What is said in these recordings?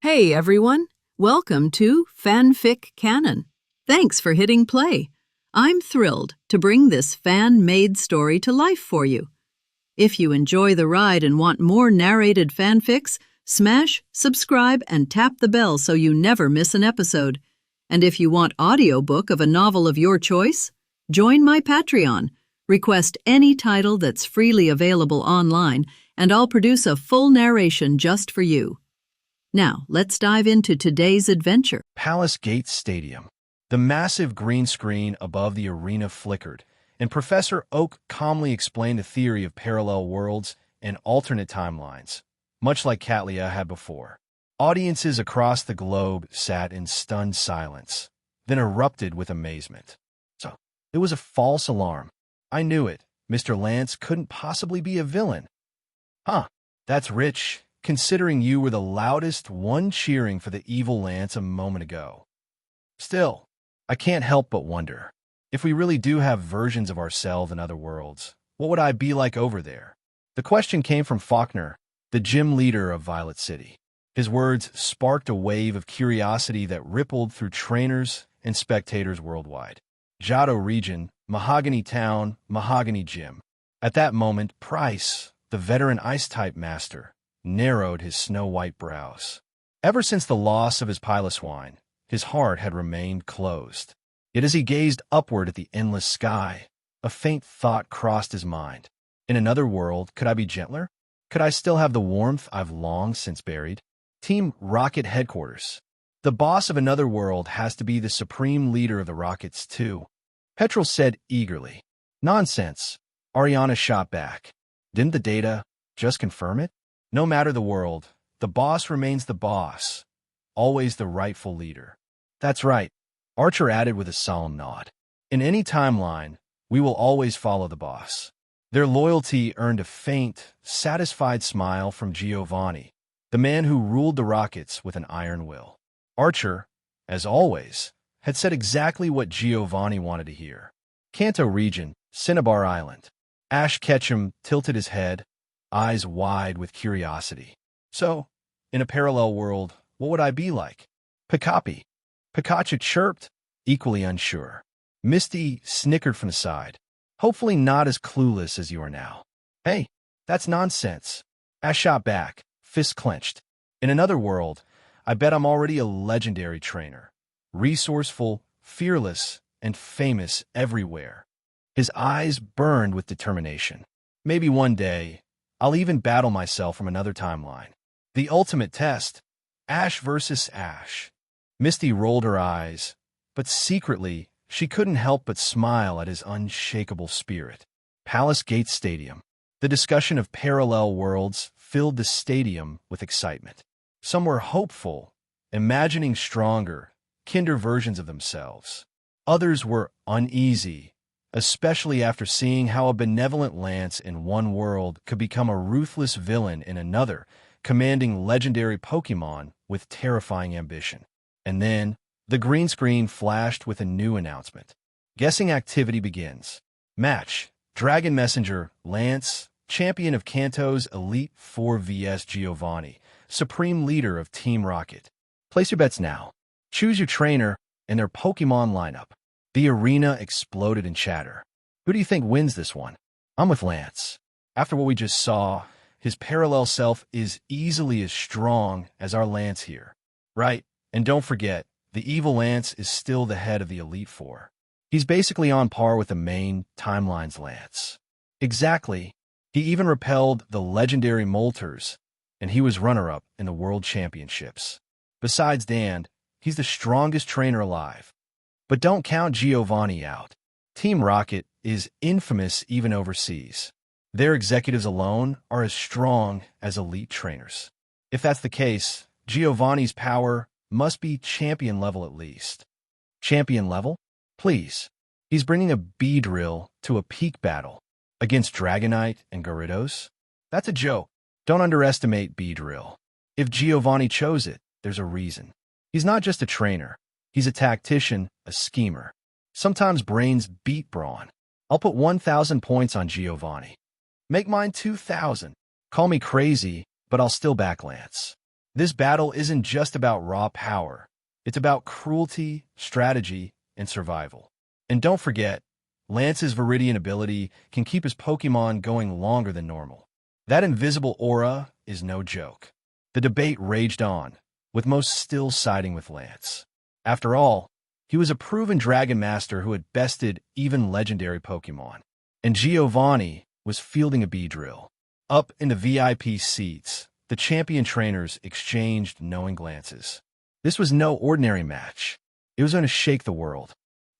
Hey everyone, welcome to FanFic Canon. Thanks for hitting play. I'm thrilled to bring this fan-made story to life for you. If you enjoy the ride and want more narrated fanfics, smash, subscribe, and tap the bell so you never miss an episode. And if you want audiobook of a novel of your choice, join my Patreon. Request any title that's freely available online, and I'll produce a full narration just for you. Now, let's dive into today's adventure. Palace Gate Stadium. The massive green screen above the arena flickered, and Professor Oak calmly explained the theory of parallel worlds and alternate timelines, much like Katlia had before. Audiences across the globe sat in stunned silence, then erupted with amazement. So, it was a false alarm. I knew it. Mr. Lance couldn't possibly be a villain. Huh, that's rich, considering you were the loudest one cheering for the evil Lance a moment ago. Still, I can't help but wonder, if we really do have versions of ourselves in other worlds, what would I be like over there? The question came from Faulkner, the gym leader of Violet City. His words sparked a wave of curiosity that rippled through trainers and spectators worldwide. Johto region, Mahogany Town, Mahogany Gym. At that moment, Price, the veteran Ice-type master, narrowed his snow-white brows. Ever since the loss of his Piloswine, his heart had remained closed. Yet as he gazed upward at the endless sky, a faint thought crossed his mind. In another world, could I be gentler? Could I still have the warmth I've long since buried? Team Rocket Headquarters. The boss of another world has to be the supreme leader of the Rockets, too. Petrel said eagerly. Nonsense. Ariana shot back. Didn't the data just confirm it? No matter the world, the boss remains the boss, always the rightful leader. That's right, Archer added with a solemn nod. In any timeline, we will always follow the boss. Their loyalty earned a faint, satisfied smile from Giovanni, the man who ruled the Rockets with an iron will. Archer, as always, had said exactly what Giovanni wanted to hear. Kanto region, Cinnabar Island. Ash Ketchum tilted his head, eyes wide with curiosity. So, in a parallel world, what would I be like? Pikachu chirped, equally unsure. Misty snickered from the side, hopefully not as clueless as you are now. Hey, that's nonsense. Ash shot back, fists clenched. In another world, I bet I'm already a legendary trainer. Resourceful, fearless, and famous everywhere. His eyes burned with determination. Maybe one day, I'll even battle myself from another timeline. The ultimate test. Ash versus Ash. Misty rolled her eyes, but secretly, she couldn't help but smile at his unshakable spirit. Palace Gate Stadium. The discussion of parallel worlds filled the stadium with excitement. Some were hopeful, imagining stronger, kinder versions of themselves. Others were uneasy, especially after seeing how a benevolent Lance in one world could become a ruthless villain in another, commanding legendary Pokémon with terrifying ambition. And then, the green screen flashed with a new announcement. Guessing activity begins. Match. Dragon Messenger, Lance, champion of Kanto's Elite 4 vs Giovanni, supreme leader of Team Rocket. Place your bets now. Choose your trainer and their Pokémon lineup. The arena exploded in chatter. Who do you think wins this one? I'm with Lance. After what we just saw, his parallel self is easily as strong as our Lance here. Right? And don't forget, the evil Lance is still the head of the Elite Four. He's basically on par with the main timeline's Lance. Exactly. He even repelled the legendary Molters, and he was runner-up in the World Championships. Besides Dan, he's the strongest trainer alive. But don't count Giovanni out. Team Rocket is infamous even overseas. Their executives alone are as strong as elite trainers. If that's the case, Giovanni's power must be champion level at least. Champion level? Please. He's bringing a Beedrill to a peak battle against Dragonite and Gyarados? That's a joke. Don't underestimate Beedrill. If Giovanni chose it, there's a reason. He's not just a trainer. He's a tactician, a schemer. Sometimes brains beat brawn. I'll put 1,000 points on Giovanni. Make mine 2,000. Call me crazy, but I'll still back Lance. This battle isn't just about raw power. It's about cruelty, strategy, and survival. And don't forget, Lance's Viridian ability can keep his Pokémon going longer than normal. That invisible aura is no joke. The debate raged on, with most still siding with Lance. After all, he was a proven Dragon Master who had bested even legendary Pokémon. And Giovanni was fielding a Beedrill. Up in the VIP seats, the champion trainers exchanged knowing glances. This was no ordinary match. It was going to shake the world.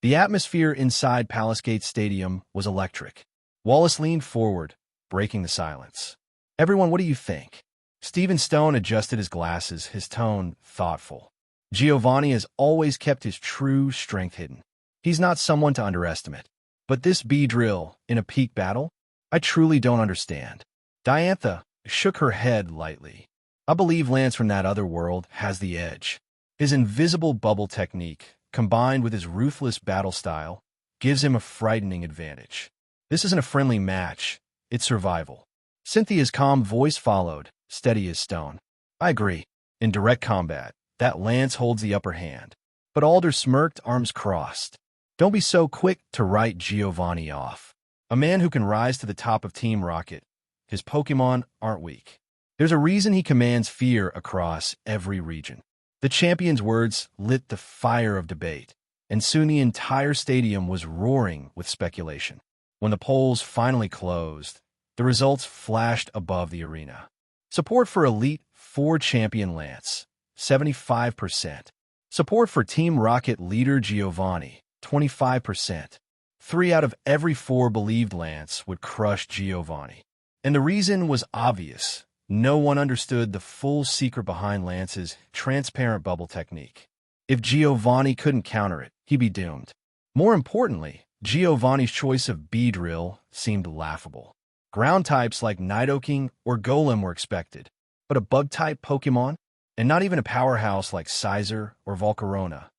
The atmosphere inside Palace Gate Stadium was electric. Wallace leaned forward, breaking the silence. "Everyone, what do you think?" Stephen Stone adjusted his glasses, his tone thoughtful. Giovanni has always kept his true strength hidden. He's not someone to underestimate. But this Beedrill in a peak battle? I truly don't understand. Diantha shook her head lightly. "I believe Lance from that other world has the edge. His invisible bubble technique, combined with his ruthless battle style, gives him a frightening advantage. This isn't a friendly match, it's survival." Cynthia's calm voice followed, steady as stone. "I agree. In direct combat, that Lance holds the upper hand." But Alder smirked, arms crossed. "Don't be so quick to write Giovanni off. A man who can rise to the top of Team Rocket. His Pokémon aren't weak. There's a reason he commands fear across every region." The champion's words lit the fire of debate, and soon the entire stadium was roaring with speculation. When the polls finally closed, the results flashed above the arena. Support for Elite Four champion Lance, 75%. Support for Team Rocket leader Giovanni, 25%. 3 out of every 4 believed Lance would crush Giovanni. And the reason was obvious. No one understood the full secret behind Lance's transparent bubble technique. If Giovanni couldn't counter it, he'd be doomed. More importantly, Giovanni's choice of Beedrill seemed laughable. Ground types like Nidoking or Golem were expected, but a bug-type Pokémon? And not even a powerhouse like Sizer or Volcarona.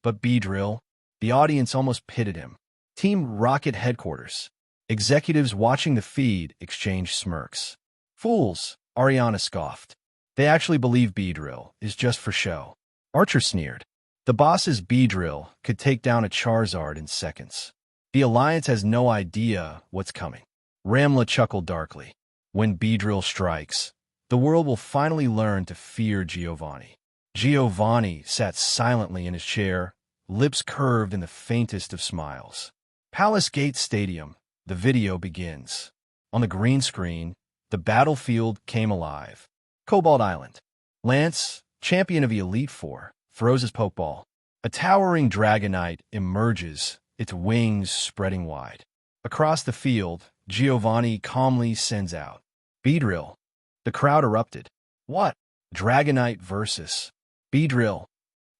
But Beedrill? The audience almost pitted him. Team Rocket headquarters. Executives watching the feed exchanged smirks. "Fools," Ariana scoffed. "They actually believe Beedrill is just for show." Archer sneered. "The boss's Beedrill could take down a Charizard in seconds. The Alliance has no idea what's coming." Ramla chuckled darkly. "When Beedrill strikes, the world will finally learn to fear Giovanni." Giovanni sat silently in his chair, lips curved in the faintest of smiles. Palace Gate Stadium. The video begins. On the green screen, the battlefield came alive. Cobalt Island. Lance, champion of the Elite Four, throws his Pokeball. A towering Dragonite emerges, its wings spreading wide. Across the field, Giovanni calmly sends out Beedrill. The crowd erupted. "What? Dragonite versus Beedrill?"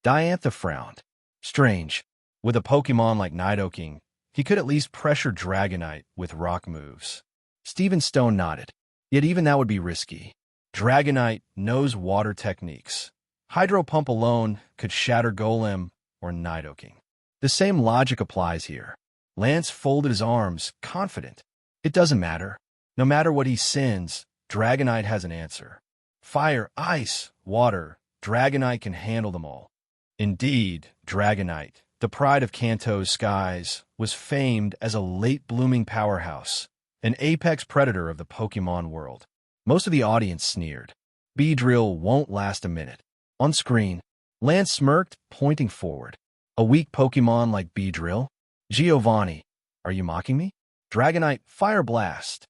Diantha frowned. Strange. With a Pokemon like Nidoking, he could at least pressure Dragonite with rock moves. Stephen Stone nodded. Yet even that would be risky. Dragonite knows water techniques. Hydro Pump alone could shatter Golem or Nidoking. The same logic applies here. Lance folded his arms, confident. It doesn't matter. No matter what he sends, Dragonite has an answer. Fire, ice, water, Dragonite can handle them all. Indeed, Dragonite, the pride of Kanto's skies, was famed as a late-blooming powerhouse, an apex predator of the Pokémon world. Most of the audience sneered. Beedrill won't last a minute. On screen, Lance smirked, pointing forward. A weak Pokémon like Beedrill? Giovanni, are you mocking me? Dragonite, Fire Blast.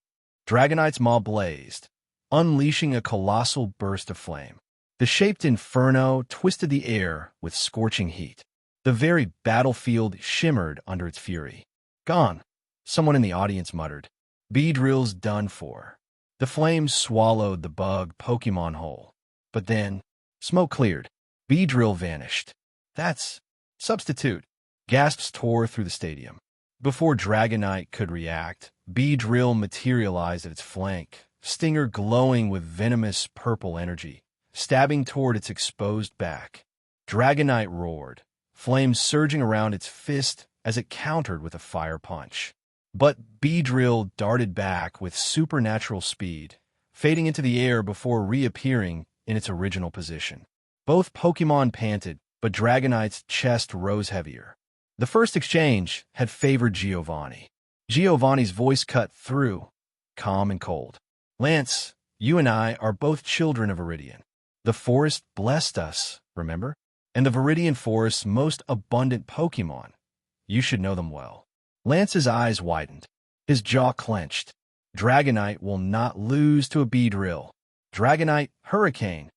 Dragonite's maw blazed, unleashing a colossal burst of flame. The shaped inferno twisted the air with scorching heat. The very battlefield shimmered under its fury. "Gone," someone in the audience muttered. "Beedrill's done for." The flames swallowed the bug Pokémon whole. But then, smoke cleared. Beedrill vanished. "That's substitute." Gasps tore through the stadium. Before Dragonite could react, Beedrill materialized at its flank, stinger glowing with venomous purple energy, stabbing toward its exposed back. Dragonite roared, flames surging around its fist as it countered with a fire punch. But Beedrill darted back with supernatural speed, fading into the air before reappearing in its original position. Both Pokémon panted, but Dragonite's chest rose heavier. The first exchange had favored Giovanni. Giovanni's voice cut through, calm and cold. "Lance, you and I are both children of Viridian. The forest blessed us, remember? And the Viridian Forest's most abundant Pokémon. You should know them well." Lance's eyes widened. His jaw clenched. Dragonite will not lose to a Beedrill. Dragonite Hurricane.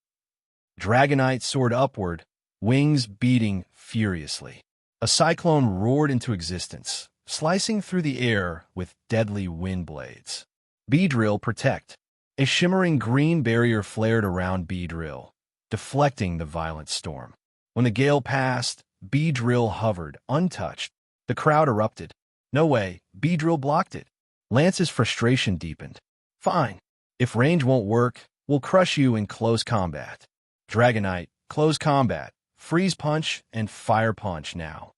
Dragonite soared upward, wings beating furiously. A cyclone roared into existence, slicing through the air with deadly wind blades. Beedrill Protect. A shimmering green barrier flared around Beedrill, deflecting the violent storm. When the gale passed, Beedrill hovered, untouched. The crowd erupted. "No way, Beedrill blocked it." Lance's frustration deepened. "Fine. If range won't work, we'll crush you in close combat." Dragonite, close combat, freeze punch, and fire punch now.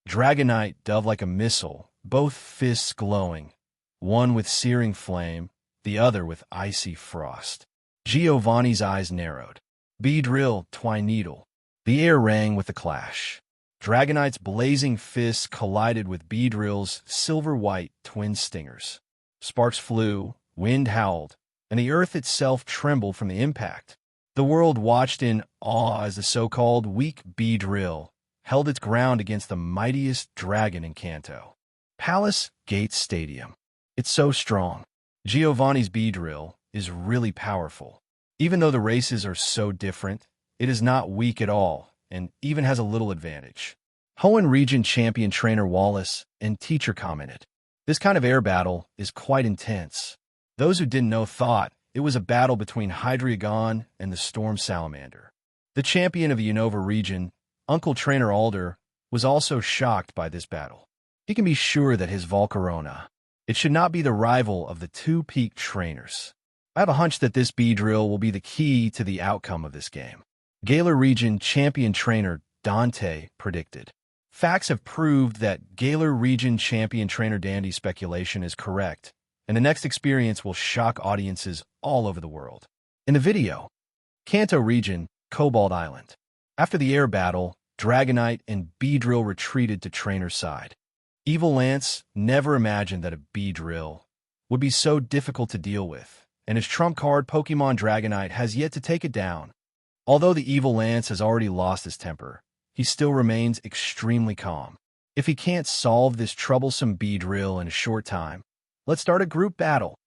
Dragonite dove like a missile, both fists glowing, one with searing flame, the other with icy frost. Giovanni's eyes narrowed. Beedrill Twineedle. The air rang with the clash. Dragonite's blazing fists collided with Beedrill's silver-white twin stingers. Sparks flew, wind howled, and the earth itself trembled from the impact. The world watched in awe as the so-called weak Beedrill held its ground against the mightiest dragon in Kanto. Palace Gate Stadium. It's so strong. Giovanni's Beedrill is really powerful. Even though the races are so different, it is not weak at all, and even has a little advantage. Hoenn Region Champion Trainer Wallace and Teacher commented, "This kind of air battle is quite intense." Those who didn't know thought it was a battle between Hydreigon and the Storm Salamander. The champion of the Unova region, Uncle Trainer Alder, was also shocked by this battle. He can be sure that his Volcarona, it should not be the rival of the two peak trainers. I have a hunch that this Beedrill will be the key to the outcome of this game. Galar Region Champion Trainer Dante predicted. Facts have proved that Galar Region Champion Trainer Dandy's speculation is correct, and the next experience will shock audiences all over the world. In the video, Kanto Region, Cobalt Island. After the air battle, Dragonite and Beedrill retreated to Trainer's side. Evil Lance never imagined that a Beedrill would be so difficult to deal with, and his trump card Pokemon Dragonite has yet to take it down. Although the Evil Lance has already lost his temper, he still remains extremely calm. If he can't solve this troublesome Beedrill in a short time, let's start a group battle.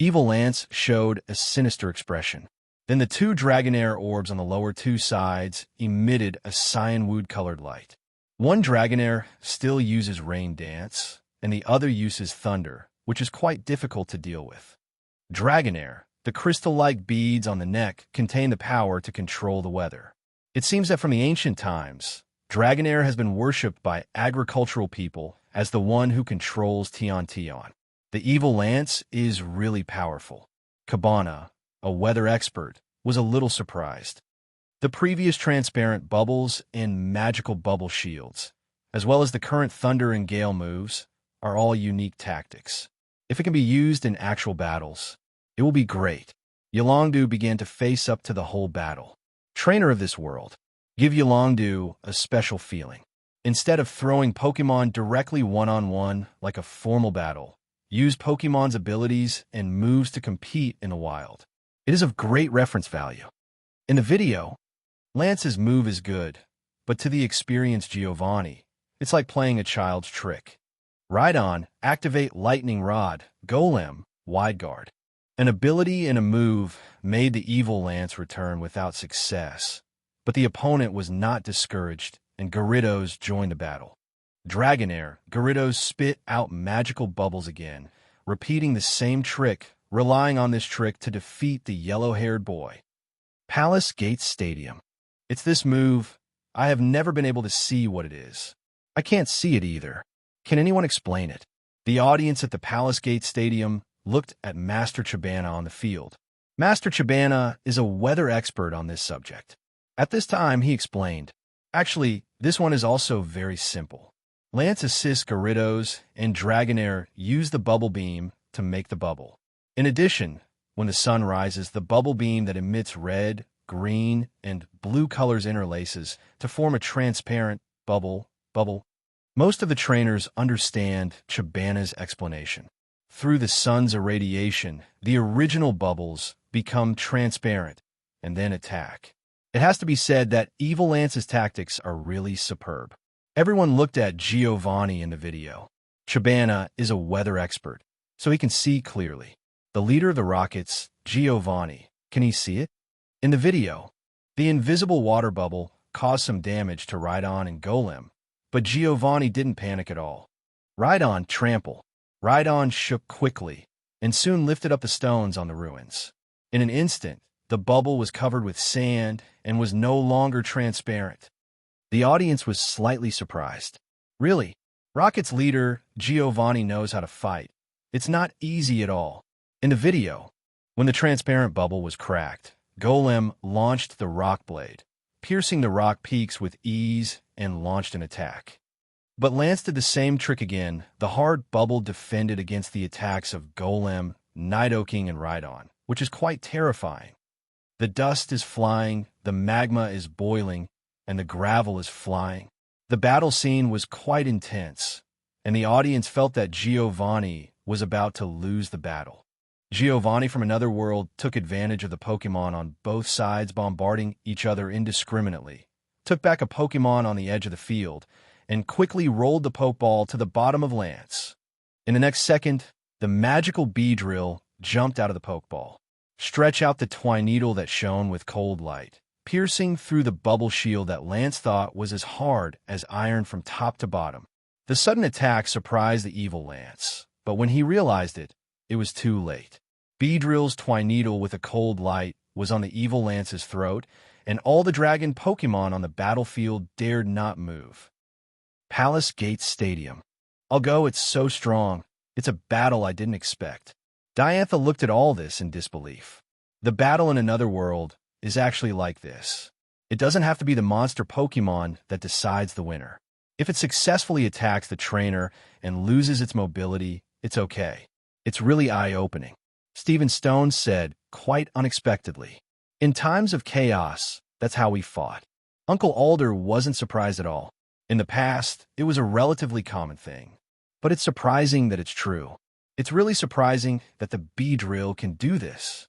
Evil Lance showed a sinister expression. Then the two Dragonair orbs on the lower two sides emitted a cyan-wood-colored light. One Dragonair still uses Rain Dance, and the other uses Thunder, which is quite difficult to deal with. Dragonair, the crystal-like beads on the neck, contain the power to control the weather. It seems that from the ancient times, Dragonair has been worshipped by agricultural people as the one who controls Tion. The Evil Lance is really powerful. Chabana, a weather expert, was a little surprised. The previous transparent bubbles and magical bubble shields, as well as the current thunder and gale moves, are all unique tactics. If it can be used in actual battles, it will be great. Yolongdu began to face up to the whole battle. Trainer of this world, give Yolongdu a special feeling. Instead of throwing Pokemon directly one-on-one like a formal battle, use Pokemon's abilities and moves to compete in the wild. It is of great reference value. In the video, Lance's move is good, but to the experienced Giovanni, it's like playing a child's trick. Rhydon, activate Lightning Rod, Golem, Wide Guard. An ability and a move made the Evil Lance return without success, but the opponent was not discouraged, and Gyarados joined the battle. Dragonair, Gyarados spit out magical bubbles again, repeating the same trick, relying on this trick to defeat the yellow-haired boy. Palace Gate Stadium. It's this move. I have never been able to see what it is. I can't see it either. Can anyone explain it? The audience at the Palace Gate Stadium looked at Master Chabana on the field. Master Chabana is a weather expert on this subject. At this time, he explained, "Actually, this one is also very simple. Lance assists Gyarados, and Dragonair use the bubble beam to make the bubble. In addition, when the sun rises, the bubble beam that emits red, green, and blue colors interlaces to form a transparent bubble. Most of the trainers understand Chabana's explanation. Through the sun's irradiation, the original bubbles become transparent and then attack. It has to be said that Evil Lance's tactics are really superb. Everyone looked at Giovanni in the video. Chabana is a weather expert, so he can see clearly. The leader of the Rockets, Giovanni, can he see it? In the video, the invisible water bubble caused some damage to Rhydon and Golem, but Giovanni didn't panic at all. Rhydon trample. Rhydon shook quickly and soon lifted up the stones on the ruins. In an instant, the bubble was covered with sand and was no longer transparent. The audience was slightly surprised. Really, Rocket's leader, Giovanni, knows how to fight. It's not easy at all. In the video, when the transparent bubble was cracked, Golem launched the rock blade, piercing the rock peaks with ease and launched an attack. But Lance did the same trick again. The hard bubble defended against the attacks of Golem, Nidoking, and Rhydon, which is quite terrifying. The dust is flying, the magma is boiling, and the gravel is flying. The battle scene was quite intense, and the audience felt that Giovanni was about to lose the battle. Giovanni from another world took advantage of the Pokémon on both sides bombarding each other indiscriminately, took back a Pokémon on the edge of the field, and quickly rolled the Pokeball to the bottom of Lance. In the next second, the magical Beedrill jumped out of the Pokeball. Stretch out the Twineedle that shone with cold light, piercing through the bubble shield that Lance thought was as hard as iron from top to bottom. The sudden attack surprised the evil Lance, but when he realized it, it was too late. Beedrill's Twineedle with a cold light was on the evil Lance's throat, and all the dragon Pokémon on the battlefield dared not move. Palace Gates Stadium. I'll go, it's so strong. It's a battle I didn't expect. Diantha looked at all this in disbelief. The battle in another world is actually like this. It doesn't have to be the monster Pokémon that decides the winner. If it successfully attacks the trainer and loses its mobility, it's okay. It's really eye-opening. Stephen Stone said, quite unexpectedly. In times of chaos, that's how we fought. Uncle Alder wasn't surprised at all. In the past, it was a relatively common thing. But it's surprising that it's true. It's really surprising that the Beedrill can do this.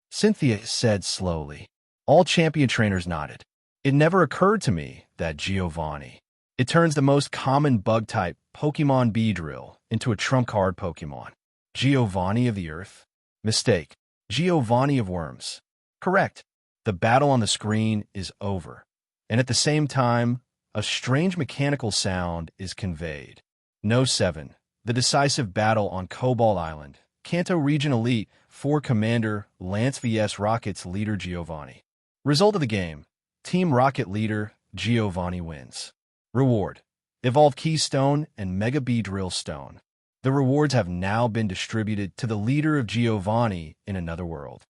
Cynthia said slowly. All champion trainers nodded. It never occurred to me that Giovanni. It turns the most common bug-type Pokemon Beedrill into a trump card Pokemon. Giovanni of the Earth? Mistake. Giovanni of Worms. Correct. The battle on the screen is over. And at the same time, a strange mechanical sound is conveyed. No 7. The decisive battle on Cobalt Island. Kanto Region Elite 4 Commander Lance vs Rocket's leader Giovanni. Result of the game. Team Rocket leader Giovanni wins. Reward. Evolve Keystone and Mega Beedrill Stone. The rewards have now been distributed to the leader of Giovanni in another world.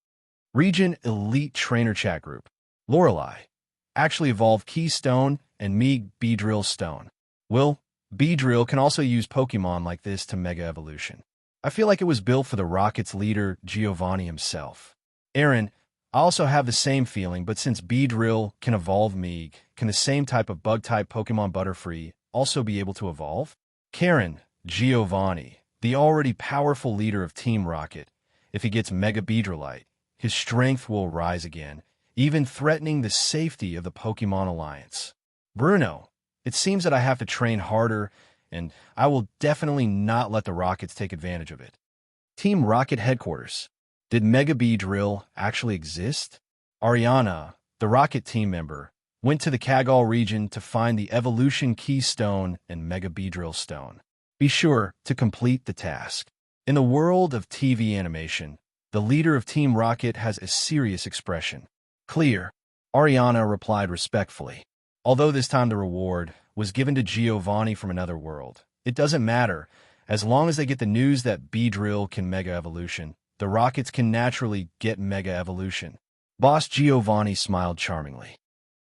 Region Elite Trainer Chat Group. Lorelei. Actually evolve Keystone and Meg Beedrill Stone. Will, Beedrill can also use Pokemon like this to Mega Evolution. I feel like it was built for the Rockets leader Giovanni himself. Aaron, I also have the same feeling, but since Beedrill can evolve Meg, can the same type of bug-type Pokemon Butterfree also be able to evolve? Karen, Giovanni, the already powerful leader of Team Rocket, if he gets Mega Beedrillite, his strength will rise again, even threatening the safety of the Pokemon Alliance. Bruno, it seems that I have to train harder, and I will definitely not let the Rockets take advantage of it. Team Rocket Headquarters. Did Mega Beedrill actually exist? Ariana, the Rocket team member, went to the Kagal region to find the Evolution Keystone and Mega Beedrill Stone. Be sure to complete the task. In the world of TV animation, the leader of Team Rocket has a serious expression. Clear, Ariana replied respectfully. Although this time the reward was given to Giovanni from another world, it doesn't matter. As long as they get the news that Beedrill can Mega Evolution, the Rockets can naturally get Mega Evolution. Boss Giovanni smiled charmingly.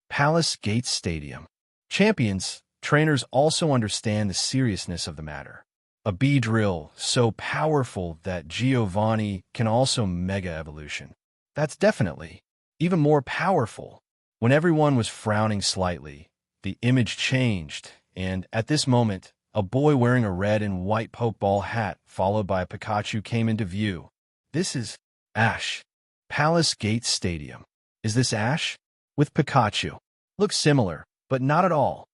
Palace Gates Stadium. Champions, trainers also understand the seriousness of the matter. A Beedrill so powerful that Giovanni can also Mega Evolution. That's definitely even more powerful. When everyone was frowning slightly, the image changed, and at this moment, a boy wearing a red and white Pokeball hat followed by a Pikachu came into view. This is Ash. Palace Gate Stadium. Is this Ash? With Pikachu. Looks similar, but not at all.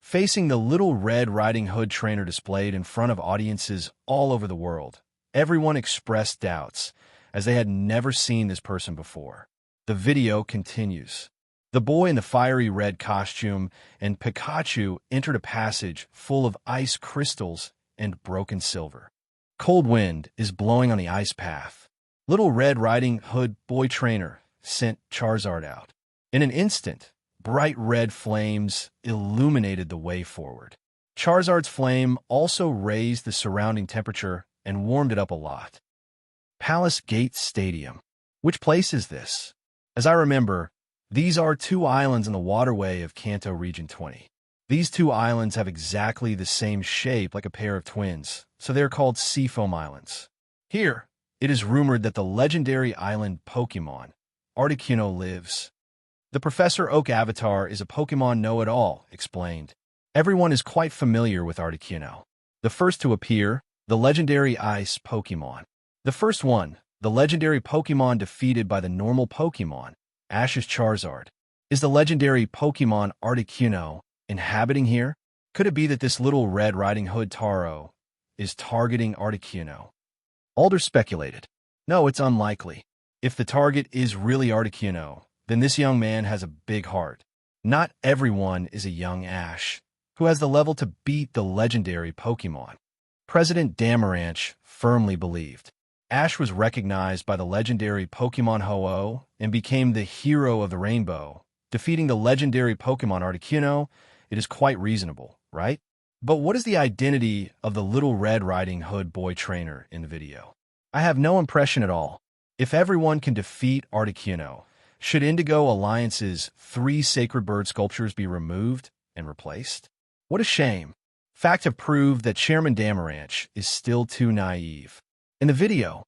Facing the little Red Riding Hood trainer displayed in front of audiences all over the world, everyone expressed doubts, as they had never seen this person before. The video continues. The boy in the fiery red costume and Pikachu entered a passage full of ice crystals and broken silver. Cold wind is blowing on the ice path. Little Red Riding Hood boy trainer sent Charizard out. In an instant, bright red flames illuminated the way forward. Charizard's flame also raised the surrounding temperature and warmed it up a lot. Palace Gate Stadium. Which place is this? As I remember, these are two islands in the waterway of Kanto Region 20. These two islands have exactly the same shape like a pair of twins, so they're called Seafoam Islands. Here, it is rumored that the legendary island Pokémon, Articuno, lives. The Professor Oak avatar is a Pokémon know-it-all, explained. Everyone is quite familiar with Articuno. The first to appear, the legendary ice Pokémon. The first one, the legendary Pokémon defeated by the normal Pokémon, Ash's Charizard. Is the legendary Pokémon Articuno inhabiting here? Could it be that this little Red Riding Hood Taro is targeting Articuno? Alder speculated. No, it's unlikely. If the target is really Articuno, then this young man has a big heart. Not everyone is a young Ash, who has the level to beat the legendary Pokémon. President Damaranch firmly believed. Ash was recognized by the legendary Pokémon Ho-Oh and became the hero of the rainbow. Defeating the legendary Pokémon Articuno, it is quite reasonable, right? But what is the identity of the little Red Riding Hood boy trainer in the video? I have no impression at all. If everyone can defeat Articuno, should Indigo Alliance's 3 Sacred Bird sculptures be removed and replaced? What a shame. Facts have proved that Chairman Damaranch is still too naive. In the video,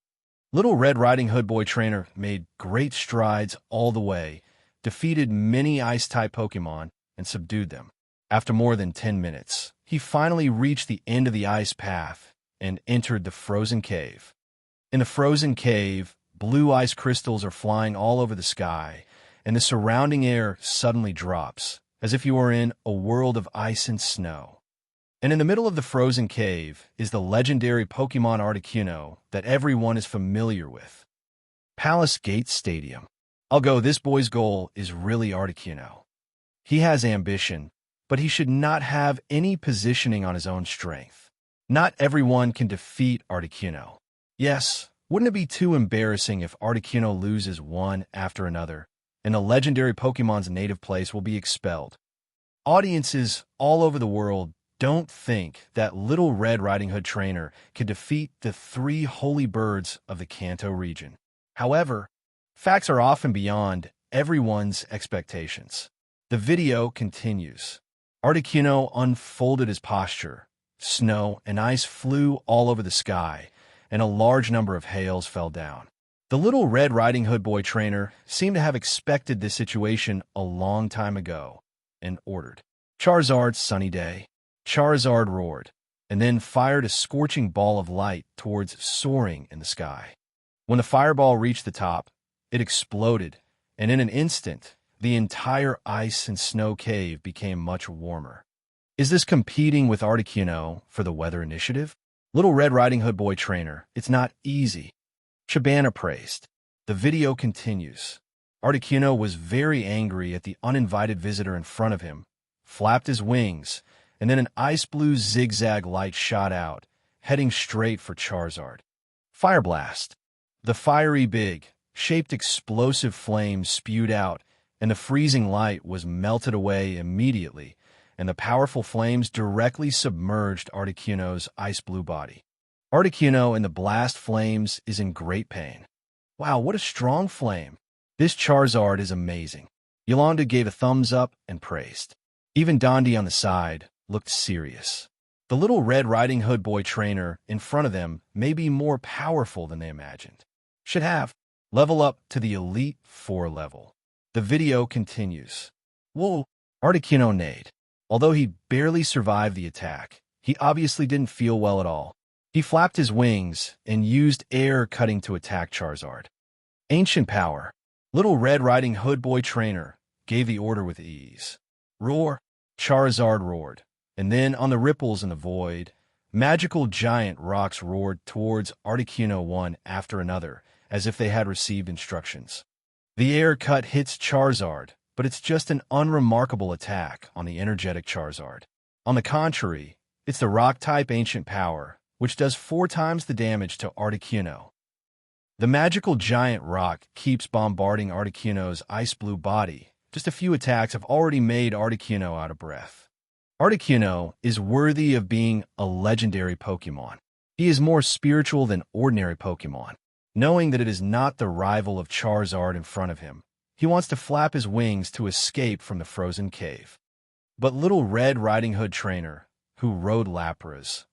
little Red Riding Hood boy trainer made great strides all the way, defeated many Ice-type Pokémon, and subdued them. After more than 10 minutes, he finally reached the end of the ice path and entered the frozen cave. In the frozen cave, blue ice crystals are flying all over the sky, and the surrounding air suddenly drops, as if you are in a world of ice and snow. And in the middle of the frozen cave is the legendary Pokémon Articuno that everyone is familiar with. Palace Gate Stadium. I'll go, this boy's goal is really Articuno. He has ambition, but he should not have any positioning on his own strength. Not everyone can defeat Articuno. Yes, wouldn't it be too embarrassing if Articuno loses one after another, and the legendary Pokémon's native place will be expelled? Audiences all over the world don't think that little Red Riding Hood trainer can defeat the 3 holy birds of the Kanto region. However, facts are often beyond everyone's expectations. The video continues. Articuno unfolded his posture. Snow and ice flew all over the sky, and a large number of hails fell down. The little Red Riding Hood boy trainer seemed to have expected this situation a long time ago and ordered, "Charizard, sunny day." Charizard roared, and then fired a scorching ball of light towards soaring in the sky. When the fireball reached the top, it exploded, and in an instant, the entire ice and snow cave became much warmer. Is this competing with Articuno for the weather initiative? Little Red Riding Hood boy trainer, it's not easy. Chabana praised. The video continues. Articuno was very angry at the uninvited visitor in front of him, flapped his wings, and then an ice blue zigzag light shot out, heading straight for Charizard. Fire blast. The fiery big, shaped explosive flames spewed out, and the freezing light was melted away immediately, and the powerful flames directly submerged Articuno's ice blue body. Articuno in the blast flames is in great pain. Wow, what a strong flame. This Charizard is amazing. Yolanda gave a thumbs up and praised. Even Dondi on the side looked serious. The little Red Riding Hood boy trainer in front of them may be more powerful than they imagined. Should have level up to the Elite 4 level. The video continues. Whoa, Articuno neighed. Although he barely survived the attack, he obviously didn't feel well at all. He flapped his wings and used air cutting to attack Charizard. Ancient Power. Little Red Riding Hood boy trainer gave the order with ease. Roar! Charizard roared. And then, on the ripples in the void, magical giant rocks roared towards Articuno one after another, as if they had received instructions. The air cut hits Charizard, but it's just an unremarkable attack on the energetic Charizard. On the contrary, it's the Rock-type Ancient Power, which does 4 times the damage to Articuno. The magical giant rock keeps bombarding Articuno's ice-blue body. Just a few attacks have already made Articuno out of breath. Articuno is worthy of being a legendary Pokémon. He is more spiritual than ordinary Pokémon. Knowing that it is not the rival of Charizard in front of him, he wants to flap his wings to escape from the frozen cave. But Little Red Riding Hood trainer, who rode Lapras,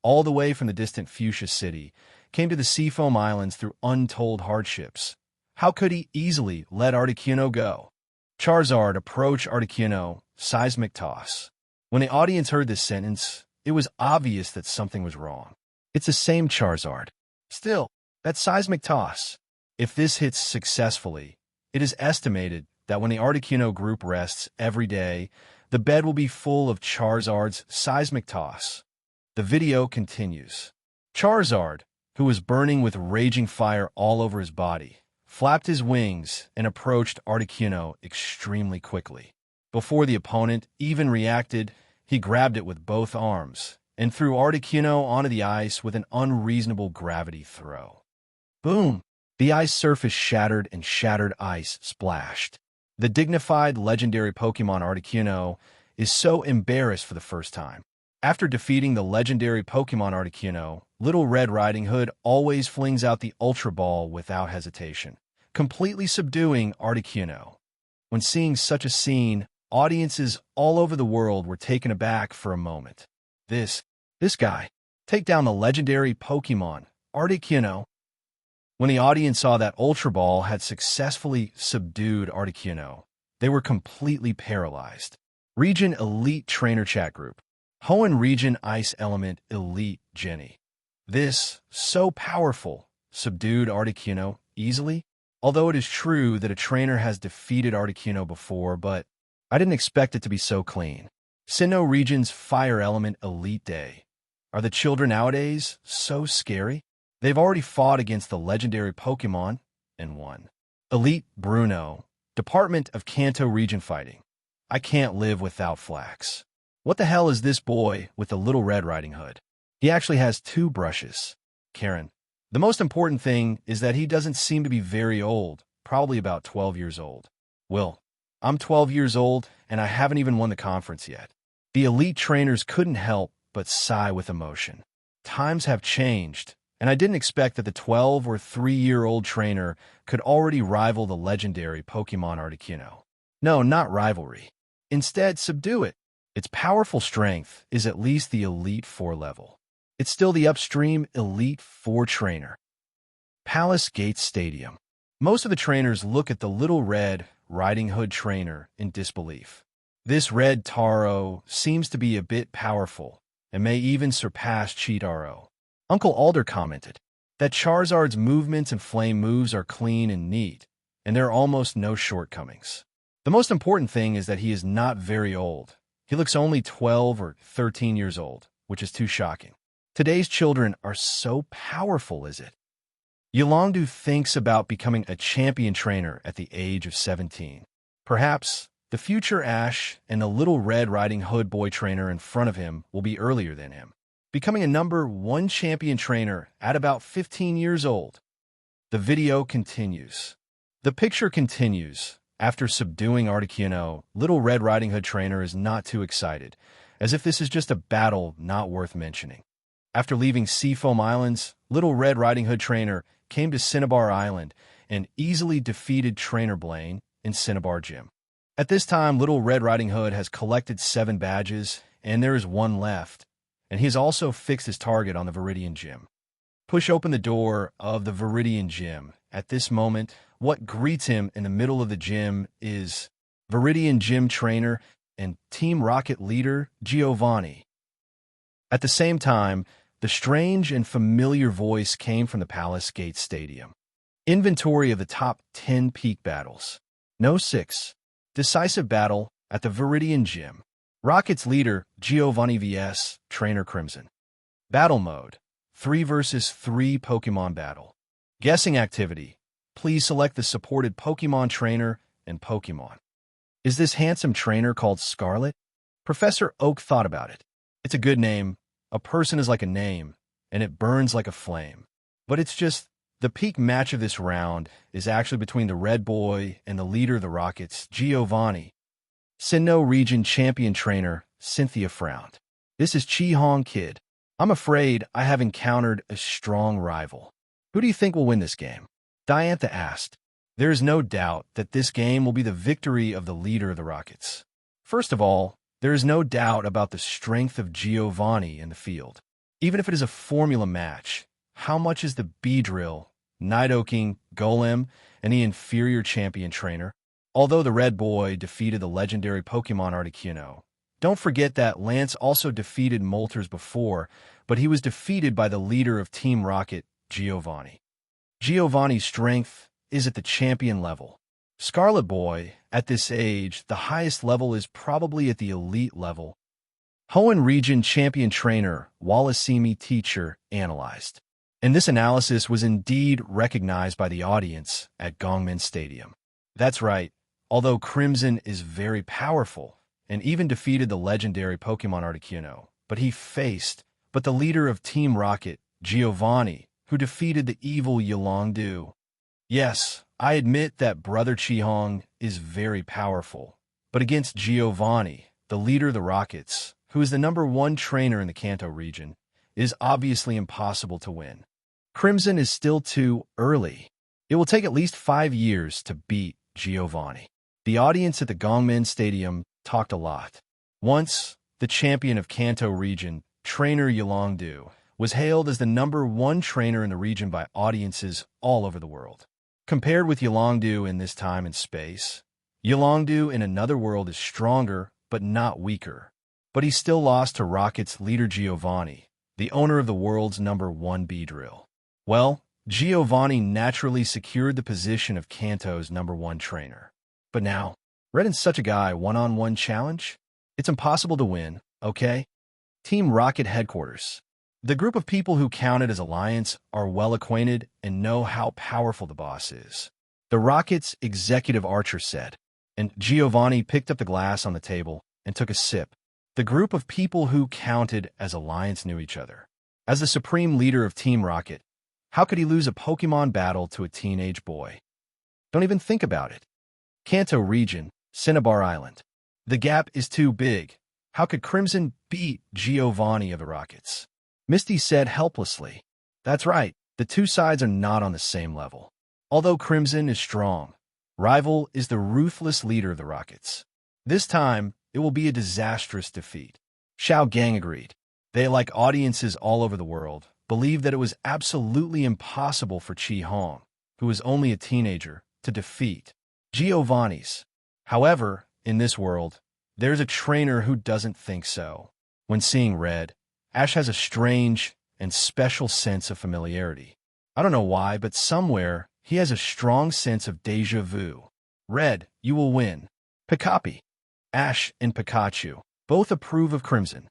all the way from the distant Fuchsia City, came to the Seafoam Islands through untold hardships. How could he easily let Articuno go? Charizard approached Articuno, seismic toss. When the audience heard this sentence, it was obvious that something was wrong. It's the same Charizard. Still, that seismic toss. If this hits successfully, it is estimated that when the Articuno group rests every day, the bed will be full of Charizard's seismic toss. The video continues. Charizard, who was burning with raging fire all over his body, flapped his wings and approached Articuno extremely quickly. Before the opponent even reacted, he grabbed it with both arms and threw Articuno onto the ice with an unreasonable gravity throw. Boom! The ice surface shattered and shattered ice splashed. The dignified legendary Pokémon Articuno is so embarrassed for the first time. After defeating the legendary Pokémon Articuno, Little Red Riding Hood always flings out the Ultra Ball without hesitation, completely subduing Articuno. When seeing such a scene, audiences all over the world were taken aback for a moment. This guy, take down the legendary Pokémon Articuno. When the audience saw that Ultra Ball had successfully subdued Articuno, they were completely paralyzed. Region Elite Trainer Chat Group. Hoenn Region Ice Element Elite Jenny. This, so powerful, subdued Articuno easily? Although it is true that a trainer has defeated Articuno before, but I didn't expect it to be so clean. Sinnoh Region's Fire Element Elite Day. Are the children nowadays so scary? They've already fought against the legendary Pokémon and won. Elite Bruno. Department of Kanto Region Fighting. I can't live without Flax. What the hell is this boy with the Little Red Riding Hood? He actually has 2 brushes. Karen. The most important thing is that he doesn't seem to be very old, probably about 12 years old. Will. I'm 12 years old, and I haven't even won the conference yet. The elite trainers couldn't help but sigh with emotion. Times have changed, and I didn't expect that the 12 or 3-year-old trainer could already rival the legendary Pokémon Articuno. No, not rivalry. Instead, subdue it. Its powerful strength is at least the Elite 4 level. It's still the upstream Elite 4 trainer. Palace Gates Stadium. Most of the trainers look at the Little Red Riding Hood trainer in disbelief. This Red Taro seems to be a bit powerful and may even surpass Cheetaro. Uncle Alder commented that Charizard's movements and flame moves are clean and neat, and there are almost no shortcomings. The most important thing is that he is not very old. He looks only 12 or 13 years old, which is too shocking. Today's children are so powerful, is it? Yolongdu thinks about becoming a champion trainer at the age of 17. Perhaps the future Ash and the Little Red Riding Hood boy trainer in front of him will be earlier than him, becoming a number 1 champion trainer at about 15 years old. The video continues. The picture continues. After subduing Articuno, Little Red Riding Hood trainer is not too excited, as if this is just a battle not worth mentioning. After leaving Seafoam Islands, Little Red Riding Hood trainer came to Cinnabar Island and easily defeated Trainer Blaine in Cinnabar Gym. At this time, Little Red Riding Hood has collected 7 badges, and there is 1 left, and he has also fixed his target on the Viridian Gym. Push open the door of the Viridian Gym, At this moment, what greets him in the middle of the gym is Viridian Gym Trainer and Team Rocket leader Giovanni. At the same time, the strange and familiar voice came from the Palace Gate Stadium. Inventory of the top 10 peak battles. No 6. Decisive battle at the Viridian Gym. Rocket's leader Giovanni vs. Trainer Crimson. Battle mode. 3 versus 3 Pokemon battle. Guessing activity. Please select the supported Pokemon trainer and Pokemon. Is this handsome trainer called Scarlet? Professor Oak thought about it. It's a good name. A person is like a name, and it burns like a flame. But it's just, the peak match of this round is actually between the Red Boy and the leader of the Rockets, Giovanni. Sinnoh Region Champion Trainer, Cynthia frowned. This is Chi-Hong Kid. I'm afraid I have encountered a strong rival. Who do you think will win this game? Diantha asked. There is no doubt that this game will be the victory of the leader of the Rockets. First of all, there is no doubt about the strength of Giovanni in the field. Even if it is a formula match, how much is the Beedrill, Nidoking, Golem, and the inferior champion trainer? Although the Red Boy defeated the legendary Pokemon Articuno, don't forget that Lance also defeated Moltres before, but he was defeated by the leader of Team Rocket, Giovanni. Giovanni's strength is at the champion level. Scarlet Boy, at this age, the highest level is probably at the elite level. Hoenn Region Champion Trainer Wallacemi Teacher analyzed. And this analysis was indeed recognized by the audience at Gongmin Stadium. That's right, although Crimson is very powerful and even defeated the legendary Pokemon Articuno, but the leader of Team Rocket, Giovanni, who defeated the evil Yolongdu. Yes, I admit that Brother Chi-Hong is very powerful, but against Giovanni, the leader of the Rockets, who is the #1 trainer in the Kanto region, it is obviously impossible to win. Crimson is still too early. It will take at least 5 years to beat Giovanni. The audience at the Gongmin Stadium talked a lot. Once, the champion of Kanto region, Trainer Yolongdu, was hailed as the #1 trainer in the region by audiences all over the world. Compared with Yolongdu in this time and space, Yolongdu in another world is stronger but not weaker. But he still lost to Rocket's leader Giovanni, the owner of the world's #1 Beedrill. Well, Giovanni naturally secured the position of Kanto's #1 trainer. But now, Red and such a guy one-on-one challenge? It's impossible to win, okay? Team Rocket headquarters. The group of people who counted as alliance are well acquainted and know how powerful the boss is. The Rocket's executive archer said, and Giovanni picked up the glass on the table and took a sip. The group of people who counted as alliance knew each other. As the supreme leader of Team Rocket, how could he lose a Pokemon battle to a teenage boy? Don't even think about it. Kanto region, Cinnabar Island. The gap is too big. How could Crimson beat Giovanni of the Rockets? Misty said helplessly. That's right, the two sides are not on the same level. Although Crimson is strong, Rival is the ruthless leader of the Rockets. This time, it will be a disastrous defeat. Xiao Gang agreed. They, like audiences all over the world, believed that it was absolutely impossible for Chi-Hong, who was only a teenager, to defeat Giovanni's. However, in this world, there's a trainer who doesn't think so. When seeing Red, Ash has a strange and special sense of familiarity. I don't know why, but somewhere he has a strong sense of déjà vu. Red, you will win. Pikapi. Ash and Pikachu both approve of Crimson.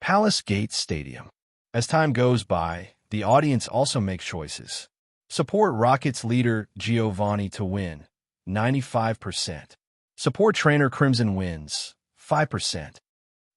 Palace Gate Stadium. As time goes by, the audience also makes choices. Support Rockets leader Giovanni to win, 95%. Support trainer Crimson wins, 5%.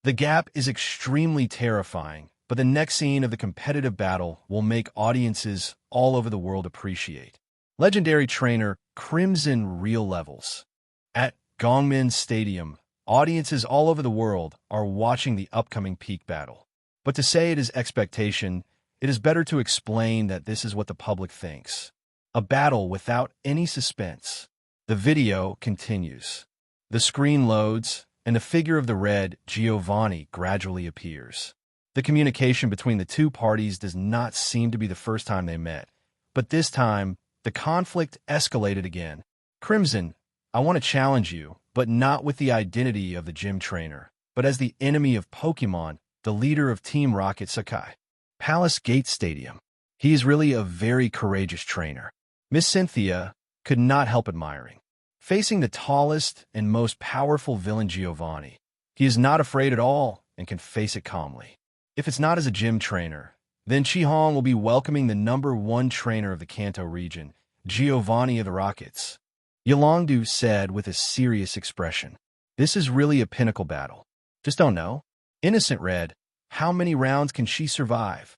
The gap is extremely terrifying, but the next scene of the competitive battle will make audiences all over the world appreciate. Legendary trainer Crimson real levels. At Gongmin Stadium, audiences all over the world are watching the upcoming peak battle. But to say it is expectation, it is better to explain that this is what the public thinks. A battle without any suspense. The video continues. The screen loads, and the figure of the Red Giovanni gradually appears. The communication between the two parties does not seem to be the first time they met, but this time, the The conflict escalated again. Crimson, I want to challenge you, but not with the identity of the gym trainer, but as the enemy of Pokémon, the leader of Team Rocket Sakai. Palace Gate Stadium. He is really a very courageous trainer. Miss Cynthia could not help admiring. Facing the tallest and most powerful villain Giovanni, he is not afraid at all and can face it calmly. If it's not as a gym trainer, then Chi-Hong will be welcoming the #1 trainer of the Kanto region, Giovanni of the Rockets. Yolongdu said with a serious expression. This is really a pinnacle battle. Just don't know. Innocent read, how many rounds can she survive?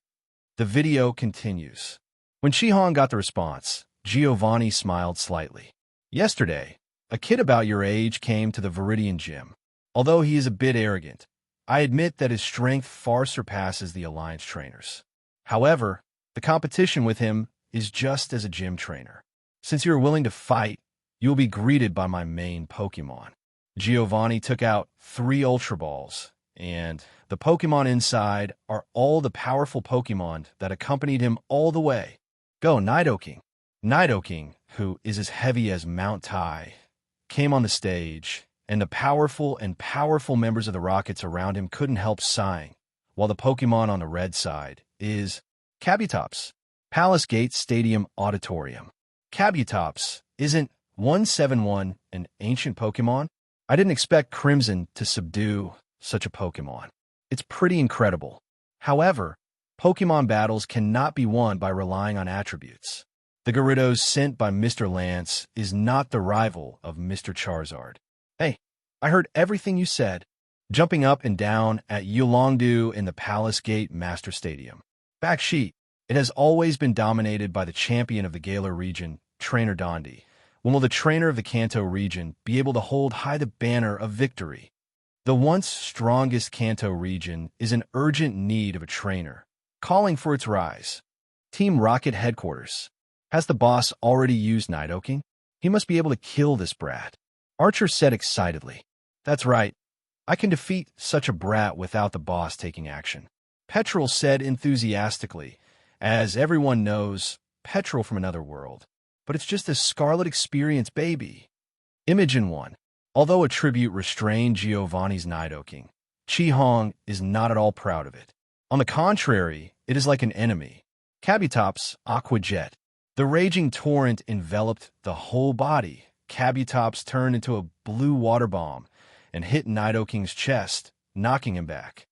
The video continues. When Chi-Hong got the response, Giovanni smiled slightly. Yesterday, a kid about your age came to the Viridian gym. Although he is a bit arrogant, I admit that his strength far surpasses the Alliance trainers. However, the competition with him is just as a gym trainer. Since you are willing to fight, you will be greeted by my main Pokémon. Giovanni took out 3 Ultra Balls, and the Pokémon inside are all the powerful Pokémon that accompanied him all the way. Go, Nidoking. Nidoking, who is as heavy as Mount Tai, came on the stage, and the powerful members of the Rockets around him couldn't help sighing, while the Pokémon on the red side is Kabutops. Palace Gate Stadium Auditorium. Kabutops isn't 171 an ancient Pokémon? I didn't expect Crimson to subdue such a Pokémon. It's pretty incredible. However, Pokémon battles cannot be won by relying on attributes. The Gyarados sent by Mr. Lance is not the rival of Mr. Charizard. Hey, I heard everything you said. Jumping up and down at Yolongdu in the Palace Gate Master Stadium. Back sheet. It has always been dominated by the champion of the Galar region, Trainer Dondi. When will the trainer of the Kanto region be able to hold high the banner of victory? The once strongest Kanto region is in urgent need of a trainer, calling for its rise. Team Rocket headquarters. Has the boss already used Nidoking? He must be able to kill this brat. Archer said excitedly. That's right. I can defeat such a brat without the boss taking action. Petrel said enthusiastically. As everyone knows, Petrel from another world. But it's just a Scarlet Experience baby. Imogen 1. Although a tribute restrained Giovanni's Nidoking, Chi-Hong is not at all proud of it. On the contrary, it is like an enemy. Kabutops Aqua Jet. The raging torrent enveloped the whole body. Kabutops turned into a blue water bomb and hit Nidoking's chest, knocking him back.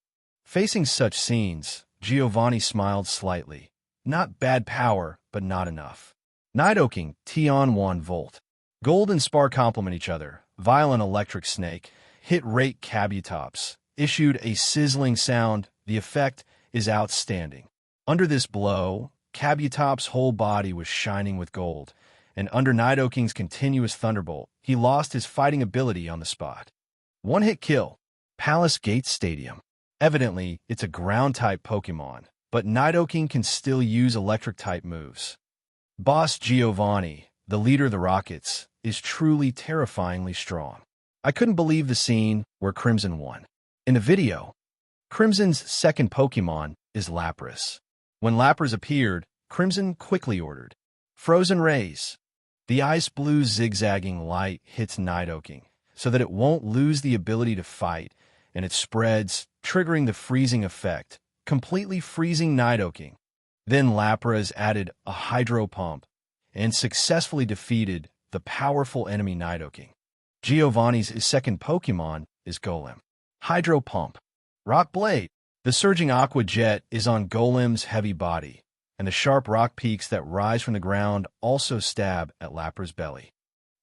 Facing such scenes, Giovanni smiled slightly. Not bad power, but not enough. Nidoking, Tion 1 Volt. Gold and Spar complement each other. Violent Electric Snake. Hit rate Kabutops. Issued a sizzling sound. The effect is outstanding. Under this blow, Kabutops' whole body was shining with gold, and under Nidoking's continuous thunderbolt, he lost his fighting ability on the spot. One-hit kill. Palace Gate Stadium. Evidently, it's a ground-type Pokémon, but Nidoking can still use electric-type moves. Boss Giovanni, the leader of the Rockets, is truly terrifyingly strong. I couldn't believe the scene where Crimson won. In the video, Crimson's second Pokémon is Lapras. When Lapras appeared, Crimson quickly ordered, Frozen Rays. The ice blue zigzagging light hits Nidoking, so that it won't lose the ability to fight, and it spreads, triggering the freezing effect, completely freezing Nidoking. Then Lapras added a Hydro Pump, and successfully defeated the powerful enemy Nidoking. Giovanni's second Pokémon is Golem. Hydro Pump. Rock Blade. The surging Aqua Jet is on Golem's heavy body, and the sharp rock peaks that rise from the ground also stab at Lapras' belly.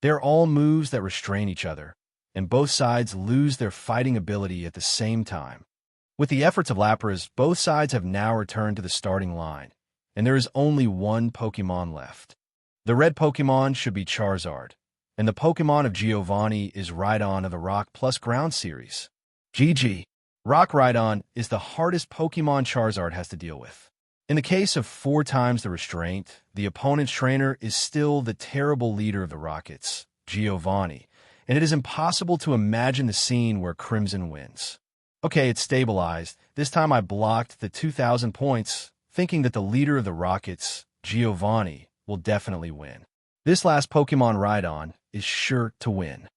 They're all moves that restrain each other, and both sides lose their fighting ability at the same time. With the efforts of Lapras, both sides have now returned to the starting line, and there is only one Pokémon left. The red Pokémon should be Charizard, and the Pokémon of Giovanni is Rhydon of the Rock plus Ground series. GG. Rock Rhydon is the hardest Pokémon Charizard has to deal with. In the case of 4 times the restraint, the opponent's trainer is still the terrible leader of the Rockets, Giovanni, and it is impossible to imagine the scene where Crimson wins. Okay, it's stabilized. This time I blocked the 2,000 points, thinking that the leader of the Rockets, Giovanni, will definitely win. This last Pokemon ride-on is sure to win.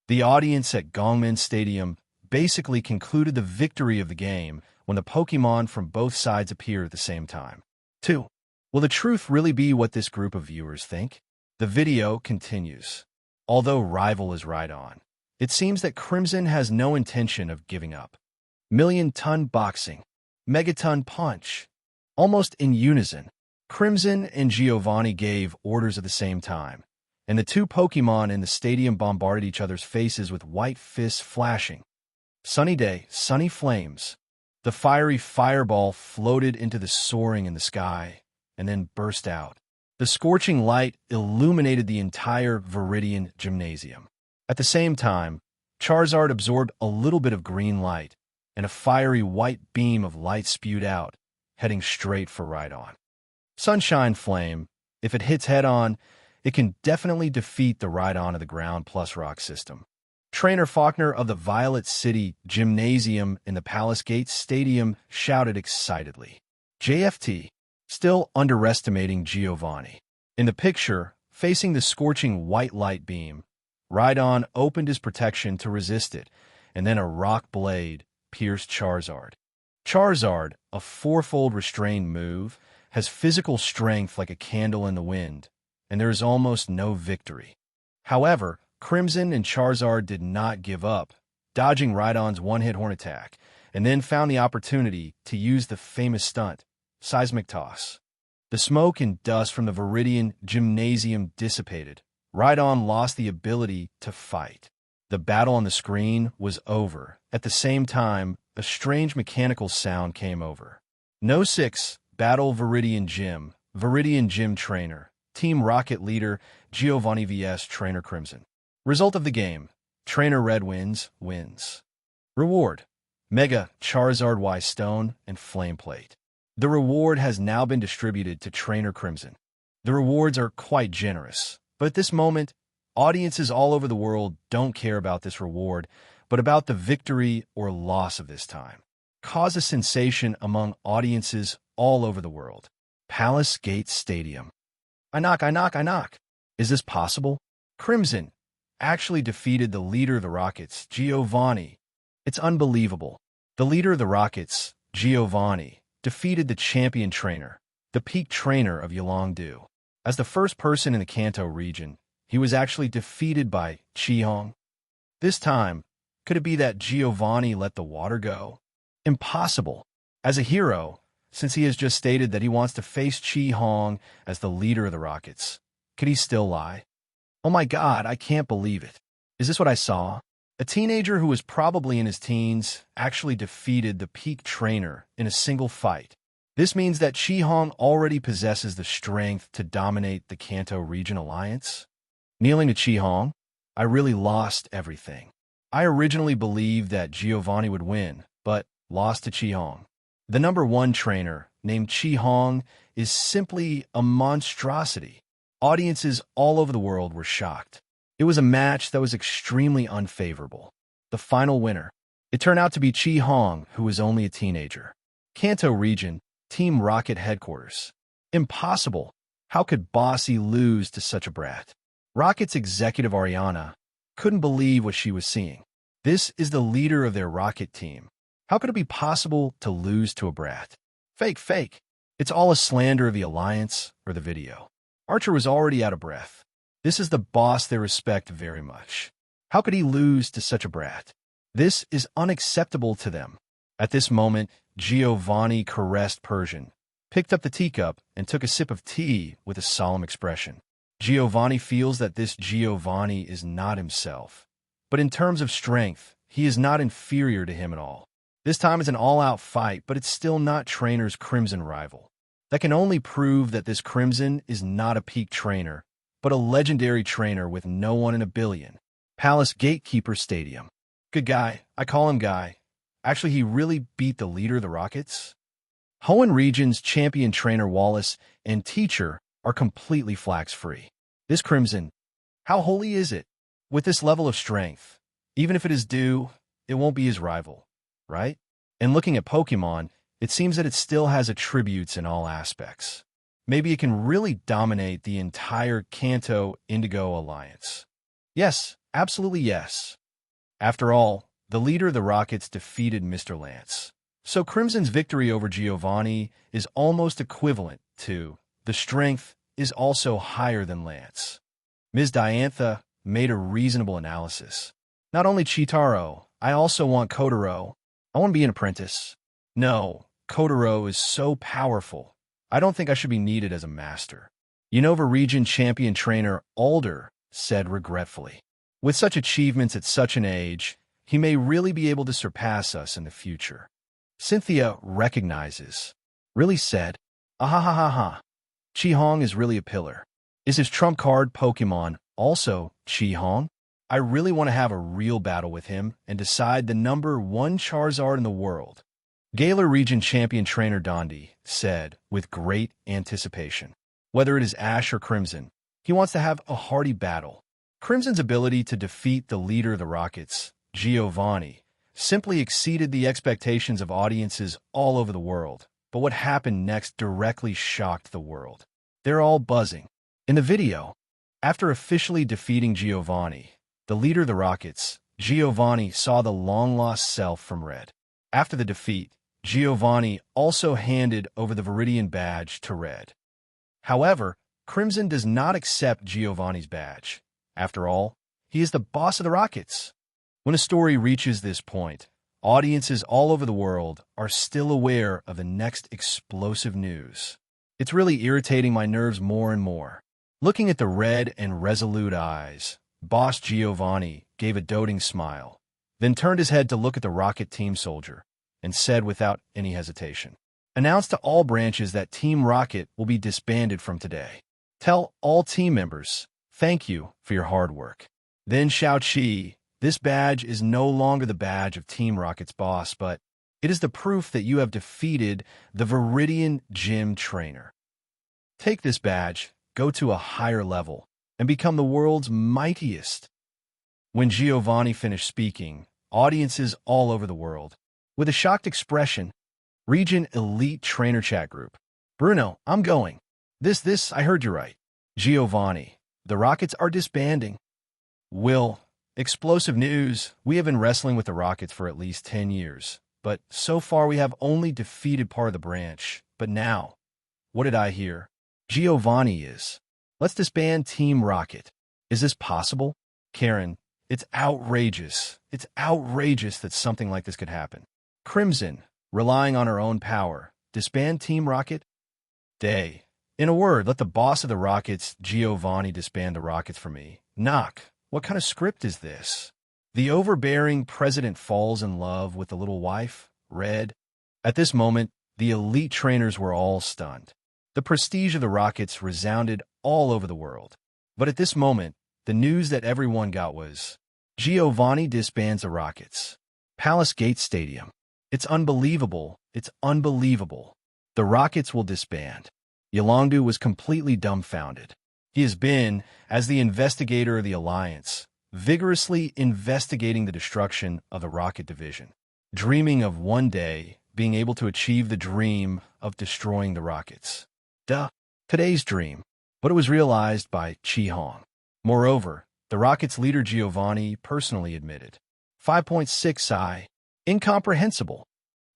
The audience at Gongmin Stadium basically concluded the victory of the game when the Pokemon from both sides appeared at the same time. 2. Will the truth really be what this group of viewers think? The video continues. Although rival is Rhydon, it seems that Crimson has no intention of giving up. Million-ton boxing, megaton punch. Almost in unison, Crimson and Giovanni gave orders at the same time, and the two Pokemon in the stadium bombarded each other's faces with white fists flashing. Sunny day, sunny flames. The fiery fireball floated into the soaring in the sky, and then burst out. The scorching light illuminated the entire Viridian Gymnasium. At the same time, Charizard absorbed a little bit of green light, and a fiery white beam of light spewed out, heading straight for Rhydon. Sunshine Flame, if it hits head-on, it can definitely defeat the Rhydon of the Ground plus Rock system. Trainer Faulkner of the Violet City Gymnasium in the Palace Gate Stadium shouted excitedly. JFT, still underestimating Giovanni. In the picture, facing the scorching white light beam, Rhydon opened his protection to resist it, and then a rock blade pierced Charizard. Charizard, a fourfold restrained move, has physical strength like a candle in the wind, and there is almost no victory. However, Crimson and Charizard did not give up, dodging Rhydon's one-hit horn attack, and then found the opportunity to use the famous stunt, Seismic Toss. The smoke and dust from the Viridian Gymnasium dissipated. Rhydon lost the ability to fight. The battle on the screen was over. At the same time, a strange mechanical sound came over. No 6, Battle Viridian Gym Trainer, Team Rocket Leader, Giovanni vs Trainer Crimson. Result of the game, Trainer Red wins. Reward, Mega Charizard Y Stone and Flame Plate. The reward has now been distributed to Trainer Crimson. The rewards are quite generous, but at this moment, audiences all over the world don't care about this reward, but about the victory or loss of this time. Cause a sensation among audiences all over the world. Palace Gate Stadium. I knock. Is this possible? Crimson actually defeated the leader of the Rockets, Giovanni. It's unbelievable. The leader of the Rockets, Giovanni, defeated the champion trainer, the peak trainer of Yolongdu. As the first person in the Kanto region, he was actually defeated by Chi-Hong. This time, could it be that Giovanni let the water go? Impossible. As a hero, since he has just stated that he wants to face Chi-Hong as the leader of the Rockets, could he still lie? Oh my god, I can't believe it. Is this what I saw? A teenager who was probably in his teens actually defeated the peak trainer in a single fight. This means that Chi-Hong already possesses the strength to dominate the Kanto Region Alliance. Kneeling to Chi-Hong, I really lost everything. I originally believed that Giovanni would win, but lost to Chi-Hong. The number 1 trainer, named Chi-Hong, is simply a monstrosity. Audiences all over the world were shocked. It was a match that was extremely unfavorable. The final winner. It turned out to be Chi-Hong, who was only a teenager. Kanto Region, Team Rocket Headquarters. Impossible. How could Bossy lose to such a brat? Rocket's executive Ariana couldn't believe what she was seeing. This is the leader of their Rocket team. How could it be possible to lose to a brat? Fake. It's all a slander of the Alliance or the video. Archer was already out of breath. This is the boss they respect very much. How could he lose to such a brat? This is unacceptable to them. At this moment, Giovanni caressed Persian, picked up the teacup, and took a sip of tea with a solemn expression. Giovanni feels that this Giovanni is not himself. But in terms of strength, he is not inferior to him at all. This time is an all-out fight, but it's still not Trainer's Crimson rival. That can only prove that this Crimson is not a peak trainer, but a legendary trainer with no one in a billion. Palace Gatekeeper Stadium. Good guy. I call him Guy. Actually, he really beat the leader of the Rockets. Hoenn Region's champion trainer Wallace and teacher are completely flax-free. This Crimson, how holy is it? With this level of strength, even if it is due, it won't be his rival, right? And looking at Pokemon, it seems that it still has attributes in all aspects. maybe it can really dominate the entire Kanto Indigo Alliance. Yes, absolutely yes. After all, the leader of the Rockets defeated Mr. Lance. So Crimson's victory over Giovanni is almost equivalent to the strength is also higher than Lance. Ms. Diantha made a reasonable analysis. Not only Chitaro, I also want Kotaro. I want to be an apprentice. No, Kotaro is so powerful. I don't think I should be needed as a master. Unova Region Champion Trainer Alder said regretfully. With such achievements at such an age, he may really be able to surpass us in the future. Cynthia recognizes. Really said, "Ahahaha. Chi-Hong is really a pillar. Is his trump card Pokemon also Chi-Hong? I really want to have a real battle with him and decide the #1 Charizard in the world." Galar Region Champion Trainer Dondi said with great anticipation. Whether it is Ash or Crimson, he wants to have a hearty battle. Crimson's ability to defeat the leader of the Rockets, Giovanni, simply exceeded the expectations of audiences all over the world. But what happened next directly shocked the world. They're all buzzing. In the video, after officially defeating Giovanni, the leader of the Rockets, Giovanni saw the long-lost self from Red. After the defeat, Giovanni also handed over the Viridian badge to Red. However, Crimson does not accept Giovanni's badge. After all, he is the boss of the Rockets. When a story reaches this point, audiences all over the world are still aware of the next explosive news. It's really irritating my nerves more and more. Looking at the red and resolute eyes, Boss Giovanni gave a doting smile, then turned his head to look at the Rocket Team soldier, and said without any hesitation, "Announce to all branches that Team Rocket will be disbanded from today. Tell all team members, thank you for your hard work." Then Shao Chi, "This badge is no longer the badge of Team Rocket's boss, but it is the proof that you have defeated the Viridian Gym Trainer. Take this badge, go to a higher level, and become the world's mightiest." When Giovanni finished speaking, audiences all over the world, with a shocked expression, Region Elite Trainer Chat Group. "Bruno, I'm going. I heard you right. Giovanni, the Rockets are disbanding." Will, explosive news. We have been wrestling with the Rockets for at least 10 years, but so far we have only defeated part of the branch. But now, what did I hear? Giovanni is. Let's disband Team Rocket. Is this possible? Karen, it's outrageous. It's outrageous that something like this could happen. Crimson, relying on her own power, disband Team Rocket? Day. In a word, let the boss of the Rockets, Giovanni, disband the Rockets for me. Knock. What kind of script is this? The overbearing president falls in love with the little wife, Red. At this moment, the elite trainers were all stunned. The prestige of the Rockets resounded all over the world. But at this moment, the news that everyone got was, Giovanni disbands the Rockets. Palace Gate Stadium. It's unbelievable. It's unbelievable. The Rockets will disband. Yolongdu was completely dumbfounded. He has been, as the investigator of the Alliance, vigorously investigating the destruction of the Rocket Division, dreaming of one day being able to achieve the dream of destroying the Rockets. Today's dream, but it was realized by Chi-Hong. Moreover, the Rockets' leader Giovanni personally admitted, 5.6 I. Incomprehensible.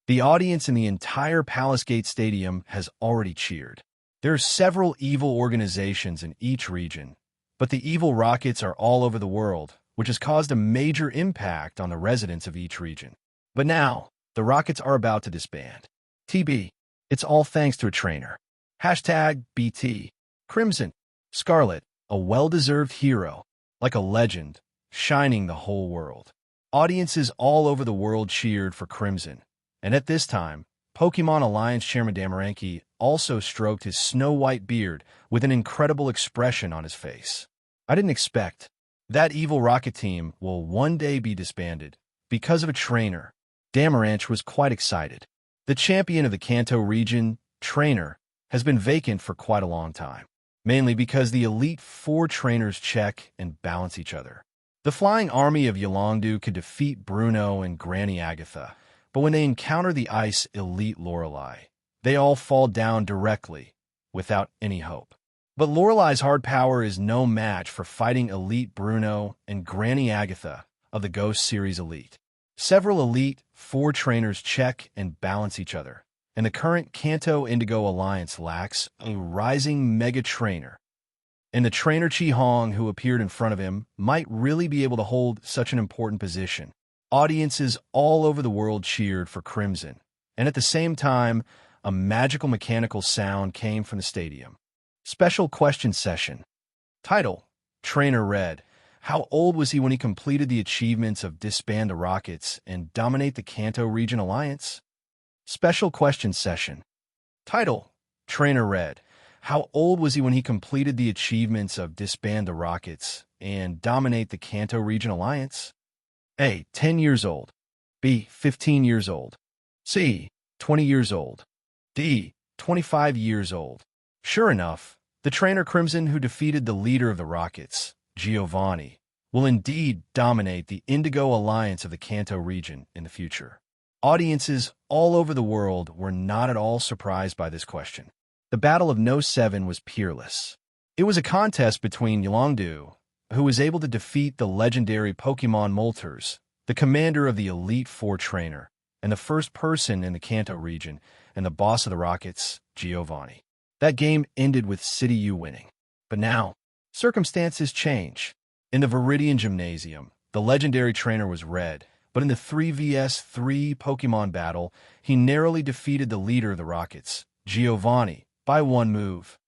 The audience in the entire Palace Gate Stadium has already cheered. There are several evil organizations in each region, but the evil Rockets are all over the world, which has caused a major impact on the residents of each region. But now, the Rockets are about to disband. TB, it's all thanks to a trainer. #BT. Crimson. Scarlet, a well-deserved hero, like a legend, shining the whole world. Audiences all over the world cheered for Crimson, and at this time, Pokémon Alliance Chairman Damaranki also stroked his snow-white beard with an incredible expression on his face. I didn't expect that evil Rocket team will one day be disbanded because of a trainer. Damaranch was quite excited. The champion of the Kanto region, trainer, has been vacant for quite a long time, mainly because the Elite Four trainers check and balance each other. The flying army of Yolongdu could defeat Bruno and Granny Agatha, but when they encounter the Ice Elite Lorelei, they all fall down directly, without any hope. But Lorelai's hard power is no match for fighting Elite Bruno and Granny Agatha of the Ghost Series Elite. Several Elite Four trainers check and balance each other, and the current Kanto Indigo Alliance lacks a rising mega trainer. And the trainer Chi Hong who appeared in front of him might really be able to hold such an important position. Audiences all over the world cheered for Crimson, and at the same time, a magical mechanical sound came from the stadium. Special question session. Title: Trainer Red. How old was he when he completed the achievements of disband the Rockets and dominate the Kanto Region Alliance? Special question session. Title: Trainer Red. How old was he when he completed the achievements of disband the Rockets and dominate the Kanto Region Alliance? A. 10 years old. B. 15 years old. C. 20 years old. D. 25 years old. Sure enough, the trainer Crimson who defeated the leader of the Rockets, Giovanni, will indeed dominate the Indigo Alliance of the Kanto region in the future. Audiences all over the world were not at all surprised by this question. The Battle of No 7 was peerless. It was a contest between Yolongdu, who was able to defeat the legendary Pokémon Moltres, the commander of the Elite Four trainer, and the first person in the Kanto region, and the boss of the Rockets, Giovanni. That game ended with City U winning. But now, circumstances change. In the Viridian Gymnasium, the legendary trainer was Red, but in the 3vs3 Pokémon battle, he narrowly defeated the leader of the Rockets, Giovanni, by one move.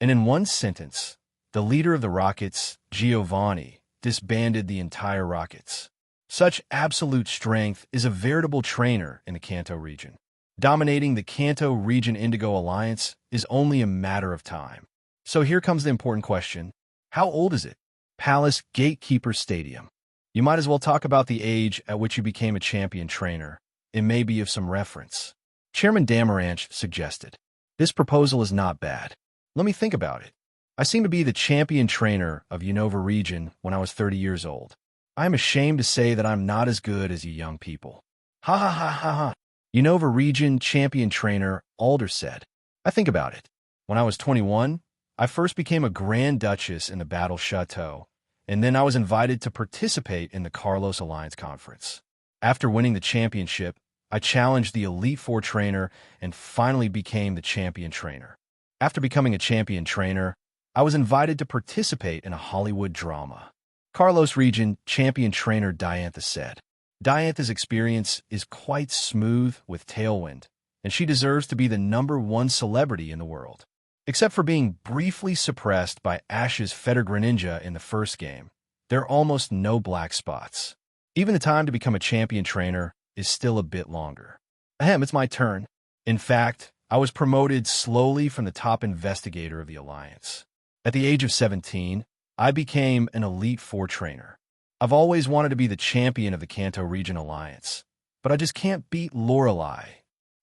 And in one sentence, the leader of the Rockets, Giovanni, disbanded the entire Rockets. Such absolute strength is a veritable trainer in the Kanto region. Dominating the Kanto Region Indigo Alliance is only a matter of time. So here comes the important question. How old is it? Palace Gatekeeper Stadium. You might as well talk about the age at which you became a champion trainer. It may be of some reference. Chairman Damaranch suggested. This proposal is not bad. Let me think about it. I seem to be the champion trainer of Unova region when I was 30 years old. I am ashamed to say that I'm not as good as you young people. Ha ha ha ha ha. Unova region champion trainer Alder said. I think about it. When I was 21, I first became a Grand Duchess in the Battle Chateau, and then I was invited to participate in the Kalos Alliance Conference. After winning the championship, I challenged the Elite Four trainer and finally became the champion trainer. After becoming a champion trainer, I was invited to participate in a Hollywood drama. Kalos region champion trainer Diantha said. Diantha's experience is quite smooth with Tailwind, and she deserves to be the #1 celebrity in the world. Except for being briefly suppressed by Ash's Fetter Greninja in the first game, there are almost no black spots. Even the time to become a champion trainer is still a bit longer. Ahem, it's my turn. In fact, I was promoted slowly from the top investigator of the Alliance. At the age of 17, I became an Elite Four trainer. I've always wanted to be the champion of the Kanto Region Alliance, but I just can't beat Lorelai.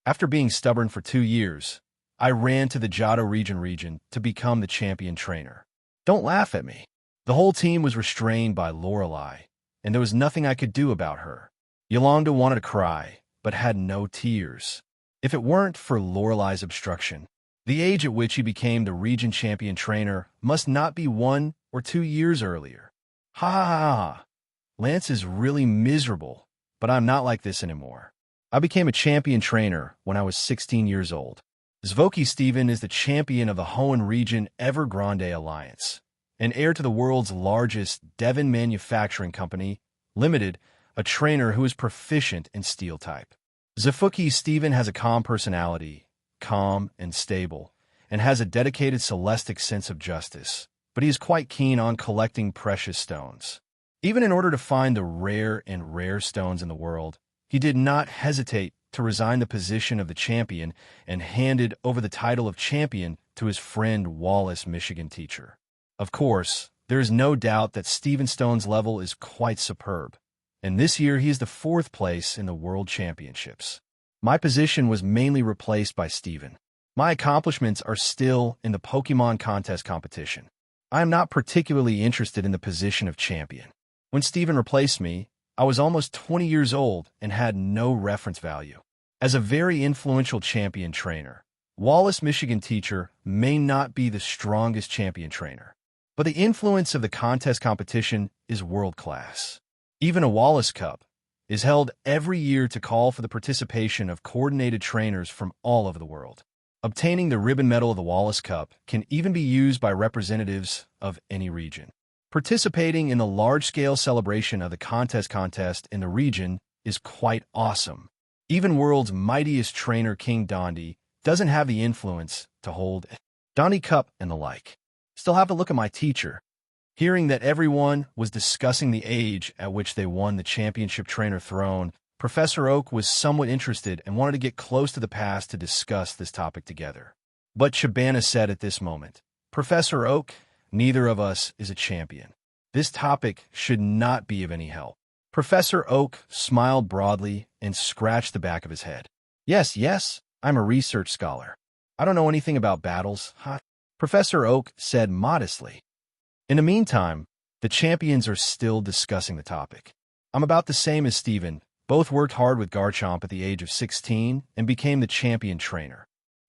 After being stubborn for 2 years, I ran to the Johto region to become the champion trainer. Don't laugh at me. The whole team was restrained by Lorelai, and there was nothing I could do about her. Yolanda wanted to cry, but had no tears. If it weren't for Lorelai's obstruction, the age at which he became the region champion trainer must not be 1 or 2 years earlier. Ha ha ha ha. Lance is really miserable, but I'm not like this anymore. I became a champion trainer when I was 16 years old. Zvoki Steven is the champion of the Hoenn Region Evergrande Alliance, and heir to the world's largest Devon Manufacturing Company, Limited, a trainer who is proficient in steel type. Zvoki Steven has a calm personality, calm and stable, and has a dedicated celestic sense of justice, but he is quite keen on collecting precious stones. Even in order to find the rare stones in the world, he did not hesitate to resign the position of the champion and handed over the title of champion to his friend Wallace, Michigan teacher. Of course, there is no doubt that Steven Stone's level is quite superb, and this year he is the 4th place in the World Championships. My position was mainly replaced by Steven. My accomplishments are still in the Pokemon contest competition. I am not particularly interested in the position of champion. When Steven replaced me, I was almost 20 years old and had no reference value. As a very influential champion trainer, Wallace, Michigan teacher may not be the strongest champion trainer, but the influence of the contest competition is world-class. Even a Wallace Cup is held every year to call for the participation of coordinated trainers from all over the world. Obtaining the ribbon medal of the Wallace Cup can even be used by representatives of any region. Participating in the large-scale celebration of the contest in the region is quite awesome. Even world's mightiest trainer King Dondi doesn't have the influence to hold Dondi Cup and the like. Still have to look at my teacher. Hearing that everyone was discussing the age at which they won the championship trainer throne, Professor Oak was somewhat interested and wanted to get close to the past to discuss this topic together. But Chabana said at this moment, "Professor Oak, neither of us is a champion. This topic should not be of any help." Professor Oak smiled broadly and scratched the back of his head. Yes, I'm a research scholar. I don't know anything about battles, huh?" Professor Oak said modestly. In the meantime, the champions are still discussing the topic. "I'm about the same as Steven. Both worked hard with Garchomp at the age of 16 and became the champion trainer."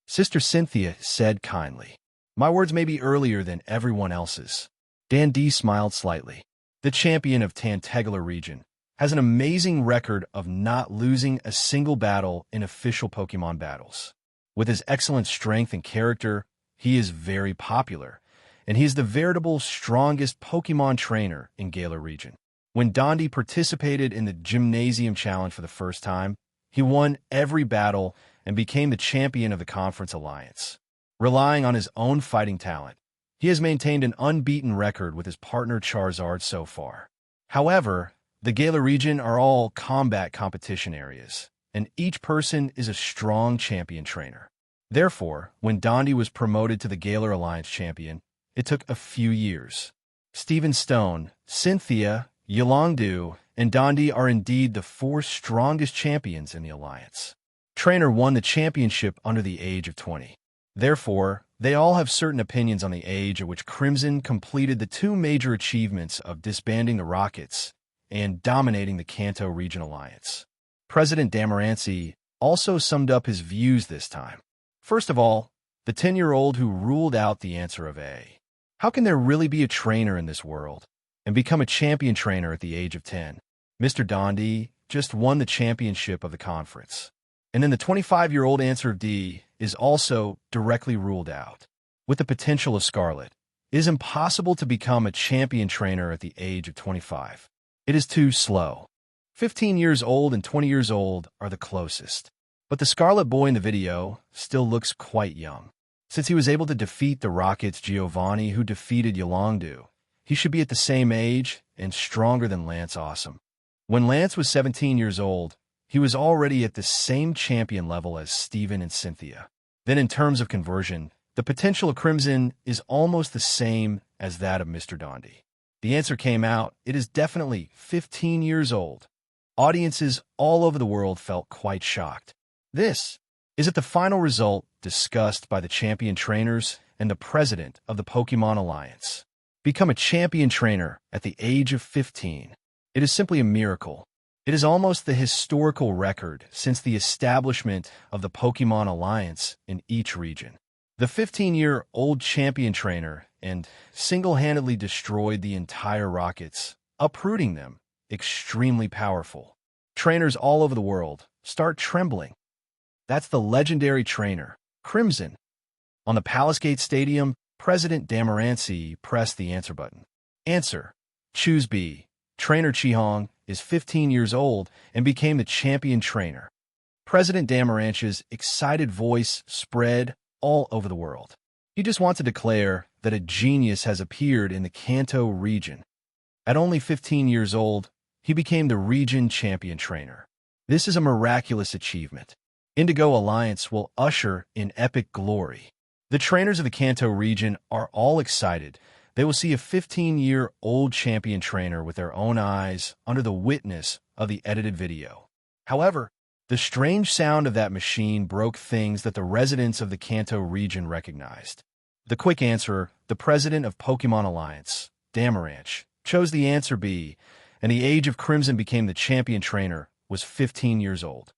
Sister Cynthia said kindly. "My words may be earlier than everyone else's." Dan D smiled slightly. The champion of Tantegler region has an amazing record of not losing a single battle in official Pokemon battles. With his excellent strength and character, he is very popular, and he is the veritable strongest Pokemon trainer in Galar region. When Dondi participated in the Gymnasium Challenge for the first time, he won every battle and became the champion of the Conference Alliance. Relying on his own fighting talent, he has maintained an unbeaten record with his partner Charizard so far. However, the Galar region are all combat competition areas, and each person is a strong champion trainer. Therefore, when Dondi was promoted to the Galar Alliance champion, it took a few years. Stephen Stone, Cynthia, Yolongdu, and Dondi are indeed the four strongest champions in the Alliance. Trainer won the championship under the age of 20. Therefore, they all have certain opinions on the age at which Crimson completed the two major achievements of disbanding the Rockets and dominating the Kanto Region Alliance. President Damarancy also summed up his views this time. First of all, the 10-year-old who ruled out the answer of A. How can there really be a trainer in this world and become a champion trainer at the age of 10? Mr. Dondi just won the championship of the conference. And then the 25-year-old answer of D is also directly ruled out. With the potential of Scarlet, it is impossible to become a champion trainer at the age of 25. It is too slow. 15 years old and 20 years old are the closest. But the Scarlet boy in the video still looks quite young. Since he was able to defeat the Rockets' Giovanni, who defeated Yolongdu, he should be at the same age and stronger than Lance Awesome. When Lance was 17 years old, he was already at the same champion level as Steven and Cynthia. Then in terms of conversion, the potential of Crimson is almost the same as that of Mr. Dondi. The answer came out. It is definitely 15 years old. Audiences all over the world felt quite shocked. This is the final result discussed by the champion trainers and the president of the Pokemon Alliance. Become a champion trainer at the age of 15. It is simply a miracle. It is almost the historical record since the establishment of the Pokemon Alliance in each region. The 15-year-old champion trainer and single-handedly destroyed the entire Rockets, uprooting them. Extremely powerful. Trainers all over the world start trembling. That's the legendary trainer, Crimson. On the Palace Gate Stadium, President Damarancy pressed the answer button. Answer: choose B. Trainer Chihong is 15 years old and became the champion trainer. President Damarance's excited voice spread all over the world. He just wants to declare that a genius has appeared in the Kanto region. At only 15 years old, he became the region champion trainer. This is a miraculous achievement. Indigo Alliance will usher in epic glory. The trainers of the Kanto region are all excited. They will see a 15-year-old champion trainer with their own eyes under the witness of the edited video. However, the strange sound of that machine broke things that the residents of the Kanto region recognized. The quick answer, the president of Pokemon Alliance, Damaranch, chose the answer B, and the age of Crimson became the champion trainer was 15 years old.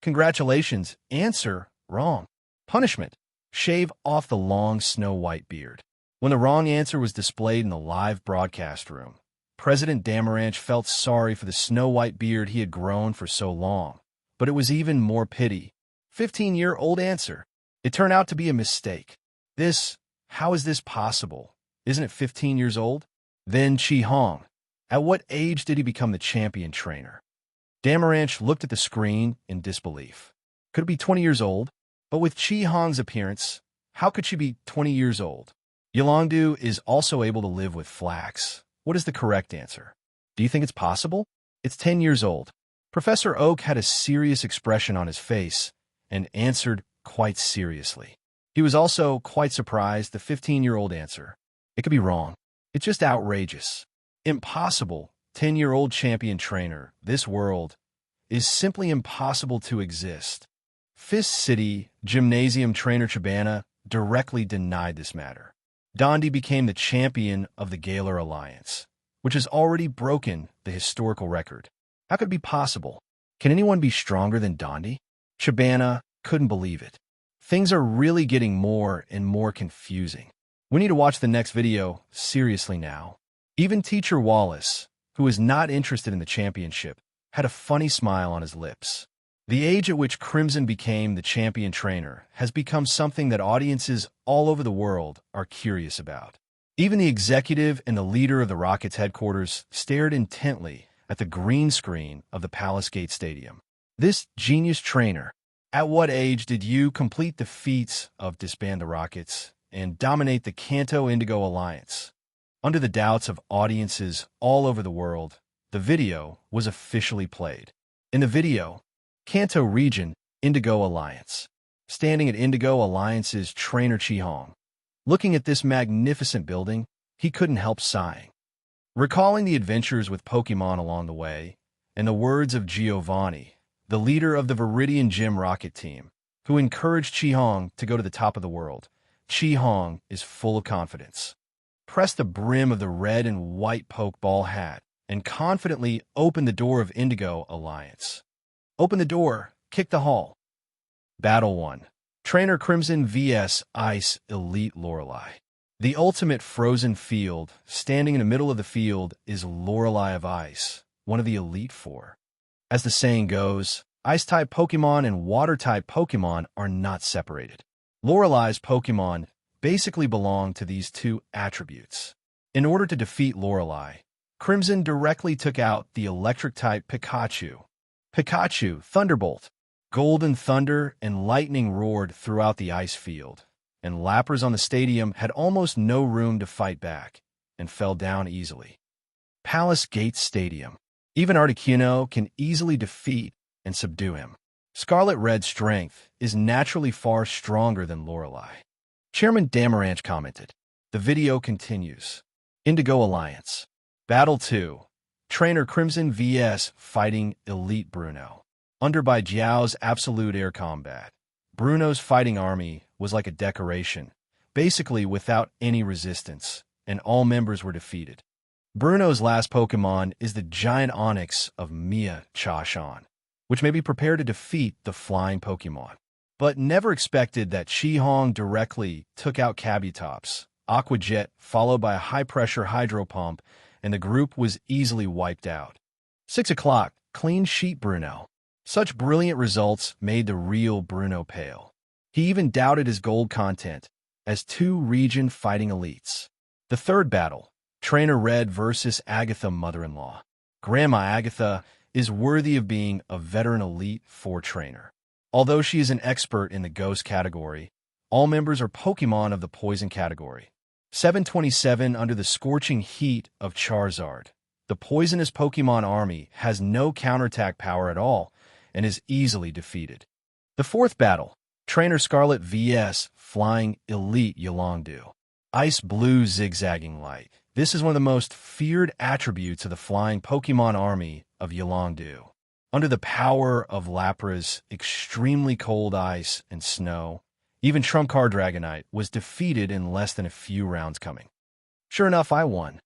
Congratulations, answer wrong. Punishment: Shave off the long snow-white beard. When the wrong answer was displayed in the live broadcast room, President Damaranch felt sorry for the snow-white beard he had grown for so long. But it was even more pity. 15-year-old answer. It turned out to be a mistake. How is this possible? Isn't it 15 years old? Then Chi Hong. At what age did he become the champion trainer? Damaranch looked at the screen in disbelief. Could it be 20 years old? But with Chi Hong's appearance, how could she be 20 years old? Yolongdu is also able to live with flax. What is the correct answer? Do you think it's possible? It's 10 years old. Professor Oak had a serious expression on his face and answered quite seriously. He was also quite surprised the 15-year-old answer. It could be wrong. It's just outrageous. Impossible. 10-year-old champion trainer. This world is simply impossible to exist. Fist City Gymnasium trainer Chabana directly denied this matter. Dondi became the champion of the Galar Alliance, which has already broken the historical record. How could it be possible? Can anyone be stronger than Dondi? Chabana couldn't believe it. Things are really getting more and more confusing. We need to watch the next video seriously now. Even Teacher Wallace, who is not interested in the championship, had a funny smile on his lips. The age at which Crimson became the champion trainer has become something that audiences all over the world are curious about. Even the executive and the leader of the Rockets headquarters stared intently at the green screen of the Palace Gate Stadium. This genius trainer, at what age did you complete the feats of disband the Rockets and dominate the Kanto Indigo Alliance? Under the doubts of audiences all over the world, the video was officially played. In the video, Kanto Region, Indigo Alliance. Standing at Indigo Alliance's trainer Chi Hong. Looking at this magnificent building, he couldn't help sighing. Recalling the adventures with Pokémon along the way, and the words of Giovanni, the leader of the Viridian Gym Rocket team, who encouraged Chi Hong to go to the top of the world, Chi Hong is full of confidence. Press the brim of the red and white Pokeball hat and confidently open the door of Indigo Alliance. Open the door, kick the hall. Battle 1. Trainer Crimson vs Ice Elite Lorelei. The ultimate frozen field, standing in the middle of the field, is Lorelei of Ice, one of the Elite Four. As the saying goes, Ice-type Pokemon and Water-type Pokemon are not separated. Lorelei's Pokemon basically belong to these two attributes. In order to defeat Lorelei, Crimson directly took out the Electric-type Pikachu. Pikachu, Thunderbolt, Golden Thunder, and Lightning roared throughout the ice field, and Lapras on the stadium had almost no room to fight back and fell down easily. Palace Gate Stadium. Even Articuno can easily defeat and subdue him. Scarlet Red's strength is naturally far stronger than Lorelei. Chairman Damaranch commented. The video continues. Indigo Alliance. Battle 2. Trainer Crimson vs Fighting Elite Bruno. Under by Jiao's absolute air combat, Bruno's fighting army was like a decoration, basically without any resistance, and all members were defeated. Bruno's last Pokemon is the giant Onix of Mia Cha-Shan, which may be prepared to defeat the flying Pokemon. But never expected that Chi Hong directly took out Kabutops, Aqua Jet, followed by a high-pressure Hydro Pump, and the group was easily wiped out. 6 o'clock, clean sheet Bruno. Such brilliant results made the real Bruno pale. He even doubted his gold content as two region fighting elites. The third battle, Trainer Red versus Agatha Mother-in-Law. Grandma Agatha is worthy of being a veteran Elite Four trainer. Although she is an expert in the Ghost category, all members are Pokemon of the Poison category. 727 under the scorching heat of Charizard. The poisonous Pokemon army has no counterattack power at all and is easily defeated. The fourth battle, Trainer Scarlet vs Flying Elite Yolongdu. Ice Blue Zigzagging Light. This is one of the most feared attributes of the flying Pokemon army of Yolongdu. Under the power of Lapra's extremely cold ice and snow, even Trump Card Dragonite was defeated in less than a few rounds coming. Sure enough, I won.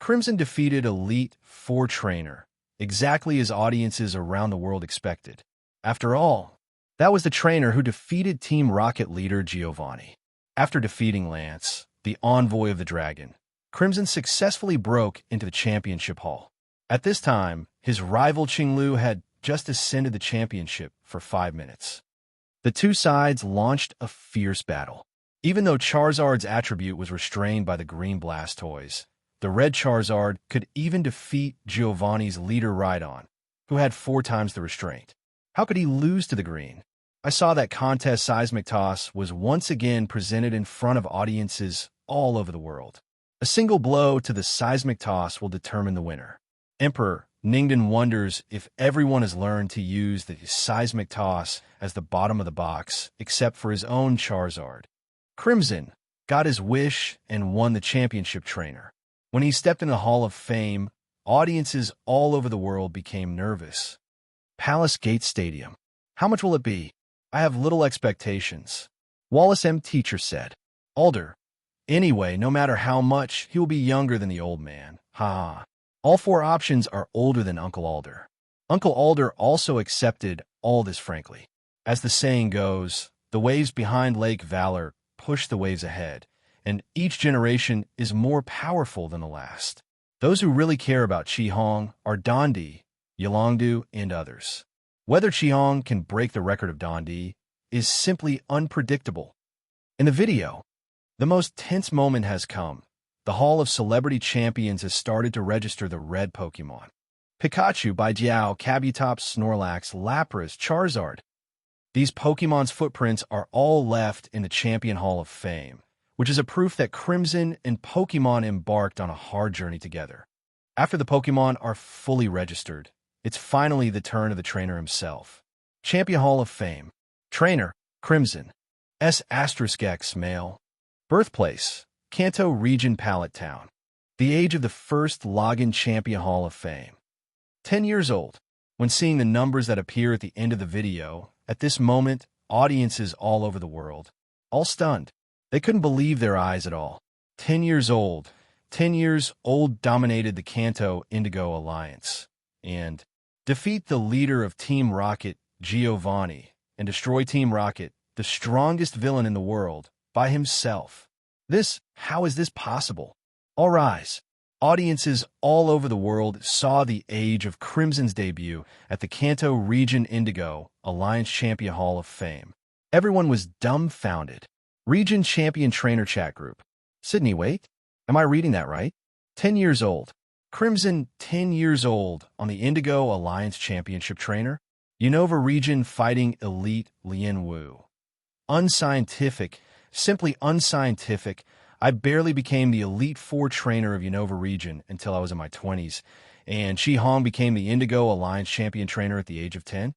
Crimson defeated Elite Four trainer, exactly as audiences around the world expected. After all, That was the trainer who defeated Team Rocket leader Giovanni. After defeating Lance, the envoy of the dragon, Crimson successfully broke into the championship hall. At this time, his rival Qinglu had just ascended the championship for 5 minutes. The two sides launched a fierce battle. Even though Charizard's attribute was restrained by the green Blastoise, the red Charizard could even defeat Giovanni's leader Rhydon, who had 4 times the restraint. How could he lose to the green? I saw that contest seismic toss was once again presented in front of audiences all over the world. A single blow to the seismic toss will determine the winner. Emperor Ningden wonders if everyone has learned to use the seismic toss as the bottom of the box, except for his own Charizard. Crimson got his wish and won the championship trainer. When he stepped in the Hall of Fame, audiences all over the world became nervous. Palace Gate Stadium. How much will it be? I have little expectations. Wallace M. Teacher said. Older. Anyway, no matter how much, he will be younger than the old man. Ha. All 4 options are older than Uncle Alder. Uncle Alder also accepted all this frankly. As the saying goes, the waves behind Lake Valor push the waves ahead, and each generation is more powerful than the last. Those who really care about Qihong are Dondi, Yolongdu, and others. Whether Qihong can break the record of Dondi is simply unpredictable. In the video, the most tense moment has come. The Hall of Celebrity Champions has started to register the red Pokémon. Pikachu, Baijiao, Kabutops, Snorlax, Lapras, Charizard. These Pokémon's footprints are all left in the Champion Hall of Fame, which is a proof that Crimson and Pokémon embarked on a hard journey together. After the Pokémon are fully registered, it's finally the turn of the trainer himself. Champion Hall of Fame. Trainer, Crimson. S*X male. Birthplace, Kanto Region Pallet Town. The age of the first login Champion Hall of Fame. 10 years old. When seeing the numbers that appear at the end of the video, at this moment, audiences all over the world, all stunned. They couldn't believe their eyes at all. 10 years old. 10 years old dominated the Kanto Indigo Alliance. And defeat the leader of Team Rocket, Giovanni, and destroy Team Rocket, the strongest villain in the world, by himself. How is this possible? All rise. Audiences all over the world saw the age of Crimson's debut at the Kanto Region Indigo Alliance Champion Hall of Fame. Everyone was dumbfounded. Region Champion Trainer Chat Group. Sydney, wait. Am I reading that right? 10 years old. Crimson, 10 years old, on the Indigo Alliance Championship Trainer. Unova Region fighting Elite Lien Wu. Unscientific. Simply unscientific. I barely became the Elite 4 trainer of Unova Region until I was in my 20s, and Qihong became the Indigo Alliance Champion Trainer at the age of 10.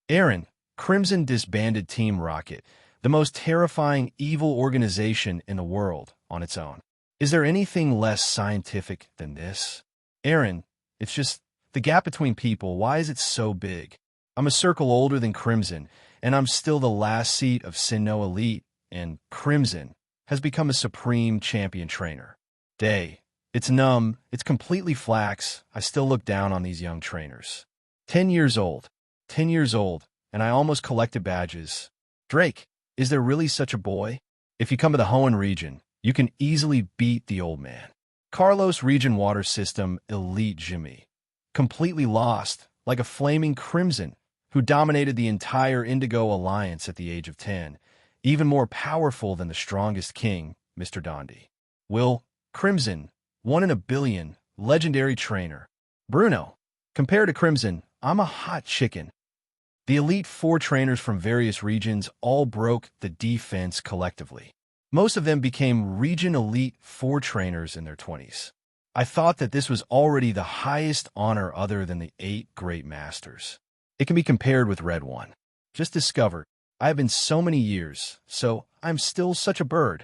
Aaron, Crimson disbanded Team Rocket, the most terrifying evil organization in the world on its own. Is there anything less scientific than this? Aaron, it's just the gap between people. Why is it so big? I'm a circle older than Crimson, and I'm still the last seat of Sinnoh Elite, and Crimson has become a supreme champion trainer. It's numb, it's completely flax. I still look down on these young trainers. 10 years old, and I almost collected badges. Drake, is there really such a boy? If you come to the Hoenn region, you can easily beat the old man. Kalos Region Water System Elite Jimmy. Completely lost, like a flaming Crimson, who dominated the entire Indigo Alliance at the age of 10. Even more powerful than the strongest king, Mr. Dondi. Will, Crimson, 1 in a billion, legendary trainer. Bruno, compared to Crimson, I'm a hot chicken. The Elite 4 trainers from various regions all broke the defense collectively. Most of them became Region Elite 4 trainers in their 20s. I thought that this was already the highest honor other than the 8 Great Masters. It can be compared with Red 1. Just discovered. I have been so many years, so I'm still such a bird.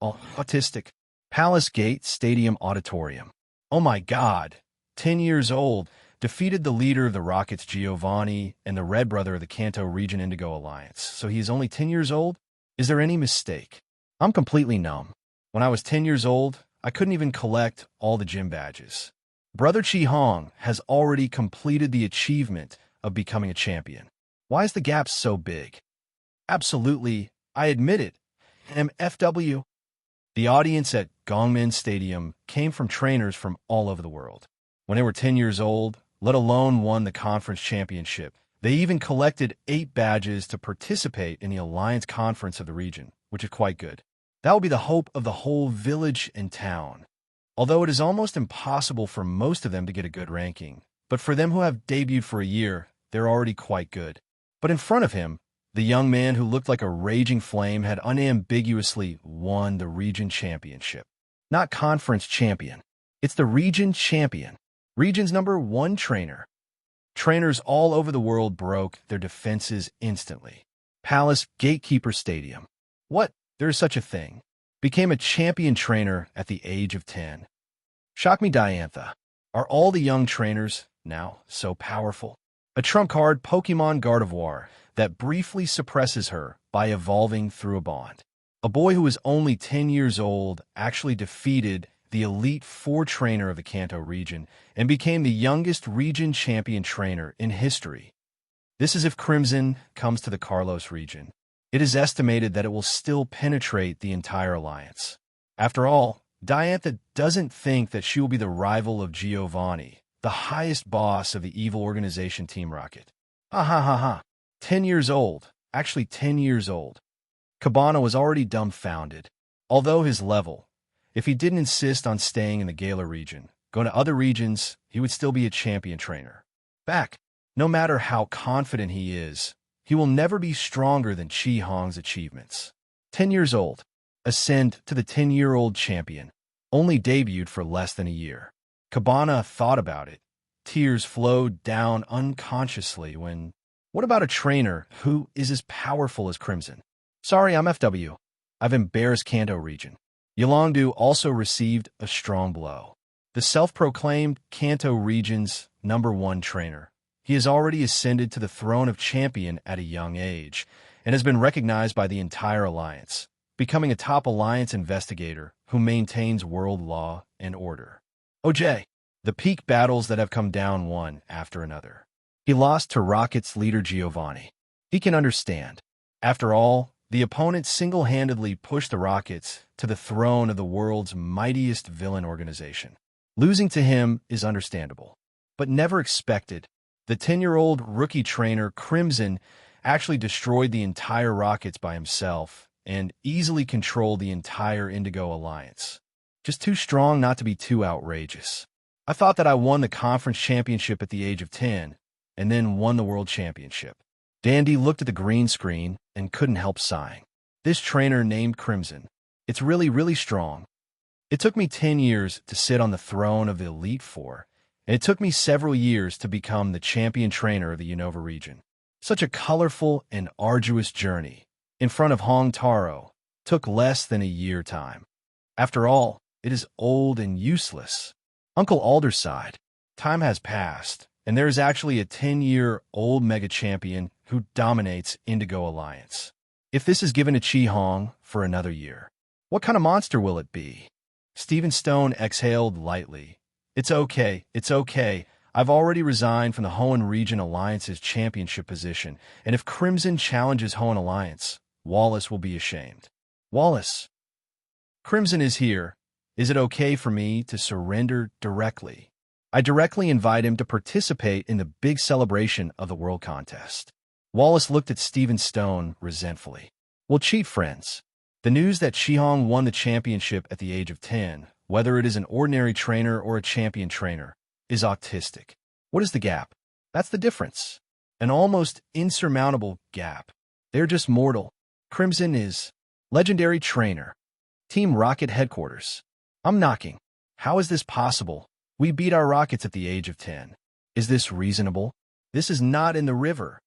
Autistic. Palace Gate Stadium Auditorium. Oh my God. 10 years old. Defeated the leader of the Rockets, Giovanni, and the red brother of the Kanto Region Indigo Alliance. So he is only 10 years old? Is there any mistake? I'm completely numb. When I was 10 years old, I couldn't even collect all the gym badges. Brother Qihong has already completed the achievement of becoming a champion. Why is the gap so big? Absolutely, I admit it. MFW. The audience at Gongmin Stadium came from trainers from all over the world. When they were 10 years old, let alone won the conference championship, they even collected 8 badges to participate in the Alliance Conference of the region, which is quite good. That will be the hope of the whole village and town. Although it is almost impossible for most of them to get a good ranking, but for them who have debuted for a year, they're already quite good. But in front of him, the young man who looked like a raging flame had unambiguously won the region championship. Not conference champion. It's the region champion. Region's #1 trainer. Trainers all over the world broke their defenses instantly. Palace Gatekeeper Stadium. What? There is such a thing. Became a champion trainer at the age of 10. Shock me, Diantha. Are all the young trainers now so powerful? A trump card Pokémon Gardevoir that briefly suppresses her by evolving through a bond. A boy who was only 10 years old actually defeated the Elite Four trainer of the Kanto region and became the youngest region champion trainer in history. This is if Crimson comes to the Kalos region. It is estimated that it will still penetrate the entire alliance. After all, Diantha doesn't think that she will be the rival of Giovanni, the highest boss of the evil organization Team Rocket. Ha ha ha ha. 10 years old. Actually 10 years old. Chabana was already dumbfounded. Although his level, if he didn't insist on staying in the Gala region, going to other regions, he would still be a champion trainer. Back, no matter how confident he is, he will never be stronger than Chi Hong's achievements. 10 years old. Ascend to the 10-year-old champion. Only debuted for less than a year. Chabana thought about it. Tears flowed down unconsciously when... What about a trainer who is as powerful as Crimson? Sorry, I'm FW. I've embarrassed Kanto region. Yolongdu also received a strong blow. The self-proclaimed Kanto region's #1 trainer. He has already ascended to the throne of champion at a young age and has been recognized by the entire alliance, becoming a top alliance investigator who maintains world law and order. OJ, the peak battles that have come down one after another. He lost to Rocket's leader Giovanni. He can understand. After all, the opponent single-handedly pushed the Rockets to the throne of the world's mightiest villain organization. Losing to him is understandable, but never expected. The 10-year-old rookie trainer Crimson actually destroyed the entire Rockets by himself and easily controlled the entire Indigo Alliance. Just too strong not to be too outrageous. I thought that I won the conference championship at the age of 10, and then won the world championship. Dandy looked at the green screen and couldn't help sighing. This trainer named Crimson. It's really, really strong. It took me 10 years to sit on the throne of the Elite Four, and it took me several years to become the champion trainer of the Unova region. Such a colorful and arduous journey. In front of Hong Taro, took less than a year time. After all, it is old and useless. Uncle Alder's side. Time has passed, and there is actually a 10-year-old mega champion who dominates Indigo Alliance. If this is given to Chi Hong for another year, what kind of monster will it be? Steven Stone exhaled lightly. It's okay, it's okay. I've already resigned from the Hoenn Region Alliance's championship position, and if Crimson challenges Hoenn Alliance, Wallace will be ashamed. Wallace. Crimson is here. Is it okay for me to surrender directly? I directly invite him to participate in the big celebration of the World Contest. Wallace looked at Steven Stone resentfully. We'll cheat, friends. The news that Chi Hong won the championship at the age of 10, whether it is an ordinary trainer or a champion trainer, is autistic. What is the gap? That's the difference. An almost insurmountable gap. They're just mortal. Crimson is legendary trainer. Team Rocket headquarters. I'm knocking. How is this possible? We beat our Rockets at the age of 10. Is this reasonable? This is not in the river.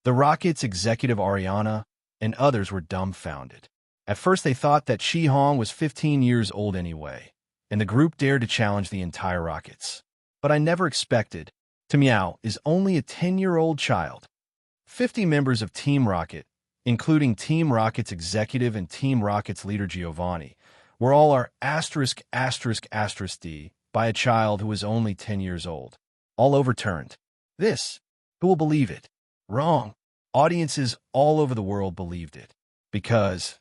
The Rockets' executive Ariana and others were dumbfounded. At first they thought that Chi Hong was 15 years old anyway, and the group dared to challenge the entire Rockets. But I never expected. Miao is only a 10-year-old child. 50 members of Team Rocket, including Team Rocket's executive and Team Rocket's leader Giovanni, were all our ****D by a child who was only 10 years old. All overturned. This, who will believe it? Wrong. Audiences all over the world believed it. Because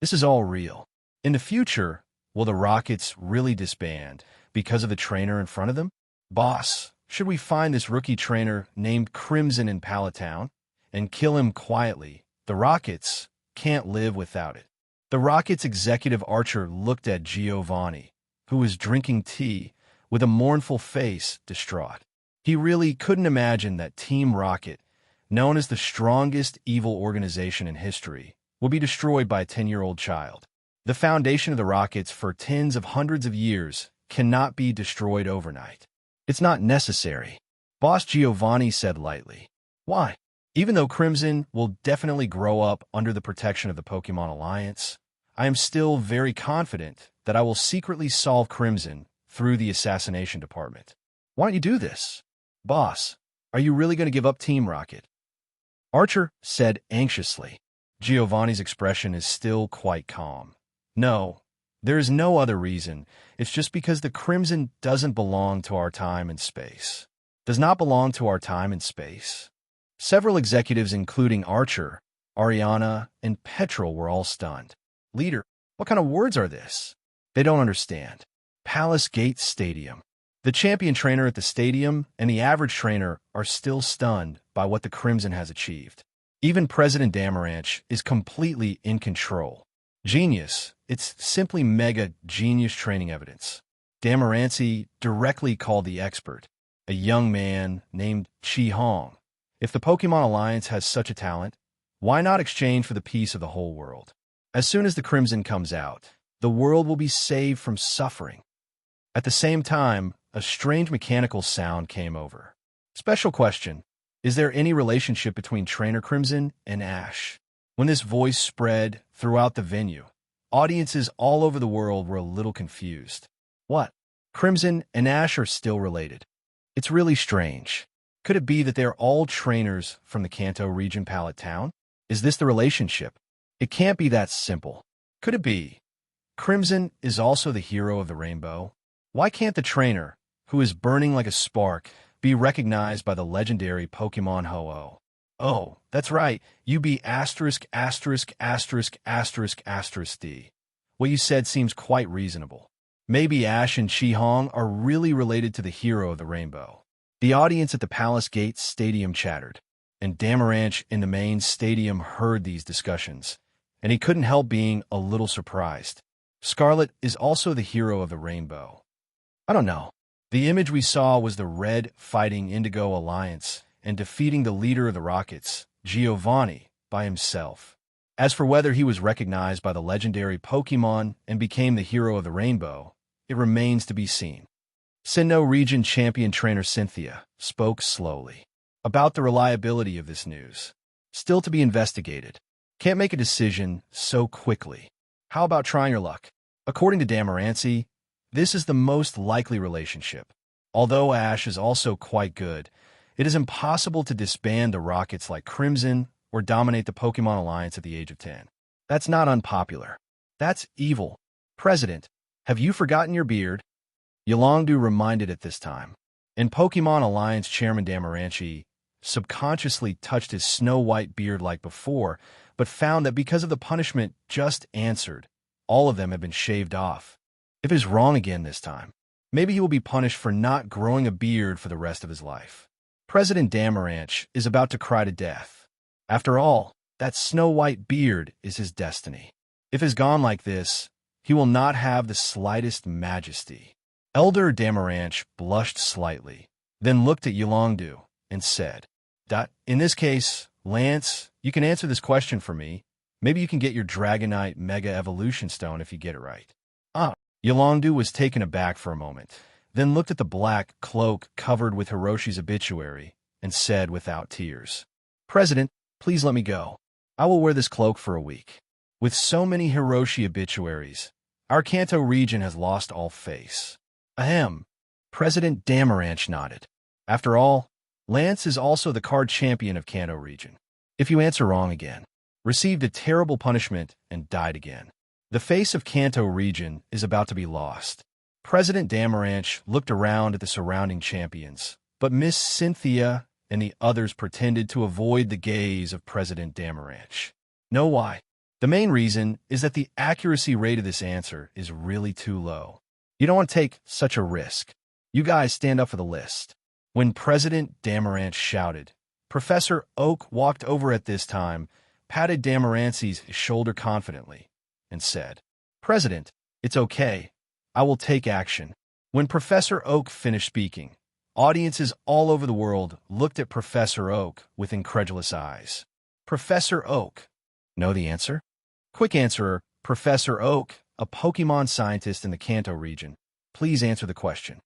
this is all real. In the future, will the Rockets really disband because of the trainer in front of them? Boss, should we find this rookie trainer named Crimson in Palatown and kill him quietly? The Rockets can't live without it. The Rockets' executive archer looked at Giovanni, who was drinking tea, with a mournful face, distraught. He really couldn't imagine that Team Rocket, known as the strongest evil organization in history, will be destroyed by a 10-year-old child. The foundation of the Rockets for tens of hundreds of years cannot be destroyed overnight. It's not necessary, Boss Giovanni said lightly. Why? Even though Crimson will definitely grow up under the protection of the Pokémon Alliance, I am still very confident that I will secretly solve Crimson through the assassination department. Why don't you do this? Boss, are you really going to give up Team Rocket? Archer said anxiously. Giovanni's expression is still quite calm. No, there is no other reason. It's just because the Crimson doesn't belong to our time and space. Does not belong to our time and space. Several executives, including Archer, Ariana, and Petrol, were all stunned. Leader, what kind of words are this? They don't understand. Palace Gate Stadium. The champion trainer at the stadium and the average trainer are still stunned by what the Crimson has achieved. Even President Damaranch is completely in control. Genius. It's simply mega genius training evidence. Damarancy directly called the expert, a young man named Chi Hong. If the Pokémon Alliance has such a talent, why not exchange for the peace of the whole world? As soon as the Crimson comes out, the world will be saved from suffering. At the same time, a strange mechanical sound came over. Special question. Is there any relationship between Trainer Crimson and Ash? When this voice spread throughout the venue, audiences all over the world were a little confused. What? Crimson and Ash are still related. It's really strange. Could it be that they're all trainers from the Kanto region Pallet Town? Is this the relationship? It can't be that simple. Could it be? Crimson is also the hero of the rainbow. Why can't the trainer, who is burning like a spark, be recognized by the legendary Pokemon Ho-Oh? Oh, that's right. You be asterisk, asterisk, asterisk, asterisk, asterisk D. What you said seems quite reasonable. Maybe Ash and Chi Hong are really related to the hero of the rainbow. The audience at the Palace Gate Stadium chattered, and Damaranch in the main stadium heard these discussions, and he couldn't help being a little surprised. Scarlet is also the hero of the rainbow. I don't know. The image we saw was the Red fighting Indigo Alliance and defeating the leader of the Rockets, Giovanni, by himself. As for whether he was recognized by the legendary Pokemon and became the hero of the rainbow, it remains to be seen. Sinnoh Region Champion Trainer Cynthia spoke slowly about the reliability of this news. Still to be investigated. Can't make a decision so quickly. How about trying your luck? According to Damarancy, this is the most likely relationship. Although Ash is also quite good, it is impossible to disband the Rockets like Crimson or dominate the Pokémon Alliance at the age of 10. That's not unpopular. That's evil. President, have you forgotten your beard? Yolongdu reminded at this time. And Pokémon Alliance Chairman Damaranchi subconsciously touched his snow-white beard like before, but found that because of the punishment just answered, all of them have been shaved off. If he's wrong again this time, maybe he will be punished for not growing a beard for the rest of his life. President Damaranch is about to cry to death. After all, that snow-white beard is his destiny. If he's gone like this, he will not have the slightest majesty. Elder Damaranch blushed slightly, then looked at Yolongdu and said, In this case, Lance, you can answer this question for me. Maybe you can get your Dragonite Mega Evolution Stone if you get it right. Yolongdu was taken aback for a moment, then looked at the black cloak covered with Hiroshi's obituary and said without tears, President, please let me go. I will wear this cloak for a week. With so many Hiroshi obituaries, our Kanto region has lost all face. Ahem. President Damaranch nodded. After all, Lance is also the card champion of Kanto region. If you answer wrong again, received a terrible punishment and died again. The face of Kanto region is about to be lost. President Damaranch looked around at the surrounding champions, but Miss Cynthia and the others pretended to avoid the gaze of President Damaranch. Know why? The main reason is that the accuracy rate of this answer is really too low. You don't want to take such a risk. You guys stand up for the list. When President Damaranch shouted, Professor Oak walked over at this time, patted Damarancy's shoulder confidently, and said, President, it's okay. I will take action. When Professor Oak finished speaking, audiences all over the world looked at Professor Oak with incredulous eyes. Professor Oak. Know the answer? Quick answerer, Professor Oak, a Pokemon scientist in the Kanto region. Please answer the question.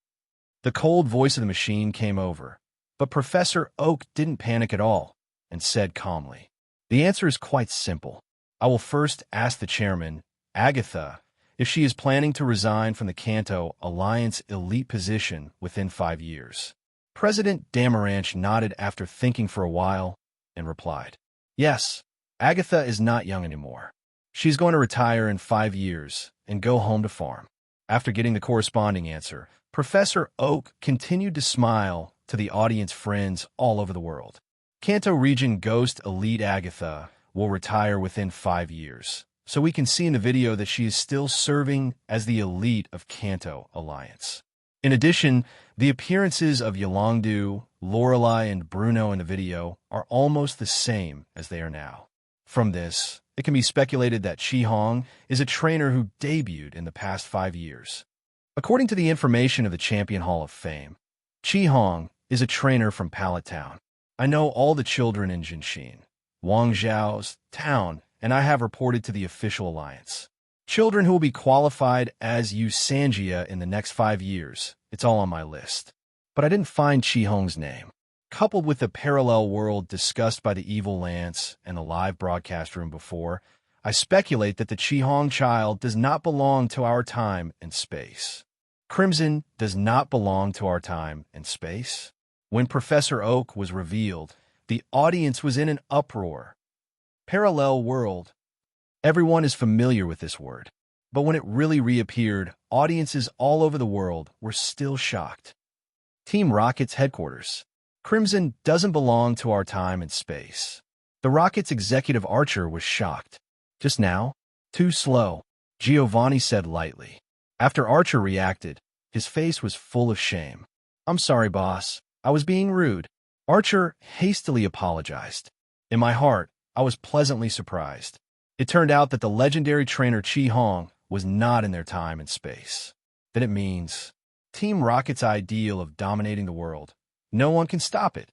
The cold voice of the machine came over, but Professor Oak didn't panic at all and said calmly, The answer is quite simple. I will first ask the chairman, Agatha, if she is planning to resign from the Kanto Alliance elite position within 5 years. President Damaranch nodded after thinking for a while and replied, Yes, Agatha is not young anymore. She's going to retire in 5 years and go home to farm. After getting the corresponding answer, Professor Oak continued to smile to the audience friends all over the world. Kanto Region Ghost Elite Agatha will retire within 5 years, so we can see in the video that she is still serving as the elite of Kanto Alliance. In addition, the appearances of Yolongdu, Lorelei, and Bruno in the video are almost the same as they are now. From this, it can be speculated that Chi-Hong is a trainer who debuted in the past 5 years. According to the information of the Champion Hall of Fame, Chi-Hong is a trainer from Pallet Town. I know all the children in Jinshin, Wangzhou's town, and I have reported to the official alliance. Children who will be qualified as Usangia in the next 5 years. It's all on my list. But I didn't find Chi-Hong's name. Coupled with the parallel world discussed by the Evil Lance and the live broadcast room before, I speculate that the Chi-Hong child does not belong to our time and space. Crimson does not belong to our time and space. When Professor Oak was revealed, the audience was in an uproar. Parallel world. Everyone is familiar with this word, but when it really reappeared, audiences all over the world were still shocked. Team Rocket's headquarters. Crimson doesn't belong to our time and space. The Rocket's executive archer was shocked. Just now? Too slow, Giovanni said lightly. After Archer reacted, his face was full of shame. I'm sorry, boss. I was being rude. Archer hastily apologized. In my heart, I was pleasantly surprised. It turned out that the legendary trainer Chi-Hong was not in their time and space. Then it means Team Rocket's ideal of dominating the world. No one can stop it.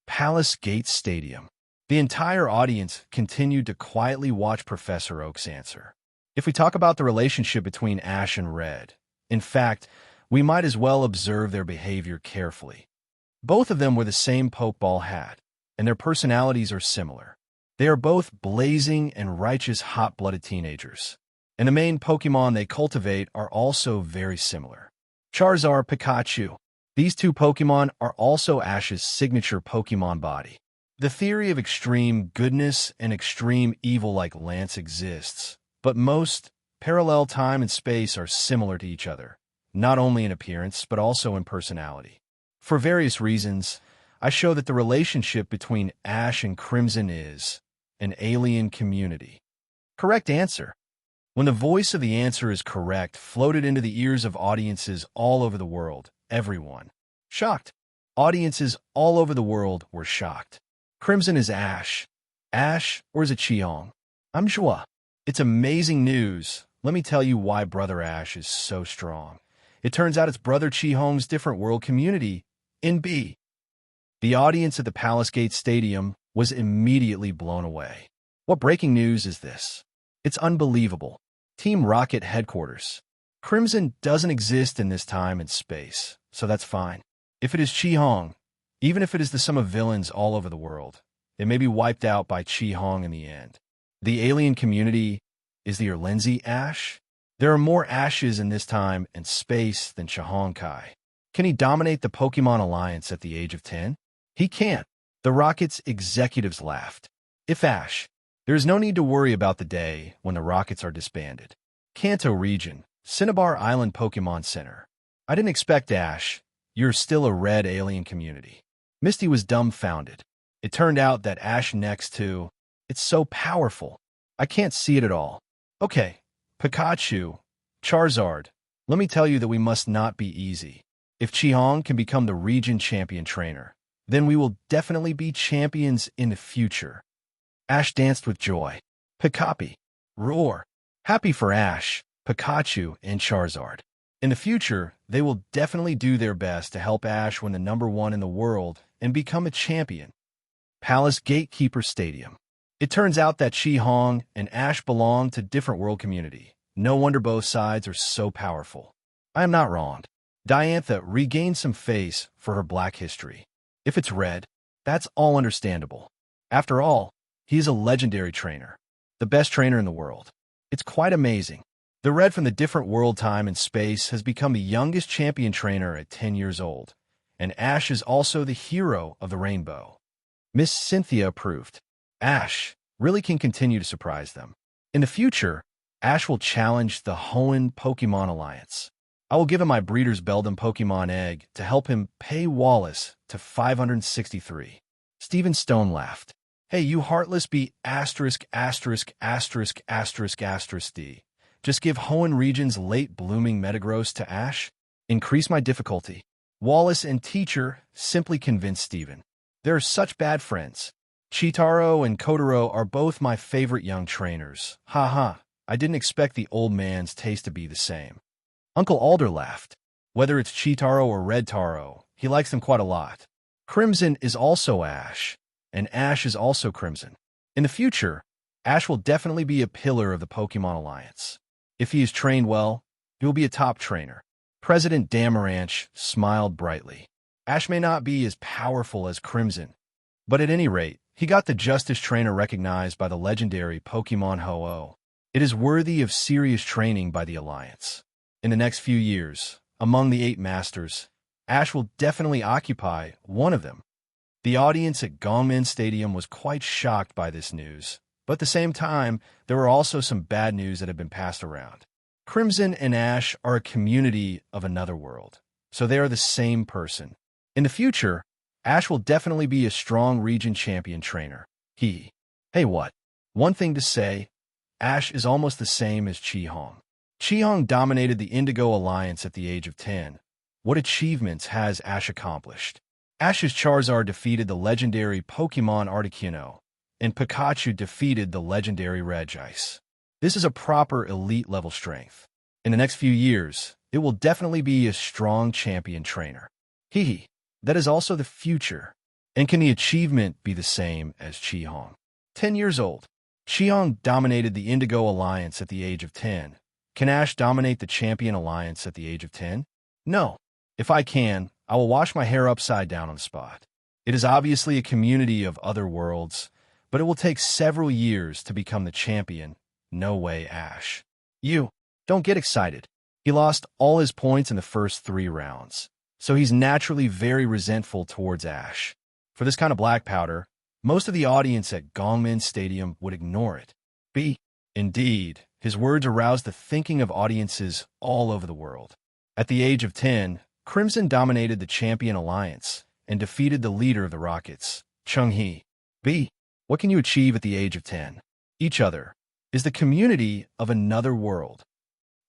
Palace Gate Stadium. The entire audience continued to quietly watch Professor Oak's answer. If we talk about the relationship between Ash and Red, in fact, we might as well observe their behavior carefully. Both of them wear the same Pokeball hat, and their personalities are similar. They are both blazing and righteous hot-blooded teenagers, and the main Pokemon they cultivate are also very similar. Charizard, Pikachu. These two Pokemon are also Ash's signature Pokemon body. The theory of extreme goodness and extreme evil like Lance exists, but most parallel time and space are similar to each other, not only in appearance but also in personality. For various reasons, I show that the relationship between Ash and Crimson is an alien community. Correct answer. When the voice of the answer is correct, floated into the ears of audiences all over the world, everyone. Shocked. Audiences all over the world were shocked. Crimson is Ash. Ash, or is it Chi-Hong? I'm Joa. It's amazing news. Let me tell you why Brother Ash is so strong. It turns out it's Brother Chi-Hong's different world community in B. The audience at the Palace Gate Stadium was immediately blown away. What breaking news is this? It's unbelievable. Team Rocket headquarters. Crimson doesn't exist in this time and space, so that's fine. If it is Chi-Hong, even if it is the sum of villains all over the world, it may be wiped out by Chi-Hong in the end. The alien community is the Erlenzi Ash. There are more Ashes in this time and space than Chi-Hong Kai. Can he dominate the Pokemon Alliance at the age of 10? He can't. The Rockets executives laughed. If Ash, there is no need to worry about the day when the Rockets are disbanded. Kanto Region, Cinnabar Island Pokemon Center. I didn't expect Ash. You're still a red alien community. Misty was dumbfounded. It turned out that Ash next to... It's so powerful. I can't see it at all. Okay, Pikachu, Charizard, let me tell you that we must not be easy. If Chi-Hong can become the region champion trainer, then we will definitely be champions in the future. Ash danced with joy. Pikapi, roar. Happy for Ash, Pikachu, and Charizard. In the future, they will definitely do their best to help Ash win the #1 in the world and become a champion. Palace Gatekeeper Stadium. It turns out that Chi-Hong and Ash belong to different world community. No wonder both sides are so powerful. I am not wrong. Diantha regained some face for her black history. If it's red, that's all understandable. After all, he is a legendary trainer, the best trainer in the world. It's quite amazing. The red from the different world, time, and space has become the youngest champion trainer at 10 years old, and Ash is also the hero of the rainbow. Miss Cynthia approved. Ash really can continue to surprise them. In the future, Ash will challenge the Hoenn Pokemon Alliance. I will give him my Breeder's Beldum Pokemon Egg to help him pay Wallace to 563. Stephen Stone laughed. Hey, you heartless B asterisk asterisk asterisk asterisk asterisk D. Just give Hoenn Region's late blooming Metagross to Ash? Increase my difficulty. Wallace and teacher simply convinced Stephen. They're such bad friends. Chitaro and Kotaro are both my favorite young trainers. Haha, I didn't expect the old man's taste to be the same. Uncle Alder laughed. Whether it's Chitaro or Red Taro, he likes them quite a lot. Crimson is also Ash, and Ash is also Crimson. In the future, Ash will definitely be a pillar of the Pokemon Alliance. If he is trained well, he will be a top trainer. President Damaranch smiled brightly. Ash may not be as powerful as Crimson, but at any rate, he got the Justice Trainer recognized by the legendary Pokemon Ho-Oh. It is worthy of serious training by the Alliance. In the next few years, among the 8 Masters, Ash will definitely occupy one of them. The audience at Gongmin Stadium was quite shocked by this news, but at the same time, there were also some bad news that had been passed around. Crimson and Ash are a community of another world, so they are the same person. In the future, Ash will definitely be a strong region champion trainer. Hey what? One thing to say, Ash is almost the same as Chi-Hong. Chi-Hong dominated the Indigo Alliance at the age of 10. What achievements has Ash accomplished? Ash's Charizard defeated the legendary Pokemon Articuno, and Pikachu defeated the legendary Regice. This is a proper elite level strength. In the next few years, it will definitely be a strong champion trainer. That is also the future. And can the achievement be the same as Chi-Hong? 10 years old. Chi-Hong dominated the Indigo Alliance at the age of 10. Can Ash dominate the Champion Alliance at the age of 10? No. If I can, I will wash my hair upside down on the spot. It is obviously a community of other worlds, but it will take several years to become the champion. No way, Ash. You, don't get excited. He lost all his points in the first 3 rounds, so he's naturally very resentful towards Ash. For this kind of black powder, most of the audience at Gongmin Stadium would ignore it. Indeed, his words aroused the thinking of audiences all over the world. At the age of 10, Crimson dominated the Champion Alliance and defeated the leader of the Rockets, Chung-Hee. What can you achieve at the age of 10? Each other is the community of another world.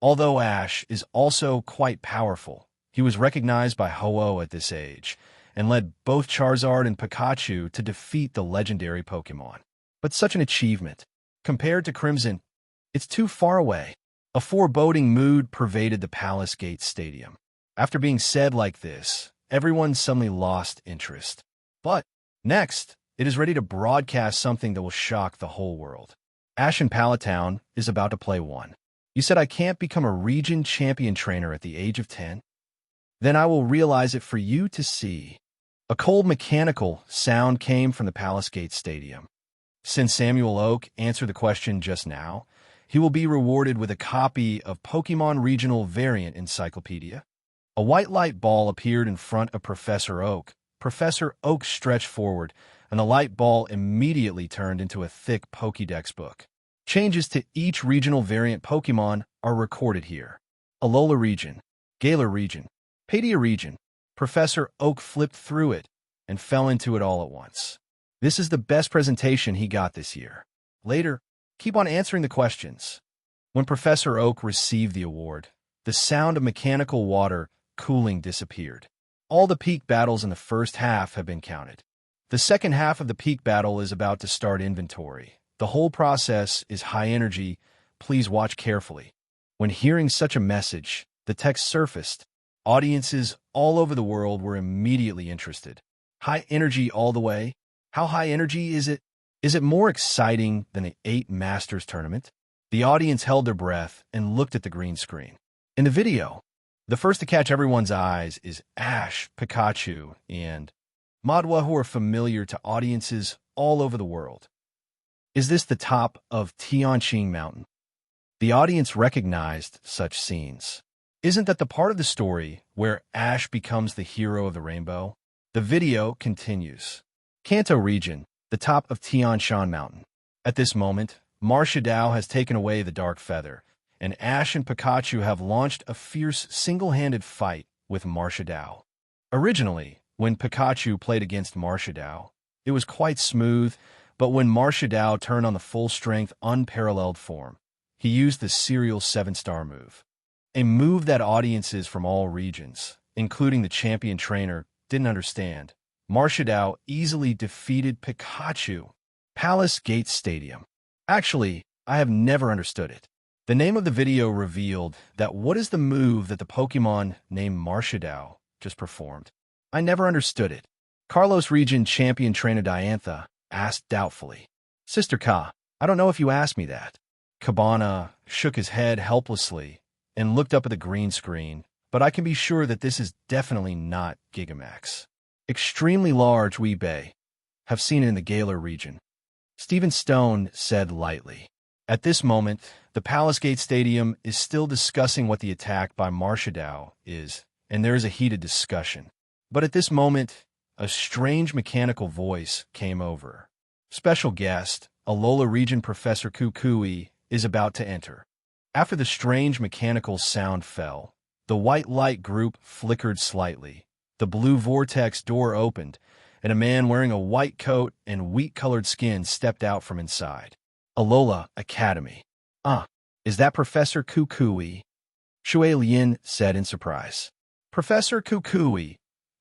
Although Ash is also quite powerful, he was recognized by Ho-Oh at this age and led both Charizard and Pikachu to defeat the legendary Pokemon. But such an achievement, compared to Crimson, it's too far away. A foreboding mood pervaded the Palace Gate Stadium. After being said like this, everyone suddenly lost interest. But next, it is ready to broadcast something that will shock the whole world. Ash in Palatown is about to play one. You said I can't become a region champion trainer at the age of 10? Then I will realize it for you to see. A cold mechanical sound came from the Palace Gate Stadium. Since Samuel Oak answered the question just now, he will be rewarded with a copy of Pokemon Regional Variant Encyclopedia. A white light ball appeared in front of Professor Oak. Professor Oak stretched forward, and the light ball immediately turned into a thick Pokédex book. Changes to each regional variant Pokemon are recorded here. Alola region, Galar region, Paideia region. Professor Oak flipped through it, and fell into it all at once. This is the best presentation he got this year. Later, keep on answering the questions. When Professor Oak received the award, the sound of mechanical water cooling disappeared. All the peak battles in the first half have been counted. The second half of the peak battle is about to start inventory. The whole process is high energy. Please watch carefully. When hearing such a message, the text surfaced. Audiences all over the world were immediately interested. High energy all the way? How high energy is it? Is it more exciting than the 8 Masters tournament? The audience held their breath and looked at the green screen. In the video, the first to catch everyone's eyes is Ash, Pikachu, and Madwa, who are familiar to audiences all over the world. Is this the top of Tianqing Mountain? The audience recognized such scenes. Isn't that the part of the story where Ash becomes the hero of the rainbow? The video continues. Kanto region, the top of Tianshan Mountain. At this moment, Marshadao has taken away the dark feather, and Ash and Pikachu have launched a fierce single-handed fight with Marshadao. Originally, when Pikachu played against Marshadao, it was quite smooth, but when Marshadao turned on the full-strength, unparalleled form, he used the serial 7-star move. A move that audiences from all regions, including the champion trainer, didn't understand. Marshadao easily defeated Pikachu. Palace Gate Stadium. Actually, I have never understood it. The name of the video revealed that what is the move that the Pokemon named Marshadao just performed? I never understood it. Kalos region champion trainer Diantha asked doubtfully. Sister Ka, I don't know if you asked me that. Chabana shook his head helplessly and looked up at the green screen, but I can be sure that this is definitely not Gigamax. Extremely large Weebay. Have seen it in the Galar region. Stephen Stone said lightly. At this moment, the Palace Gate Stadium is still discussing what the attack by Marshadao is, and there is a heated discussion. But at this moment, a strange mechanical voice came over. Special guest, Alola region Professor Kukui, is about to enter. After the strange mechanical sound fell, the white light group flickered slightly. The blue vortex door opened, and a man wearing a white coat and wheat-colored skin stepped out from inside. Alola Academy. Is that Professor Kukui? Shui Lian said in surprise. Professor Kukui,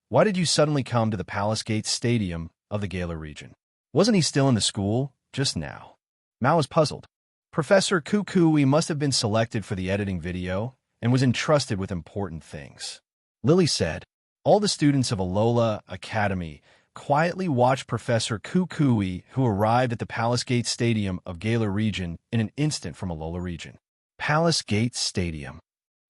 why did you suddenly come to the Palace Gate Stadium of the Galar region? Wasn't he still in the school just now? Mao was puzzled. Professor Kukui must have been selected for the editing video and was entrusted with important things. Lily said, all the students of Alola Academy quietly watched Professor Kukui, who arrived at the Palace Gate Stadium of Galar region in an instant from Alola region. Palace Gate Stadium.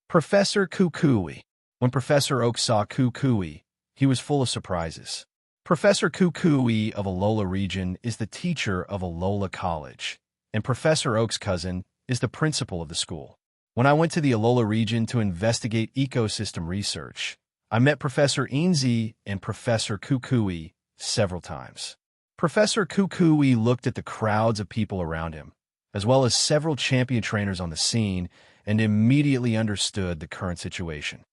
Professor Kukui. When Professor Oak saw Kukui, he was full of surprises. Professor Kukui of Alola region is the teacher of Alola College, and Professor Oak's cousin is the principal of the school. When I went to the Alola region to investigate ecosystem research, I met Professor Inzi and Professor Kukui several times. Professor Kukui looked at the crowds of people around him, as well as several champion trainers on the scene, and immediately understood the current situation.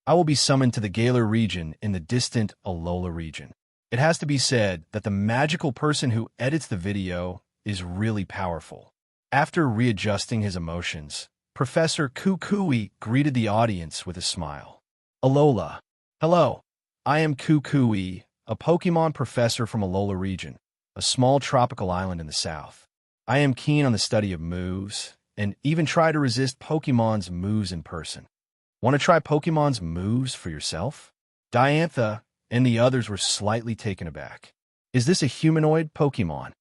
I will be summoned to the Galar region in the distant Alola region. It has to be said that the magical person who edits the video is really powerful. After readjusting his emotions, Professor Kukui greeted the audience with a smile. Alola. Hello. I am Kukui, a Pokemon professor from Alola region, a small tropical island in the south. I am keen on the study of moves, and even try to resist Pokemon's moves in person. Want to try Pokemon's moves for yourself? Diantha and the others were slightly taken aback. Is this a humanoid Pokemon?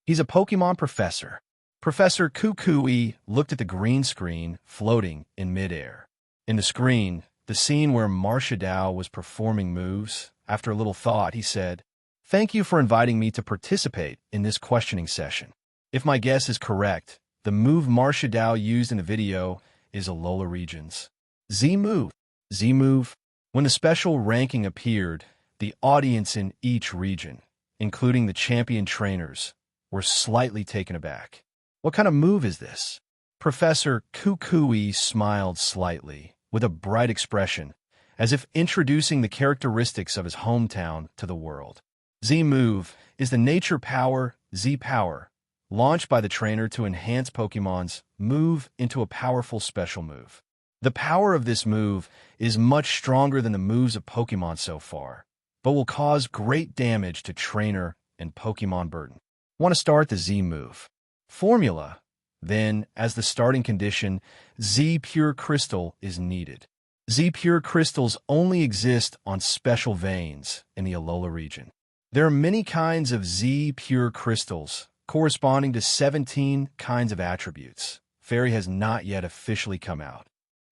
He's a Pokemon professor. Professor Kukui looked at the green screen floating in midair. In the screen, the scene where Marshadao was performing moves, after a little thought, he said, Thank you for inviting me to participate in this questioning session. If my guess is correct, the move Marshadao used in the video is Alola region's Z-move. Z-move. When the special ranking appeared, the audience in each region, including the champion trainers, were slightly taken aback. What kind of move is this? Professor Kukui smiled slightly, with a bright expression, as if introducing the characteristics of his hometown to the world. Z-Move is the nature power Z-Power, launched by the trainer to enhance Pokemon's move into a powerful special move. The power of this move is much stronger than the moves of Pokemon so far, but will cause great damage to trainer and Pokemon burden. Want to start the Z-Move formula? Then, as the starting condition, Z Pure Crystal is needed. Z Pure Crystals only exist on special veins in the Alola region. There are many kinds of Z Pure Crystals, corresponding to 17 kinds of attributes. Fairy has not yet officially come out.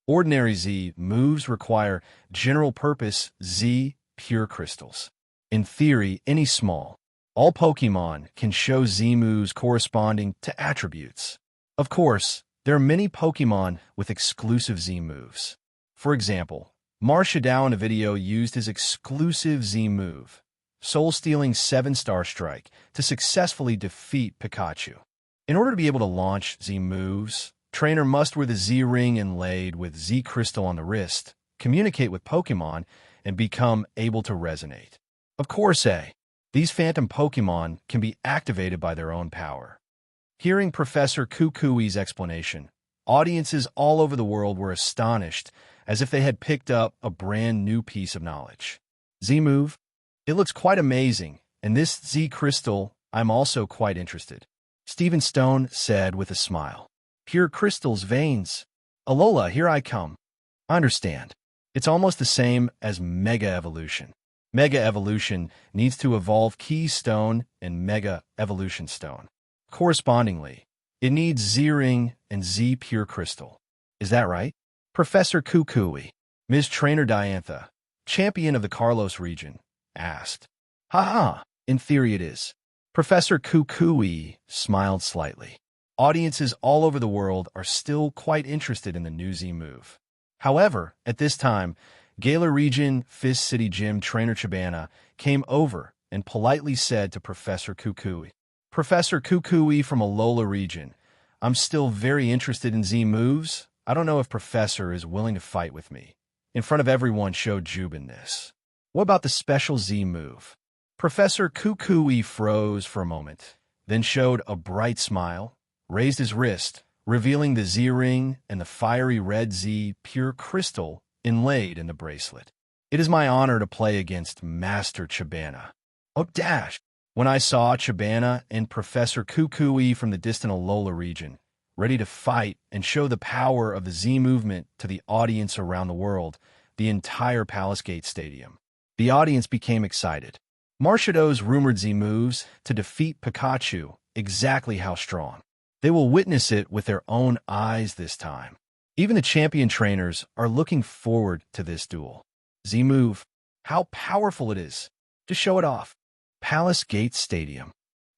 Ordinary Z moves require general-purpose Z Pure Crystals. In theory, any small. All Pokemon can show Z moves corresponding to attributes. Of course, there are many Pokemon with exclusive Z moves. For example, Showdown in a video used his exclusive Z move, Soul-Stealing 7-Star Strike, to successfully defeat Pikachu. In order to be able to launch Z moves, trainer must wear the Z ring inlaid with Z crystal on the wrist, communicate with Pokemon, and become able to resonate. Of course, these phantom Pokemon can be activated by their own power. Hearing Professor Kukui's explanation, audiences all over the world were astonished, as if they had picked up a brand new piece of knowledge. Z-Move? It looks quite amazing, and this Z-Crystal, I'm also quite interested. Stephen Stone said with a smile. Pure Crystal's veins. Alola, here I come. I understand. It's almost the same as Mega Evolution. Mega Evolution needs to evolve Key Stone and Mega Evolution Stone. Correspondingly, it needs Z-Ring and Z Pure Crystal. Is that right? Professor Kukui, Ms. Trainer Diantha, champion of the Kalos region, asked. Ha, in theory it is. Professor Kukui smiled slightly. Audiences all over the world are still quite interested in the new Z move. However, at this time, Galar Region Fist City Gym trainer Chabana came over and politely said to Professor Kukui, Professor Kukui from Alola region, I'm still very interested in Z moves. I don't know if Professor is willing to fight with me. In front of everyone showed Jubin-ness. What about the special Z move? Professor Kukui froze for a moment, then showed a bright smile, raised his wrist, revealing the Z-ring and the fiery red Z Pure Crystal inlaid in the bracelet. It is my honor to play against Master Chabana. Oh, dash! When I saw Chabana and Professor Kukui from the distant Alola region, ready to fight and show the power of the Z movement to the audience around the world, the entire Palace Gate Stadium. The audience became excited. Marshall's rumored Z moves to defeat Pikachu, exactly how strong. They will witness it with their own eyes this time. Even the champion trainers are looking forward to this duel. Z move, how powerful it is. Just show it off. Palace Gate Stadium.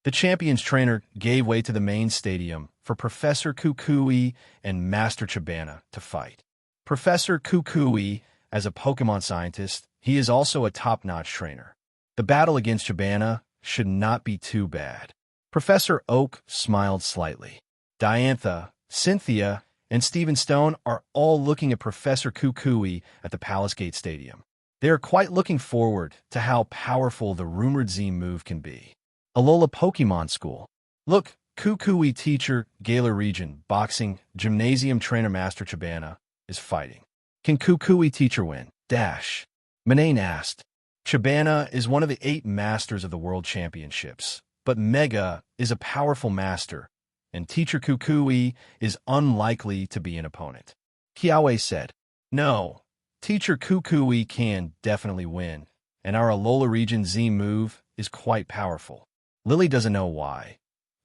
The champions trainer gave way to the main stadium for Professor Kukui and Master Chabana to fight. Professor Kukui, as a Pokemon scientist, he is also a top-notch trainer. The battle against Chabana should not be too bad. Professor Oak smiled slightly. Diantha, Cynthia, and Stephen Stone are all looking at Professor Kukui at the Palace Gate Stadium. They are quite looking forward to how powerful the rumored Z move can be. Alola Pokemon School. Look, Kukui teacher, Galar Region, boxing, gymnasium trainer Master Chabana is fighting. Can Kukui teacher win? Dash. Manane asked. Chabana is one of the 8 masters of the World Championships, but Mega is a powerful master, and teacher Kukui is unlikely to be an opponent. Kiawe said, No, teacher Kukui can definitely win, and our Alola Region Z move is quite powerful. Lily doesn't know why,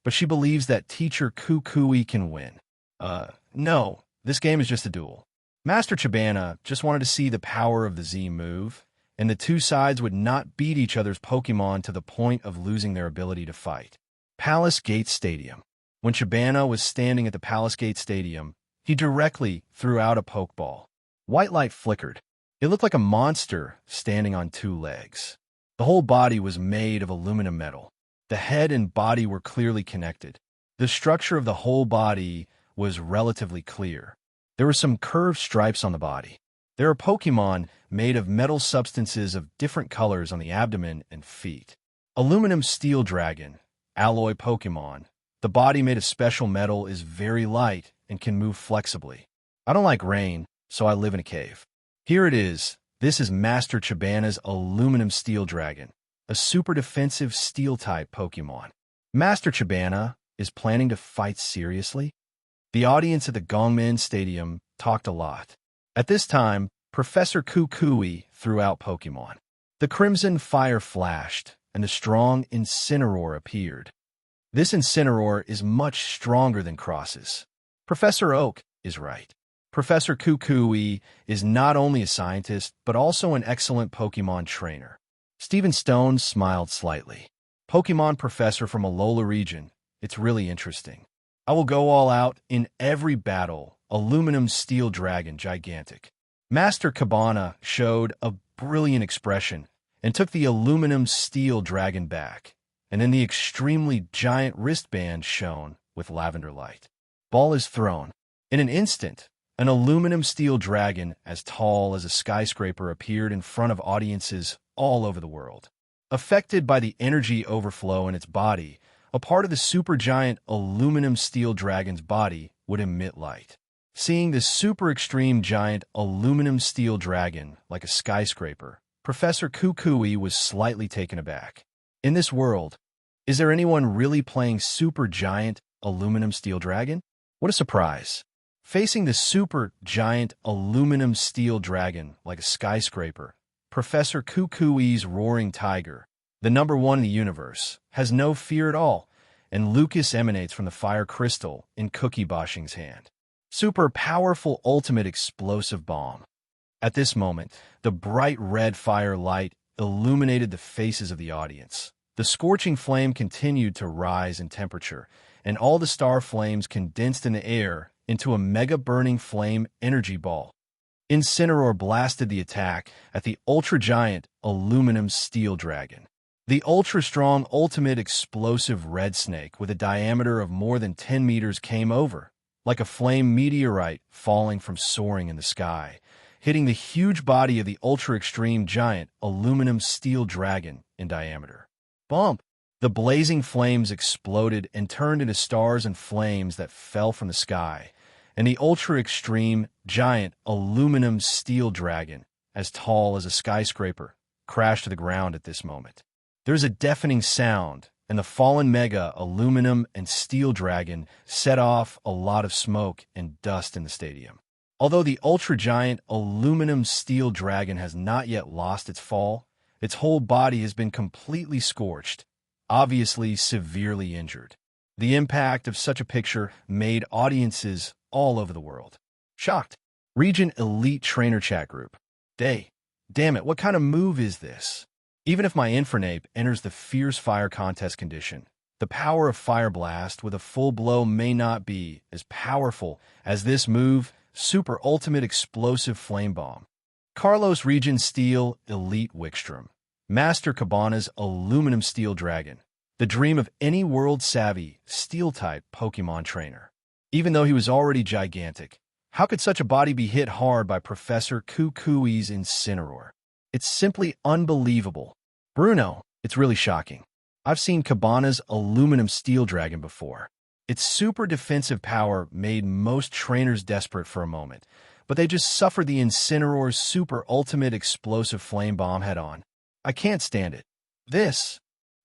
but she believes that teacher Kukui can win. No, this game is just a duel. Master Chabana just wanted to see the power of the Z move, and the two sides would not beat each other's Pokemon to the point of losing their ability to fight. Palace Gate Stadium. When Chabana was standing at the Palace Gate Stadium, he directly threw out a Pokeball. White light flickered. It looked like a monster standing on 2 legs. The whole body was made of aluminum metal. The head and body were clearly connected. The structure of the whole body was relatively clear. There were some curved stripes on the body. There are Pokémon made of metal substances of different colors on the abdomen and feet. Aluminum Steel Dragon, alloy Pokémon. The body made of special metal is very light and can move flexibly. I don't like rain, so I live in a cave. Here it is. This is Master Chabana's Aluminum Steel Dragon, a super defensive Steel-type Pokémon. Master Chabana is planning to fight seriously? The audience at the Gongmen Stadium talked a lot. At this time, Professor Kukui threw out Pokémon. The crimson fire flashed, and a strong Incineroar appeared. This Incineroar is much stronger than Cross's. Professor Oak is right. Professor Kukui is not only a scientist, but also an excellent Pokémon trainer. Stephen Stone smiled slightly. Pokémon professor from Alola region. It's really interesting. I will go all out in every battle. Aluminum Steel Dragon gigantic. Master Chabana showed a brilliant expression and took the Aluminum Steel Dragon back, and then the extremely giant wristband shone with lavender light. Ball is thrown. In an instant, an Aluminum Steel Dragon as tall as a skyscraper appeared in front of audiences all over the world. Affected by the energy overflow in its body, a part of the supergiant Aluminum Steel Dragon's body would emit light. Seeing this super extreme giant Aluminum Steel Dragon like a skyscraper, Professor Kukui was slightly taken aback. In this world, is there anyone really playing super giant Aluminum Steel Dragon? What a surprise. Facing the super giant Aluminum Steel Dragon like a skyscraper, Professor Kukui's Roaring Tiger, the #1 in the universe, has no fear at all, and Lucas emanates from the fire crystal in Cookie Boshing's hand. Super powerful ultimate explosive bomb. At this moment, the bright red fire light illuminated the faces of the audience. The scorching flame continued to rise in temperature, and all the star flames condensed in the air into a mega-burning flame energy ball. Incineroar blasted the attack at the ultra-giant Aluminum Steel Dragon. The ultra-strong ultimate explosive red snake with a diameter of more than 10 meters came over, like a flame meteorite falling from soaring in the sky, hitting the huge body of the ultra-extreme giant Aluminum Steel Dragon in diameter. Bump! The blazing flames exploded and turned into stars and flames that fell from the sky, and the ultra-extreme giant Aluminum Steel Dragon, as tall as a skyscraper, crashed to the ground at this moment. There's a deafening sound, and the fallen mega Aluminum and Steel Dragon set off a lot of smoke and dust in the stadium. Although the ultra-giant Aluminum Steel Dragon has not yet lost its fall, its whole body has been completely scorched, obviously severely injured. The impact of such a picture made audiences all over the world shocked. Region Elite Trainer Chat Group. Damn it, what kind of move is this? Even if my Infernape enters the Fierce Fire contest condition, the power of Fire Blast with a full blow may not be as powerful as this move, Super Ultimate Explosive Flame Bomb. Kalos Region Steel Elite Wickstrom. Master Cabana's Aluminum Steel Dragon. The dream of any world-savvy, Steel-type Pokémon trainer. Even though he was already gigantic, how could such a body be hit hard by Professor Kukui's Incineroar? It's simply unbelievable. Bruno, it's really shocking. I've seen Cabana's Aluminum Steel Dragon before. Its super defensive power made most trainers desperate for a moment, but they just suffered the Incineroar's super ultimate explosive flame bomb head-on. I can't stand it.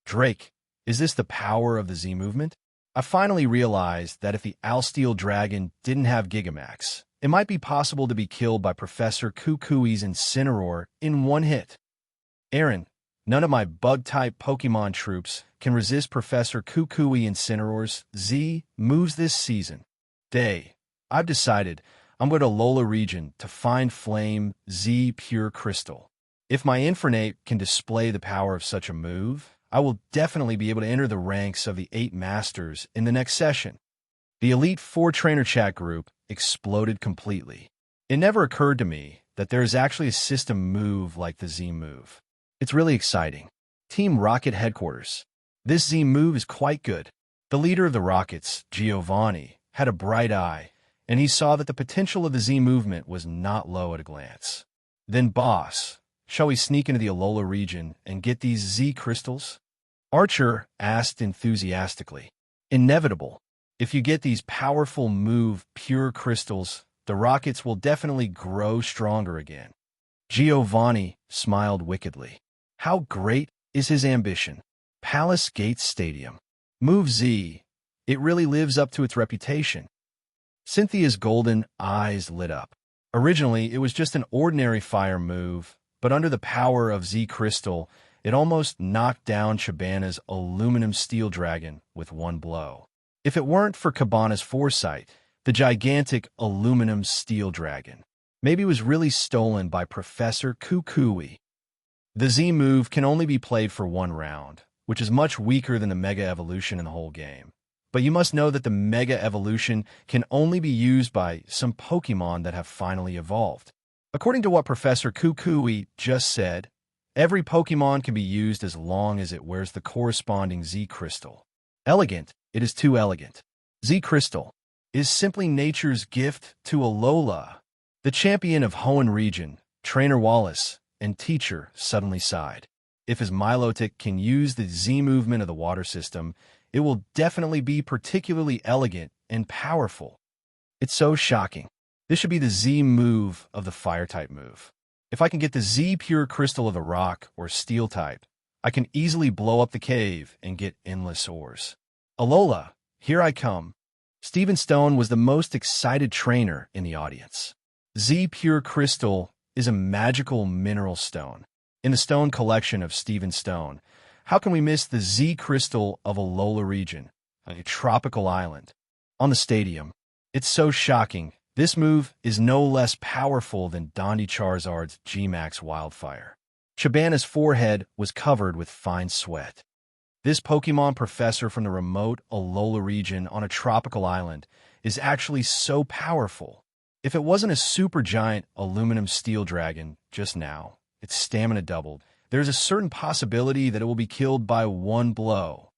Drake, is this the power of the Z movement? I finally realized that if the Alsteel Dragon didn't have Gigamax, it might be possible to be killed by Professor Kukui's Incineroar in one hit. Aaron, none of my bug-type Pokemon troops can resist Professor Kukui Incineroar's Z moves this season. I've decided I'm going to Alola region to find Flame Z Pure Crystal. If my Infernape can display the power of such a move, I will definitely be able to enter the ranks of the 8 Masters in the next session. The Elite 4 Trainer Chat group exploded completely. It never occurred to me that there is actually a system move like the Z move. It's really exciting. Team Rocket Headquarters. This Z move is quite good. The leader of the Rockets, Giovanni, had a bright eye, and he saw that the potential of the Z movement was not low at a glance. Then, boss, shall we sneak into the Alola region and get these Z crystals? Archer asked enthusiastically. Inevitable. If you get these powerful move pure crystals, the rockets will definitely grow stronger again. Giovanni smiled wickedly. How great is his ambition? Palace Gates Stadium. Move Z. It really lives up to its reputation. Cynthia's golden eyes lit up. Originally, it was just an ordinary fire move, but under the power of Z Crystal, it almost knocked down Chabana's aluminum steel dragon with one blow. If it weren't for Chabana's foresight, the gigantic aluminum steel dragon maybe was really stolen by Professor Kukui. The Z move can only be played for one round, which is much weaker than the Mega Evolution in the whole game. But you must know that the Mega Evolution can only be used by some Pokémon that have finally evolved. According to what Professor Kukui just said, every Pokémon can be used as long as it wears the corresponding Z Crystal. Elegant, it is too elegant. Z Crystal is simply nature's gift to Alola. The champion of Hoenn region, Trainer Wallace, and teacher suddenly sighed. If his Milotic can use the Z movement of the water system, it will definitely be particularly elegant and powerful. It's so shocking. This should be the Z move of the Fire-type move. If I can get the Z pure crystal of the Rock or Steel type, I can easily blow up the cave and get endless ores. Alola, here I come. Stephen Stone was the most excited trainer in the audience. Z pure crystal is a magical mineral stone. In the stone collection of Stephen Stone, how can we miss the Z crystal of Alola region, a tropical island? On the stadium, it's so shocking. This move is no less powerful than Dondi Charizard's G-Max Wildfire. Chabana's forehead was covered with fine sweat. This Pokemon professor from the remote Alola region on a tropical island is actually so powerful. If it wasn't a supergiant aluminum steel dragon just now, its stamina doubled, there's a certain possibility that it will be killed by one blow.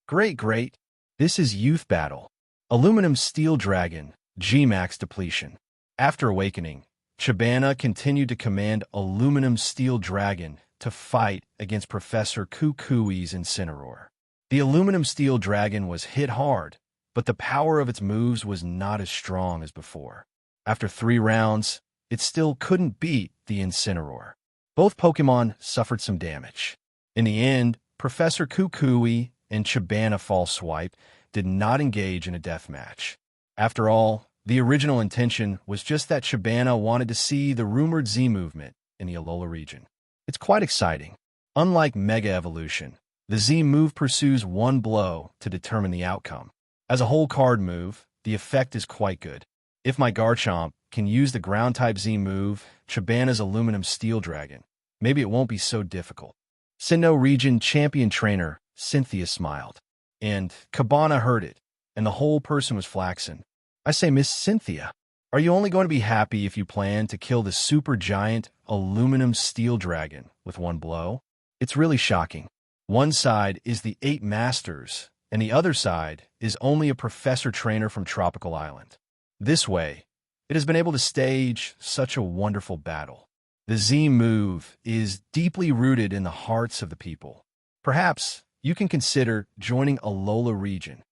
Great. This is Youth Battle. Aluminum Steel Dragon, G-Max Depletion. After awakening, Chabana continued to command Aluminum Steel Dragon to fight against Professor Kukui's Incineroar. The Aluminum Steel Dragon was hit hard, but the power of its moves was not as strong as before. After 3 rounds, it still couldn't beat the Incineroar. Both Pokemon suffered some damage. In the end, Professor Kukui and Chabana False Swipe did not engage in a death match. After all, the original intention was just that Chabana wanted to see the rumored Z movement in the Alola region. It's quite exciting. Unlike Mega Evolution, the Z move pursues one blow to determine the outcome. As a whole card move, the effect is quite good. If my Garchomp can use the Ground-type Z move, Chabana's Aluminum Steel Dragon, maybe it won't be so difficult. Sinnoh Region Champion Trainer Cynthia smiled. And Chabana heard it, and the whole person was flaxen. I say, Miss Cynthia, are you only going to be happy if you plan to kill the supergiant Aluminum Steel Dragon with one blow? It's really shocking. One side is the 8 Masters, and the other side is only a professor trainer from Tropical Island. This way, it has been able to stage such a wonderful battle. The Z move is deeply rooted in the hearts of the people. Perhaps you can consider joining Alola region.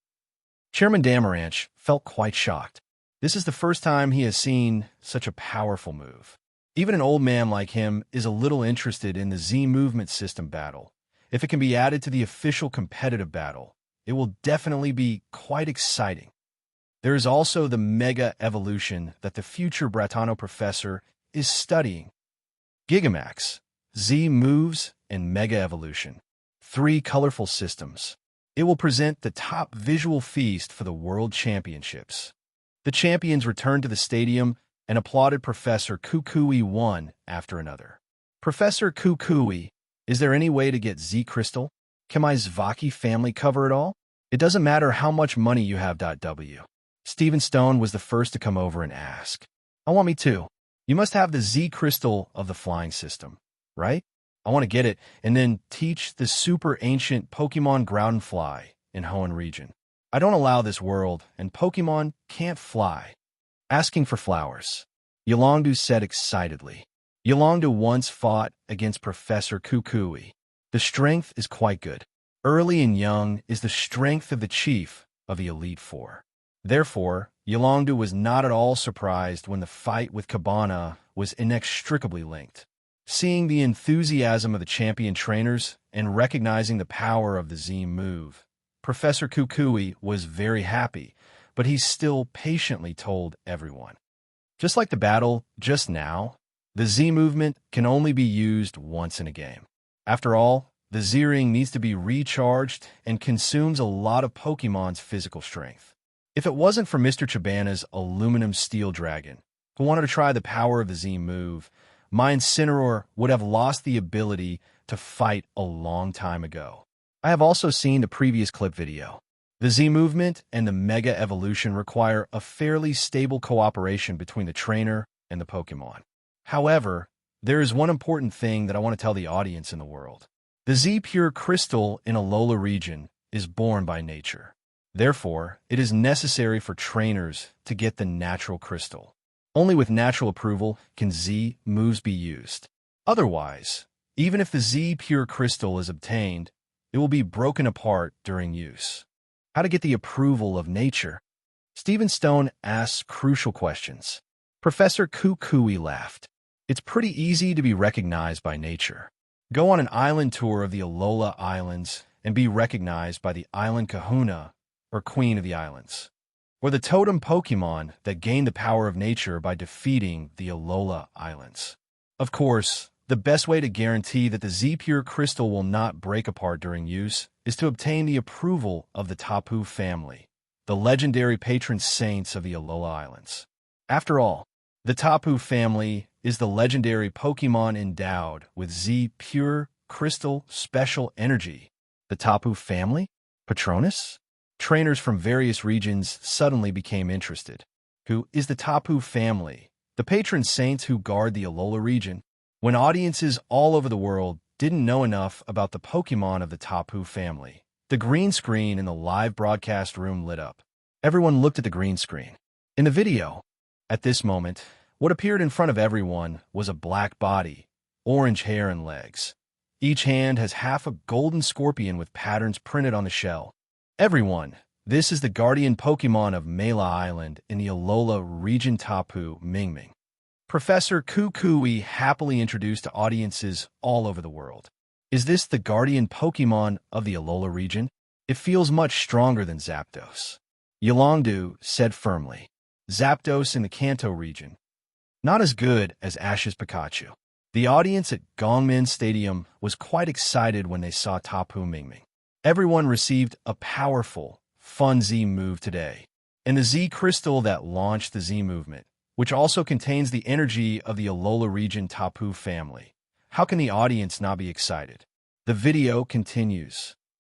Chairman Damaranch felt quite shocked. This is the first time he has seen such a powerful move. Even an old man like him is a little interested in the Z movement system battle. If it can be added to the official competitive battle, it will definitely be quite exciting. There is also the Mega Evolution that the future Bratano professor is studying. Gigamax, Z moves, and Mega Evolution. 3 colorful systems. It will present the top visual feast for the World Championships. The champions returned to the stadium and applauded Professor Kukui one after another. Professor Kukui, is there any way to get Z Crystal? Can my Zvaki family cover it all? It doesn't matter how much money you have. W. Stephen Stone was the first to come over and ask. I want me too. You must have the Z Crystal of the flying system, right? I want to get it and then teach the super ancient Pokemon Groundfly in Hoenn region. I don't allow this world, and Pokemon can't fly. asking for flowers. Yolongdu said excitedly. Yolongdu once fought against Professor Kukui. The strength is quite good. Early and young is the strength of the chief of the Elite Four. Therefore, Yolongdu was not at all surprised when the fight with Chabana was inextricably linked. Seeing the enthusiasm of the champion trainers and recognizing the power of the Z move, Professor Kukui was very happy, but he still patiently told everyone. Just like the battle just now, the Z movement can only be used once in a game. After all, the Z-ring needs to be recharged and consumes a lot of Pokemon's physical strength. If it wasn't for Mr. Chabana's aluminum steel dragon, who wanted to try the power of the Z move, my Incineroar would have lost the ability to fight a long time ago. I have also seen the previous clip video. The Z movement and the Mega Evolution require a fairly stable cooperation between the trainer and the Pokemon. However, there is one important thing that I want to tell the audience in the world. The Z Pure Crystal in Alola region is born by nature. Therefore, it is necessary for trainers to get the natural crystal. Only with natural approval can Z moves be used. Otherwise, even if the Z Pure Crystal is obtained, it will be broken apart during use. How to get the approval of nature? Stephen Stone asks crucial questions. Professor Kukui laughed. It's pretty easy to be recognized by nature. Go on an island tour of the Alola Islands and be recognized by the Island Kahuna, or Queen of the Islands, or the totem Pokemon that gained the power of nature by defeating the Alola Islands. Of course, the best way to guarantee that the Z Pure Crystal will not break apart during use is to obtain the approval of the Tapu family, the legendary patron saints of the Alola Islands. After all, the Tapu family is the legendary Pokemon endowed with Z Pure Crystal special energy. The Tapu family? Patronus? Trainers from various regions suddenly became interested. Who is the Tapu family? The patron saints who guard the Alola region? When audiences all over the world didn't know enough about the Pokemon of the Tapu family, the green screen in the live broadcast room lit up. Everyone looked at the green screen. In the video, at this moment, what appeared in front of everyone was a black body, orange hair and legs. Each hand has half a golden scorpion with patterns printed on the shell. Everyone, this is the guardian Pokemon of Mela Island in the Alola region Tapu Mingming. Professor Kukui happily introduced to audiences all over the world. Is this the guardian Pokemon of the Alola region? It feels much stronger than Zapdos. Yolongdu said firmly. Zapdos in the Kanto region. Not as good as Ash's Pikachu. The audience at Gongmin Stadium was quite excited when they saw Tapu Mingming. Everyone received a powerful, fun Z move today, and the Z crystal that launched the Z movement, which also contains the energy of the Alola region Tapu family. How can the audience not be excited? The video continues.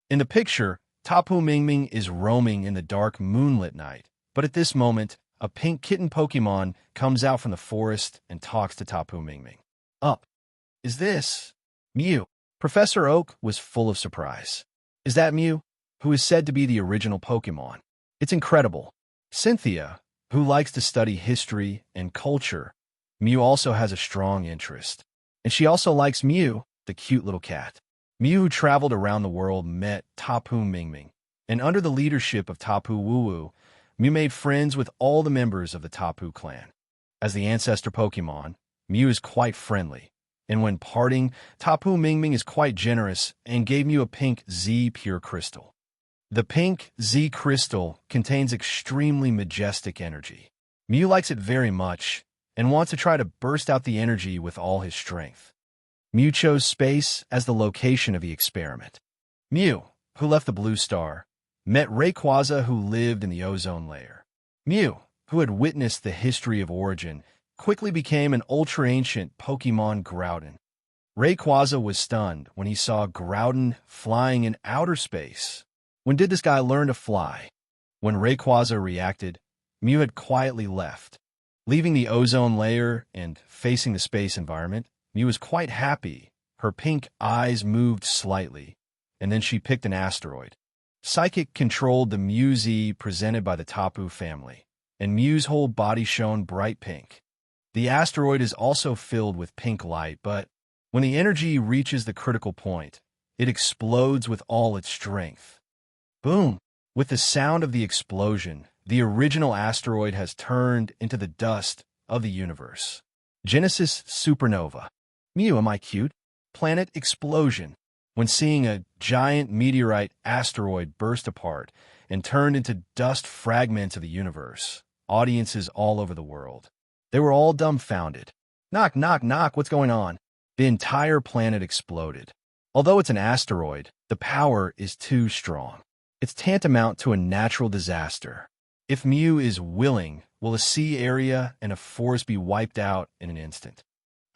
In the picture, Tapu Mingming is roaming in the dark moonlit night, but at this moment, a pink kitten Pokemon comes out from the forest and talks to Tapu Mingming. Up. Is this Mew? Professor Oak was full of surprise. Is that Mew, who is said to be the original Pokemon? It's incredible. Cynthia, who likes to study history and culture, Mew also has a strong interest. And she also likes Mew, the cute little cat. Mew, who traveled around the world, met Tapu Mingming, and under the leadership of Tapu Wuwu, Mew made friends with all the members of the Tapu clan. As the ancestor Pokemon, Mew is quite friendly, and when parting, Tapu Mingming is quite generous and gave Mew a pink Z Pure Crystal. The pink Z Crystal contains extremely majestic energy. Mew likes it very much and wants to try to burst out the energy with all his strength. Mew chose space as the location of the experiment. Mew, who left the Blue Star, met Rayquaza, who lived in the ozone layer. Mew, who had witnessed the history of origin, quickly became an ultra-ancient Pokemon Groudon. Rayquaza was stunned when he saw Groudon flying in outer space. When did this guy learn to fly? When Rayquaza reacted, Mew had quietly left. Leaving the ozone layer and facing the space environment, Mew was quite happy. Her pink eyes moved slightly, and then she picked an asteroid. Psychic controlled the Mew Z presented by the Tapu family. and Mew's whole body shone bright pink. The asteroid is also filled with pink light, but when the energy reaches the critical point, it explodes with all its strength. Boom! With the sound of the explosion, the original asteroid has turned into the dust of the universe. Genesis Supernova. Mew, am I cute? Planet explosion. When seeing a giant meteorite asteroid burst apart and turned into dust fragments of the universe, audiences all over the world, they were all dumbfounded. Knock, knock, knock, what's going on? The entire planet exploded. Although it's an asteroid, the power is too strong. It's tantamount to a natural disaster. If Mew is willing, will a sea area and a forest be wiped out in an instant?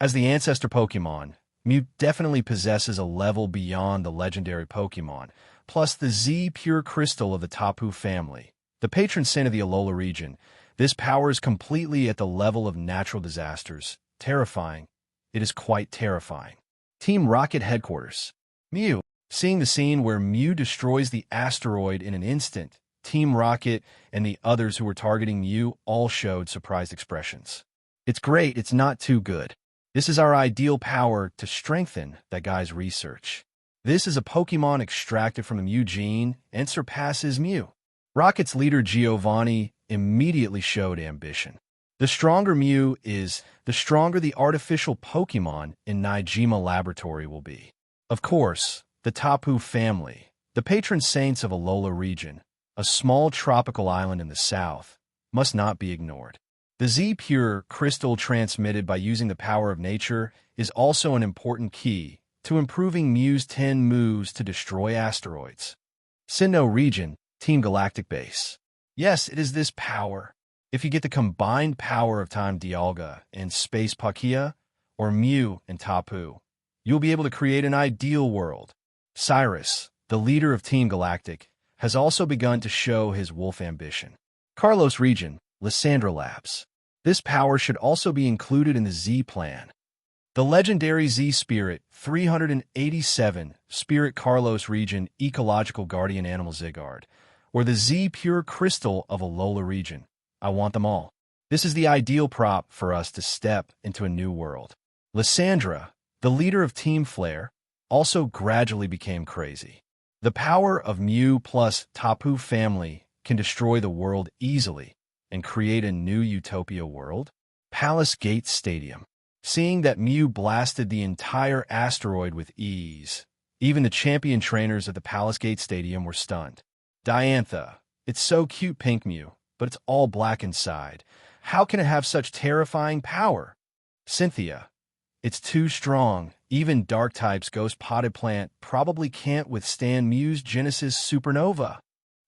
As the ancestor Pokemon, Mew definitely possesses a level beyond the legendary Pokemon, plus the Z pure crystal of the Tapu family. The patron saint of the Alola region, this power is completely at the level of natural disasters. Terrifying. It is quite terrifying. Team Rocket Headquarters. Mew. Seeing the scene where Mew destroys the asteroid in an instant, Team Rocket and the others who were targeting Mew all showed surprised expressions. It's great, it's not too good. This is our ideal power to strengthen that guy's research. This is a Pokemon extracted from the Mew gene and surpasses Mew. Rocket's leader Giovanni immediately showed ambition. The stronger Mew is, the stronger the artificial Pokemon in Nijima Laboratory will be. Of course, the Tapu family, the patron saints of Alola region, a small tropical island in the south, must not be ignored. The Z-Pure crystal transmitted by using the power of nature is also an important key to improving Mew's 10 moves to destroy asteroids. Sinnoh region, Team Galactic Base. Yes, it is this power. If you get the combined power of Time Dialga and Space Palkia, or Mew and Tapu, you'll be able to create an ideal world. Cyrus, the leader of Team Galactic, has also begun to show his wolf ambition. Kalos region, Lysandra Labs. This power should also be included in the Z-Plan. The legendary Z-Spirit 387 Spirit Kalos region Ecological Guardian Animal Zygarde, or the Z-Pure Crystal of Alola region. I want them all. This is the ideal prop for us to step into a new world. Lysandra, the leader of Team Flare, also gradually became crazy. The power of Mew plus Tapu family can destroy the world easily and create a new utopia world. Palace Gate Stadium. Seeing that Mew blasted the entire asteroid with ease, even the champion trainers at the Palace Gate Stadium were stunned. Diantha, it's so cute pink Mew, but it's all black inside. How can it have such terrifying power? Cynthia, it's too strong. Even dark types Ghost Potted Plant probably can't withstand Mew's Genesis Supernova.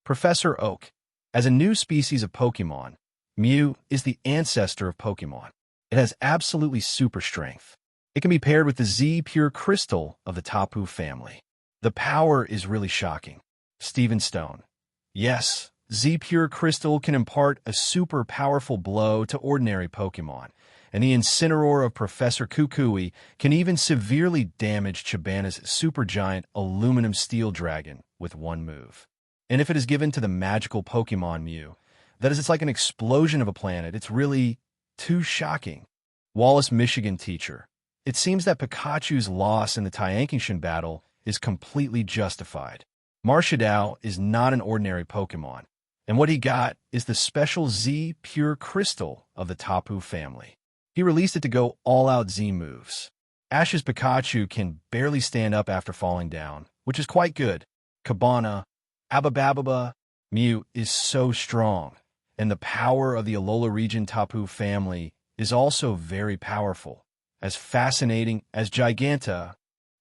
Professor Oak, as a new species of Pokemon, Mew is the ancestor of Pokemon. It has absolutely super strength. It can be paired with the Z Pure Crystal of the Tapu family. The power is really shocking. Steven Stone. Yes, Z Pure Crystal can impart a super powerful blow to ordinary Pokemon, and the Incineroar of Professor Kukui can even severely damage Chabana's supergiant aluminum steel dragon with one move. And if it is given to the magical Pokemon Mew, that is, it's like an explosion of a planet. It's really too shocking. Wallace, Michigan teacher. It seems that Pikachu's loss in the Tyankington battle is completely justified. Marshadao is not an ordinary Pokemon, and what he got is the special Z Pure Crystal of the Tapu family. He released it to go all-out Z moves. Ash's Pikachu can barely stand up after falling down, which is quite good. Chabana, Abababa, Mew is so strong, and the power of the Alola region Tapu family is also very powerful, as fascinating as Giganta.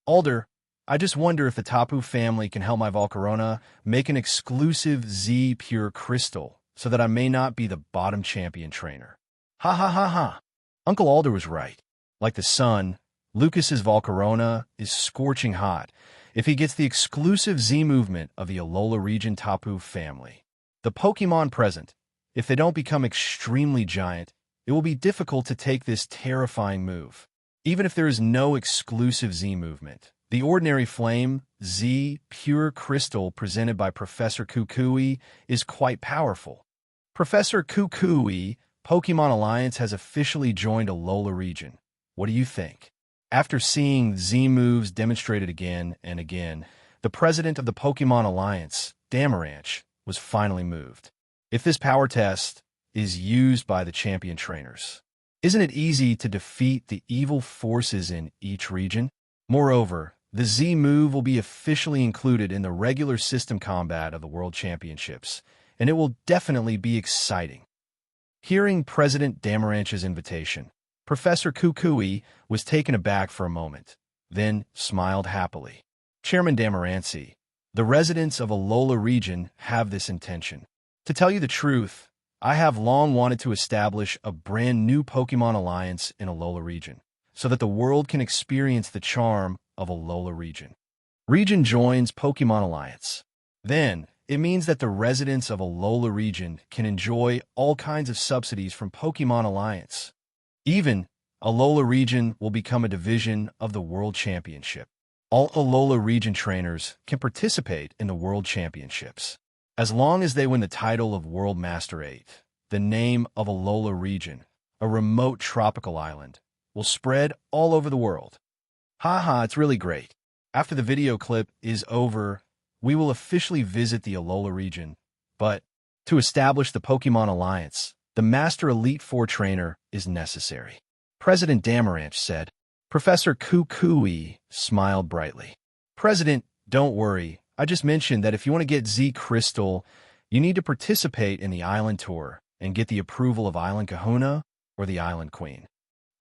Alder, I just wonder if the Tapu family can help my Volcarona make an exclusive Z Pure Crystal so that I may not be the bottom champion trainer. Ha ha ha ha. Uncle Alder was right. Like the sun, Lucas's Volcarona is scorching hot if he gets the exclusive Z movement of the Alola region Tapu family. The Pokemon present, if they don't become extremely giant, it will be difficult to take this terrifying move. Even if there is no exclusive Z movement, the ordinary Flame Z Pure Crystal presented by Professor Kukui is quite powerful. Professor Kukui, Pokemon Alliance has officially joined Alola region. What do you think? After seeing Z moves demonstrated again and again, the president of the Pokemon Alliance, Damaranch, was finally moved. If this power test is used by the champion trainers, isn't it easy to defeat the evil forces in each region? Moreover, the Z move will be officially included in the regular system combat of the World Championships, and it will definitely be exciting. Hearing President Damaranch's invitation, Professor Kukui was taken aback for a moment, then smiled happily. Chairman Damaranci, the residents of Alola region have this intention. To tell you the truth, I have long wanted to establish a brand new Pokemon Alliance in Alola region, so that the world can experience the charm of Alola region. Region joins Pokemon Alliance. Then, it means that the residents of Alola region can enjoy all kinds of subsidies from Pokemon Alliance. Even, Alola region will become a division of the World Championship. All Alola region trainers can participate in the World Championships. As long as they win the title of World Master 8, the name of Alola region, a remote tropical island, will spread all over the world. Haha, it's really great. After the video clip is over, we will officially visit the Alola region, but to establish the Pokemon Alliance, the Master Elite Four trainer is necessary. President Damaranch said. Professor Kukui smiled brightly. President, don't worry. I just mentioned that if you want to get Z Crystal, you need to participate in the island tour and get the approval of Island Kahuna or the Island Queen.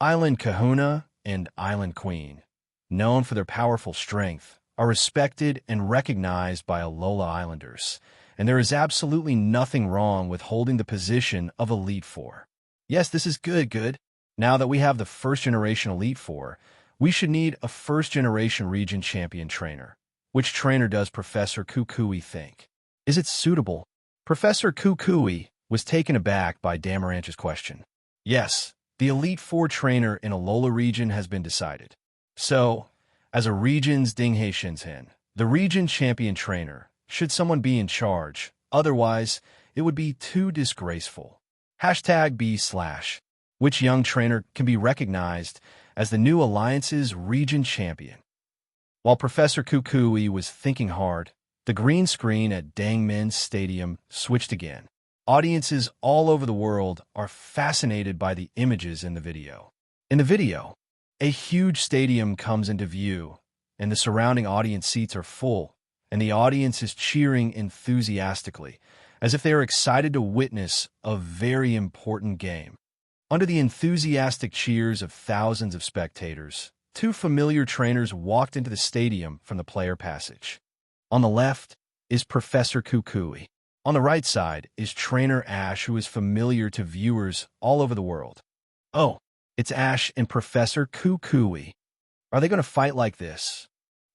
Island Kahuna and Island Queen, known for their powerful strength, are respected and recognized by Alola Islanders, and there is absolutely nothing wrong with holding the position of Elite Four. Yes, this is good. Now that we have the first-generation Elite Four, we should need a first-generation region champion trainer. Which trainer does Professor Kukui think? Is it suitable? Professor Kukui was taken aback by Damaranch's question. Yes, the Elite Four trainer in Alola region has been decided. So, as a region's Dinghe Shinsen, the region champion trainer, should someone be in charge, otherwise, it would be too disgraceful. #B/ Which young trainer can be recognized as the new Alliance's region champion? While Professor Kukui was thinking hard, the green screen at Dangmen's Stadium switched again. Audiences all over the world are fascinated by the images in the video. In the video, a huge stadium comes into view, and the surrounding audience seats are full, and the audience is cheering enthusiastically, as if they are excited to witness a very important game. Under the enthusiastic cheers of thousands of spectators, two familiar trainers walked into the stadium from the player passage. On the left is Professor Kukui. On the right side is Trainer Ash, who is familiar to viewers all over the world. Oh, it's Ash and Professor Kukui. Are they going to fight like this?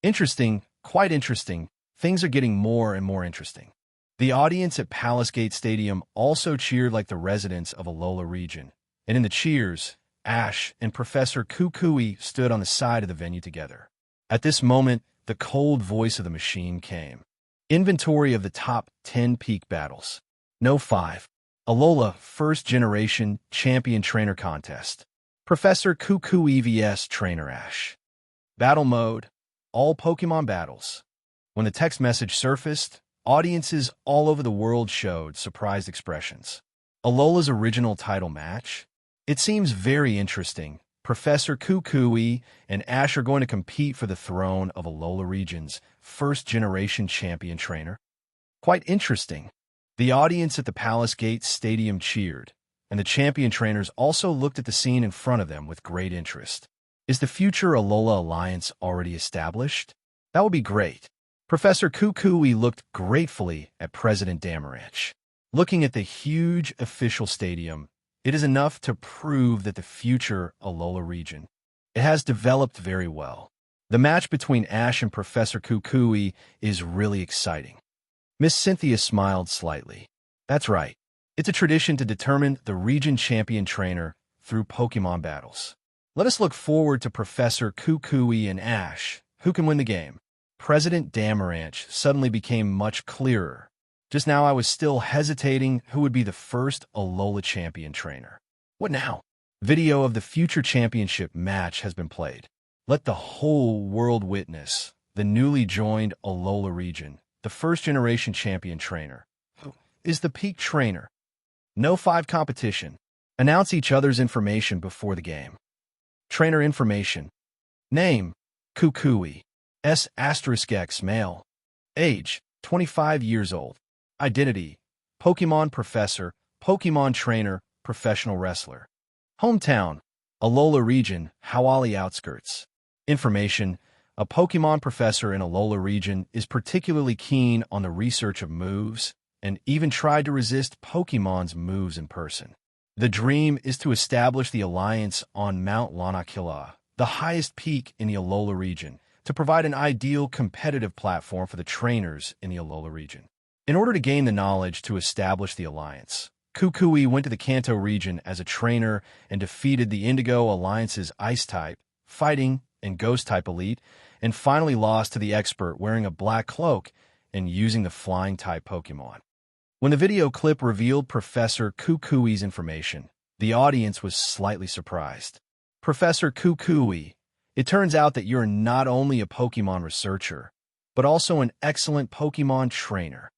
Interesting, quite interesting. Things are getting more and more interesting. The audience at Palace Gate Stadium also cheered like the residents of Alola region. And in the cheers, Ash and Professor Kukui stood on the side of the venue together. At this moment, the cold voice of the machine came. Inventory of the top 10 peak battles. No 5. Alola First Generation Champion Trainer Contest. Professor Kukui vs Trainer Ash. Battle Mode. All Pokemon battles. When the text message surfaced, audiences all over the world showed surprised expressions. Alola's original title match? It seems very interesting. Professor Kukui and Ash are going to compete for the throne of Alola region's first-generation champion trainer. Quite interesting. The audience at the Palace Gate Stadium cheered, and the champion trainers also looked at the scene in front of them with great interest. Is the future Alola Alliance already established? That would be great. Professor Kukui looked gratefully at President Damaranch. Looking at the huge official stadium, it is enough to prove that the future Alola region, it has developed very well. The match between Ash and Professor Kukui is really exciting. Miss Cynthia smiled slightly. That's right. It's a tradition to determine the region champion trainer through Pokemon battles. Let us look forward to Professor Kukui and Ash, who can win the game. President Damaranch suddenly became much clearer. Just now I was still hesitating who would be the first Alola champion trainer. What now? Video of the future championship match has been played. Let the whole world witness the newly joined Alola region, the first generation champion trainer. Who is the peak trainer? No 5 competition. Announce each other's information before the game. Trainer information. Name, Kukui. S*X male. Age, 25 years old. Identity, Pokemon professor, Pokemon trainer, professional wrestler. Hometown, Alola region, Hawali outskirts. Information, a Pokemon professor in Alola region is particularly keen on the research of moves and even tried to resist Pokemon's moves in person. The dream is to establish the alliance on Mount Lanakila, the highest peak in the Alola region, to provide an ideal competitive platform for the trainers in the Alola region. In order to gain the knowledge to establish the alliance, Kukui went to the Kanto region as a trainer and defeated the Indigo Alliance's Ice-type, Fighting, and Ghost-type elite, and finally lost to the expert wearing a black cloak and using the Flying-type Pokemon. When the video clip revealed Professor Kukui's information, the audience was slightly surprised. Professor Kukui, it turns out that you're not only a Pokemon researcher, but also an excellent Pokemon trainer.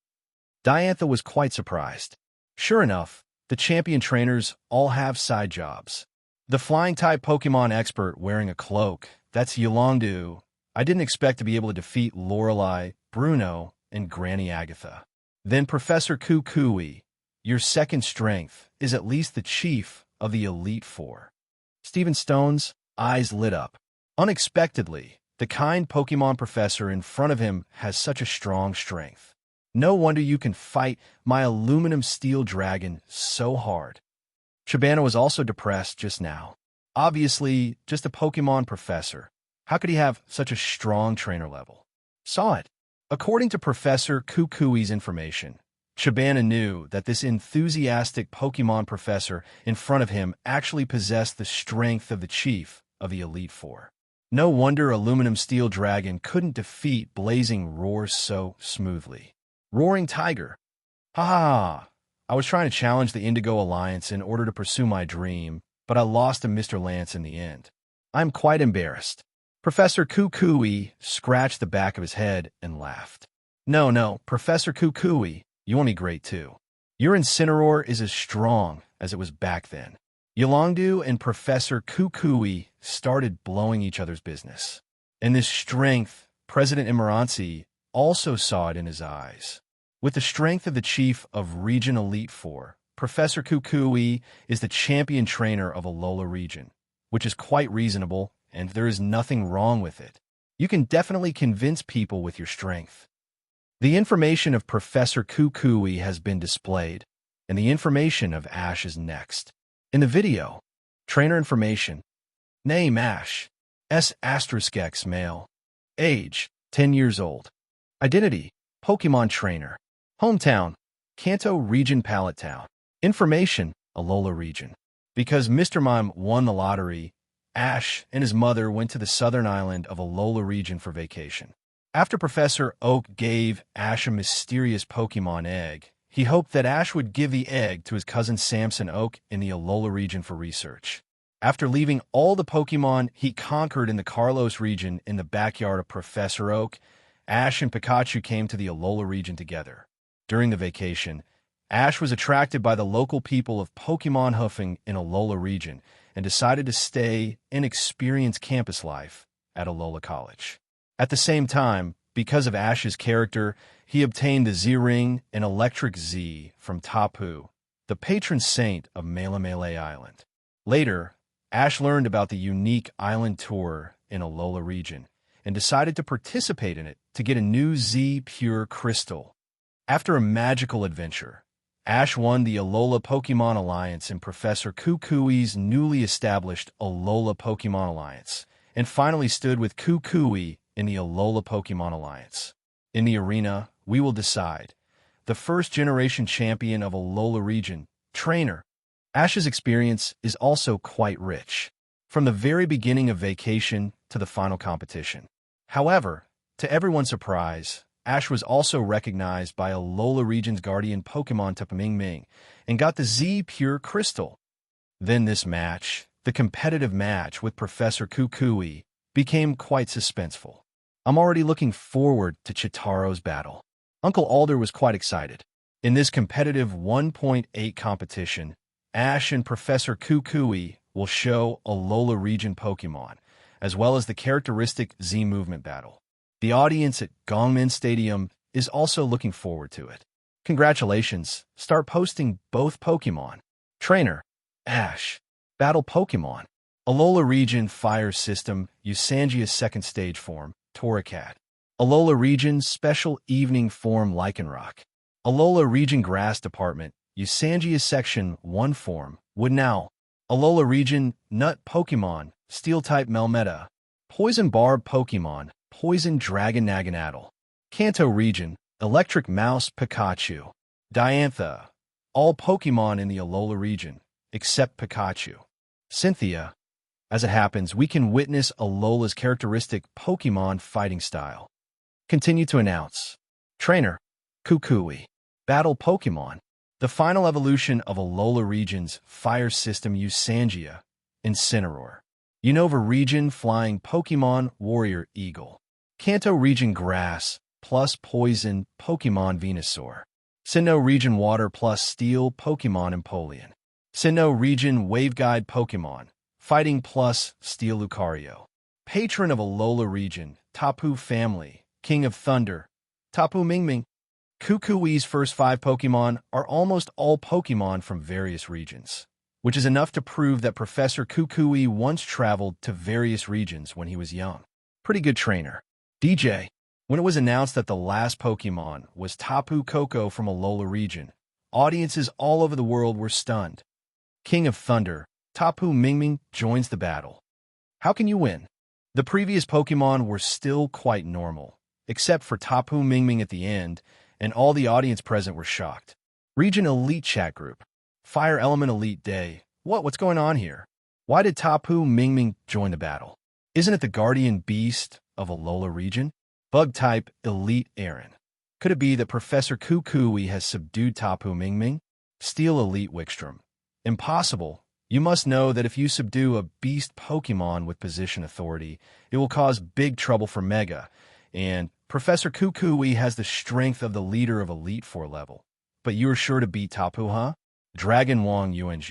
Diantha was quite surprised. Sure enough, the champion trainers all have side jobs. The Flying-type Pokemon expert wearing a cloak, that's Yolongdu. I didn't expect to be able to defeat Lorelei, Bruno, and Granny Agatha. Then Professor Kukui, your second strength is at least the chief of the Elite Four. Stephen Stone's eyes lit up. Unexpectedly, the kind Pokemon professor in front of him has such a strong strength. No wonder you can fight my aluminum steel dragon so hard. Chabana was also depressed just now. Obviously, just a Pokemon professor. How could he have such a strong trainer level? Saw it. According to Professor Kukui's information, Chabana knew that this enthusiastic Pokemon professor in front of him actually possessed the strength of the chief of the Elite Four. No wonder Aluminum Steel Dragon couldn't defeat Blazing Roar so smoothly. Roaring Tiger. Ha ha ha. I was trying to challenge the Indigo Alliance in order to pursue my dream, but I lost to Mr. Lance in the end. I'm quite embarrassed. Professor Kukui scratched the back of his head and laughed. No, Professor Kukui, you want me great too. Your Incineroar is as strong as it was back then. Yolongdu and Professor Kukui started blowing each other's business. And this strength, President Imaransi also saw it in his eyes. With the strength of the chief of Region Elite Four, Professor Kukui is the champion trainer of Alola region, which is quite reasonable, and there is nothing wrong with it. You can definitely convince people with your strength. The information of Professor Kukui has been displayed, and the information of Ash is next. In the video, trainer information. Name Ash. S*X male. Age, 10 years old. Identity, Pokemon trainer. Hometown, Kanto region Pallet Town. Information, Alola region. Because Mr. Mime won the lottery, Ash and his mother went to the southern island of Alola region for vacation. After Professor Oak gave Ash a mysterious Pokemon egg, he hoped that Ash would give the egg to his cousin Samson Oak in the Alola region for research. After leaving all the Pokemon he conquered in the Kalos region in the backyard of Professor Oak, Ash and Pikachu came to the Alola region together. During the vacation, Ash was attracted by the local people of Pokemon hoofing in Alola region and decided to stay and experience campus life at Alola College. At the same time, because of Ash's character, he obtained the Z-Ring and Electric Z from Tapu, the patron saint of Melemele Island. Later, Ash learned about the unique island tour in Alola region and decided to participate in it to get a new Z Pure Crystal. After a magical adventure, Ash won the Alola Pokemon Alliance in Professor Kukui's newly established Alola Pokemon Alliance, and finally stood with Kukui in the Alola Pokemon Alliance. In the arena, we will decide. The first-generation champion of Alola region, trainer. Ash's experience is also quite rich, from the very beginning of vacation to the final competition. However, to everyone's surprise, Ash was also recognized by Alola region's guardian Pokemon Tapu Ming and got the Z Pure Crystal. Then this match, the competitive match with Professor Kukui, became quite suspenseful. I'm already looking forward to Chitaro's battle. Uncle Alder was quite excited. In this competitive 1.8 competition, Ash and Professor Kukui will show Alola region Pokemon, as well as the characteristic Z movement battle. The audience at Gongmin Stadium is also looking forward to it. Congratulations, start posting both Pokemon. Trainer, Ash, battle Pokemon. Alola region Fire System, Usangia's second stage form, Torracat. Alola region Special Evening form, Lycanroc. Alola region Grass Department, Usangia's Section 1 form, Woodnow. Alola region Nut Pokemon, Steel-type Melmeta. Poison Barb Pokemon, Poison Dragon Naganadel. Kanto region, Electric Mouse Pikachu. Diantha. All Pokemon in the Alola region, except Pikachu. Cynthia. As it happens, we can witness Alola's characteristic Pokemon fighting style. Continue to announce. Trainer, Kukui. Battle Pokemon. The final evolution of Alola region's Fire System Usangia, Incineroar. Unova region Flying Pokemon Warrior Eagle. Kanto region Grass plus Poison Pokemon Venusaur. Sinnoh region Water plus Steel Pokemon Empoleon. Sinnoh region Waveguide Pokemon, Fighting plus Steel Lucario. Patron of Alola region, Tapu family, King of Thunder, Tapu Ming. Kukui's first 5 Pokemon are almost all Pokemon from various regions, which is enough to prove that Professor Kukui once traveled to various regions when he was young. Pretty good trainer. DJ. When it was announced that the last Pokemon was Tapu Koko from Alola region, audiences all over the world were stunned. King of Thunder, Tapu Ming joins the battle. How can you win? The previous Pokemon were still quite normal, except for Tapu Ming at the end, and all the audience present were shocked. Region Elite Chat Group. Fire Element Elite Day. What's going on here? Why did Tapu Ming join the battle? Isn't it the guardian beast of Alola region? Bug-type Elite Aaron. Could it be that Professor Kukui has subdued Tapu Ming? Steel Elite Wickstrom. Impossible. You must know that if you subdue a beast Pokemon with position authority, it will cause big trouble for Mega, and Professor Kukui has the strength of the leader of Elite 4 level. But you're sure to beat Tapu, huh? Dragon Wong UNG.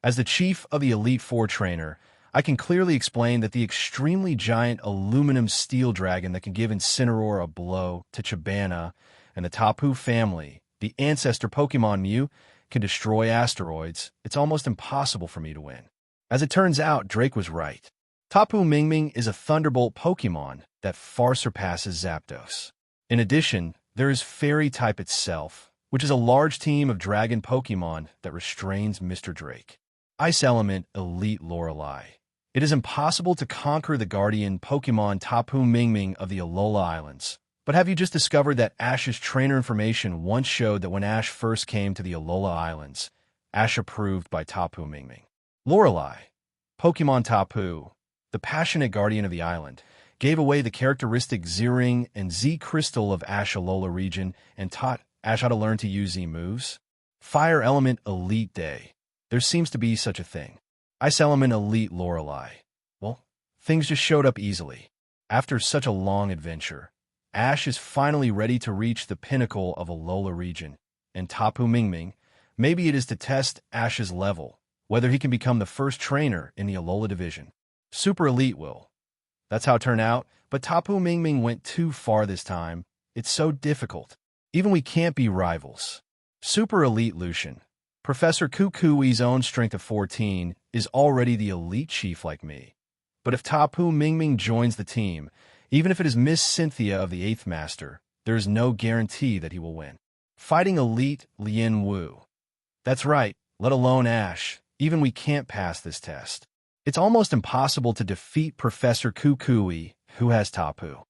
As the chief of the Elite 4 trainer, I can clearly explain that the extremely giant aluminum steel dragon that can give Incineroar a blow to Chabana and the Tapu family, the ancestor Pokemon Mew, can destroy asteroids. It's almost impossible for me to win. As it turns out, Drake was right. Tapu Ming is a Thunderbolt Pokemon that far surpasses Zapdos. In addition, there is Fairy type itself, which is a large team of Dragon Pokemon that restrains Mr. Drake. Ice Element Elite Lorelei. It is impossible to conquer the guardian Pokemon Tapu Ming of the Alola Islands. But have you just discovered that Ash's trainer information once showed that when Ash first came to the Alola Islands, Ash approved by Tapu Ming? Lorelei, Pokemon Tapu, the passionate guardian of the island, gave away the characteristic Z-Ring and Z-Crystal of Ash Alola region and taught Ash how to learn to use Z-moves. Fire Element Elite Day. There seems to be such a thing. Ice Element Elite Lorelei. Well, things just showed up easily. After such a long adventure, Ash is finally ready to reach the pinnacle of Alola region, and Tapu Ming, maybe it is to test Ash's level, whether he can become the first trainer in the Alola division. Super Elite will. That's how it turned out, but Tapu Ming went too far this time. It's so difficult. Even we can't be rivals. Super Elite Lucian. Professor Kukui's own strength of 14 is already the elite chief like me. But if Tapu Ming joins the team, even if it is Miss Cynthia of the 8th Master, there is no guarantee that he will win. Fighting Elite Lien Wu. That's right, let alone Ash. Even we can't pass this test. It's almost impossible to defeat Professor Kukui, who has Tapu.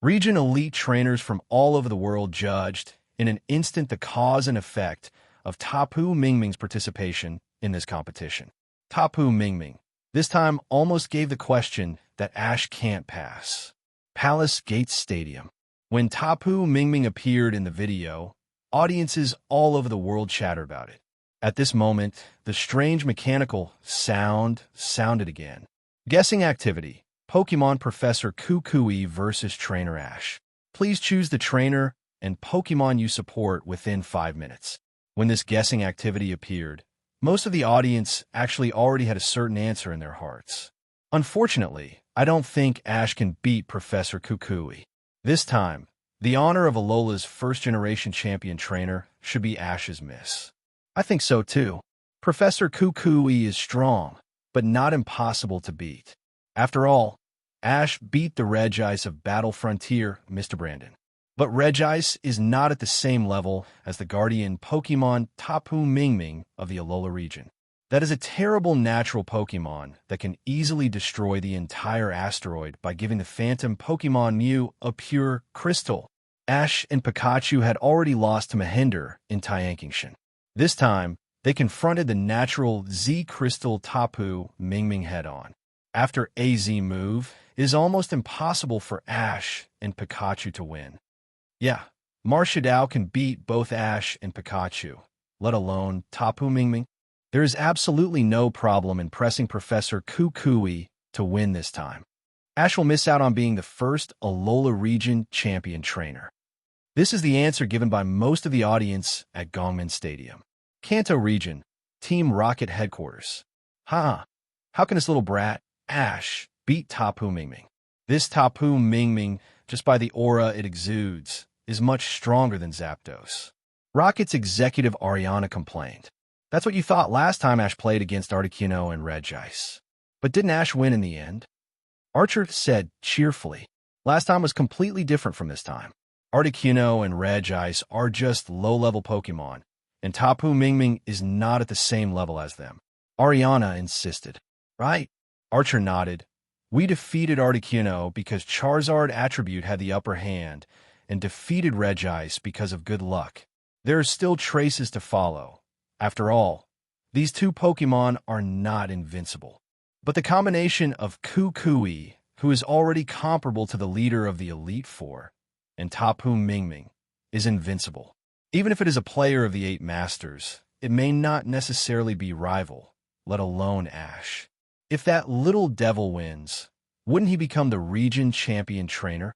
Region Elite trainers from all over the world judged, in an instant, the cause and effect of Tapu Ming's participation in this competition. Tapu Ming, this time almost gave the question that Ash can't pass. Palace Gates Stadium. When Tapu Mingming appeared in the video, audiences all over the world chattered about it. At this moment, the strange mechanical sound sounded again. Guessing activity. Pokemon Professor Kukui versus Trainer Ash. Please choose the trainer and Pokemon you support within 5 minutes. When this guessing activity appeared, most of the audience actually already had a certain answer in their hearts. Unfortunately, I don't think Ash can beat Professor Kukui. This time, the honor of Alola's first-generation champion trainer should be Ash's miss. I think so too. Professor Kukui is strong, but not impossible to beat. After all, Ash beat the Regice of Battle Frontier, Mr. Brandon. But Regice is not at the same level as the guardian Pokemon Tapu Mingming of the Alola region. That is a terrible natural Pokemon that can easily destroy the entire asteroid by giving the Phantom Pokemon Mew a pure crystal. Ash and Pikachu had already lost to Mahinder in Tyankingshan. This time, they confronted the natural Z-Crystal Tapu Mingming head-on. After a Z move, it is almost impossible for Ash and Pikachu to win. Yeah, Marshadao can beat both Ash and Pikachu, let alone Tapu Mingming. There is absolutely no problem in pressing Professor Kukui to win this time. Ash will miss out on being the first Alola region champion trainer. This is the answer given by most of the audience at Gongmin Stadium. Kanto region, Team Rocket headquarters. How can this little brat, Ash, beat Tapu Mingming? This Tapu Mingming, just by the aura it exudes, is much stronger than Zapdos. Rocket's executive Ariana complained. That's what you thought last time Ash played against Articuno and Regice. But didn't Ash win in the end? Archer said cheerfully. Last time was completely different from this time. Articuno and Regice are just low-level Pokemon, and Tapu Mingming is not at the same level as them. Ariana insisted. Right? Archer nodded. We defeated Articuno because Charizard attribute had the upper hand, and defeated Regice because of good luck. There are still traces to follow. After all, these two Pokemon are not invincible. But the combination of Kukui, who is already comparable to the leader of the Elite Four, and Tapu Mingming, is invincible. Even if it is a player of the 8 Masters, it may not necessarily be rival, let alone Ash. If that little devil wins, wouldn't he become the region champion trainer?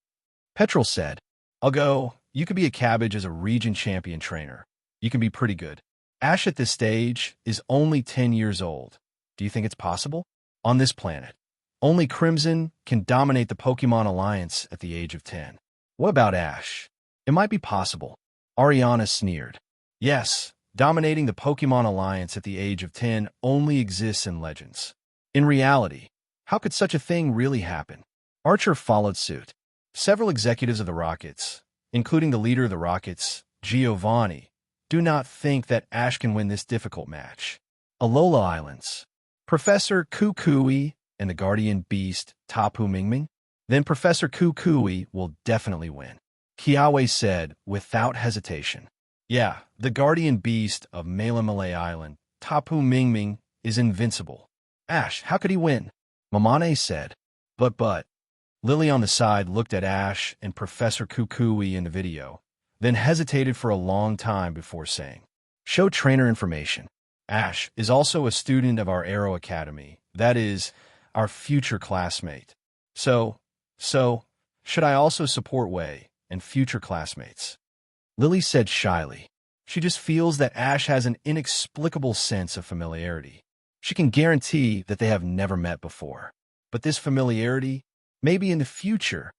Petrol said, I'll go. You could be a cabbage as a region champion trainer. You can be pretty good. Ash at this stage is only 10 years old. Do you think it's possible? On this planet, only Crimson can dominate the Pokemon Alliance at the age of 10. What about Ash? It might be possible. Ariana sneered. Yes, dominating the Pokemon Alliance at the age of 10 only exists in legends. In reality, how could such a thing really happen? Archer followed suit. Several executives of the Rockets, including the leader of the Rockets, Giovanni, do not think that Ash can win this difficult match. Alola Islands. Professor Kukui and the Guardian Beast, Tapu Mingming? Then Professor Kukui will definitely win. Kiawe said without hesitation. Yeah, the Guardian Beast of Malamale Island, Tapu Mingming, is invincible. Ash, how could he win? Mamane said. But. Lily on the side looked at Ash and Professor Kukui in the video, then hesitated for a long time before saying, Show trainer information. Ash is also a student of our Aero Academy, that is, our future classmate. So, should I also support Wei and future classmates? Lily said shyly. She just feels that Ash has an inexplicable sense of familiarity. She can guarantee that they have never met before. But this familiarity, maybe in the future.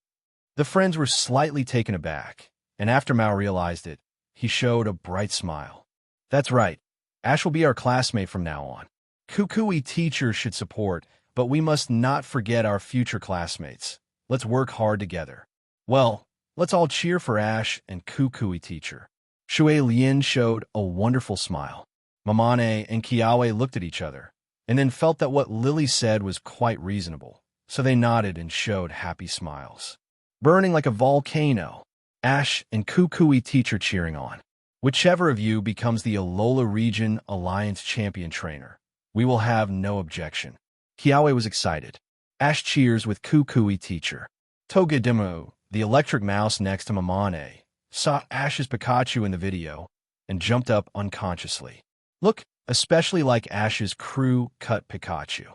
The friends were slightly taken aback, and after Mao realized it, he showed a bright smile. That's right. Ash will be our classmate from now on. Kukui teachers should support, but we must not forget our future classmates. Let's work hard together. Well, let's all cheer for Ash and Kukui teacher. Shui Lian showed a wonderful smile. Mamane and Kiawe looked at each other, and then felt that what Lily said was quite reasonable, so they nodded and showed happy smiles. Burning like a volcano, Ash and Kukui teacher cheering on. Whichever of you becomes the Alola Region Alliance Champion Trainer, we will have no objection. Kiawe was excited. Ash cheers with Kukui teacher. Togedemo, The electric mouse next to Mamane saw Ash's Pikachu in the video and jumped up unconsciously. Look, especially like Ash's crew-cut Pikachu.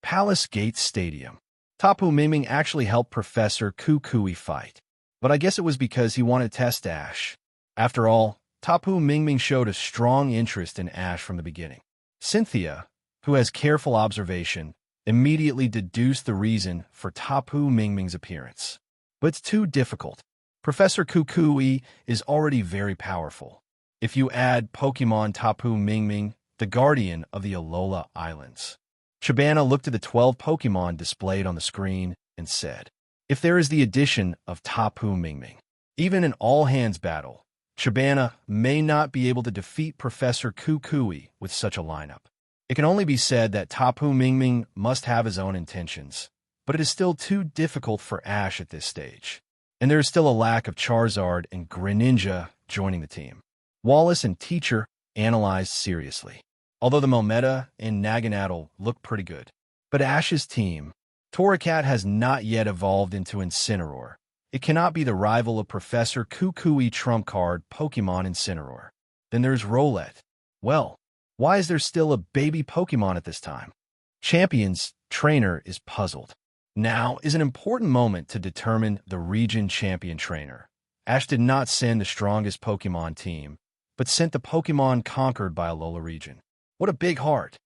Palace Gate Stadium. Tapu Mingming actually helped Professor Kukui fight, but I guess it was because he wanted to test Ash. After all, Tapu Mingming showed a strong interest in Ash from the beginning. Cynthia, who has careful observation, immediately deduced the reason for Tapu Mingming's appearance. But it's too difficult. Professor Kukui is already very powerful. If you add Pokemon Tapu Mingming, the guardian of the Alola Islands. Chabana looked at the 12 Pokemon displayed on the screen and said, if there is the addition of Tapu Mingming, even in all-hands battle, Chabana may not be able to defeat Professor Kukui with such a lineup. It can only be said that Tapu Mingming must have his own intentions, but it is still too difficult for Ash at this stage. And there is still a lack of Charizard and Greninja joining the team. Wallace and Teacher analyzed seriously, although the Mometa and Naganadel look pretty good. But Ash's team, Torracat, has not yet evolved into Incineroar. It cannot be the rival of Professor Kukui trump card Pokemon Incineroar. Then there's Rowlet. Well, why is there still a baby Pokemon at this time? Champion's trainer is puzzled. Now is an important moment to determine the region champion trainer. Ash did not send the strongest Pokemon team, but sent the Pokemon conquered by Alola region. What a big heart!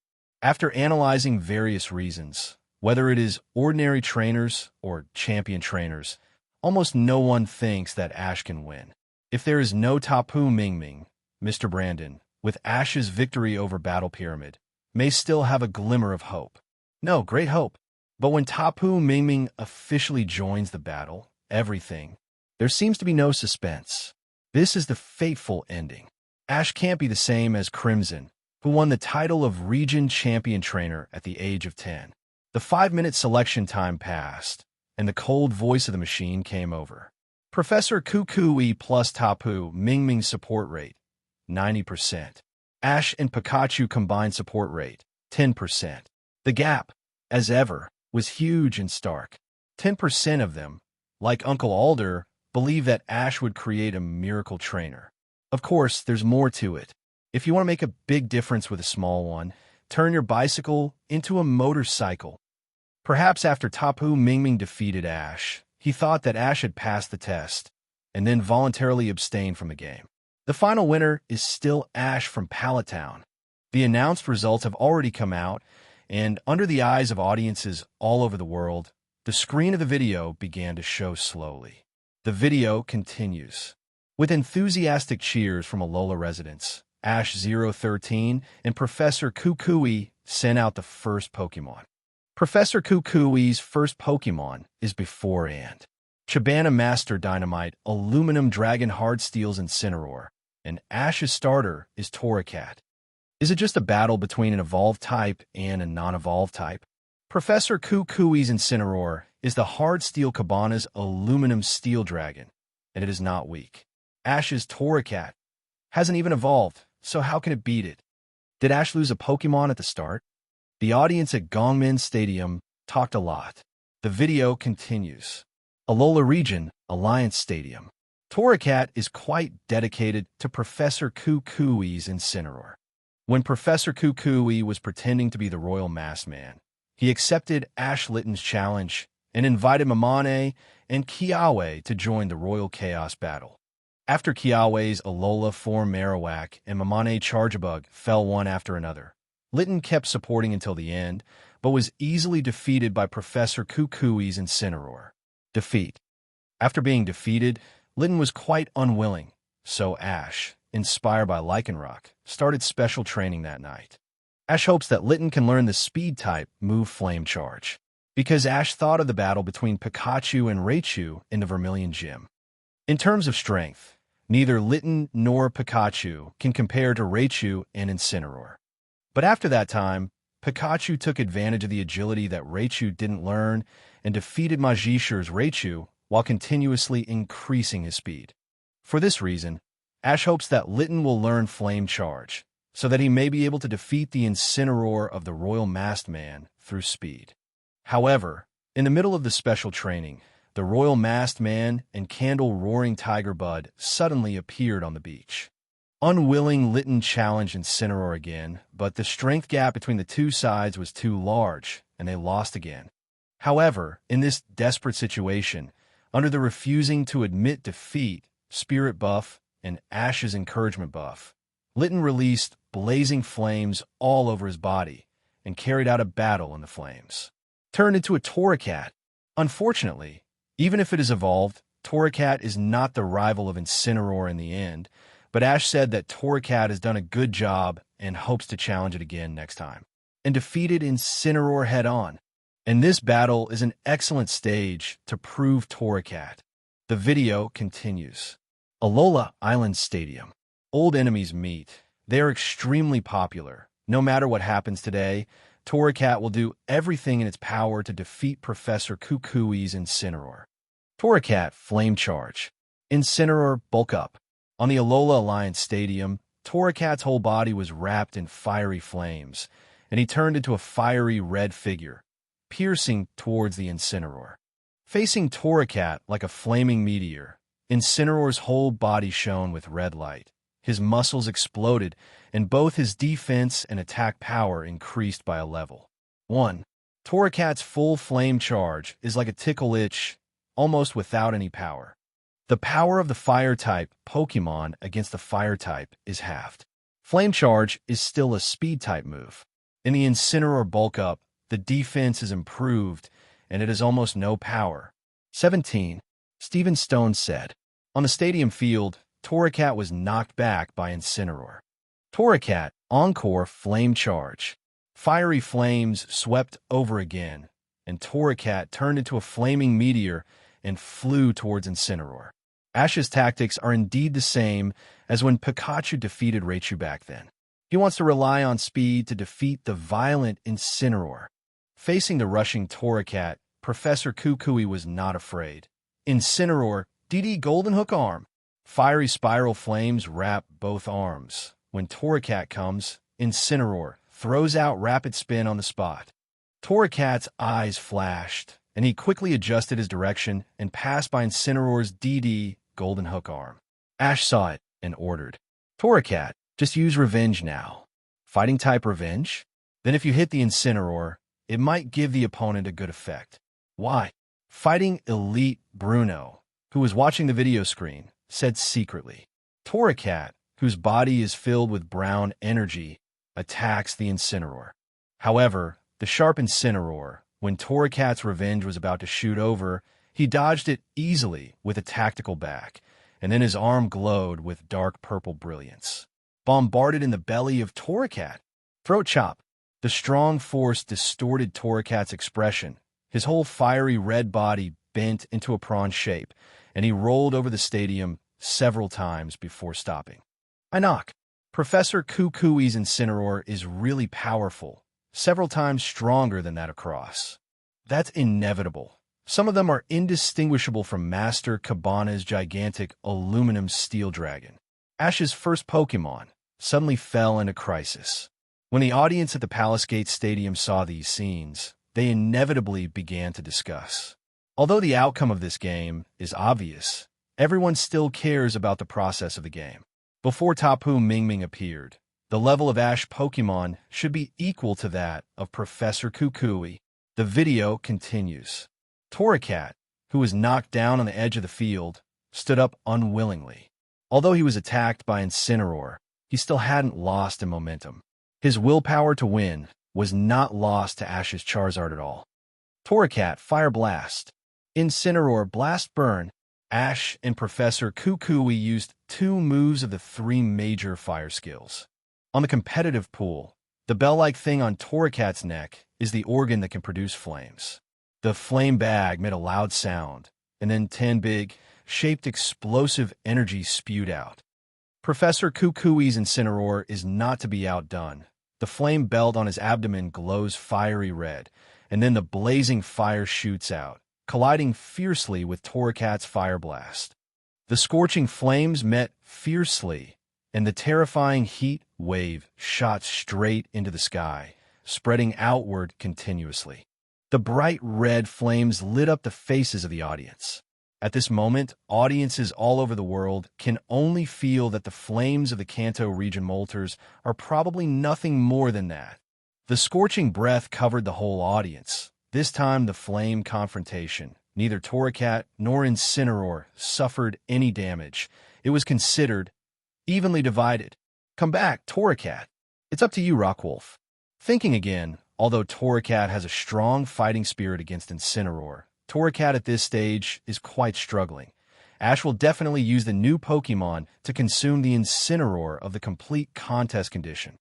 After analyzing various reasons, whether it is ordinary trainers or champion trainers, almost no one thinks that Ash can win. If there is no Tapu Mingming, Mr. Brandon, with Ash's victory over Battle Pyramid, may still have a glimmer of hope. No, great hope. But when Tapu Mingming officially joins the battle, there seems to be no suspense. This is the fateful ending. Ash can't be the same as Crimson, who won the title of Region Champion Trainer at the age of 10. The 5-minute selection time passed, and the cold voice of the machine came over. Professor Kukui plus Tapu Mingming support rate, 90%. Ash and Pikachu combined support rate, 10%. The gap, as ever, was huge and stark. 10% of them, like Uncle Alder, believe that Ash would create a miracle trainer. Of course, there's more to it. If you want to make a big difference with a small one, turn your bicycle into a motorcycle. Perhaps after Tapu Mingming defeated Ash, he thought that Ash had passed the test, and then voluntarily abstained from the game. The final winner is still Ash from Pallet Town. The announced results have already come out, and under the eyes of audiences all over the world, the screen of the video began to show slowly. The video continues. With enthusiastic cheers from Alola residents, Ash013 and Professor Kukui sent out the first Pokemon. Professor Kukui's first Pokemon is Before and. Chabana Master Dynamite Aluminum Dragon Hardsteel's Incineroar, and Ash's starter is Torracat. Is it just a battle between an evolved type and a non-evolved type? Professor Kukui's Incineroar is the Hardsteel Cabana's Aluminum Steel Dragon, and it is not weak. Ash's Torracat hasn't even evolved, so how can it beat it? Did Ash lose a Pokemon at the start? The audience at Gongmin Stadium talked a lot. The video continues. Alola Region, Alliance Stadium. Torracat is quite dedicated to Professor Kukui's Incineroar. When Professor Kukui was pretending to be the Royal Masked Man, he accepted Ash Litton's challenge and invited Mamane and Kiawe to join the Royal Chaos battle. After Kiawe's Alola form Marowak and Mamane Charjabug fell one after another, Litton kept supporting until the end, but was easily defeated by Professor Kukui's Incineroar. Defeat. After being defeated, Litton was quite unwilling, so Ash, inspired by Lycanroc, started special training that night. Ash hopes that Litton can learn the speed-type move Flame Charge, because Ash thought of the battle between Pikachu and Raichu in the Vermilion Gym. In terms of strength, neither Litton nor Pikachu can compare to Raichu and Incineroar. But after that time, Pikachu took advantage of the agility that Raichu didn't learn and defeated Magishur's Raichu while continuously increasing his speed. For this reason, Ash hopes that Litton will learn Flame Charge, so that he may be able to defeat the Incineroar of the Royal Masked Man through speed. However, in the middle of the special training, the royal masked man and candle-roaring tiger bud suddenly appeared on the beach. Unwilling, Litten challenged Incineroar again, but the strength gap between the two sides was too large, and they lost again. However, in this desperate situation, under the refusing to admit defeat, spirit buff, and Ash's encouragement buff, Litten released blazing flames all over his body and carried out a battle in the flames. Turned into a Torracat. Unfortunately, even if it is evolved, Torracat is not the rival of Incineroar in the end, but Ash said that Torracat has done a good job and hopes to challenge it again next time, and defeated Incineroar head-on. And this battle is an excellent stage to prove Torracat. The video continues. Alola Island Stadium. Old enemies meet. They are extremely popular. No matter what happens today, Torracat will do everything in its power to defeat Professor Kukui's Incineroar. Torracat Flame Charge. Incineroar Bulk Up. On the Alola Alliance Stadium, Torracat's whole body was wrapped in fiery flames, and he turned into a fiery red figure, piercing towards the Incineroar. Facing Torracat like a flaming meteor, Incineroar's whole body shone with red light. His muscles exploded, and both his defense and attack power increased by a level. 1. Torracat's full flame charge is like a tickle-itch, almost without any power. The power of the Fire-type Pokémon against the Fire-type is halved. Flame Charge is still a Speed-type move. In the Incineroar Bulk Up, the defense is improved, and it has almost no power. 17. Stephen Stone said, on the stadium field, Torracat was knocked back by Incineroar. Torracat Encore Flame Charge. Fiery flames swept over again, and Torracat turned into a flaming meteor and flew towards Incineroar. Ash's tactics are indeed the same as when Pikachu defeated Raichu back then. He wants to rely on speed to defeat the violent Incineroar. Facing the rushing Torracat, Professor Kukui was not afraid. Incineroar DD Golden Hook Arm. Fiery spiral flames wrap both arms. When Torracat comes, Incineroar throws out Rapid Spin on the spot. Torracat's eyes flashed, and he quickly adjusted his direction and passed by Incineroar's DD Golden Hook Arm. Ash saw it and ordered, Torracat, just use Revenge now. Fighting type Revenge? Then if you hit the Incineroar, it might give the opponent a good effect. Why? Fighting Elite Bruno, who was watching the video screen, said secretly. Torracat, whose body is filled with brown energy, attacks the Incineroar. However, the sharp Incineroar, when Torracat's Revenge was about to shoot over, he dodged it easily with a tactical back, and then his arm glowed with dark purple brilliance. Bombarded in the belly of Torracat. Throat Chop. The strong force distorted Torracat's expression. His whole fiery red body bent into a prawn shape, and he rolled over the stadium several times before stopping. I knock. Professor Kukui's Incineroar is really powerful, several times stronger than that across. That's inevitable. Some of them are indistinguishable from Master Chabana's gigantic aluminum steel dragon. Ash's first Pokémon suddenly fell into crisis. When the audience at the Palace Gate Stadium saw these scenes, they inevitably began to discuss. Although the outcome of this game is obvious, everyone still cares about the process of the game. Before Tapu Mingming appeared, the level of Ash Pokémon should be equal to that of Professor Kukui. The video continues. Torracat, who was knocked down on the edge of the field, stood up unwillingly. Although he was attacked by Incineroar, he still hadn't lost in momentum. His willpower to win was not lost to Ash's Charizard at all. Torracat Fire Blast. Incineroar Blast Burn. Ash and Professor Kukui used 2 moves of the 3 major fire skills. On the competitive pool, the bell-like thing on Torracat's neck is the organ that can produce flames. The flame bag made a loud sound, and then 10 big, shaped explosive energy spewed out. Professor Kukui's Incineroar is not to be outdone. The flame belt on his abdomen glows fiery red, and then the blazing fire shoots out, colliding fiercely with Torracat's Fire Blast. The scorching flames met fiercely, and the terrifying heat wave shot straight into the sky, spreading outward continuously. The The bright red flames lit up the faces of the audience. At this moment, audiences all over the world can only feel that the flames of the Kanto region molters are probably nothing more than that. The scorching breath covered the whole audience. This time the flame confrontation. Neither Torracat nor Incineroar suffered any damage. It was considered evenly divided. Come back, Torracat. It's up to you, Rockwolf. Thinking again, although Torracat has a strong fighting spirit against Incineroar, Torracat at this stage is quite struggling. Ash will definitely use the new Pokemon to consume the Incineroar of the complete contest condition.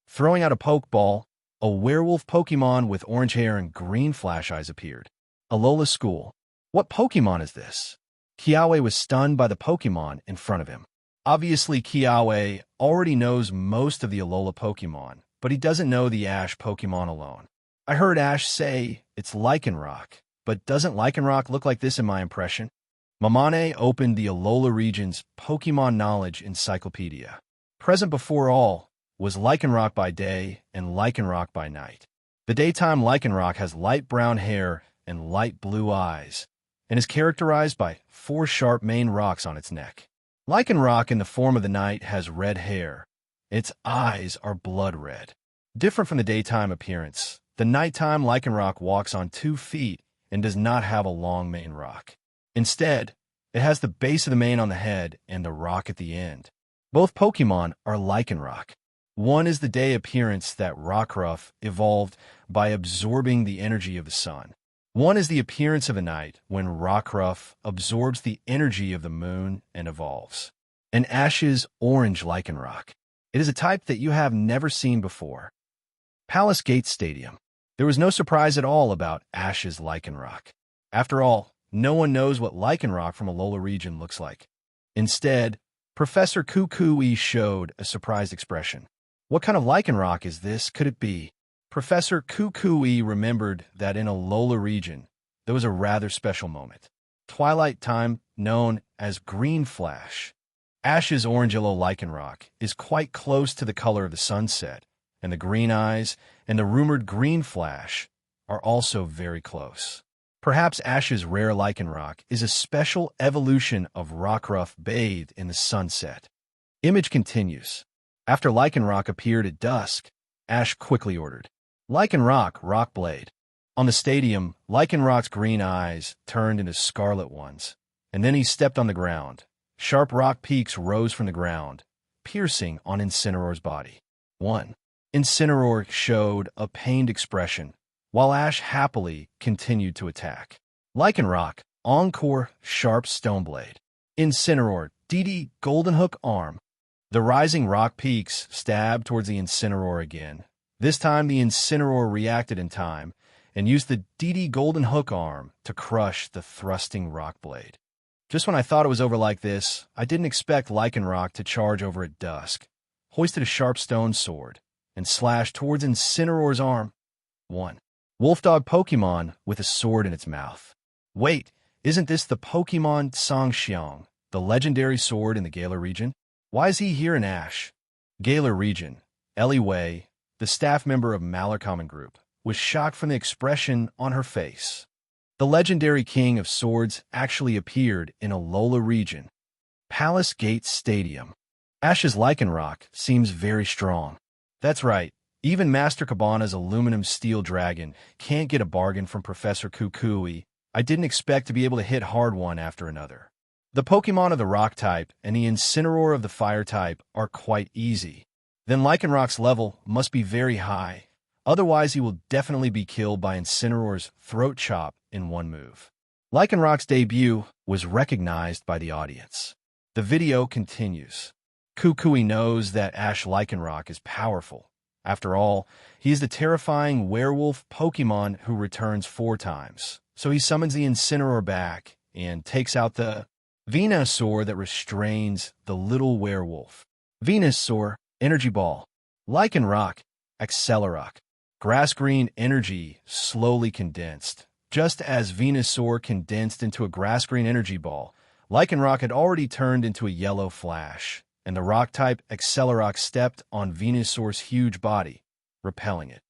Throwing out a Pokeball, a werewolf Pokemon with orange hair and green flash eyes appeared. Alola School. What Pokemon is this? Kiawe was stunned by the Pokemon in front of him. Obviously, Kiawe already knows most of the Alola Pokemon, but he doesn't know the Ash Pokemon alone. I heard Ash say it's Lycanroc, but doesn't Lycanroc look like this in my impression? Mamane opened the Alola region's Pokemon Knowledge Encyclopedia. Present before all was Lycanroc by day and Lycanroc by night. The daytime Lycanroc has light brown hair and light blue eyes, and is characterized by 4 sharp main rocks on its neck. Lycanroc in the form of the night has red hair. Its eyes are blood red. Different from the daytime appearance, the nighttime Lycanroc walks on 2 feet and does not have a long main rock. Instead, it has the base of the mane on the head and the rock at the end. Both Pokemon are Lycanroc. One is the day appearance that Rockruff evolved by absorbing the energy of the sun. One is the appearance of a night when Rockruff absorbs the energy of the moon and evolves. An Ash's orange Lycanroc. It is a type that you have never seen before. Palace Gate Stadium. There was no surprise at all about Ash's Lycanroc. After all, no one knows what Lycanroc from Alola region looks like. Instead, Professor Kukui showed a surprised expression. What kind of Lycanroc is this? Could it be? Professor Kukui remembered that in Alola region, there was a rather special moment. Twilight time, known as Green Flash. Ash's orange yellow Lycanroc is quite close to the color of the sunset, and the green eyes and the rumored Green Flash are also very close. Perhaps Ash's rare Lycanroc is a special evolution of Rockruff bathed in the sunset. Image continues. After Lycanroc appeared at dusk, Ash quickly ordered, Lycanroc, Rockblade. On the stadium, Lycanroc's green eyes turned into scarlet ones, and then he stepped on the ground. Sharp rock peaks rose from the ground, piercing on Incineroar's body. 1. Incineroar showed a pained expression, while Ash happily continued to attack. Lycanroc, Encore, Sharp Stoneblade. Incineroar, DD, Golden Hook Arm. The rising rock peaks stabbed towards the Incineroar again. This time the Incineroar reacted in time and used the DD Golden Hook Arm to crush the thrusting rock blade. Just when I thought it was over like this, I didn't expect Lycanroc to charge over at dusk, hoisted a sharp stone sword, and slashed towards Incineroar's arm. 1. Wolfdog Pokemon with a sword in its mouth. Wait, isn't this the Pokemon Sangxiang, the legendary sword in the Galar region? Why is he here in Ash? Galar region. Ellie Wei, the staff member of Malar Common Group, was shocked from the expression on her face. The legendary king of swords actually appeared in Alola region. Palace Gate Stadium. Ash's Lycanroc seems very strong. That's right, even Master Chabana's aluminum steel dragon can't get a bargain from Professor Kukui. I didn't expect to be able to hit hard one after another. The Pokemon of the rock type and the Incineroar of the fire type are quite easy. Then Lycanroc's level must be very high. Otherwise, he will definitely be killed by Incineroar's throat chop in one move. Lycanroc's debut was recognized by the audience. The video continues. Kukui knows that Ash Lycanroc is powerful. After all, he is the terrifying werewolf Pokemon who returns 4 times. So he summons the Incineroar back and takes out the Venusaur that restrains the little werewolf. Venusaur, Energy Ball. Lycanroc, Accelerock. Grass green energy slowly condensed. Just as Venusaur condensed into a grass green energy ball, Lycanroc had already turned into a yellow flash, and the rock-type Accelerock stepped on Venusaur's huge body, repelling it.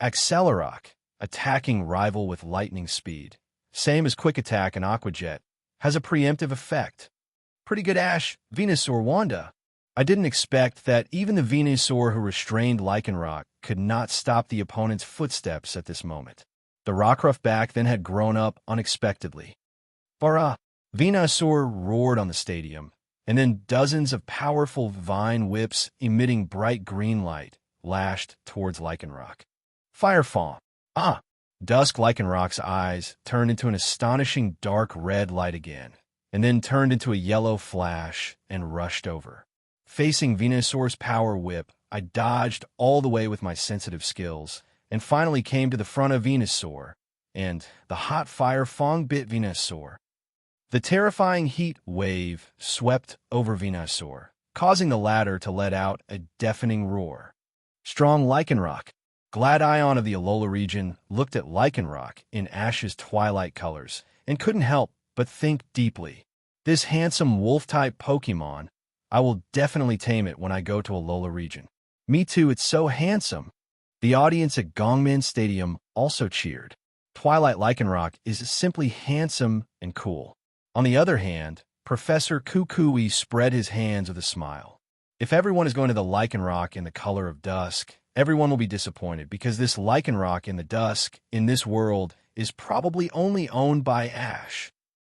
Accelerock, attacking rival with lightning speed. Same as Quick Attack and Aqua Jet. Has a preemptive effect. Pretty good Ash, Venusaur, Wanda. I didn't expect that even the Venusaur who restrained Lycanroc could not stop the opponent's footsteps at this moment. The Rockruff back then had grown up unexpectedly. Bara! Venusaur roared on the stadium, and then dozens of powerful vine whips emitting bright green light lashed towards Lycanroc. Fire Fawn! Ah! Dusk Lycanroc's eyes turned into an astonishing dark red light again, and then turned into a yellow flash and rushed over. Facing Venusaur's power whip, I dodged all the way with my sensitive skills, and finally came to the front of Venusaur, and the hot fire Fong bit Venusaur. The terrifying heat wave swept over Venusaur, causing the latter to let out a deafening roar. Strong Lycanroc. Gladion of the Alola region looked at Lycanroc in Ash's twilight colors and couldn't help but think deeply. This handsome wolf-type Pokemon, I will definitely tame it when I go to Alola region. Me too, it's so handsome. The audience at Gongmin Stadium also cheered. Twilight Lycanroc is simply handsome and cool. On the other hand, Professor Kukui spread his hands with a smile. If everyone is going to the Lycanroc in the color of dusk, everyone will be disappointed because this Lycanroc in the dusk in this world is probably only owned by Ash.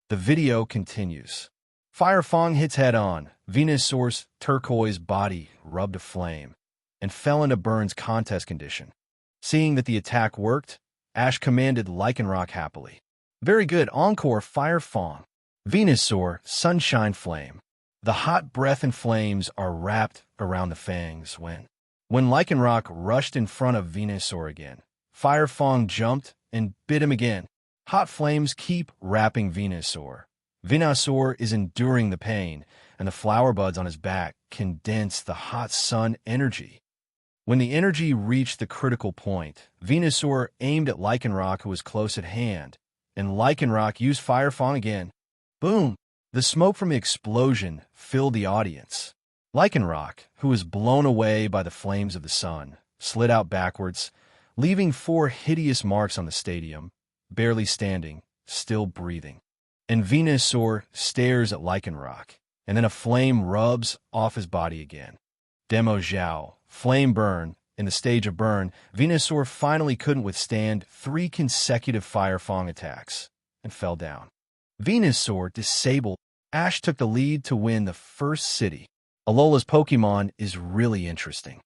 The video continues. Fire Fong hits head-on. Venusaur's turquoise body rubbed a flame and fell into Burn's contest condition. Seeing that the attack worked, Ash commanded Lycanroc happily. Very good, encore Fire Fong. Venusaur, Sunshine Flame. The hot breath and flames are wrapped around the fangs when Lycanroc rushed in front of Venusaur again. Fire Fong jumped and bit him again. Hot flames keep wrapping Venusaur. Venusaur is enduring the pain, and the flower buds on his back condense the hot sun energy. When the energy reached the critical point, Venusaur aimed at Lycanroc, who was close at hand, and Lycanroc used Fire Fong again. Boom! The smoke from the explosion filled the audience. Lycanroc, who was blown away by the flames of the sun, slid out backwards, leaving 4 hideous marks on the stadium, barely standing, still breathing. And Venusaur stares at Lycanroc, and then a flame rubs off his body again. Demo Zhao, Flame Burn. In the stage of Burn, Venusaur finally couldn't withstand 3 consecutive Fire Fong attacks and fell down. Venusaur disabled. Ash took the lead to win the first city. Alola's Pokemon is really interesting.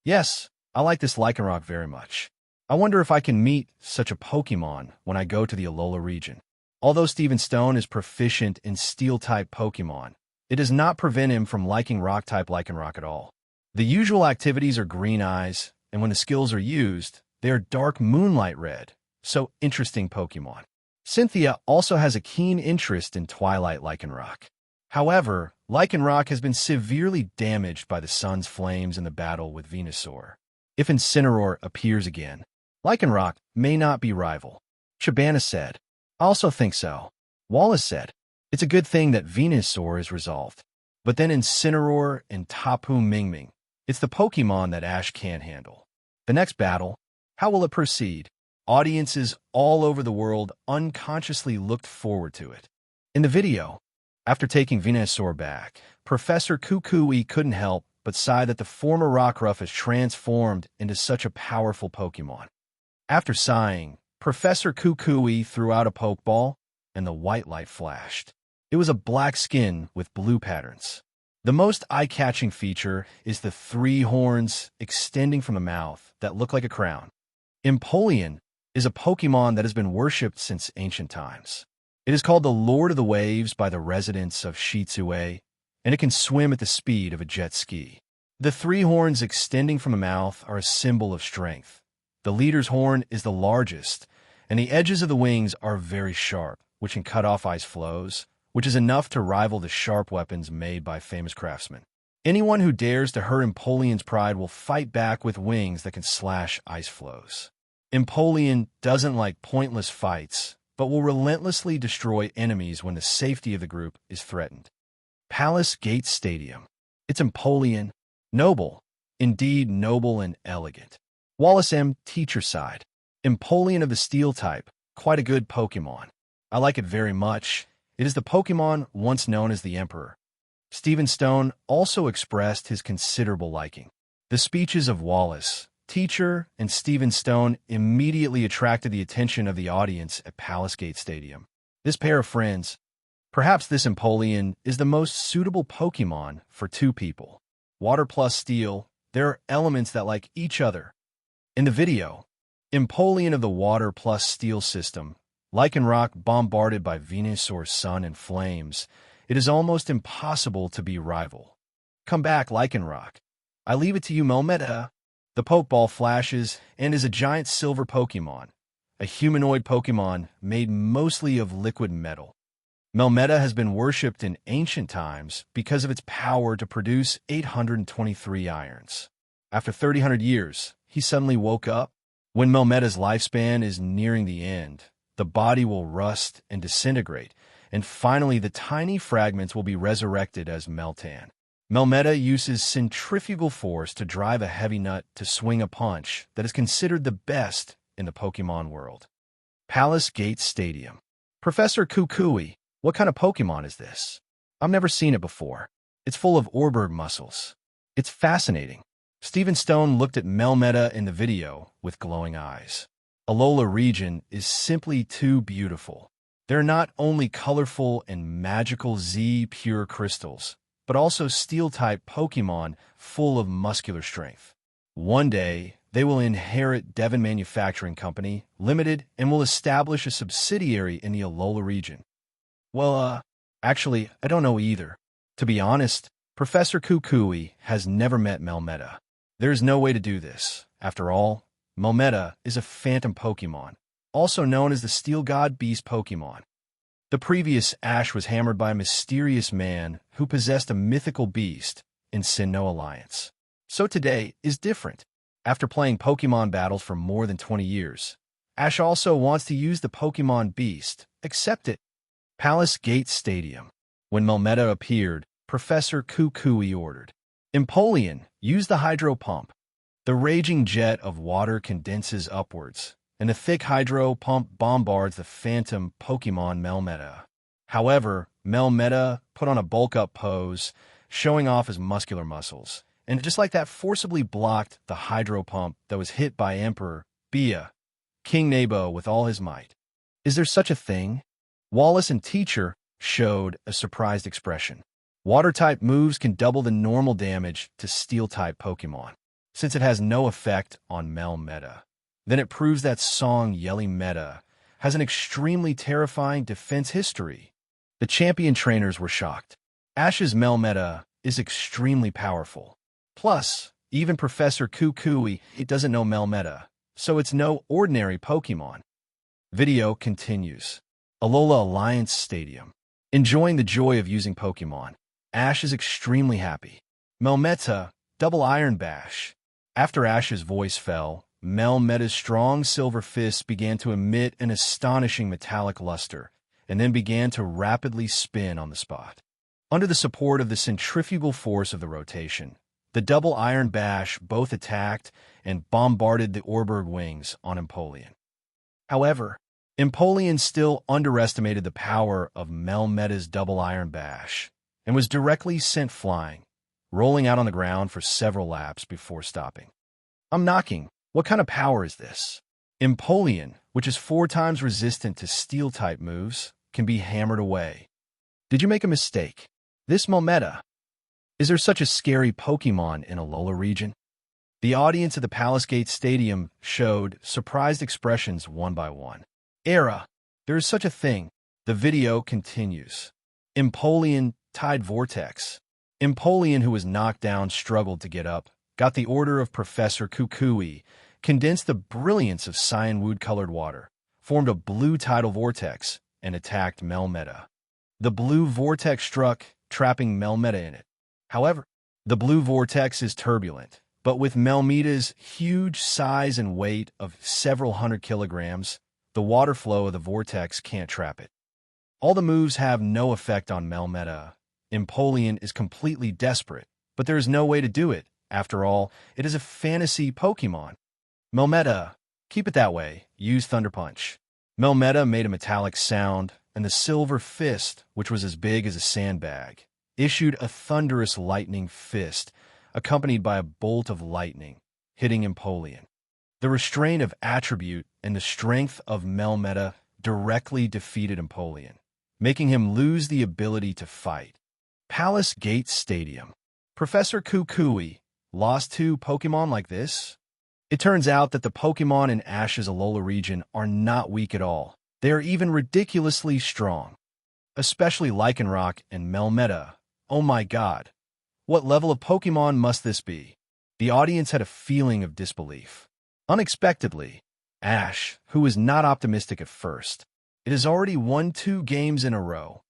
Yes, I like this Lycanroc very much. I wonder if I can meet such a Pokemon when I go to the Alola region. Although Steven Stone is proficient in Steel-type Pokemon, it does not prevent him from liking Rock-type Lycanroc at all. The usual activities are Green Eyes, and when the skills are used, they are Dark Moonlight Red, so interesting Pokemon. Cynthia also has a keen interest in Twilight Lycanroc. However, Lycanroc has been severely damaged by the sun's flames in the battle with Venusaur. If Incineroar appears again, Lycanroc may not be rival. Chabana said, I also think so. Wallace said, it's a good thing that Venusaur is resolved. But then Incineroar and Tapu Mingming, it's the Pokemon that Ash can't handle. The next battle, how will it proceed? Audiences all over the world unconsciously looked forward to it. In the video, after taking Venusaur back, Professor Kukui couldn't help but sigh that the former Rockruff has transformed into such a powerful Pokemon. After sighing, Professor Kukui threw out a Pokeball, and the white light flashed. It was a black skin with blue patterns. The most eye-catching feature is the 3 horns extending from the mouth that look like a crown. Empoleon is a Pokemon that has been worshipped since ancient times. It is called the Lord of the Waves by the residents of Shitsue, and it can swim at the speed of a jet ski. The 3 horns extending from the mouth are a symbol of strength. The leader's horn is the largest, and the edges of the wings are very sharp, which can cut off ice flows, which is enough to rival the sharp weapons made by famous craftsmen. Anyone who dares to hurt Empoleon's pride will fight back with wings that can slash ice flows. Empoleon doesn't like pointless fights, but will relentlessly destroy enemies when the safety of the group is threatened. Palace Gate Stadium. It's Empoleon. Noble. Indeed, noble and elegant. Wallace M. Teacher side. Empoleon of the Steel type, quite a good Pokemon. I like it very much. It is the Pokemon once known as the Emperor. Stephen Stone also expressed his considerable liking. The speeches of Wallace, Teacher, and Stephen Stone immediately attracted the attention of the audience at Palace Gate Stadium. This pair of friends, perhaps this Empoleon, is the most suitable Pokemon for two people. Water plus Steel, there are elements that like each other. In the video, Empoleon of the Water plus Steel system, Lycanroc bombarded by Venusaur's sun and flames, it is almost impossible to be rival. Come back, Lycanroc. I leave it to you, Melmetal. The Pokeball flashes and is a giant silver Pokemon, a humanoid Pokemon made mostly of liquid metal. Melmetal has been worshipped in ancient times because of its power to produce 823 irons. After 3,000 years, he suddenly woke up. When Melmetal's lifespan is nearing the end, the body will rust and disintegrate, and finally the tiny fragments will be resurrected as Meltan. Melmetal uses centrifugal force to drive a heavy nut to swing a punch that is considered the best in the Pokemon world. Palace Gate Stadium. Professor Kukui, what kind of Pokemon is this? I've never seen it before. It's full of Orberg muscles. It's fascinating. Stephen Stone looked at Melmetal in the video with glowing eyes. Alola region is simply too beautiful. They're not only colorful and magical Z-pure crystals, but also Steel-type Pokemon full of muscular strength. One day, they will inherit Devon Manufacturing Company, Limited, and will establish a subsidiary in the Alola region. Well, actually, I don't know either. To be honest, Professor Kukui has never met Melmetal. There's no way to do this. After all, Melmetal is a phantom Pokemon, also known as the Steel God Beast Pokemon. The previous Ash was hammered by a mysterious man who possessed a mythical beast in Sinnoh Alliance. So today is different. After playing Pokemon battles for more than 20 years, Ash also wants to use the Pokemon Beast. Accept it. Palace Gate Stadium. When Melmetal appeared, Professor Kukui ordered, Empoleon, use the hydro pump. The raging jet of water condenses upwards, and the thick hydro pump bombards the phantom Pokemon Melmetal. However, Melmetal put on a bulk-up pose, showing off his muscular muscles, and just like that forcibly blocked the hydro pump that was hit by Emperor Bia, King Nabo with all his might. Is there such a thing? Wallace and Teacher showed a surprised expression. Water-type moves can double the normal damage to Steel-type Pokemon. Since it has no effect on Melmetal, then it proves that Song Yelly Meta has an extremely terrifying defense history. The champion trainers were shocked. Ash's Melmetal is extremely powerful. Plus, even Professor Kukui doesn't know Melmetal, so it's no ordinary Pokemon. Video continues. Alola Alliance Stadium. Enjoying the joy of using Pokemon, Ash is extremely happy. Melmetal, double Iron Bash. After Ash's voice fell, Melmetal's strong silver fists began to emit an astonishing metallic luster, and then began to rapidly spin on the spot. Under the support of the centrifugal force of the rotation, the double Iron Bash both attacked and bombarded the Orberg wings on Empoleon. However, Empoleon still underestimated the power of Melmetal's double Iron Bash, and was directly sent flying, rolling out on the ground for several laps before stopping. I'm knocking. What kind of power is this? Empoleon, which is 4 times resistant to Steel-type moves, can be hammered away. Did you make a mistake? This Melmetal. Is there such a scary Pokemon in Alola region? The audience at the Palace Gate Stadium showed surprised expressions one by one. There is such a thing. The video continues. Empoleon Tide Vortex. Empoleon, who was knocked down, struggled to get up, got the order of Professor Kukui, condensed the brilliance of cyan-wood-colored water, formed a blue tidal vortex, and attacked Melmetal. The blue vortex struck, trapping Melmetal in it. However, the blue vortex is turbulent, but with Melmetal's huge size and weight of several hundred kilograms, the water flow of the vortex can't trap it. All the moves have no effect on Melmetal. Empoleon is completely desperate, but there is no way to do it. After all, it is a fantasy Pokemon. Melmetal, Keep it that way. Use Thunder Punch. Melmetal made a metallic sound, and the silver fist, which was as big as a sandbag, issued a thunderous lightning fist, accompanied by a bolt of lightning, hitting Empoleon. The restraint of attribute and the strength of Melmetal directly defeated Empoleon, making him lose the ability to fight. Palace Gate Stadium. Professor Kukui lost 2 Pokémon like this? It turns out that the Pokémon in Ash's Alola region are not weak at all. They are even ridiculously strong. Especially Lycanroc and Melmetal. Oh my god. What level of Pokémon must this be? The audience had a feeling of disbelief. Unexpectedly, Ash, who was not optimistic at first, it has already won 2 games in a row.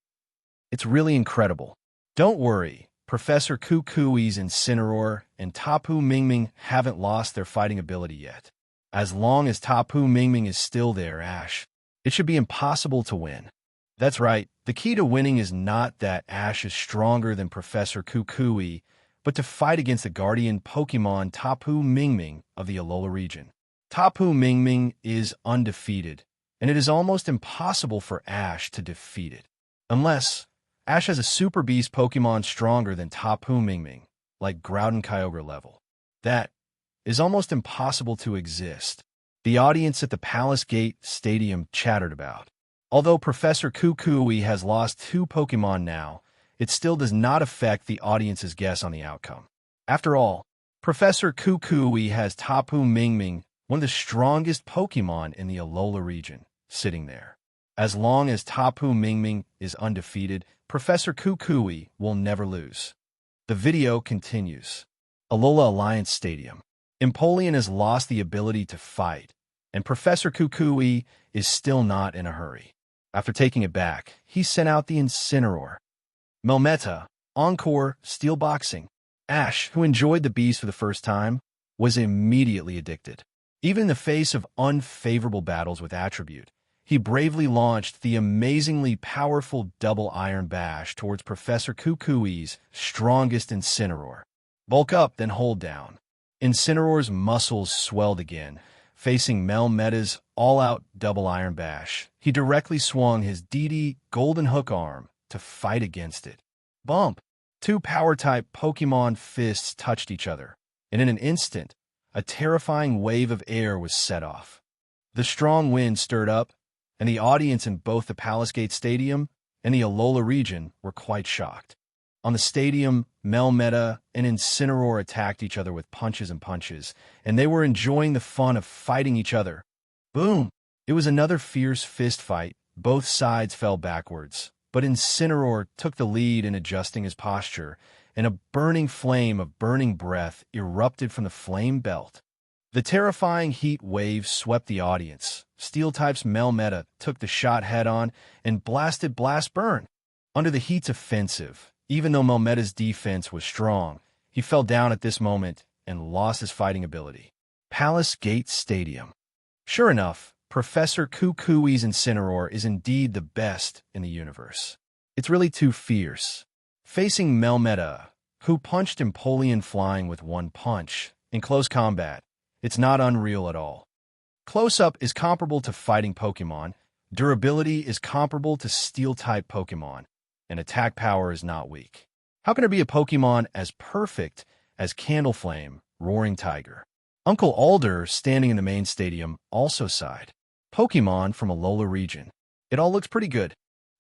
It's really incredible. Don't worry, Professor Kukui's Incineroar and Tapu Mingming haven't lost their fighting ability yet. As long as Tapu Mingming is still there, Ash, it should be impossible to win. That's right, the key to winning is not that Ash is stronger than Professor Kukui, but to fight against the guardian Pokémon Tapu Mingming of the Alola region. Tapu Mingming is undefeated, and it is almost impossible for Ash to defeat it. Unless Ash has a Super Beast Pokémon stronger than Tapu Mingming, like Groudon Kyogre level. That is almost impossible to exist. The audience at the Palace Gate Stadium chattered about. Although Professor Kukui has lost 2 Pokémon now, it still does not affect the audience's guess on the outcome. After all, Professor Kukui has Tapu Mingming, one of the strongest Pokémon in the Alola region, sitting there. As long as Tapu Mingming is undefeated, Professor Kukui will never lose. The video continues. Alola Alliance Stadium. Empoleon has lost the ability to fight, and Professor Kukui is still not in a hurry. After taking it back, he sent out the Incineroar. Melmetal, Encore, Steel Boxing. Ash, who enjoyed the beast for the first time, was immediately addicted. Even in the face of unfavorable battles with Attribute, he bravely launched the amazingly powerful Double Iron Bash towards Professor Kukui's strongest Incineroar. Bulk up, then hold down. Incineroar's muscles swelled again. Facing Melmetal's all-out Double Iron Bash, he directly swung his DD Golden Hook arm to fight against it. Bump! 2 Power-type Pokémon fists touched each other, and in an instant, a terrifying wave of air was set off. The strong wind stirred up, and the audience in both the Palace Gate Stadium and the Alola region were quite shocked. On the stadium, Melmetal and Incineroar attacked each other with punches, and they were enjoying the fun of fighting each other. Boom! It was another fierce fist fight. Both sides fell backwards, but Incineroar took the lead in adjusting his posture, and a burning flame of burning breath erupted from the flame belt. The terrifying heat wave swept the audience. Steel-type's Melmetal took the shot head-on and blasted Blast Burn. Under the heat's offensive, even though Melmetal's defense was strong, he fell down at this moment and lost his fighting ability. Palace Gate Stadium. Sure enough, Professor Kukui's Incineroar is indeed the best in the universe. It's really too fierce. Facing Melmetal, who punched Empoleon flying with 1 punch, in close combat, it's not unreal at all. Close-up is comparable to fighting Pokémon, durability is comparable to Steel-type Pokémon, and attack power is not weak. How can there be a Pokémon as perfect as Candleflame, Roaring Tiger? Uncle Alder, standing in the main stadium, also sighed. Pokémon from Alola region. It all looks pretty good.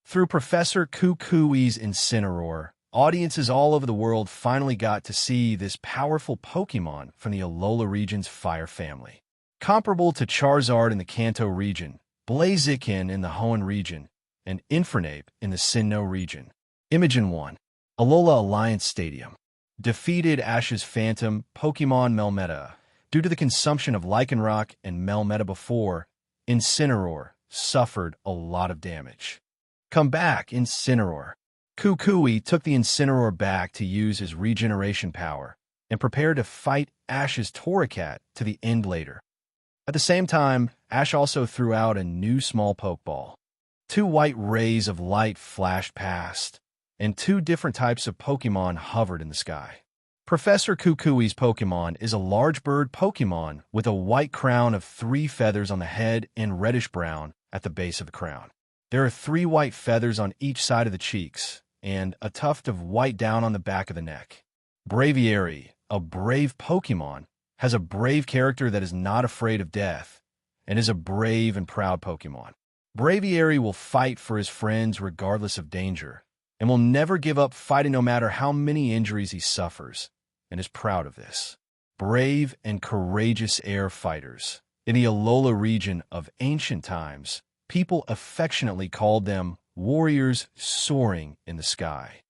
Through Professor Kukui's Incineroar, audiences all over the world finally got to see this powerful Pokémon from the Alola region's fire family. Comparable to Charizard in the Kanto region, Blaziken in the Hoenn region, and Infernape in the Sinnoh region. Imogen 1. Alola Alliance Stadium. Defeated Ash's Phantom Pokémon Melmetal. Due to the consumption of Lycanroc and Melmetal before, Incineroar suffered a lot of damage. Come back, Incineroar. Kukui took the Incineroar back to use his regeneration power and prepared to fight Ash's Torracat to the end later. At the same time, Ash also threw out a new small Pokeball. 2 white rays of light flashed past, and 2 different types of Pokemon hovered in the sky. Professor Kukui's Pokémon is a large bird Pokémon with a white crown of 3 feathers on the head and reddish-brown at the base of the crown. There are 3 white feathers on each side of the cheeks, and a tuft of white down on the back of the neck. Braviary, a brave Pokémon, has a brave character that is not afraid of death, and is a brave and proud Pokémon. Braviary will fight for his friends regardless of danger, and will never give up fighting no matter how many injuries he suffers, and is proud of this. Brave and courageous air fighters. In the Alola region of ancient times, people affectionately called them warriors soaring in the sky.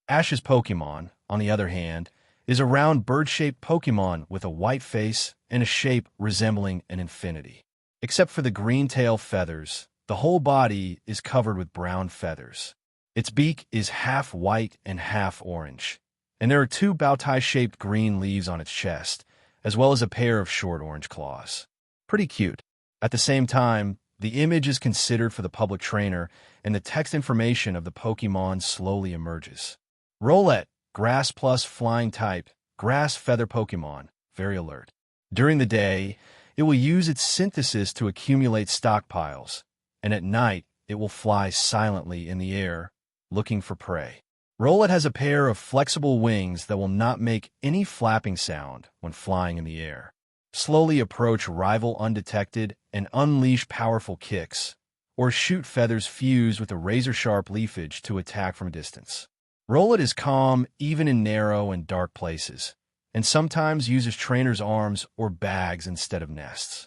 Ash's Pokémon, on the other hand, is a round bird-shaped Pokémon with a white face and a shape resembling an infinity. Except for the green tail feathers, the whole body is covered with brown feathers. Its beak is half white and half orange, and there are 2 bow-tie-shaped green leaves on its chest, as well as a pair of short orange claws. Pretty cute. At the same time, the image is considered for the public trainer, and the text information of the Pokémon slowly emerges. Rowlet, grass plus flying type, grass feather Pokémon, very alert. During the day, it will use its synthesis to accumulate stockpiles, and at night, it will fly silently in the air, looking for prey. Rowlet has a pair of flexible wings that will not make any flapping sound when flying in the air. Slowly approach rival undetected and unleash powerful kicks, or shoot feathers fused with a razor-sharp leafage to attack from a distance. Rowlet is calm even in narrow and dark places, and sometimes uses trainer's arms or bags instead of nests.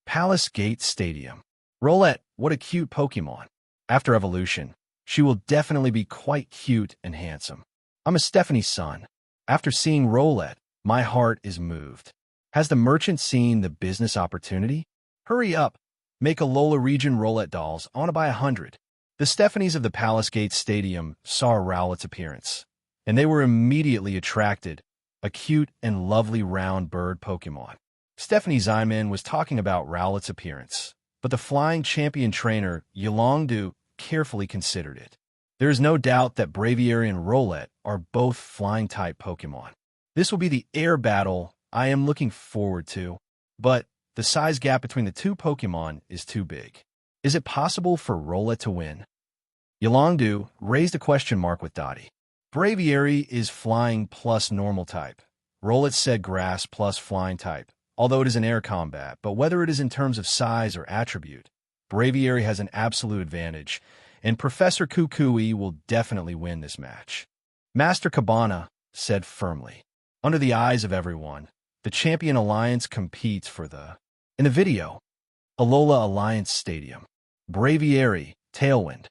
Palace Gate Stadium. Rowlet, what a cute Pokémon. After evolution, she will definitely be quite cute and handsome. I'm a Stephanie's son. After seeing Rowlet, my heart is moved. Has the merchant seen the business opportunity? Hurry up. Make Alola region Rowlet dolls. I want to buy 100. The Stephanies of the Palace Gate Stadium saw Rowlet's appearance, and they were immediately attracted, a cute and lovely round bird Pokémon. Stephanie Zyman was talking about Rowlet's appearance, but the flying champion trainer, Yolongdu, carefully considered it. There is no doubt that Braviary and Rowlet are both flying-type Pokémon. This will be the air battle I am looking forward to, but the size gap between the 2 Pokémon is too big. Is it possible for Rowlet to win? Yolongdu raised a question mark with Dottie. Braviary is flying plus normal type. Rowlet said grass plus flying type, although it is an air combat, but whether it is in terms of size or attribute, Braviary has an absolute advantage, and Professor Kukui will definitely win this match. Master Chabana said firmly. Under the eyes of everyone, the Champion Alliance competes for the... In the video, Alola Alliance Stadium. Braviary, Tailwind.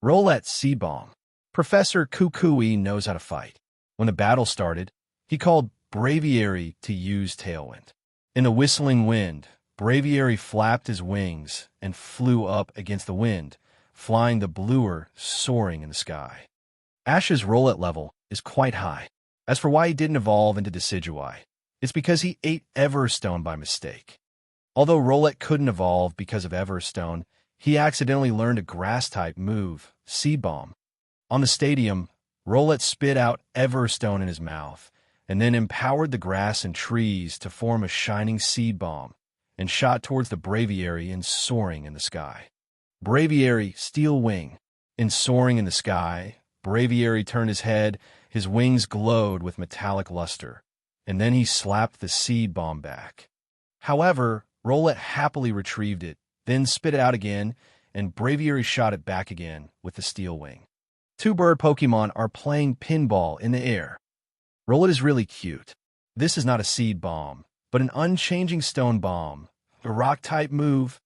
Rowlet, Seed Bomb. Professor Kukui knows how to fight. When the battle started, he called Braviary to use Tailwind. In the whistling wind, Braviary flapped his wings and flew up against the wind, flying the bluer, soaring in the sky. Ash's Rowlet level is quite high. As for why he didn't evolve into Decidueye, it's because he ate Everstone by mistake. Although Rowlet couldn't evolve because of Everstone, he accidentally learned a grass-type move, Seed Bomb. On the stadium, Rowlet spit out Everstone in his mouth, and then empowered the grass and trees to form a shining Seed Bomb, and shot towards the Braviary in soaring in the sky. Braviary, Steel Wing. In soaring in the sky, Braviary turned his head, his wings glowed with metallic luster, and then he slapped the Seed Bomb back. However, Rowlet happily retrieved it, then spit it out again, and Braviary shot it back again with the Steel Wing. 2 bird Pokémon are playing pinball in the air. Rowlet is really cute. This is not a Seed Bomb, but an unchanging Stone Bomb. A Rock-type move.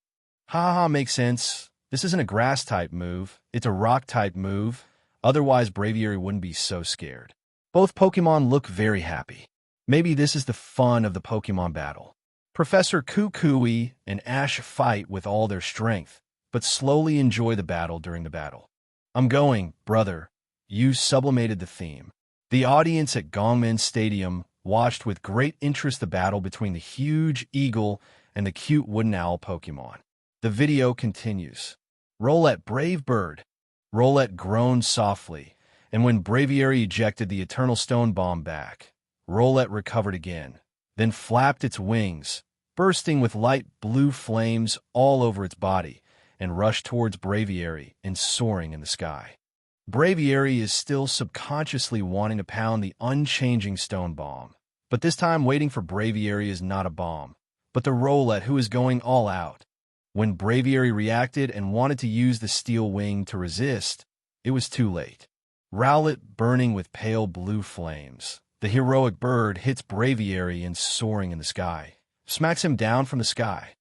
Haha, makes sense. This isn't a Grass-type move. It's a Rock-type move. Otherwise, Braviary wouldn't be so scared. Both Pokémon look very happy. Maybe this is the fun of the Pokémon battle. Professor Kukui and Ash fight with all their strength, but slowly enjoy the battle during the battle. I'm going, brother. You sublimated the theme. The audience at Gongmen Stadium watched with great interest the battle between the huge eagle and the cute wooden owl Pokémon. The video continues. Rowlet, brave bird. Rowlet groaned softly, and when Braviary ejected the Eternal Stone Bomb back, Rowlet recovered again, then flapped its wings, bursting with light blue flames all over its body, and rushed towards Braviary and soaring in the sky. Braviary is still subconsciously wanting to pound the unchanging stone bomb, but this time waiting for Braviary is not a bomb, but the Rowlet who is going all out. When Braviary reacted and wanted to use the steel wing to resist, it was too late. Rowlet burning with pale blue flames, the heroic bird hits Braviary and soaring in the sky, smacks him down from the sky.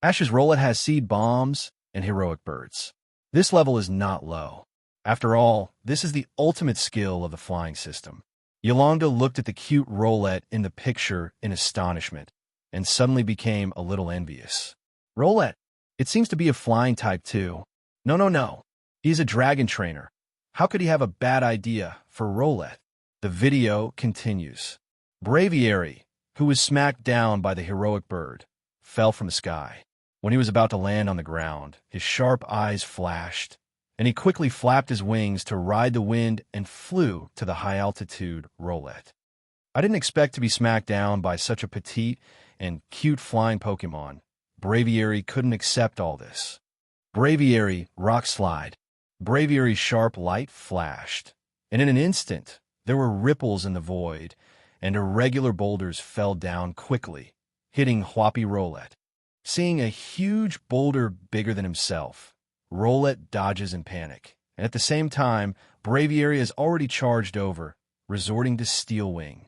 Ash's Rowlet has seed bombs and heroic birds. This level is not low. After all, this is the ultimate skill of the flying system. Yolanda looked at the cute Rowlet in the picture in astonishment, and suddenly became a little envious. Rowlet, it seems to be a flying type too. No. He's a dragon trainer. How could he have a bad idea for Rowlet? The video continues. Braviary, who was smacked down by the heroic bird, fell from the sky. When he was about to land on the ground, his sharp eyes flashed, and he quickly flapped his wings to ride the wind and flew to the high-altitude Rowlet. I didn't expect to be smacked down by such a petite and cute flying Pokémon. Braviary couldn't accept all this. Braviary rock slide. Braviary's sharp light flashed, and in an instant, there were ripples in the void, and irregular boulders fell down quickly, hitting Whoppy Rowlet. Seeing a huge boulder bigger than himself, Rowlet dodges in panic, and at the same time, Braviary has already charged over, resorting to Steel Wing.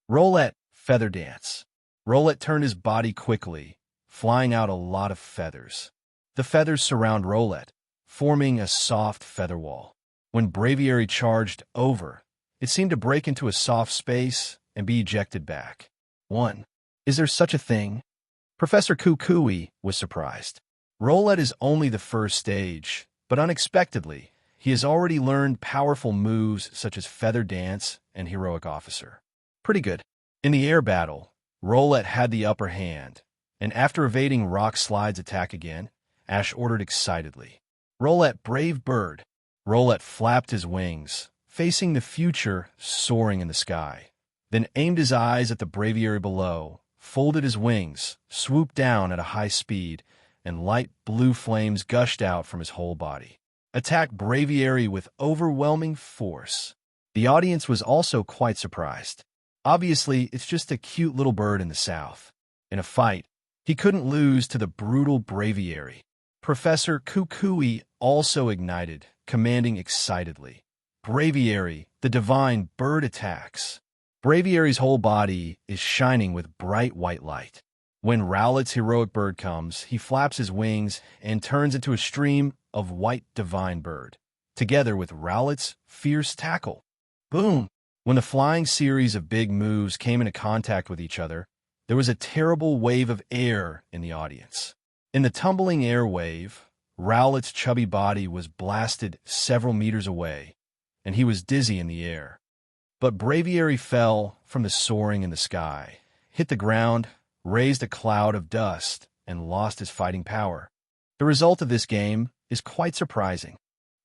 Rowlet, Feather Dance. Rowlet turned his body quickly, flying out a lot of feathers. The feathers surround Rowlet, forming a soft feather wall. When Braviary charged over, it seemed to break into a soft space and be ejected back. 1. Is there such a thing? Professor Kukui was surprised. Rowlet is only the first stage, but unexpectedly, he has already learned powerful moves such as Feather Dance and Heroic Officer. Pretty good. In the air battle, Rowlet had the upper hand, and after evading Rock Slide's attack again, Ash ordered excitedly, Rowlet, brave bird. Rowlet flapped his wings, facing the future, soaring in the sky, then aimed his eyes at the Braviary below, folded his wings, swooped down at a high speed, and light blue flames gushed out from his whole body. Attacked Braviary with overwhelming force. The audience was also quite surprised. Obviously, it's just a cute little bird in the south. In a fight, he couldn't lose to the brutal Braviary. Professor Kukui also ignited, commanding excitedly, Braviary, the divine bird attacks. Braviary's whole body is shining with bright white light. When Rowlet's heroic bird comes, he flaps his wings and turns into a stream of white divine bird, together with Rowlet's fierce tackle. Boom! When the flying series of big moves came into contact with each other, there was a terrible wave of air in the audience. In the tumbling air wave, Rowlet's chubby body was blasted several meters away, and he was dizzy in the air. But Braviary fell from the soaring in the sky, hit the ground, raised a cloud of dust, and lost his fighting power. The result of this game is quite surprising.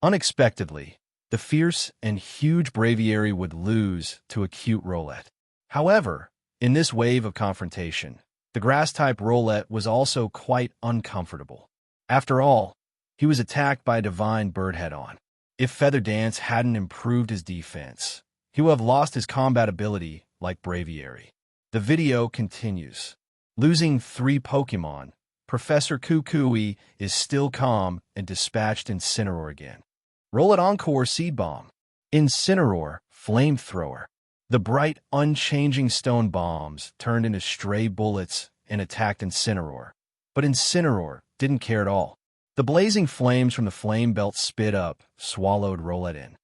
Unexpectedly, the fierce and huge Braviary would lose to a cute Rowlet. However, in this wave of confrontation, the grass-type Rowlet was also quite uncomfortable. After all, he was attacked by a divine bird head-on. If Feather Dance hadn't improved his defense, he would have lost his combat ability like Braviary. The video continues. Losing 3 Pokémon, Professor Kukui is still calm and dispatched Incineroar again. Rowlet Encore Seed Bomb. Incineroar Flamethrower. The bright, unchanging stone bombs turned into stray bullets and attacked Incineroar. But Incineroar didn't care at all. The blazing flames from the flame belt spit up, swallowed Rowlet in.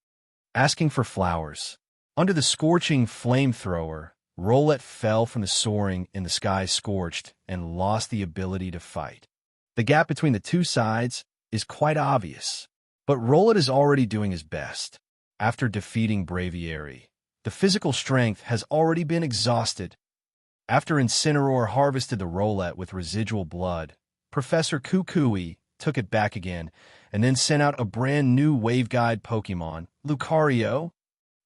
Asking for flowers. Under the scorching flamethrower, Rowlet fell from the soaring in the sky scorched and lost the ability to fight. The gap between the two sides is quite obvious, but Rowlet is already doing his best. After defeating Braviary, the physical strength has already been exhausted. After Incineroar harvested the Rowlet with residual blood, Professor Kukui took it back again and then sent out a brand new waveguide Pokemon, Lucario.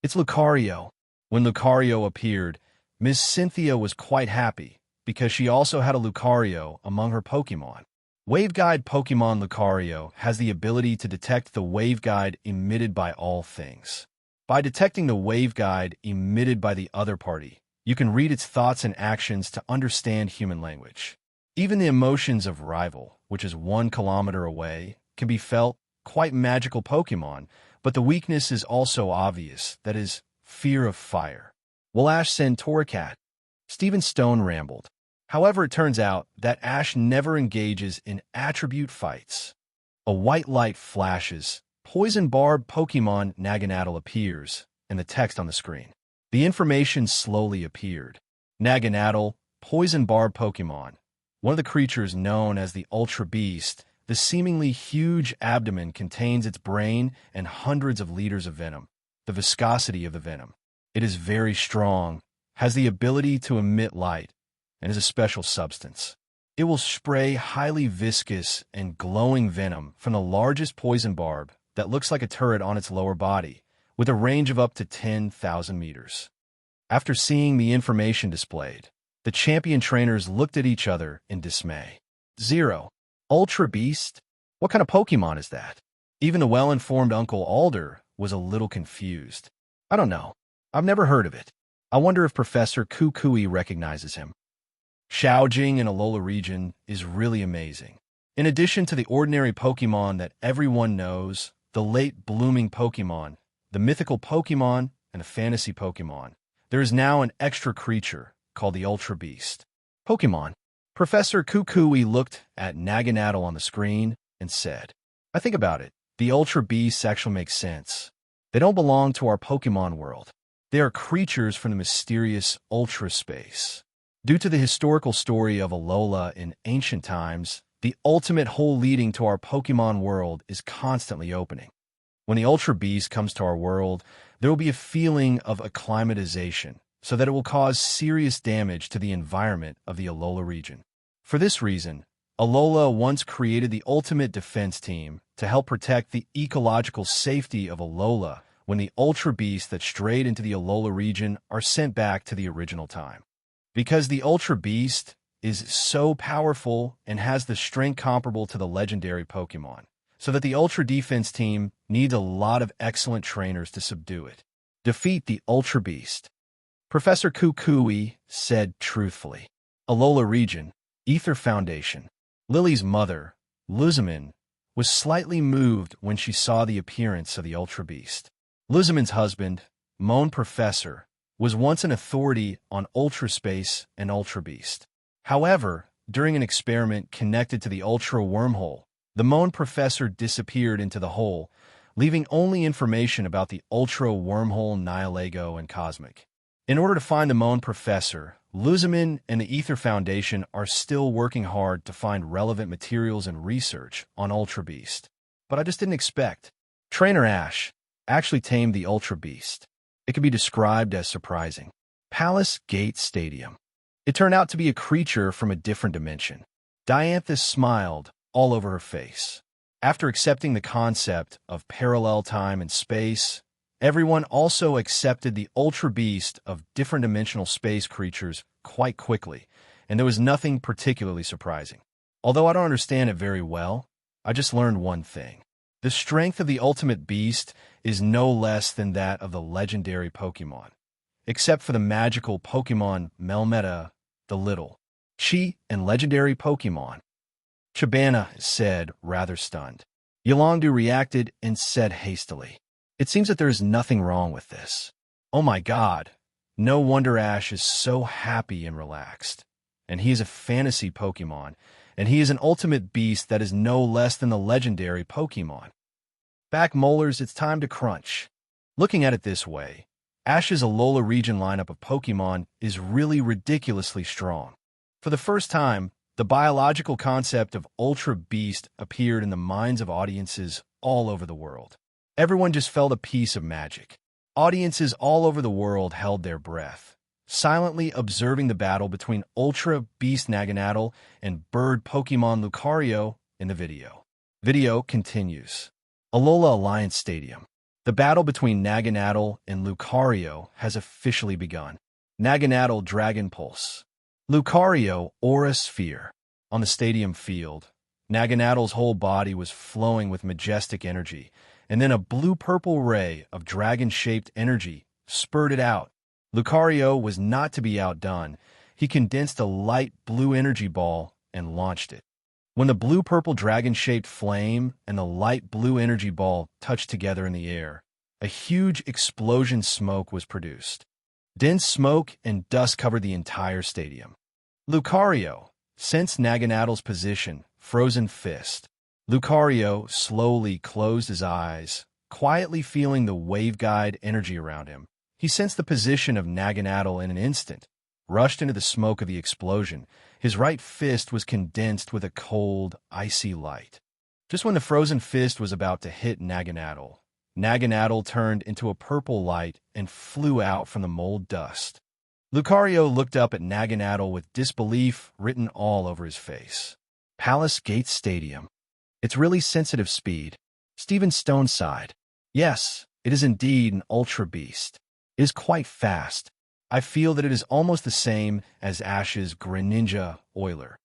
It's Lucario. When Lucario appeared, Miss Cynthia was quite happy because she also had a Lucario among her Pokémon. Waveguide Pokémon Lucario has the ability to detect the waveguide emitted by all things. By detecting the waveguide emitted by the other party, you can read its thoughts and actions to understand human language. Even the emotions of Rival, which is 1 kilometer away, can be felt. Quite magical Pokémon, but the weakness is also obvious, that is, fear of fire. Will Ash send Torracat? Stephen Stone rambled. However, it turns out that Ash never engages in attribute fights. A white light flashes, Poison Barb Pokémon Naganadel appears, and the text on the screen. The information slowly appeared. Naganadel, Poison Barb Pokémon, one of the creatures known as the Ultra Beast. The seemingly huge abdomen contains its brain and hundreds of liters of venom. The viscosity of the venom. It is very strong, has the ability to emit light, and is a special substance. It will spray highly viscous and glowing venom from the largest poison barb that looks like a turret on its lower body, with a range of up to 10,000 meters. After seeing the information displayed, the champion trainers looked at each other in dismay. Zero. Ultra Beast? What kind of Pokemon is that? Even the well-informed Uncle Alder was a little confused. I don't know. I've never heard of it. I wonder if Professor Kukui recognizes him. Xiaojing in Alola region is really amazing. In addition to the ordinary Pokemon that everyone knows, the late blooming Pokemon, the mythical Pokemon, and the fantasy Pokemon, there is now an extra creature called the Ultra Beast. Pokemon. Professor Kukui looked at Naganadel on the screen and said, I think about it. The Ultra Beasts actually make sense. They don't belong to our Pokemon world. They are creatures from the mysterious Ultra Space. Due to the historical story of Alola in ancient times, the ultimate hole leading to our Pokemon world is constantly opening. When the Ultra Beast comes to our world, there will be a feeling of acclimatization, so that it will cause serious damage to the environment of the Alola region. For this reason, Alola once created the ultimate defense team to help protect the ecological safety of Alola when the Ultra Beasts that strayed into the Alola region are sent back to the original time. Because the Ultra Beast is so powerful and has the strength comparable to the legendary Pokemon, so that the Ultra Defense team needs a lot of excellent trainers to subdue it. Defeat the Ultra Beast. Professor Kukui said truthfully. Alola region, Ether Foundation. Lily's mother, Luzamin, was slightly moved when she saw the appearance of the Ultra Beast. Luzamin's husband, Moan Professor, was once an authority on Ultra Space and Ultra Beast. However, during an experiment connected to the Ultra Wormhole, the Moan Professor disappeared into the hole, leaving only information about the Ultra Wormhole, Nihilego, and Cosmic. In order to find the Moan Professor, Luzamin and the Ether Foundation are still working hard to find relevant materials and research on Ultra Beast. But I just didn't expect. Trainer Ash actually tamed the Ultra Beast. It can be described as surprising. Palace Gate Stadium. It turned out to be a creature from a different dimension. Dianthus smiled all over her face. After accepting the concept of parallel time and space, everyone also accepted the Ultra Beast of different dimensional space creatures quite quickly, and there was nothing particularly surprising. Although I don't understand it very well, I just learned one thing. The strength of the Ultimate Beast is no less than that of the legendary Pokemon, except for the magical Pokemon Melmeta, the Little, Chi, and legendary Pokemon. Chabana said, rather stunned. Yolondu reacted and said hastily, It seems that there is nothing wrong with this. Oh my God, no wonder Ash is so happy and relaxed. And he is a fantasy Pokemon, and he is an ultimate beast that is no less than the legendary Pokemon. Back molars, it's time to crunch. Looking at it this way, Ash's Alola region lineup of Pokemon is really ridiculously strong. For the first time, the biological concept of Ultra Beast appeared in the minds of audiences all over the world. Everyone just felt a piece of magic. Audiences all over the world held their breath, silently observing the battle between Ultra Beast Naganadel and Bird Pokemon Lucario in the video. Video continues. Alola Alliance Stadium. The battle between Naganadel and Lucario has officially begun. Naganadel Dragon Pulse. Lucario Aura Sphere. On the stadium field, Naganadel's whole body was flowing with majestic energy, and then a blue-purple ray of dragon-shaped energy spurted out. Lucario was not to be outdone. He condensed a light blue energy ball and launched it. When the blue-purple dragon-shaped flame and the light blue energy ball touched together in the air, a huge explosion smoke was produced. Dense smoke and dust covered the entire stadium. Lucario sensed Naganadel's position, frozen fist. Lucario slowly closed his eyes, quietly feeling the waveguide energy around him. He sensed the position of Naganadel in an instant, rushed into the smoke of the explosion. His right fist was condensed with a cold, icy light. Just when the frozen fist was about to hit Naganadel, Naganadel turned into a purple light and flew out from the mold dust. Lucario looked up at Naganadel with disbelief written all over his face. Palace Gate Stadium. It's really sensitive speed. Stephen Stone sighed. Yes, it is indeed an ultra beast. It is quite fast. I feel that it is almost the same as Ash's Greninja Oiler.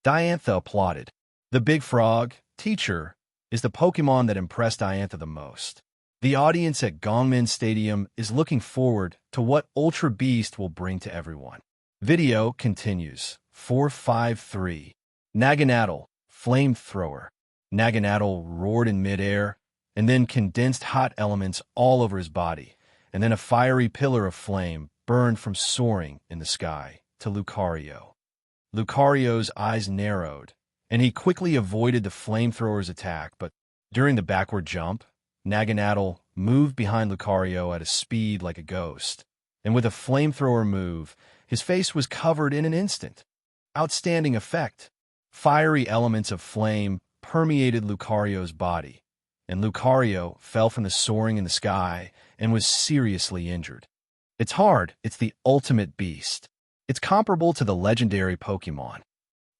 Diantha applauded. The big frog, teacher, is the Pokemon that impressed Diantha the most. The audience at Gongmin Stadium is looking forward to what Ultra Beast will bring to everyone. Video continues. 453. Naganadel, Flamethrower. Naganadel roared in midair, and then condensed hot elements all over his body, and then a fiery pillar of flame burned from soaring in the sky to Lucario. Lucario's eyes narrowed, and he quickly avoided the flamethrower's attack, but during the backward jump, Naganadel moved behind Lucario at a speed like a ghost, and with a flamethrower move, his face was covered in an instant. Outstanding effect. Fiery elements of flame permeated Lucario's body, and Lucario fell from the soaring in the sky and was seriously injured. It's hard. It's the ultimate beast. It's comparable to the legendary Pokemon,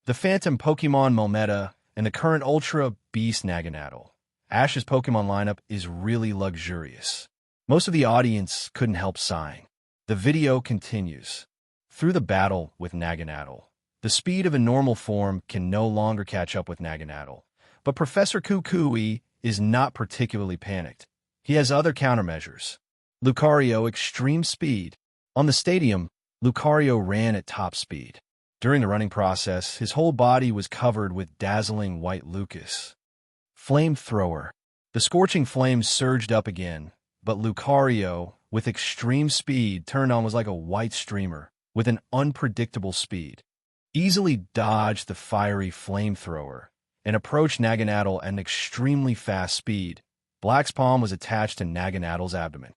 the Phantom Pokemon Mometa, and the current Ultra Beast Naganadel. Ash's Pokemon lineup is really luxurious. Most of the audience couldn't help sighing. The video continues. Through the battle with Naganadel, the speed of a normal form can no longer catch up with Naganadel, but Professor Kukui is not particularly panicked. He has other countermeasures. Lucario Extreme Speed. On the stadium, Lucario ran at top speed. During the running process, his whole body was covered with dazzling white lucus. Flamethrower. The scorching flames surged up again, but Lucario, with extreme speed, turned on was like a white streamer, with an unpredictable speed. Easily dodged the fiery flamethrower, and approached Naganadel at an extremely fast speed. Black's palm was attached to Naganadel's abdomen.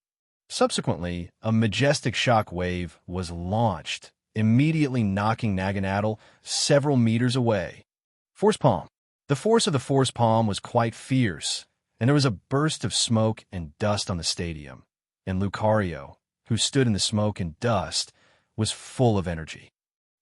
Subsequently, a majestic shock wave was launched, immediately knocking Naganadel several meters away. Force Palm. The force of the Force Palm was quite fierce, and there was a burst of smoke and dust on the stadium, and Lucario, who stood in the smoke and dust, was full of energy.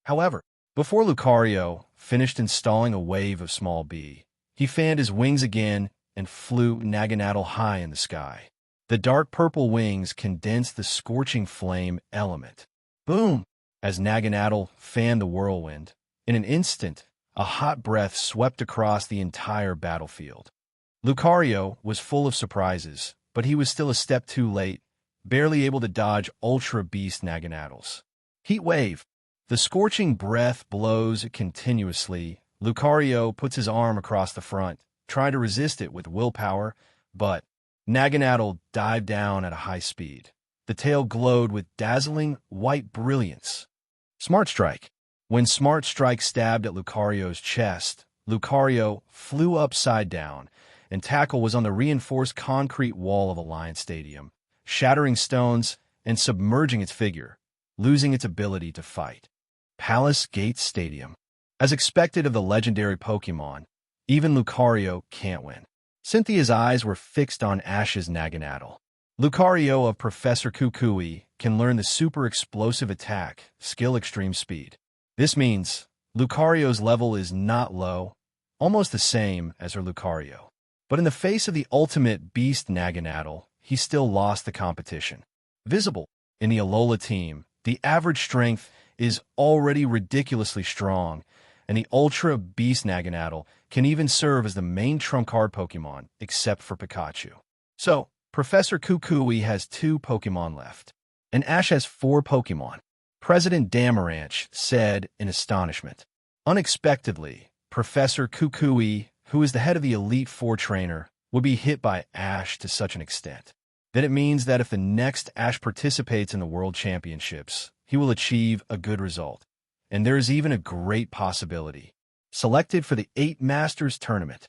However, before Lucario finished installing a wave of small B, he fanned his wings again and flew Naganadel high in the sky. The dark purple wings condensed the scorching flame element. Boom! As Naganadel fanned the whirlwind, in an instant, a hot breath swept across the entire battlefield. Lucario was full of surprises, but he was still a step too late, barely able to dodge Ultra Beast Naganadel's Heat Wave. The scorching breath blows continuously. Lucario puts his arm across the front, trying to resist it with willpower, but Naganadel dived down at a high speed. The tail glowed with dazzling white brilliance. Smart Strike. When Smart Strike stabbed at Lucario's chest, Lucario flew upside down, and Tackle was on the reinforced concrete wall of Alliance Stadium, shattering stones and submerging its figure, losing its ability to fight. Palace Gate Stadium. As expected of the legendary Pokemon, even Lucario can't win. Cynthia's eyes were fixed on Ash's Naganadel. Lucario of Professor Kukui can learn the super explosive attack, skill extreme speed. This means Lucario's level is not low, almost the same as her Lucario. But in the face of the ultimate beast Naganadel, he still lost the competition. Visible in the Alola team, The average strength is already ridiculously strong, and the Ultra Beast Naganadel can even serve as the main trump card Pokemon, except for Pikachu. So, Professor Kukui has 2 Pokemon left, and Ash has 4 Pokemon. President Damaranch said in astonishment. Unexpectedly, Professor Kukui, who is the head of the Elite Four trainer, would be hit by Ash to such an extent that it means that if the next Ash participates in the World Championships, he will achieve a good result. And there is even a great possibility. Selected for the 8 Masters Tournament.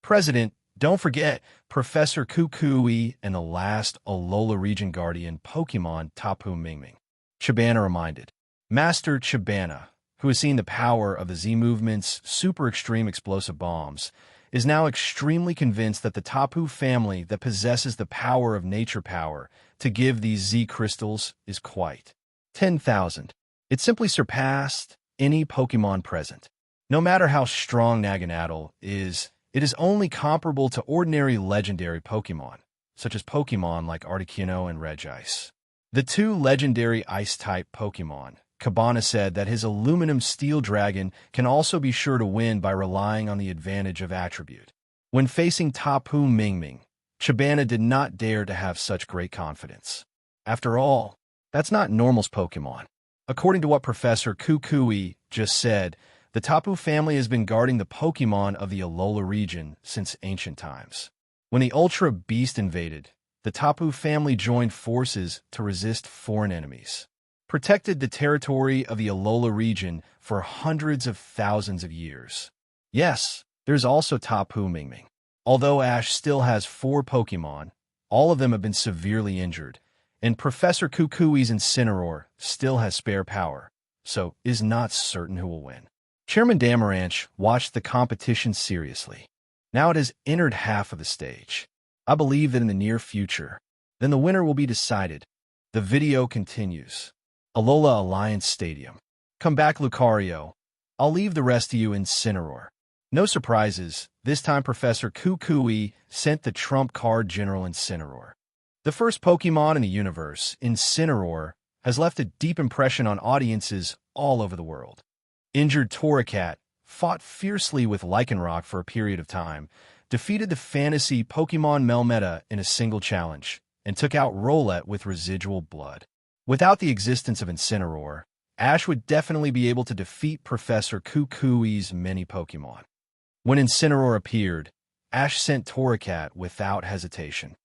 President, don't forget Professor Kukui and the last Alola Region Guardian Pokemon Tapu Mingming. Chabana reminded. Master Chabana, who has seen the power of the Z-Movement's super extreme explosive bombs, is now extremely convinced that the Tapu family that possesses the power of nature power to give these Z crystals is quite 10,000. It simply surpassed any Pokemon present. No matter how strong Naganadel is, it is only comparable to ordinary legendary Pokemon, such as Pokemon like Articuno and Regice. The 2 legendary Ice-type Pokemon, Chabana said that his aluminum steel dragon can also be sure to win by relying on the advantage of attribute. When facing Tapu Mingming, Chabana did not dare to have such great confidence. After all, that's not normal's Pokemon. According to what Professor Kukui just said, the Tapu family has been guarding the Pokemon of the Alola region since ancient times. When the Ultra Beast invaded, the Tapu family joined forces to resist foreign enemies, protected the territory of the Alola region for hundreds of thousands of years. Yes, there's also Tapu Mingming. Although Ash still has 4 Pokemon, all of them have been severely injured, and Professor Kukui's Incineroar still has spare power, so is not certain who will win. Chairman Damaranch watched the competition seriously. Now it has entered half of the stage. I believe that in the near future, then the winner will be decided. The video continues. Alola Alliance Stadium. Come back, Lucario. I'll leave the rest of you in Incineroar. No surprises, this time Professor Kukui sent the trump card General Incineroar. The first Pokemon in the universe, Incineroar, has left a deep impression on audiences all over the world. Injured Torracat fought fiercely with Lycanroc for a period of time, defeated the fantasy Pokemon Melmeta in a single challenge, and took out Rowlet with residual blood. Without the existence of Incineroar, Ash would definitely be able to defeat Professor Kukui's many Pokemon. When Incineroar appeared, Ash sent Torracat without hesitation.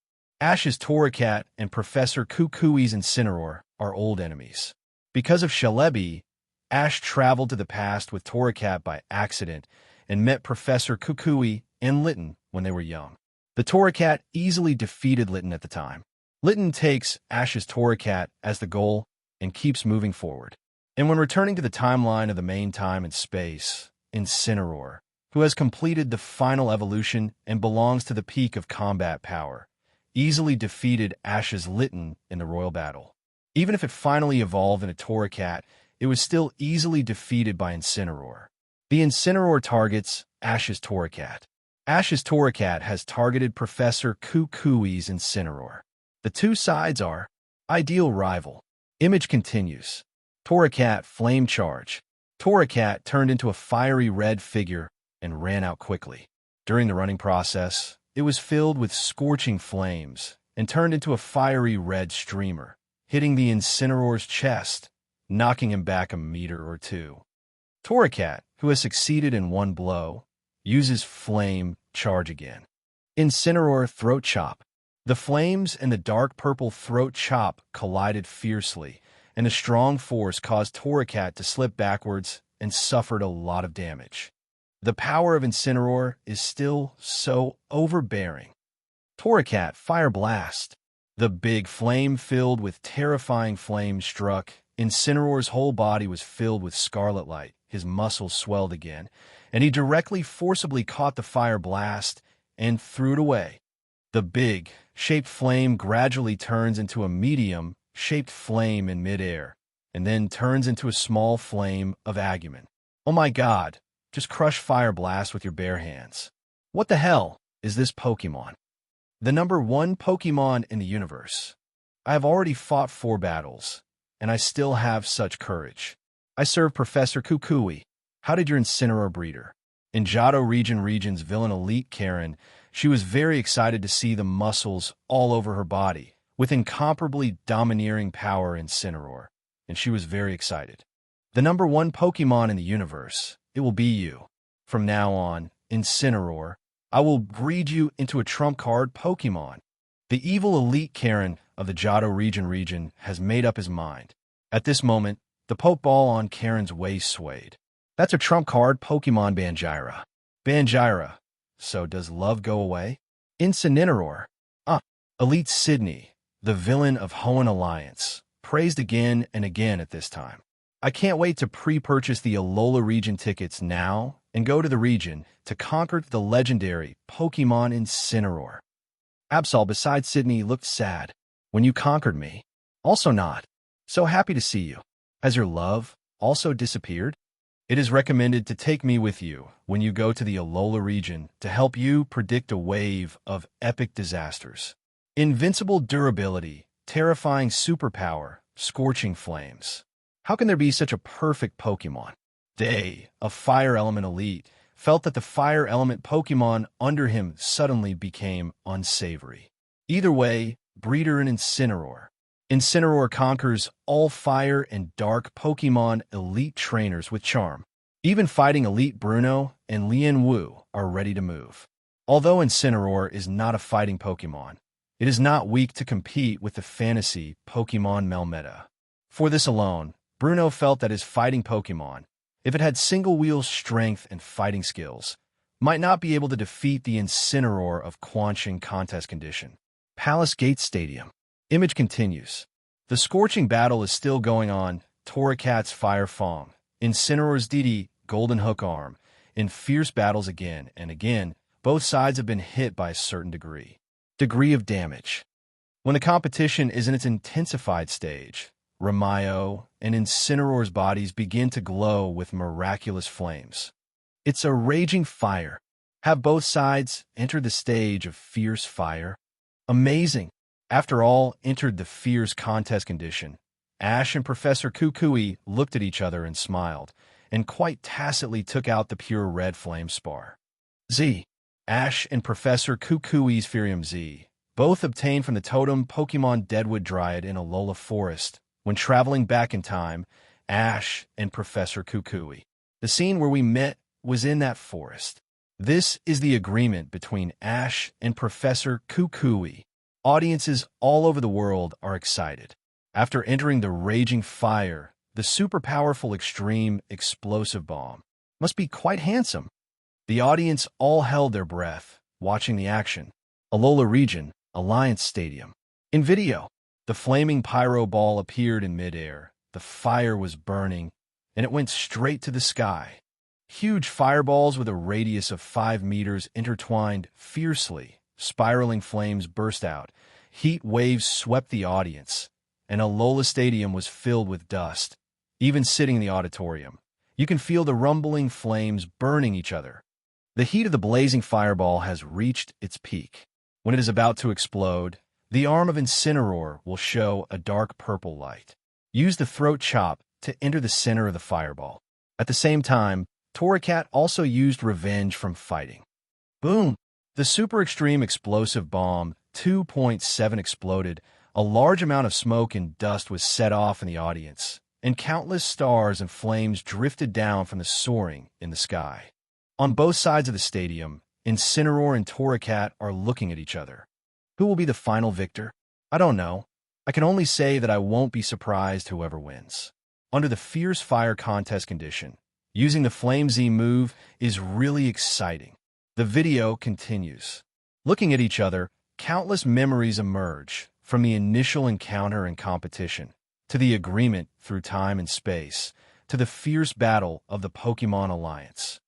Ash's Torracat and Professor Kukui's Incineroar are old enemies. Because of Celebi, Ash traveled to the past with Torracat by accident and met Professor Kukui and Litten when they were young. The Torracat easily defeated Litten at the time. Litten takes Ash's Torracat as the goal and keeps moving forward. And when returning to the timeline of the main time and space, Incineroar, who has completed the final evolution and belongs to the peak of combat power, easily defeated Ash's Litten in the royal battle. Even if it finally evolved in a Torracat, it was still easily defeated by Incineroar. The Incineroar targets Ash's Torracat. Ash's Torracat has targeted Professor Kukui's Incineroar. The two sides are ideal rival. Image continues. Torracat Flame Charge. Torracat turned into a fiery red figure and ran out quickly. During the running process, it was filled with scorching flames and turned into a fiery red streamer, hitting the Incineroar's chest, knocking him back a meter or two. Torracat, who has succeeded in one blow, uses Flame Charge again. Incineroar Throat Chop. The flames and the dark purple Throat Chop collided fiercely, and a strong force caused Torracat to slip backwards and suffered a lot of damage. The power of Incineroar is still so overbearing. Torracat Fire Blast. The big flame filled with terrifying flames struck. Incineroar's whole body was filled with scarlet light. His muscles swelled again, and he directly forcibly caught the fire blast and threw it away. The big, shaped flame gradually turns into a medium-shaped flame in midair, and then turns into a small flame of Agumen. Oh my god, just crush Fire Blast with your bare hands. What the hell is this Pokemon? The #1 Pokemon in the universe. I have already fought 4 battles, and I still have such courage. I serve Professor Kukui. How did your Incineroar breeder? In Johto region's villain elite Karen, she was very excited to see the muscles all over her body, with incomparably domineering power Incineroar, and she was very excited. The #1 Pokemon in the universe, it will be you. From now on, Incineroar, I will breed you into a trump card Pokemon. The evil elite Karen of the Johto region has made up his mind. At this moment, the Pokeball on Karen's waist swayed. That's a trump card Pokemon Banjira. Banjira. So does love go away? Incineroar. Elite Sydney, the villain of Hoenn Alliance, praised again and again at this time. I can't wait to pre-purchase the Alola region tickets now and go to the region to conquer the legendary Pokemon Incineroar. Absol beside Sydney looked sad. When you conquered me. Also not. So happy to see you. Has your love also disappeared? It is recommended to take me with you when you go to the Alola region to help you predict a wave of epic disasters. Invincible durability, terrifying superpower, scorching flames. How can there be such a perfect Pokemon? Day, a Fire Element Elite, felt that the Fire Element Pokemon under him suddenly became unsavory. Either way, breeder and Incineroar. Incineroar conquers all fire and dark Pokemon elite trainers with charm. Even fighting elite Bruno and Lian Wu are ready to move. Although Incineroar is not a fighting Pokemon, it is not weak to compete with the fantasy Pokemon Melmeta. For this alone, Bruno felt that his fighting Pokemon, if it had single-wheel strength and fighting skills, might not be able to defeat the Incineroar of Quanching contest condition. Palace Gate Stadium. Image continues. The scorching battle is still going on. Torracat's Fire Fong, Incineroar's DD Golden Hook Arm, in fierce battles again and again. Both sides have been hit by a certain degree of damage. When the competition is in its intensified stage, Ramayo and Incineroar's bodies begin to glow with miraculous flames. It's a raging fire. Have both sides entered the stage of fierce fire? Amazing. After all entered the fierce contest condition, Ash and Professor Kukui looked at each other and smiled, and quite tacitly took out the pure red flame spar. Z. Ash and Professor Kukui's Firium Z, both obtained from the totem Pokemon Deadwood Dryad in Alola Forest. When traveling back in time, Ash and Professor Kukui. The scene where we met was in that forest. This is the agreement between Ash and Professor Kukui. Audiences all over the world are excited. After entering the raging fire, the super powerful extreme explosive bomb must be quite handsome. The audience all held their breath, watching the action. Alola Region, Alliance Stadium. In video, the flaming pyro ball appeared in midair. The fire was burning, and it went straight to the sky. Huge fireballs with a radius of 5 meters intertwined fiercely. Spiraling flames burst out. Heat waves swept the audience, and Alola Stadium was filled with dust. Even sitting in the auditorium, you can feel the rumbling flames burning each other. The heat of the blazing fireball has reached its peak. When it is about to explode, the arm of Incineroar will show a dark purple light. Use the throat chop to enter the center of the fireball. At the same time, Torracat also used revenge from fighting. Boom! The super extreme explosive bomb 2.7 exploded. A large amount of smoke and dust was set off in the audience, and countless stars and flames drifted down from the soaring in the sky. On both sides of the stadium, Incineroar and Torracat are looking at each other. Who will be the final victor? I don't know. I can only say that I won't be surprised whoever wins. Under the fierce fire contest condition, using the Flame Z move is really exciting. The video continues. Looking at each other, countless memories emerge, from the initial encounter and competition, to the agreement through time and space, to the fierce battle of the Pokemon Alliance.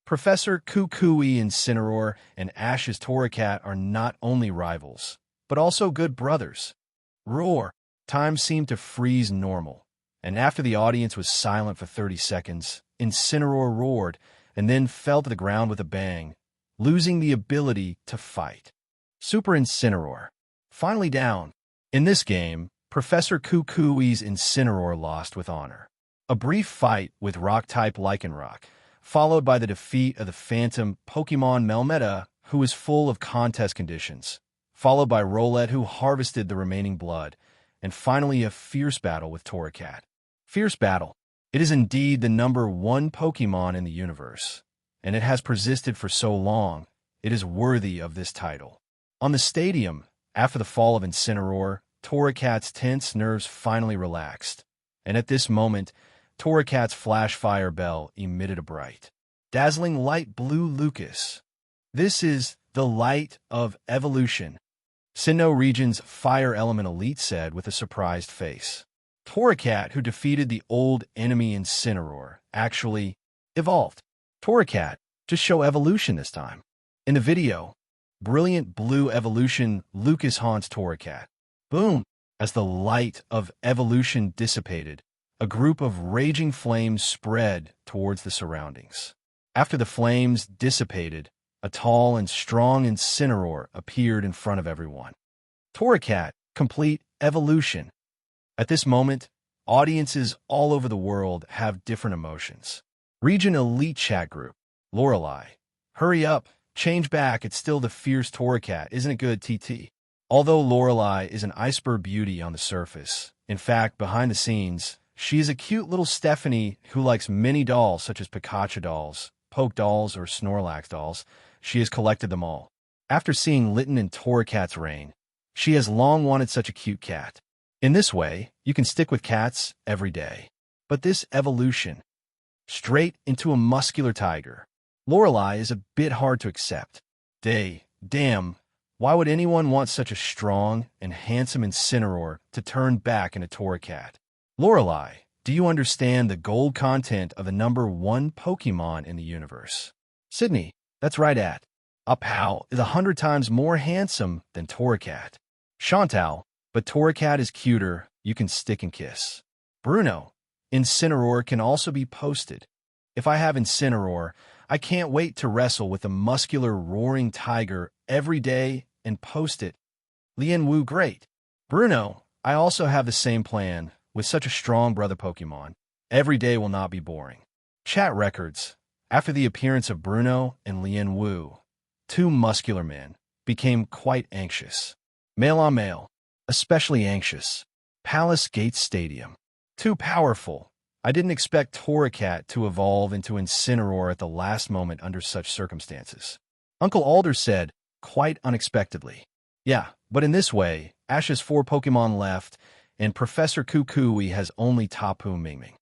Professor Kukui Incineroar and Ash's Torracat are not only rivals, but also good brothers. Roar! Time seemed to freeze normal, and after the audience was silent for 30 seconds, Incineroar roared and then fell to the ground with a bang, losing the ability to fight. Super Incineroar. Finally down. In this game, Professor Kukui's Incineroar lost with honor. A brief fight with Rock-type Lycanroc, followed by the defeat of the Phantom Pokémon Melmeta, who was full of contest conditions, followed by Rowlet, who harvested the remaining blood, and finally a fierce battle with Torracat. Fierce battle. It is indeed the #1 Pokémon in the universe, and it has persisted for so long, it is worthy of this title. On the stadium, after the fall of Incineroar, Torracat's tense nerves finally relaxed, and at this moment, Torracat's flash fire bell emitted a bright, dazzling light blue Lucas. This is the light of evolution, Sinnoh Region's Fire Element Elite said with a surprised face. Torracat, who defeated the old enemy Incineroar, actually evolved. Torracat, just show evolution this time. In the video, brilliant blue evolution Lucas haunts Torracat. Boom! As the light of evolution dissipated, a group of raging flames spread towards the surroundings. After the flames dissipated, a tall and strong Incineroar appeared in front of everyone. Torracat, complete evolution. At this moment, audiences all over the world have different emotions. Region Elite Chat Group, Lorelei. Hurry up, change back, it's still the fierce Torracat, isn't it good, TT? Although Lorelei is an iceberg beauty on the surface, in fact, behind the scenes, she is a cute little Stephanie who likes many dolls such as Pikachu dolls, Poke dolls, or Snorlax dolls. She has collected them all. After seeing Litten and Torracat's reign, she has long wanted such a cute cat. In this way, you can stick with cats every day. But this evolution, straight into a muscular tiger, Lorelei is a bit hard to accept. Damn, why would anyone want such a strong and handsome Incineroar to turn back into Torracat? Lorelei, do you understand the gold content of the #1 Pokemon in the universe? Sydney, that's right at. Upow is 100 times more handsome than Torracat. Chantal, but Torracat is cuter, you can stick and kiss. Bruno, Incineroar can also be posted. If I have Incineroar, I can't wait to wrestle with a muscular roaring tiger every day and post it. Lian Wu, great. Bruno, I also have the same plan. With such a strong brother Pokemon, every day will not be boring. Chat records. After the appearance of Bruno and Lian Wu, two muscular men became quite anxious. Male on male, especially anxious. Palace Gates Stadium. Too powerful. I didn't expect Torracat to evolve into Incineroar at the last moment under such circumstances. Uncle Alder said, quite unexpectedly. Yeah, but in this way, Ash has 4 Pokemon left, and Professor Kukui has only Tapu Mingming.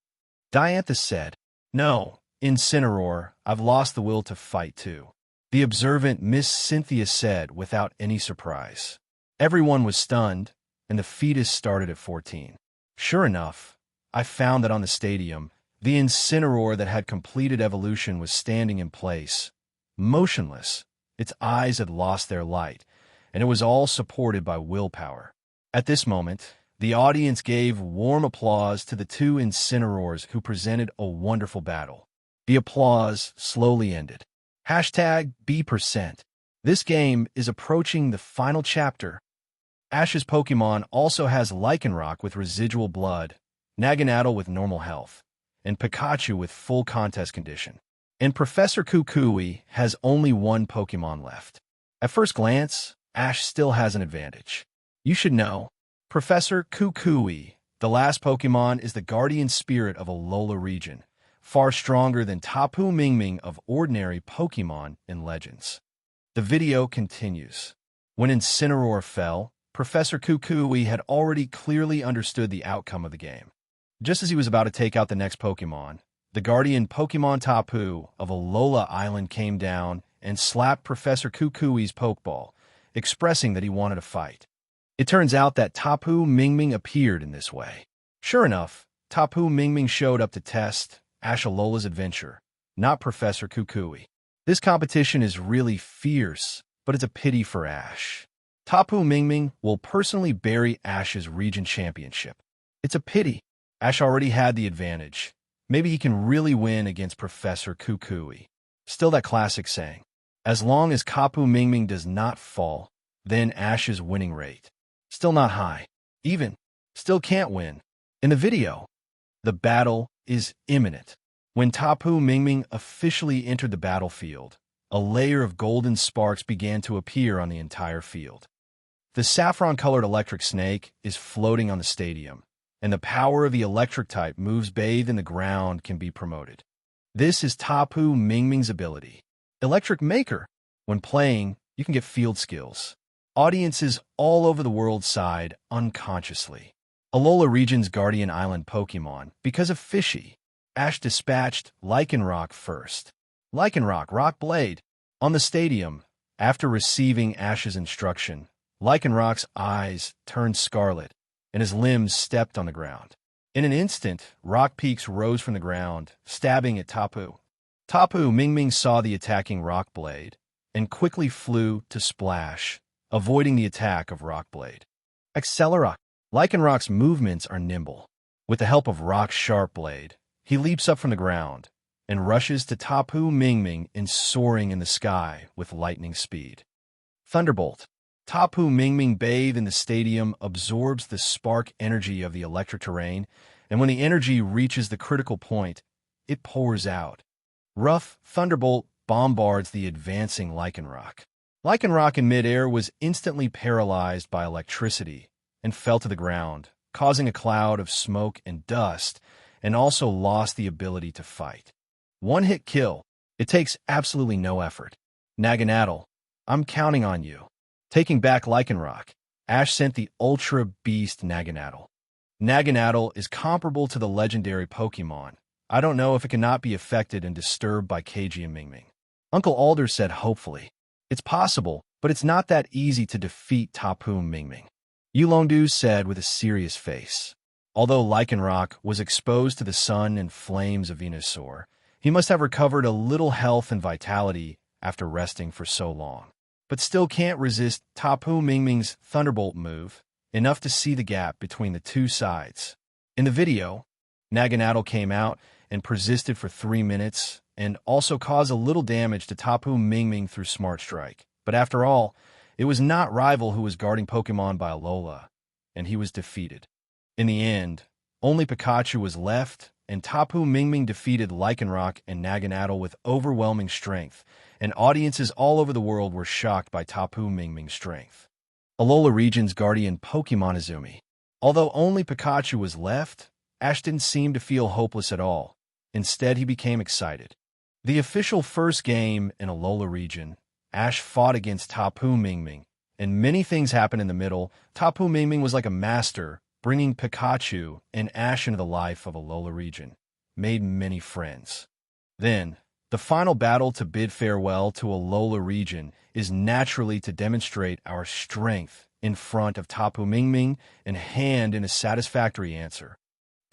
Diantha said, no, Incineroar, I've lost the will to fight too. The observant Miss Cynthia said without any surprise. Everyone was stunned, and the fetus started at 14. Sure enough, I found that on the stadium, the Incineroar that had completed evolution was standing in place, motionless. Its eyes had lost their light, and it was all supported by willpower. At this moment, the audience gave warm applause to the 2 Incineroars who presented a wonderful battle. The applause slowly ended. #B%. This game is approaching the final chapter. Ash's Pokemon also has Lycanroc with residual blood, Naganadel with normal health, and Pikachu with full contest condition. And Professor Kukui has only 1 Pokemon left. At first glance, Ash still has an advantage. You should know, Professor Kukui, the last Pokemon, is the guardian spirit of Alola region, far stronger than Tapu Mingming of ordinary Pokemon in Legends. The video continues. When Incineroar fell, Professor Kukui had already clearly understood the outcome of the game. Just as he was about to take out the next Pokemon, the guardian Pokemon Tapu of Alola Island came down and slapped Professor Kukui's Pokeball, expressing that he wanted to fight. It turns out that Tapu Mingming appeared in this way. Sure enough, Tapu Mingming showed up to test Ash Alola's adventure, not Professor Kukui. This competition is really fierce, but it's a pity for Ash. Tapu Mingming will personally bury Ash's region championship. It's a pity. Ash already had the advantage. Maybe he can really win against Professor Kukui. Still that classic saying, as long as Tapu Mingming does not fall, then Ash's winning rate. Still not high. Even. Still can't win. In the video, the battle is imminent. When Tapu Mingming officially entered the battlefield, a layer of golden sparks began to appear on the entire field. The saffron-colored electric snake is floating on the stadium, and the power of the electric type moves bathed in the ground can be promoted. This is Tapu Mingming's ability. Electric Maker. When playing, you can get field skills. Audiences all over the world sighed unconsciously. Alola region's Guardian Island Pokémon, because of Fishy. Ash dispatched Lycanroc first. Lycanroc, Rock Blade. On the stadium, after receiving Ash's instruction, Lycanroc's eyes turned scarlet, and his limbs stepped on the ground. In an instant, rock peaks rose from the ground, stabbing at Tapu. Tapu Mingming saw the attacking Rock Blade, and quickly flew to Splash, avoiding the attack of Rock Blade. Accelerock. Lycanroc's movements are nimble. With the help of Rock's Sharp Blade, he leaps up from the ground and rushes to Tapu Mingming in soaring in the sky with lightning speed. Thunderbolt. Tapu Mingming bathed in the stadium absorbs the spark energy of the electric terrain, and when the energy reaches the critical point, it pours out. Rough Thunderbolt bombards the advancing Lycanroc. Lycanroc in midair was instantly paralyzed by electricity and fell to the ground, causing a cloud of smoke and dust, and also lost the ability to fight. One-hit kill. It takes absolutely no effort. Naganadel, I'm counting on you. Taking back Lycanroc, Ash sent the Ultra Beast Naganadel. Naganadel is comparable to the legendary Pokémon. I don't know if it cannot be affected and disturbed by KG and Mingming. Uncle Alder said hopefully. It's possible, but it's not that easy to defeat Tapu Mingming. Yulongdu said with a serious face. Although Lycanroc was exposed to the sun and flames of Venusaur, he must have recovered a little health and vitality after resting for so long, but still can't resist Tapu Mingming's Thunderbolt move, enough to see the gap between the two sides. In the video, Naganadel came out and persisted for 3 minutes and also caused a little damage to Tapu Mingming through Smart Strike. But after all, it was not Rival who was guarding Pokemon by Alola, and he was defeated. In the end, only Pikachu was left, and Tapu Mingming defeated Lycanroc and Naganadel with overwhelming strength, and audiences all over the world were shocked by Tapu Mingming's strength. Alola region's Guardian Pokemon Izumi. Although only Pikachu was left, Ash didn't seem to feel hopeless at all. Instead, he became excited. The official first game in Alola region, Ash fought against Tapu Mingming, and many things happened in the middle. Tapu Mingming was like a master, bringing Pikachu and Ash into the life of Alola region, made many friends. Then, the final battle to bid farewell to Alola region is naturally to demonstrate our strength in front of Tapu Mingming and hand in a satisfactory answer.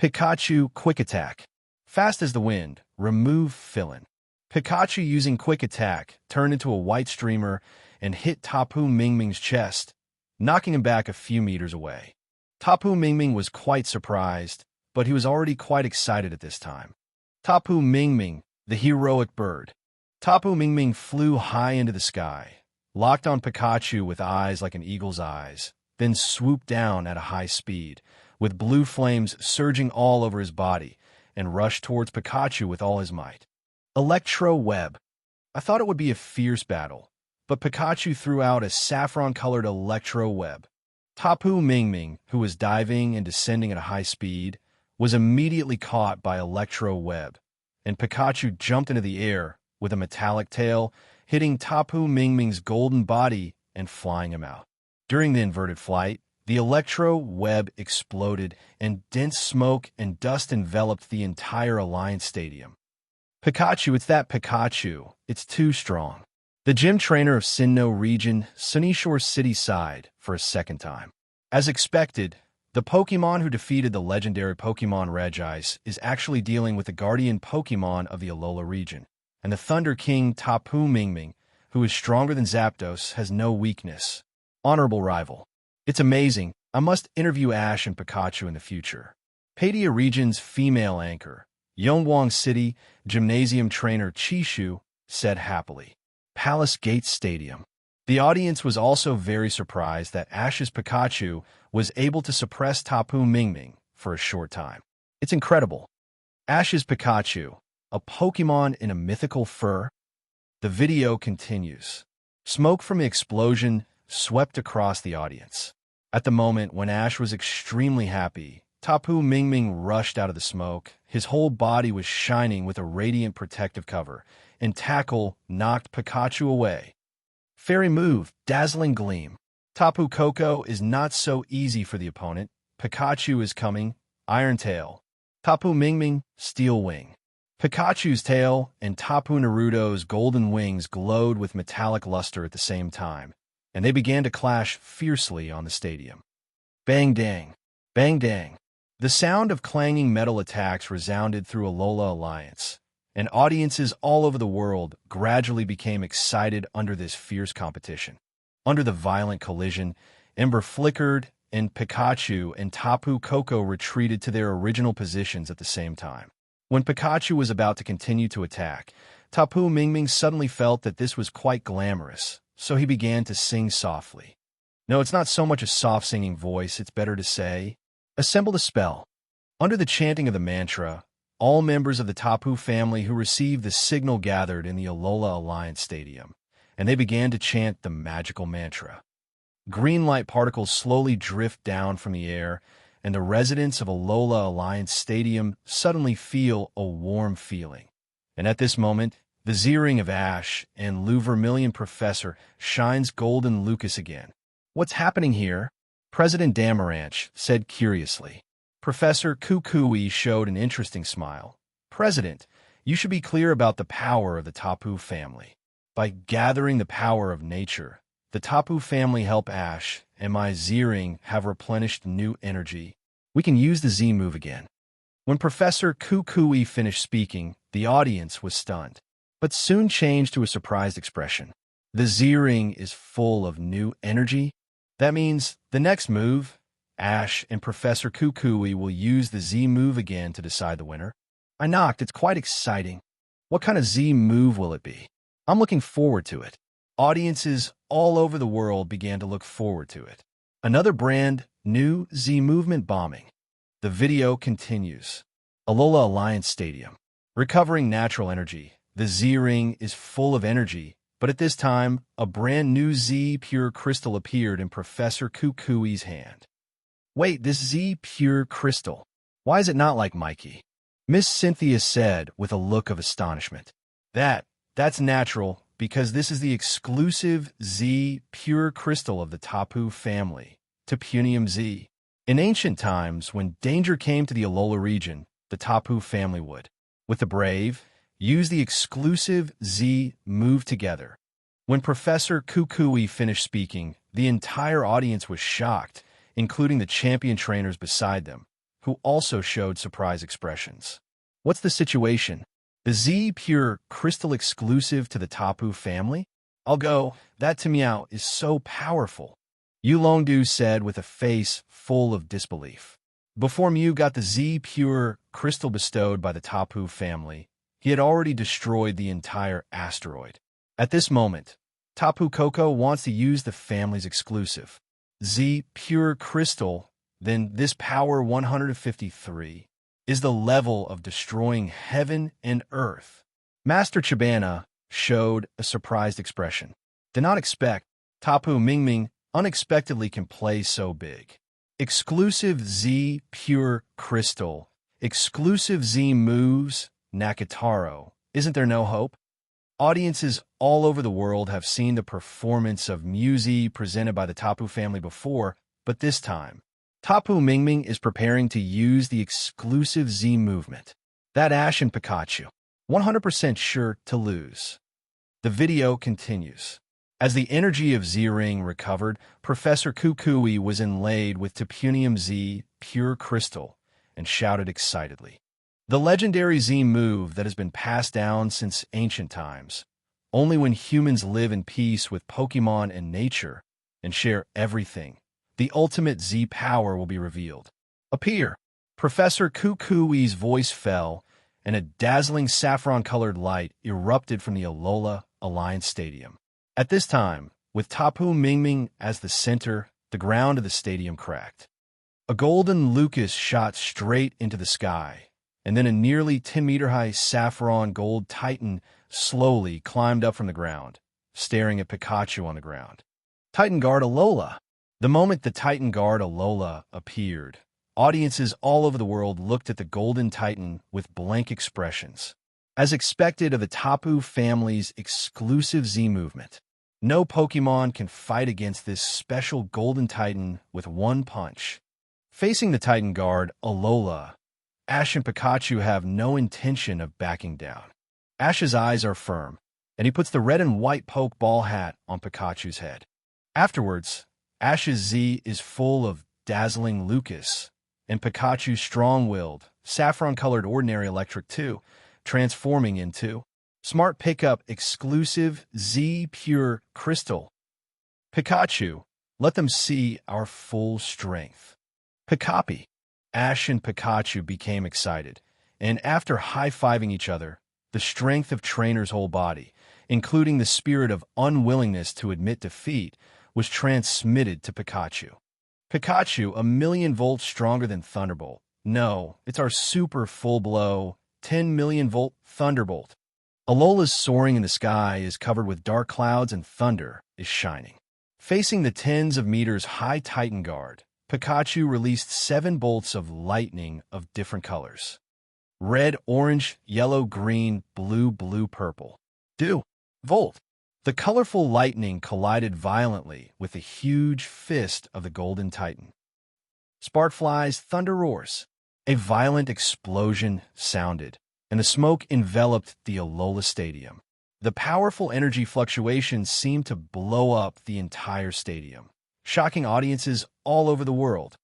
Pikachu Quick Attack. Fast as the wind, remove fill-in. Pikachu using Quick Attack turned into a white streamer and hit Tapu Mingming's chest, knocking him back a few meters away. Tapu Mingming was quite surprised, but he was already quite excited at this time. Tapu Mingming, the heroic bird. Tapu Mingming flew high into the sky, locked on Pikachu with eyes like an eagle's eyes, then swooped down at a high speed, with blue flames surging all over his body, and rushed towards Pikachu with all his might. Electro Web. I thought it would be a fierce battle, but Pikachu threw out a saffron-colored Electro Web. Tapu Mingming, who was diving and descending at a high speed, was immediately caught by Electro Web, and Pikachu jumped into the air with a metallic tail, hitting Tapu Mingming's golden body and flying him out. During the inverted flight, the Electro Web exploded, and dense smoke and dust enveloped the entire Alliance Stadium. Pikachu, it's that Pikachu. It's too strong. The gym trainer of Sinnoh region, Sunnyshore's city sighed for a second time. As expected, the Pokemon who defeated the legendary Pokemon Regice is actually dealing with the guardian Pokemon of the Alola region, and the Thunder King Tapu Mingming, who is stronger than Zapdos, has no weakness. Honorable rival. It's amazing. I must interview Ash and Pikachu in the future. Padia region's female anchor, Yongwang City gymnasium trainer Chishu, said happily. Palace Gate Stadium. The audience was also very surprised that Ash's Pikachu was able to suppress Tapu Mingming for a short time. It's incredible. Ash's Pikachu, a Pokemon in a mythical fur. The video continues. Smoke from the explosion swept across the audience. At the moment when Ash was extremely happy, Tapu Mingming rushed out of the smoke. His whole body was shining with a radiant protective cover, and Tackle knocked Pikachu away. Fairy move, dazzling gleam. Tapu Koko is not so easy for the opponent. Pikachu is coming, Iron Tail. Tapu Mingming, Steel Wing. Pikachu's tail and Tapu Naruto's golden wings glowed with metallic luster at the same time, and they began to clash fiercely on the stadium. Bang dang, bang dang. The sound of clanging metal attacks resounded through Alola Alliance, and audiences all over the world gradually became excited under this fierce competition. Under the violent collision, Ember flickered, and Pikachu and Tapu Koko retreated to their original positions at the same time. When Pikachu was about to continue to attack, Tapu Mingming suddenly felt that this was quite glamorous, so he began to sing softly. No, it's not so much a soft singing voice, it's better to say, assemble the spell. Under the chanting of the mantra, all members of the Tapu family who received the signal gathered in the Alola Alliance Stadium, and they began to chant the magical mantra. Green light particles slowly drift down from the air, and the residents of Alola Alliance Stadium suddenly feel a warm feeling. And at this moment, the Z-ring of Ash and Lou Vermilion Professor shines golden Lucas again. What's happening here? President Damaranch said curiously. Professor Kukui showed an interesting smile. President, you should be clear about the power of the Tapu family. By gathering the power of nature, the Tapu family help Ash and my Z-ring have replenished new energy. We can use the Z move again. When Professor Kukui finished speaking, the audience was stunned, but soon changed to a surprised expression. The Z-ring is full of new energy. That means the next move, Ash and Professor Kukui will use the Z move again to decide the winner. I knocked, it's quite exciting. What kind of Z move will it be? I'm looking forward to it. Audiences all over the world began to look forward to it. Another brand new Z movement bombing. The video continues. Alola Alliance Stadium. Recovering natural energy. The Z-ring is full of energy, but at this time, a brand new Z Pure Crystal appeared in Professor Kukui's hand. Wait, this Z Pure Crystal. Why is it not like Mikey? Miss Cynthia said with a look of astonishment. That's natural, because this is the exclusive Z Pure Crystal of the Tapu family, Tapunium Z. In ancient times, when danger came to the Alola region, the Tapu family would, with the brave, use the exclusive Z move together. When Professor Kukui finished speaking, the entire audience was shocked, including the champion trainers beside them, who also showed surprised expressions. What's the situation? The Z Pure Crystal exclusive to the Tapu family? I'll go, that to meow is so powerful. Yulongdu said with a face full of disbelief. Before Mew got the Z Pure Crystal bestowed by the Tapu family, he had already destroyed the entire asteroid. At this moment, Tapu Koko wants to use the family's exclusive Z Pure Crystal, then this power 153 is the level of destroying heaven and earth. Master Chabana showed a surprised expression. Did not expect Tapu Mingming unexpectedly can play so big. Exclusive Z Pure Crystal. Exclusive Z moves, Nakataro. Isn't there no hope? Audiences all over the world have seen the performance of Mewzy presented by the Tapu family before, but this time, Tapu Mingming is preparing to use the exclusive Z movement. That Ash and Pikachu. 100% sure to lose. The video continues. As the energy of Z-Ring recovered, Professor Kukui was inlaid with Tapunium Z Pure Crystal and shouted excitedly. The legendary Z move that has been passed down since ancient times. Only when humans live in peace with Pokemon and nature and share everything, the ultimate Z power will be revealed. Appear! Professor Kukui's voice fell, and a dazzling saffron-colored light erupted from the Alola Alliance Stadium. At this time, With Tapu Mingming as the center, the ground of the stadium cracked. A golden Lucas shot straight into the sky, and then a nearly 10-meter-high saffron gold Titan slowly climbed up from the ground, staring at Pikachu on the ground. Titan Guard Alola. The moment the Titan Guard Alola appeared, audiences all over the world looked at the Golden Titan with blank expressions. As expected of the Tapu family's exclusive Z movement, no Pokemon can fight against this special Golden Titan with one punch. Facing the Titan Guard Alola, Ash and Pikachu have no intention of backing down. Ash's eyes are firm, and he puts the red and white Pokeball hat on Pikachu's head. Afterwards, Ash's Z is full of dazzling Lucas, and Pikachu's strong-willed, saffron-colored ordinary electric too, transforming into Smart Pickup exclusive Z Pure Crystal. Pikachu, let them see our full strength. Pikapi. Ash and Pikachu became excited, and after high-fiving each other, the strength of Trainer's whole body, including the spirit of unwillingness to admit defeat, was transmitted to Pikachu. Pikachu, 1,000,000 volts stronger than Thunderbolt. No, it's our super full-blow, 10,000,000-volt Thunderbolt. Alola's soaring in the sky is covered with dark clouds and thunder is shining. Facing the tens of meters high Titan Guard, Pikachu released 7 bolts of lightning of different colors. Red, orange, yellow, green, blue, purple. Volt. The colorful lightning collided violently with the huge fist of the Golden Titan. Spark flies, thunder roars. A violent explosion sounded, and the smoke enveloped the Alola Stadium. The powerful energy fluctuations seemed to blow up the entire stadium, shocking audiences all over the world.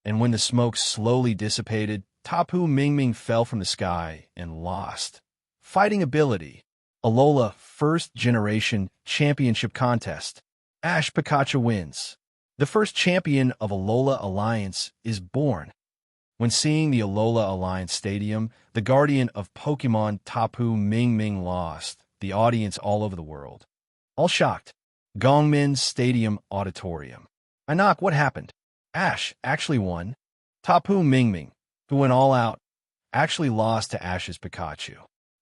And when the smoke slowly dissipated, Tapu Mingming fell from the sky and lost. Fighting ability. Alola First Generation Championship Contest. Ash Pikachu wins. The first champion of Alola Alliance is born. When seeing the Alola Alliance Stadium, the guardian of Pokemon Tapu Mingming lost, the audience all over the world. All shocked. Gongmin Stadium Auditorium. Anak, what happened? Ash actually won. Tapu Mingming, who went all out, actually lost to Ash's Pikachu.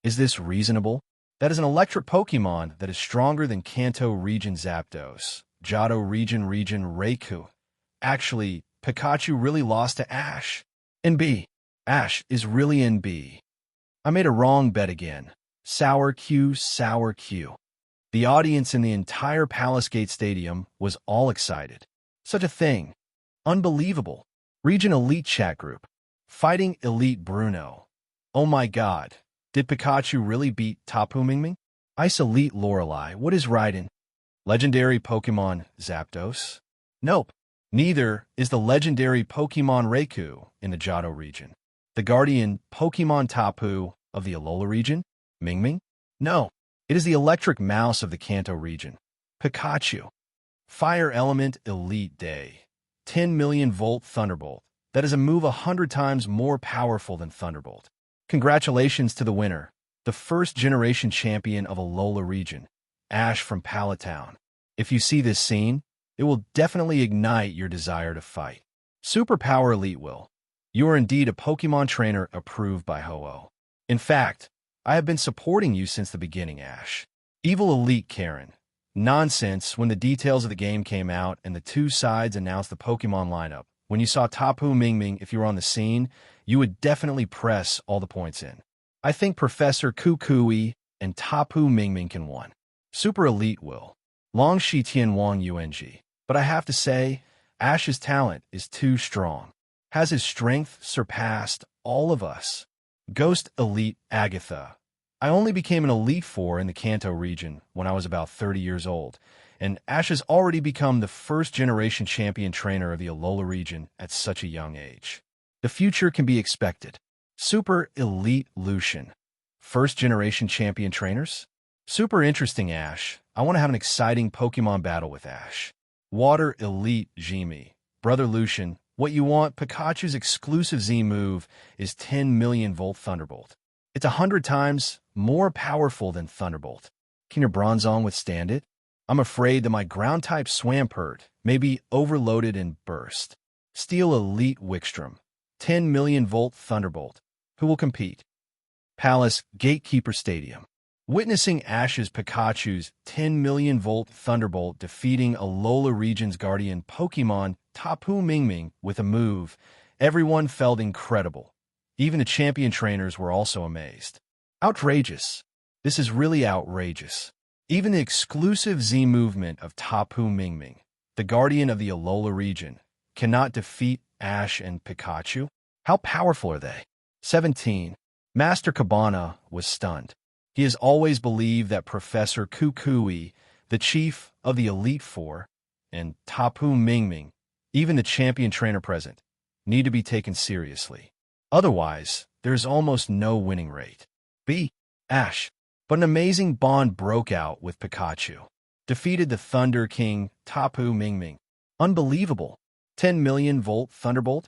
Is this reasonable? That is an electric Pokemon that is stronger than Kanto region Zapdos, Johto region Raikou. Actually, Pikachu really lost to Ash. NB. Ash is really NB. I made a wrong bet again. Sour Q. The audience in the entire Palace Gate Stadium was all excited. Such a thing. Unbelievable. Region Elite Chat Group. Fighting Elite Bruno. Oh my god. Did Pikachu really beat Tapu Mingming? Ice Elite Lorelei. What is Raiden? Legendary Pokemon Zapdos? Nope. Neither is the legendary Pokemon Raikou in the Johto region. The guardian Pokemon Tapu of the Alola region? Mingming? No. It is the electric mouse of the Kanto region. Pikachu. Fire Element Elite Day. 10,000,000-volt Thunderbolt. That is a move 100 times more powerful than Thunderbolt. Congratulations to the winner, the first-generation champion of Alola region, Ash from Palatown. If you see this scene, it will definitely ignite your desire to fight. Superpower Elite Will. You are indeed a Pokemon trainer approved by Ho-Oh. In fact, I have been supporting you since the beginning, Ash. Evil Elite Karen. Nonsense when the details of the game came out and the two sides announced the Pokemon lineup. When you saw Tapu Mingming, if you were on the scene, you would definitely press all the points in. I think Professor Kukui and Tapu Mingming can win. Super Elite Will. Long Shi Tian Wang Yung. But I have to say, Ash's talent is too strong. Has his strength surpassed all of us? Ghost Elite Agatha. I only became an Elite Four in the Kanto region when I was about 30 years old, and Ash has already become the first-generation champion trainer of the Alola region at such a young age. The future can be expected. Super Elite Lucian. First-generation champion trainers? Super interesting, Ash. I want to have an exciting Pokemon battle with Ash. Water Elite Jimmy. Brother Lucian, what you want, Pikachu's exclusive Z move is 10,000,000-volt Thunderbolt. It's 100 times more powerful than Thunderbolt. Can your Bronzong withstand it? I'm afraid that my ground-type Swampert may be overloaded and burst. Steel Elite Wickstrom, 10 million volt Thunderbolt. Who will compete? Palace Gatekeeper Stadium. Witnessing Ash's Pikachu's 10 million volt Thunderbolt defeating Alola region's guardian Pokémon Tapu Mingming with a move, everyone felt incredible. Even the champion trainers were also amazed. Outrageous. This is really outrageous. Even the exclusive Z movement of Tapu Mingming, the guardian of the Alola region, cannot defeat Ash and Pikachu? How powerful are they? 17. Master Chabana was stunned. He has always believed that Professor Kukui, the chief of the Elite Four, and Tapu Mingming, even the champion trainer present, need to be taken seriously. Otherwise, there is almost no winning rate. B. Ash. But an amazing bond broke out with Pikachu. Defeated the Thunder King, Tapu Mingming. Unbelievable. 10 million volt Thunderbolt?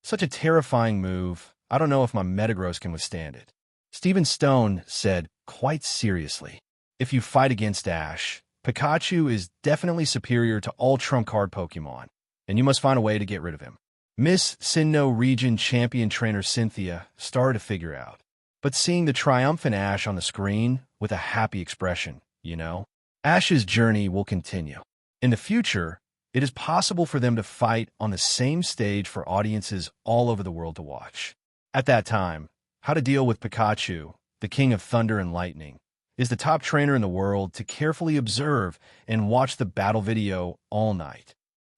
Such a terrifying move. I don't know if my Metagross can withstand it. Stephen Stone said, quite seriously, if you fight against Ash, Pikachu is definitely superior to all trump card Pokemon, and you must find a way to get rid of him. Miss Sinnoh Region Champion Trainer Cynthia started to figure out. But seeing the triumphant Ash on the screen with a happy expression, Ash's journey will continue. In the future, it is possible for them to fight on the same stage for audiences all over the world to watch. At that time, how to deal with Pikachu, the king of thunder and lightning, is the top trainer in the world to carefully observe and watch the battle video all night.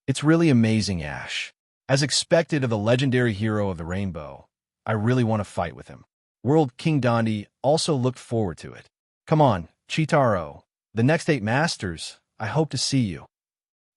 It's really amazing, Ash. As expected of the legendary hero of the rainbow, I really want to fight with him. World King Dondi also looked forward to it. Come on, Chitaro. The next 8 Masters, I hope to see you.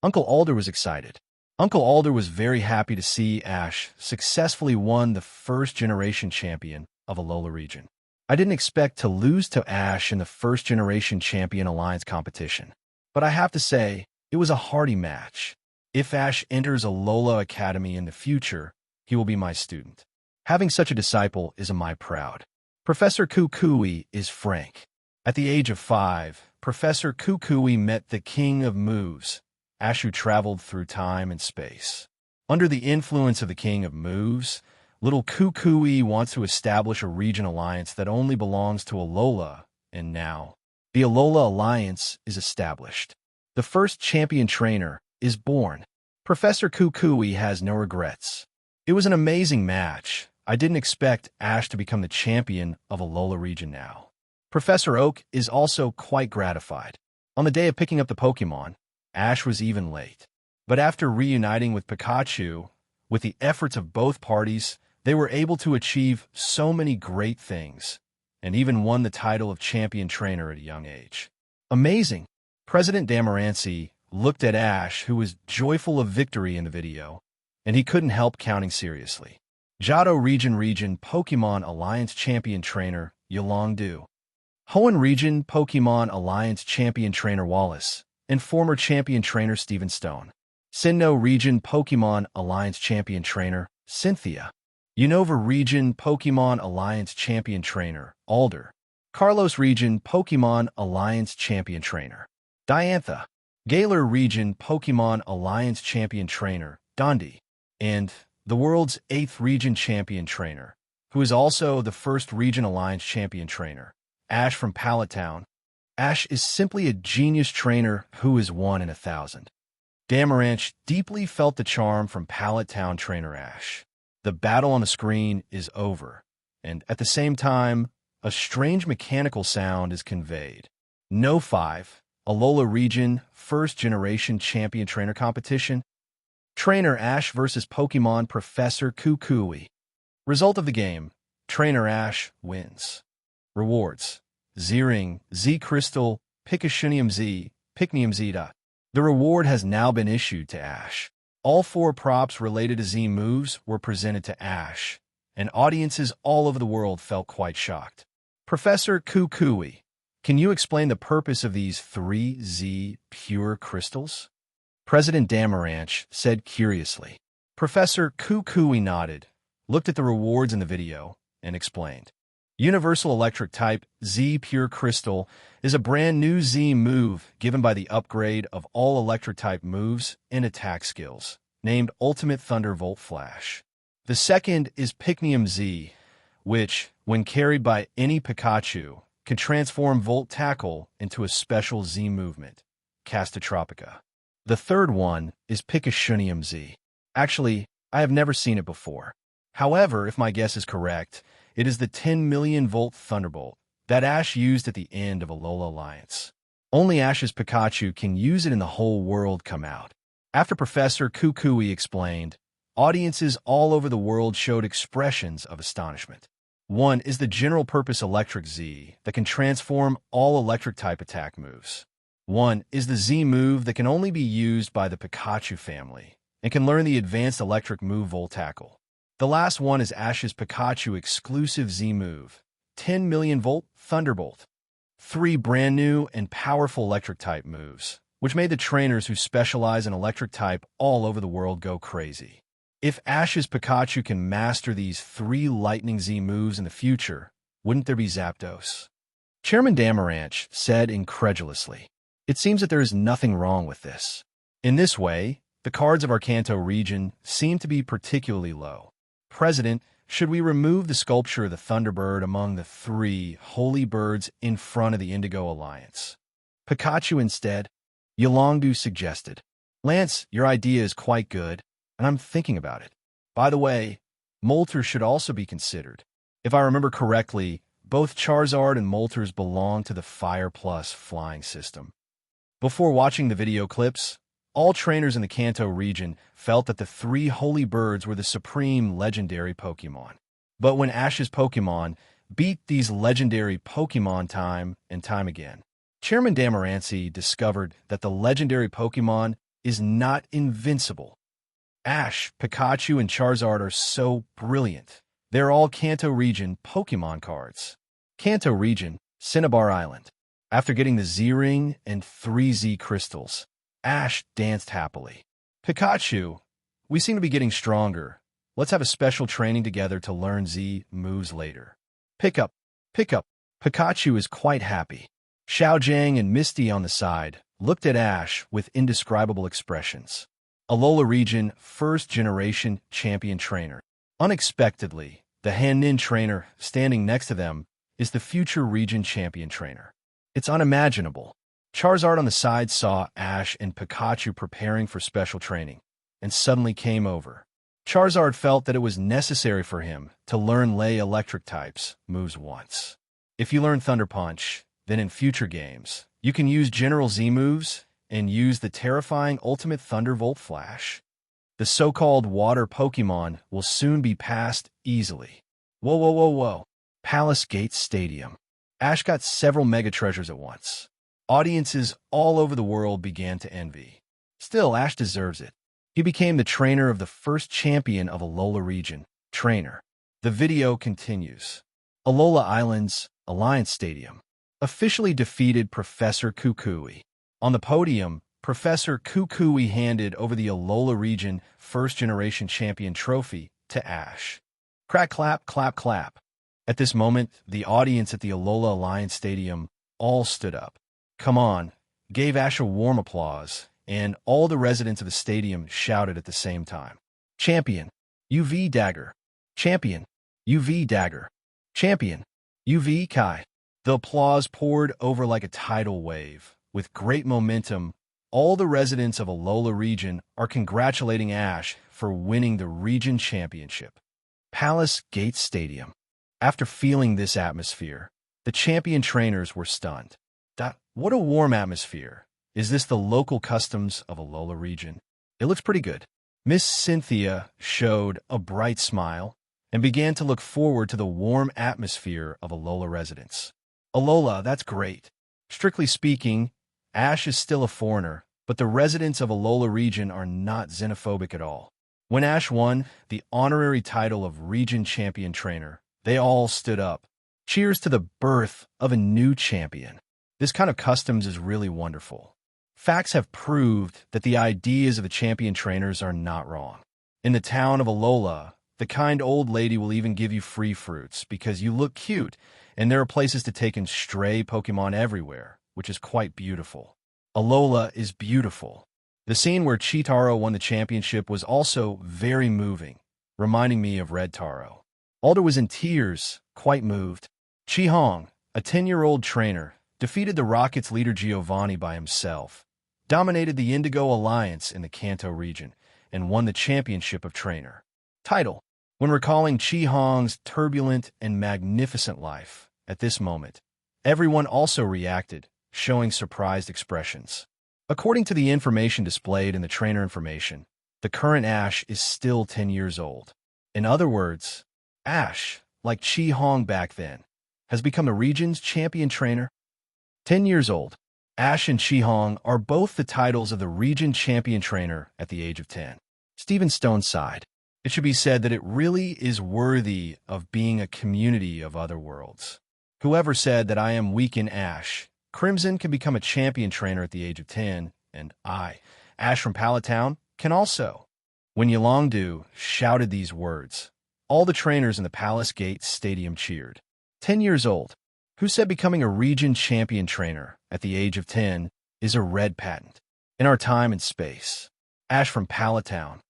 Uncle Alder was excited. Uncle Alder was very happy to see Ash successfully won the first-generation champion of Alola region. I didn't expect to lose to Ash in the first-generation champion alliance competition, but I have to say, it was a hearty match. If Ash enters Alola Academy in the future, he will be my student. Having such a disciple is my proud. Professor Kukui is frank. At the age of 5, Professor Kukui met the king of moves, Ash, who traveled through time and space. Under the influence of the king of moves, little Kukui wants to establish a region alliance that only belongs to Alola, and now, the Alola Alliance is established. The first champion trainer is born. Professor Kukui has no regrets. It was an amazing match. I didn't expect Ash to become the champion of Alola region now. Professor Oak is also quite gratified. On the day of picking up the Pokemon, Ash was even late. But after reuniting with Pikachu, with the efforts of both parties, they were able to achieve so many great things, and even won the title of champion trainer at a young age. Amazing! President Damarancy looked at Ash, who was joyful of victory in the video, and he couldn't help counting seriously. Johto Region Pokemon Alliance Champion Trainer Yolongdu. Hoenn Region Pokemon Alliance Champion Trainer Wallace, and former Champion Trainer Stephen Stone. Sinnoh Region Pokemon Alliance Champion Trainer Cynthia. Unova Region Pokemon Alliance Champion Trainer Alder. Kalos Region Pokemon Alliance Champion Trainer Diantha. Galar Region Pokemon Alliance Champion Trainer Dondi. And the world's 8th Region Champion Trainer, who is also the first Region Alliance Champion Trainer, Ash from Pallet Town. Ash is simply a genius trainer who is 1 in 1,000. Damaranch deeply felt the charm from Pallet Town trainer Ash. The battle on the screen is over, and at the same time, a strange mechanical sound is conveyed. No 5, Alola Region First Generation Champion Trainer Competition. Trainer Ash vs. Pokemon Professor Kukui. Result of the game, Trainer Ash wins. Rewards: Z-Ring, Z-Crystal, Picashunium Z, Picnium Z. The reward has now been issued to Ash. All 4 props related to Z moves were presented to Ash, and audiences all over the world felt quite shocked. Professor Kukui, can you explain the purpose of these 3 Z pure crystals? President Damaranch said curiously. Professor Kukui nodded, looked at the rewards in the video, and explained. Universal Electric Type Z Pure Crystal is a brand new Z move given by the upgrade of all Electric Type moves and attack skills, named Ultimate Thunderbolt Flash. The second is Picnium Z, which, when carried by any Pikachu, can transform Volt Tackle into a special Z movement, Castatropica. The third one is Picashunium Z. Actually, I have never seen it before. However, if my guess is correct, it is the 10 million volt Thunderbolt that Ash used at the end of Alola Alliance. Only Ash's Pikachu can use it in the whole world come out. After Professor Kukui explained, audiences all over the world showed expressions of astonishment. One is the general-purpose Electric Z that can transform all Electric-type attack moves. One is the Z move that can only be used by the Pikachu family and can learn the advanced electric move Volt Tackle. The last one is Ash's Pikachu exclusive Z move, 10 million volt Thunderbolt. 3 brand new and powerful Electric-type moves, which made the trainers who specialize in Electric-type all over the world go crazy. If Ash's Pikachu can master these 3 Lightning Z moves in the future, wouldn't there be Zapdos? Chairman Damaranch said incredulously, "It seems that there is nothing wrong with this." In this way, the cards of our Kanto region seem to be particularly low. President, should we remove the sculpture of the Thunderbird among the 3 holy birds in front of the Indigo Alliance? Pikachu instead? Yolongdu suggested. Lance, your idea is quite good, and I'm thinking about it. By the way, Moltres should also be considered. If I remember correctly, both Charizard and Moltres belong to the Fire Plus flying system. Before watching the video clips, all trainers in the Kanto region felt that the 3 holy birds were the supreme legendary Pokémon. But when Ash's Pokémon beat these legendary Pokémon time and time again, Chairman Damarancy discovered that the legendary Pokémon is not invincible. Ash, Pikachu, and Charizard are so brilliant. They're all Kanto region Pokémon cards. Kanto region, Cinnabar Island. After getting the Z-Ring and 3 Z crystals, Ash danced happily. Pikachu, we seem to be getting stronger. Let's have a special training together to learn Z moves later. Pick up. Pikachu is quite happy. Xiaojiang and Misty on the side looked at Ash with indescribable expressions. Alola region first-generation champion trainer. Unexpectedly, the Hannin trainer standing next to them is the future region champion trainer. It's unimaginable. Charizard on the side saw Ash and Pikachu preparing for special training, and suddenly came over. Charizard felt that it was necessary for him to learn Lay Electric types moves once. If you learn Thunder Punch, then in future games, you can use General Z moves and use the terrifying Ultimate Thunderbolt Flash. The so-called water Pokémon will soon be passed easily. Whoa. Palace Gates Stadium. Ash got several mega treasures at once. Audiences all over the world began to envy. Still, Ash deserves it. He became the trainer of the first champion of Alola region, trainer. The video continues. Alola Island's Alliance Stadium officially defeated Professor Kukui. On the podium, Professor Kukui handed over the Alola region first-generation champion trophy to Ash. Crack, clap, clap, clap. At this moment, the audience at the Alola Alliance Stadium all stood up. Come on, gave Ash a warm applause, and all the residents of the stadium shouted at the same time. Champion, UV Dagger. Champion, UV Dagger. Champion, UV Kai. The applause poured over like a tidal wave. With great momentum, all the residents of Alola region are congratulating Ash for winning the region championship. Palace Gates Stadium. After feeling this atmosphere, the champion trainers were stunned. What a warm atmosphere. Is this the local customs of Alola region? It looks pretty good. Miss Cynthia showed a bright smile and began to look forward to the warm atmosphere of Alola residents. Alola, that's great. Strictly speaking, Ash is still a foreigner, but the residents of Alola region are not xenophobic at all. When Ash won the honorary title of region champion trainer, they all stood up. Cheers to the birth of a new champion. This kind of customs is really wonderful. Facts have proved that the ideas of the champion trainers are not wrong. In the town of Alola, The kind old lady will even give you free fruits because you look cute, and there are places to take in stray Pokemon everywhere, which is quite beautiful. Alola is beautiful. The scene where Chitaro won the championship was also very moving, reminding me of Red Taro. Alder was in tears, quite moved. Chi-Hong, a 10-year-old trainer, defeated the Rockets' leader Giovanni by himself, dominated the Indigo Alliance in the Kanto region, and won the championship of trainer title. When recalling Chi-Hong's turbulent and magnificent life at this moment, everyone also reacted, showing surprised expressions. According to the information displayed in the trainer information, the current Ash is still 10 years old. In other words, Ash, like Chi-Hong back then, has become the region's champion trainer. 10 years old, Ash and Chi-Hong are both the titles of the region champion trainer at the age of 10. Stephen Stone sighed. It should be said that it really is worthy of being a community of other worlds. Whoever said that I am weak in Ash, Crimson can become a champion trainer at the age of 10, and I, Ash from Pallet Town, can also. When Yolongdu shouted these words, all the trainers in the Palace Gate Stadium cheered. 10 years old. Who said becoming a region champion trainer at the age of 10 is a red patent? In our time and space, Ash from Pallet Town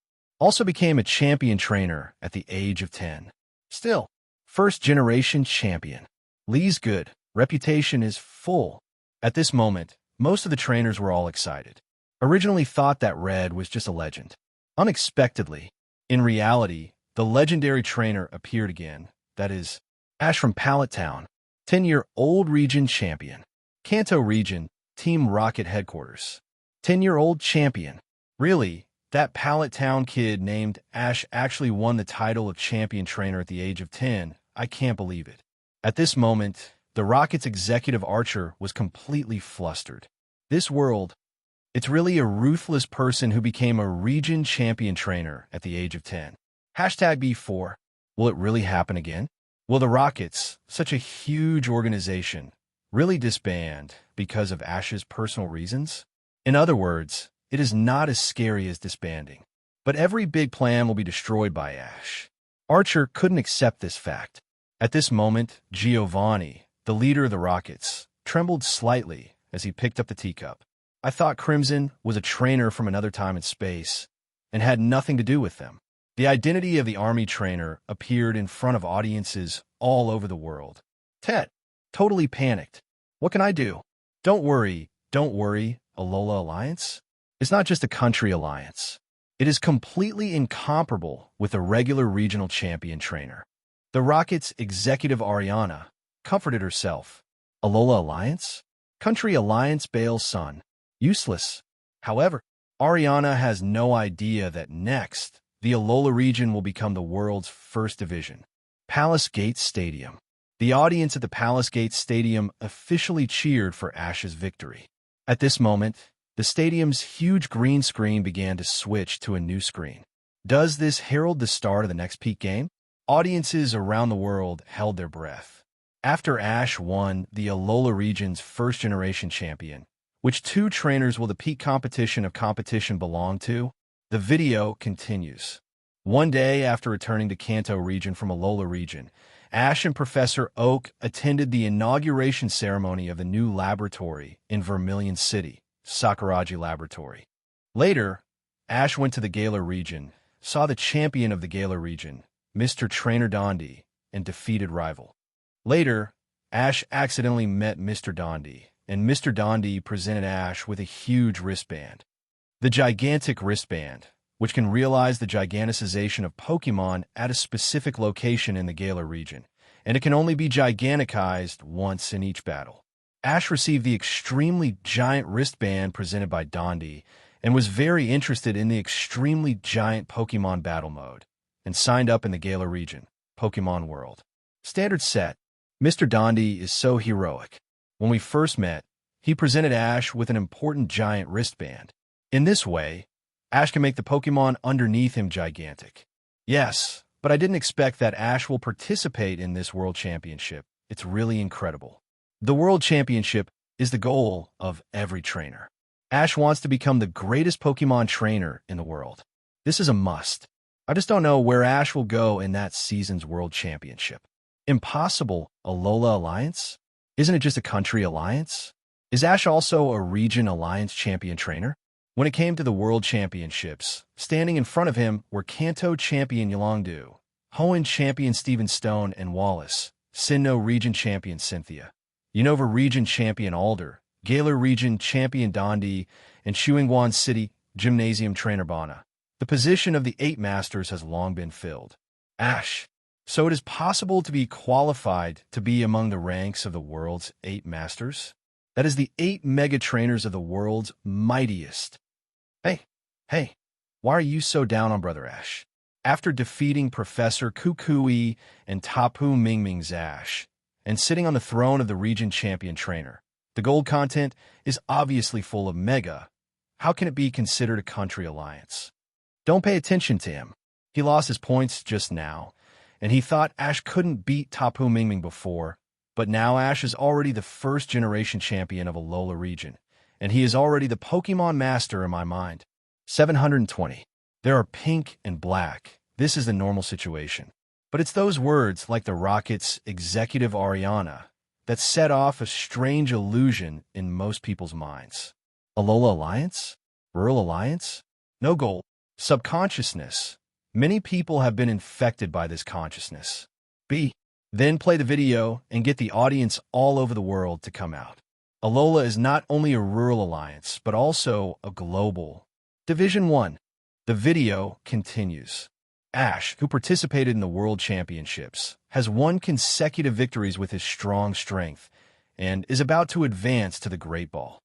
also became a champion trainer at the age of 10. Still, first-generation champion. Lee's good reputation is full. At this moment, most of the trainers were all excited. Originally thought that Red was just a legend. Unexpectedly, in reality, the legendary trainer appeared again. That is, Ash from Pallet Town, 10-year-old region champion. Kanto region, Team Rocket headquarters. 10-year-old champion. Really, that Pallet Town kid named Ash actually won the title of champion trainer at the age of 10. I can't believe it. At this moment, the Rockets' executive archer was completely flustered. This world, it's really a ruthless person who became a region champion trainer at the age of 10. Hashtag B4. Will it really happen again? Will the Rockets, such a huge organization, really disband because of Ash's personal reasons? In other words, it is not as scary as disbanding. But every big plan will be destroyed by Ash. Archer couldn't accept this fact. At this moment, Giovanni, the leader of the Rockets, trembled slightly as he picked up the teacup. I thought Crimson was a trainer from another time and space and had nothing to do with them. The identity of the army trainer appeared in front of audiences all over the world. Tet, totally panicked. What can I do? Don't worry, Alola Alliance? It's not just a country alliance. It is completely incomparable with a regular regional champion trainer. The Rockets' executive Ariana comforted herself. Alola Alliance? Country Alliance Bale's son. Useless. However, Ariana has no idea that next, the Alola region will become the world's first division. Palace Gate Stadium. The audience at the Palace Gate Stadium officially cheered for Ash's victory. At this moment, the stadium's huge green screen began to switch to a new screen. Does this herald the start of the next peak game? Audiences around the world held their breath. After Ash won the Alola region's first-generation champion, which two trainers will the peak competition of competition belong to? The video continues. One day after returning to Kanto region from Alola region, Ash and Professor Oak attended the inauguration ceremony of the new laboratory in Vermilion City, Sakuraji Laboratory. Later, Ash went to the Galar region, saw the champion of the Galar region, Mr. Trainer Dondi, and defeated rival. Later, Ash accidentally met Mr. Dondi, and Mr. Dondi presented Ash with a huge wristband. The gigantic wristband, which can realize the giganticization of Pokémon at a specific location in the Galar region, and it can only be giganticized once in each battle. Ash received the extremely giant wristband presented by Dondi and was very interested in the extremely giant Pokémon battle mode and signed up in the Galar region, Pokémon World. Standard set. Mr. Dondi is so heroic. When we first met, he presented Ash with an important giant wristband. In this way, Ash can make the Pokémon underneath him gigantic. Yes, but I didn't expect that Ash will participate in this World Championship. It's really incredible. The World Championship is the goal of every trainer. Ash wants to become the greatest Pokémon trainer in the world. This is a must. I just don't know where Ash will go in that season's World Championship. Impossible Alola Alliance? Isn't it just a country alliance? Is Ash also a region alliance champion trainer? When it came to the World Championships, standing in front of him were Kanto champion Yolongdu, Hoenn champion Steven Stone and Wallace, Sinnoh region champion Cynthia, Unova region champion Alder, Galar region champion Dondi, and Shuangwan City gymnasium trainer Bana. The position of the 8 Masters has long been filled. Ash. So it is possible to be qualified to be among the ranks of the world's 8 Masters? That is the 8 mega trainers of the world's mightiest. Hey, why are you so down on Brother Ash? After defeating Professor Kukui and Tapu Mingming's Ash, and sitting on the throne of the region champion trainer, the gold content is obviously full of mega. How can it be considered a country alliance? Don't pay attention to him. He lost his points just now, and he thought Ash couldn't beat Tapu Mingming before, but now Ash is already the first-generation champion of Alola region, and he is already the Pokemon master in my mind. 720. There are pink and black. This is the normal situation. But it's those words, like the Rocket's executive Ariana, that set off a strange illusion in most people's minds. Alola Alliance? Rural Alliance? No goal. Subconsciousness. Many people have been infected by this consciousness. B. Then play the video and get the audience all over the world to come out. Alola is not only a rural alliance, but also a global. Division 1. The video continues. Ash, who participated in the World Championships, has won consecutive victories with his strong strength and is about to advance to the Great Ball.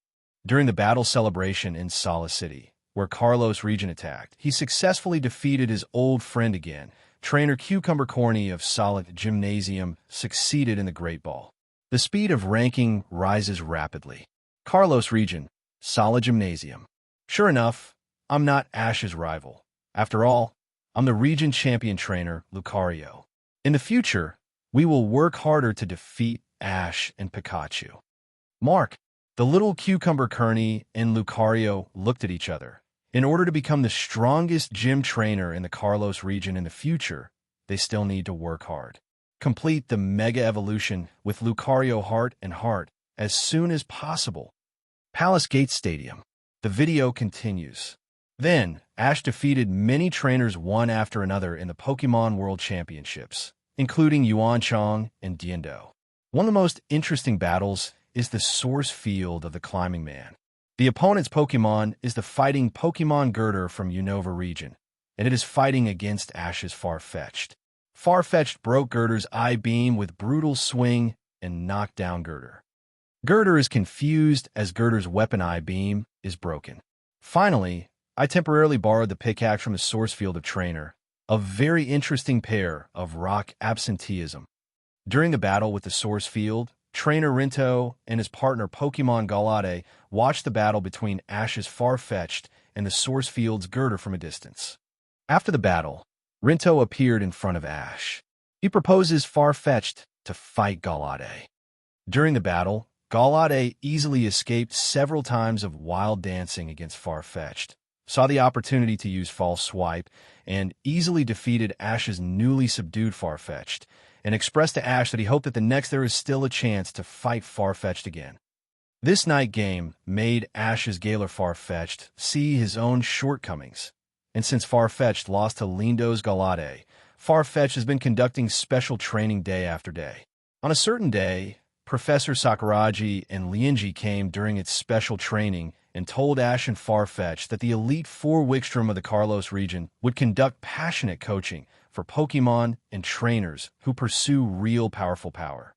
During the battle celebration in Sala City, where Kalos region attacked, he successfully defeated his old friend again. Trainer Cucumber Corny of Solid Gymnasium succeeded in the Great Ball. The speed of ranking rises rapidly. Kalos region, Solid Gymnasium. Sure enough, I'm not Ash's rival. After all, I'm the region champion trainer, Lucario. In the future, we will work harder to defeat Ash and Pikachu. Mark, the little Cucumber Kearney and Lucario looked at each other. In order to become the strongest gym trainer in the Kalos region in the future, they still need to work hard. Complete the Mega Evolution with Lucario Heart and Heart as soon as possible. Palace Gate Stadium. The video continues. Then, Ash defeated many trainers one after another in the Pokemon World Championships, including Yuan Chong and Diendo. One of the most interesting battles is the source field of the Climbing Man. The opponent's Pokemon is the fighting Pokemon Girder from Unova region, and it is fighting against Ash's Farfetch'd. Farfetch'd broke Girder's I-Beam with Brutal Swing and knocked down Girder. Girder is confused as Girder's weapon I-Beam is broken. Finally, I temporarily borrowed the pickaxe from the source field of Trainer, a very interesting pair of rock absenteeism. During the battle with the source field, Trainer Rinto and his partner Pokemon Galade watched the battle between Ash's Farfetch'd and the source field's Girder from a distance. After the battle, Rinto appeared in front of Ash. He proposes Farfetch'd to fight Galade. During the battle, Galade easily escaped several times of wild dancing against Farfetch'd, saw the opportunity to use False Swipe, and easily defeated Ash's newly subdued Farfetch'd, and expressed to Ash that he hoped that the next there is still a chance to fight Farfetch'd again. This night game made Ash's Galar Farfetch'd see his own shortcomings, and since Farfetch'd lost to Lindo's Galade, Farfetch'd has been conducting special training day after day. On a certain day, Professor Sakuragi and Lianji came during its special training and told Ash and Farfetch'd that the Elite Four Wickstrom of the Kalos region would conduct passionate coaching for Pokemon and trainers who pursue real powerful power.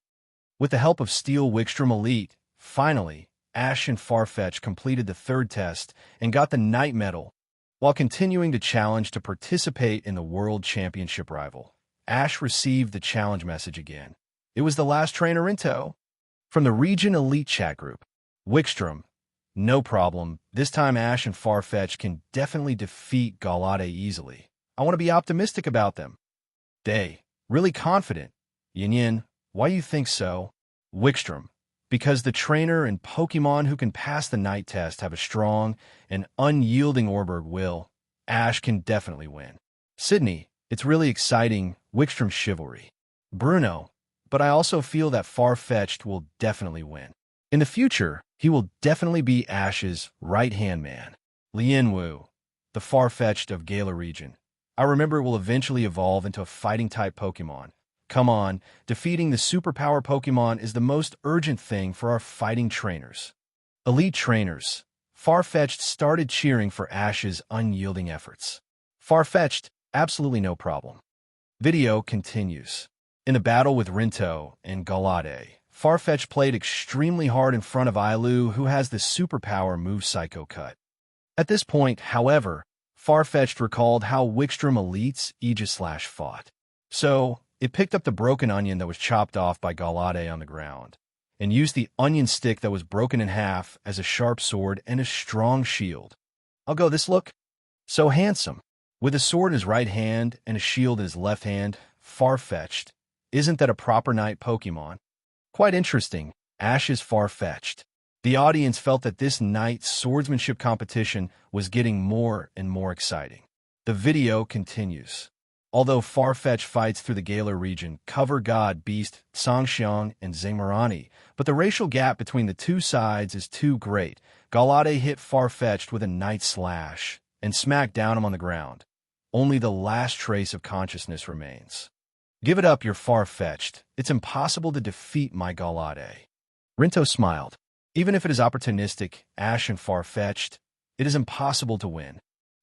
With the help of Steel Wickstrom Elite, finally, Ash and Farfetch'd completed the third test and got the Knight Medal. While continuing the challenge to participate in the World Championship rival, Ash received the challenge message again. It was the last trainer Rinto. From the Region Elite chat group, Wickstrom, no problem. This time Ash and Farfetch'd can definitely defeat Galade easily. I want to be optimistic about them. Day, really confident. Yin Yin, why you think so? Wickstrom, because the trainer and Pokemon who can pass the night test have a strong and unyielding Orbird will. Ash can definitely win. Sydney, it's really exciting, Wickstrom chivalry. Bruno, but I also feel that Farfetch'd will definitely win. In the future, he will definitely be Ash's right-hand man. Lianwu, the Farfetch'd of Galar region. I remember it will eventually evolve into a fighting-type Pokemon. Come on, defeating the superpower Pokemon is the most urgent thing for our fighting trainers. Elite trainers. Farfetch'd started cheering for Ash's unyielding efforts. Farfetch'd, absolutely no problem. Video continues. In a battle with Rinto and Galade, Farfetch'd played extremely hard in front of Ailu, who has the superpower move Psycho Cut. At this point, however, Farfetch'd recalled how Wickstrom Elite's Aegis fought. So, it picked up the broken onion that was chopped off by Galade on the ground, and used the onion stick that was broken in half as a sharp sword and a strong shield. I'll go this look. So handsome. With a sword in his right hand and a shield in his left hand, Farfetch'd. Isn't that a proper knight Pokemon? Quite interesting. Ash is Farfetch'd. The audience felt that this knight swordsmanship competition was getting more and more exciting. The video continues. Although Farfetch'd fights through the Galar region, cover God Beast, Songxiang, and Zangmarani, but the racial gap between the two sides is too great. Galade hit Farfetch'd with a Night Slash and smacked down him on the ground. Only the last trace of consciousness remains. Give it up, you're Farfetch'd. It's impossible to defeat my Galade. Rinto smiled. Even if it is opportunistic, Ash and Farfetch'd, it is impossible to win.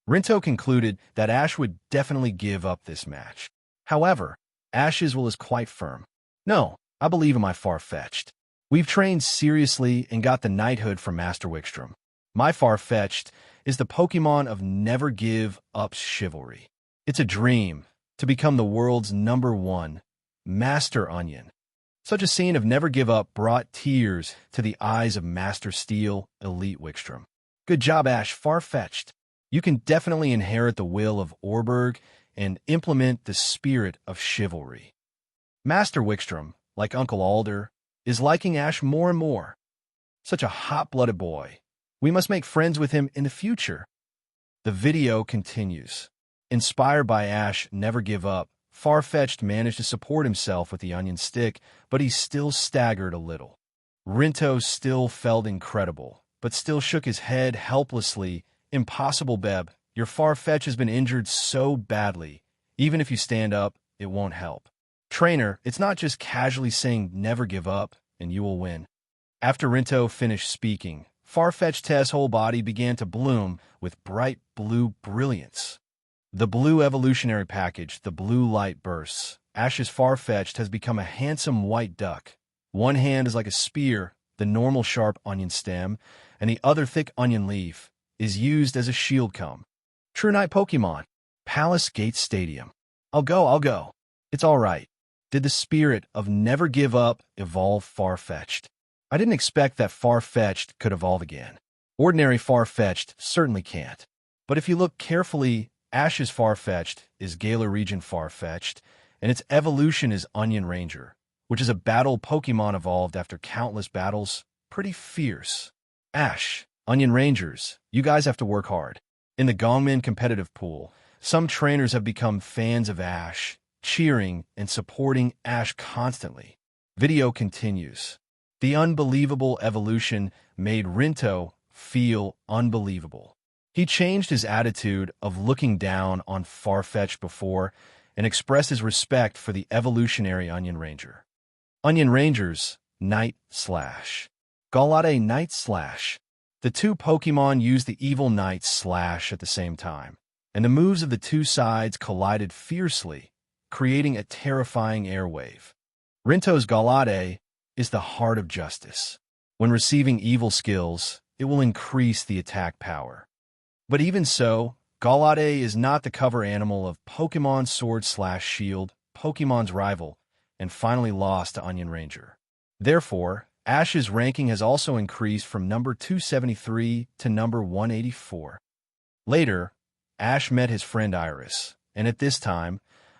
Rinto concluded that Ash would definitely give up this match. However, Ash's will is quite firm. No, I believe in my Farfetch'd. We've trained seriously and got the knighthood from Master Wickstrom. My Farfetch'd is the Pokemon of never give up chivalry. It's a dream to become the world's #1 Master Onion. Such a scene of never give up brought tears to the eyes of Master Steel Elite Wickstrom. Good job, Ash. Farfetch'd. You can definitely inherit the will of Orberg and implement the spirit of chivalry. Master Wickstrom, like Uncle Alder, is liking Ash more and more. Such a hot-blooded boy. We must make friends with him in the future. The video continues. Inspired by Ash Never Give Up, Farfetch'd managed to support himself with the onion stick, but he still staggered a little. Rinto still felt incredible, but still shook his head helplessly. Impossible, Beb. Your Farfetch'd has been injured so badly. Even if you stand up, it won't help. Trainer, it's not just casually saying never give up, and you will win. After Rinto finished speaking, Farfetch'd's whole body began to bloom with bright blue brilliance. The blue evolutionary package, the blue light bursts. Ash's Farfetch'd has become a handsome white duck. One hand is like a spear, the normal sharp onion stem, and the other thick onion leaf is used as a shield comb. True Knight Pokemon. Palace Gate Stadium. I'll go. It's all right. Did the spirit of never give up evolve Farfetch'd? I didn't expect that Farfetch'd could evolve again. Ordinary Farfetch'd certainly can't. But if you look carefully, Ash's Farfetch'd is Galar region Farfetch'd, and its evolution is Onion Ranger, which is a battle Pokemon evolved after countless battles. Pretty fierce. Ash, Onion Rangers, you guys have to work hard. In the Gongmin competitive pool, some trainers have become fans of Ash, cheering and supporting Ash constantly. Video continues. The unbelievable evolution made Rinto feel unbelievable. He changed his attitude of looking down on Farfetch'd before and expressed his respect for the evolutionary Onion Ranger. Onion Rangers, Night Slash. Galade Night Slash. The two Pokemon used the evil Night Slash at the same time, and the moves of the two sides collided fiercely, creating a terrifying airwave. Rinto's Galade is the heart of justice. When receiving evil skills, it will increase the attack power. But even so, Galade is not the cover animal of Pokemon Sword/Shield, Pokemon's rival, and finally lost to Onion Ranger. Therefore, Ash's ranking has also increased from number 273 to number 184. Later, Ash met his friend Iris, and at this time,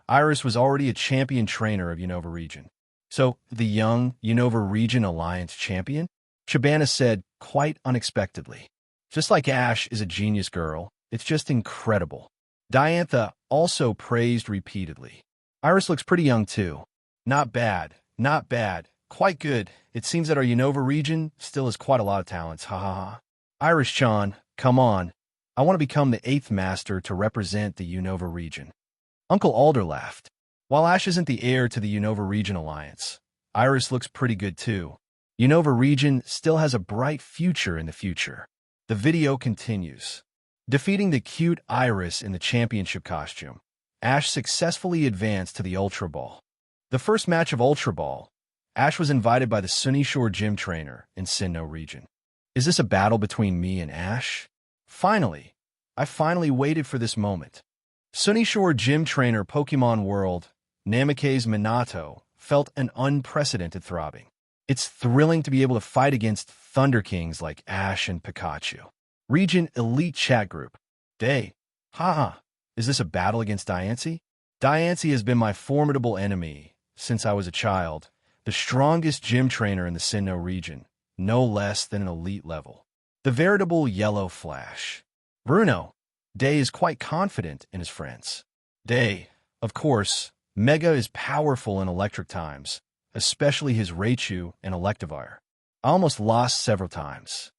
Iris was already a champion trainer of Unova region. So, the young Unova region alliance champion? Chabana said, quite unexpectedly. Just like Ash is a genius girl, it's just incredible. Diantha also praised repeatedly. Iris looks pretty young too. Not bad, not bad, quite good. It seems that our Unova region still has quite a lot of talents, ha ha ha. Iris-chan, come on. I want to become the 8th master to represent the Unova region. Uncle Alder laughed. While Ash isn't the heir to the Unova region alliance, Iris looks pretty good too. Unova region still has a bright future in the future. The video continues. Defeating the cute Iris in the championship costume, Ash successfully advanced to the Ultra Ball. The first match of Ultra Ball, Ash was invited by the Sunny Shore gym trainer in Sinnoh region. Is this a battle between me and Ash? Finally, I finally waited for this moment. Sunny Shore gym trainer Pokemon World, Namikaze Minato, felt an unprecedented throbbing. It's thrilling to be able to fight against Thunder Kings like Ash and Pikachu. Region Elite Chat Group. Day. Haha. Is this a battle against Diancie? Diancie has been my formidable enemy since I was a child, the strongest gym trainer in the Sinnoh region, no less than an elite level. The veritable yellow flash. Bruno. Day is quite confident in his friends. Day. Of course, Mega is powerful in electric times, especially his Raichu and Electivire. I almost lost several times.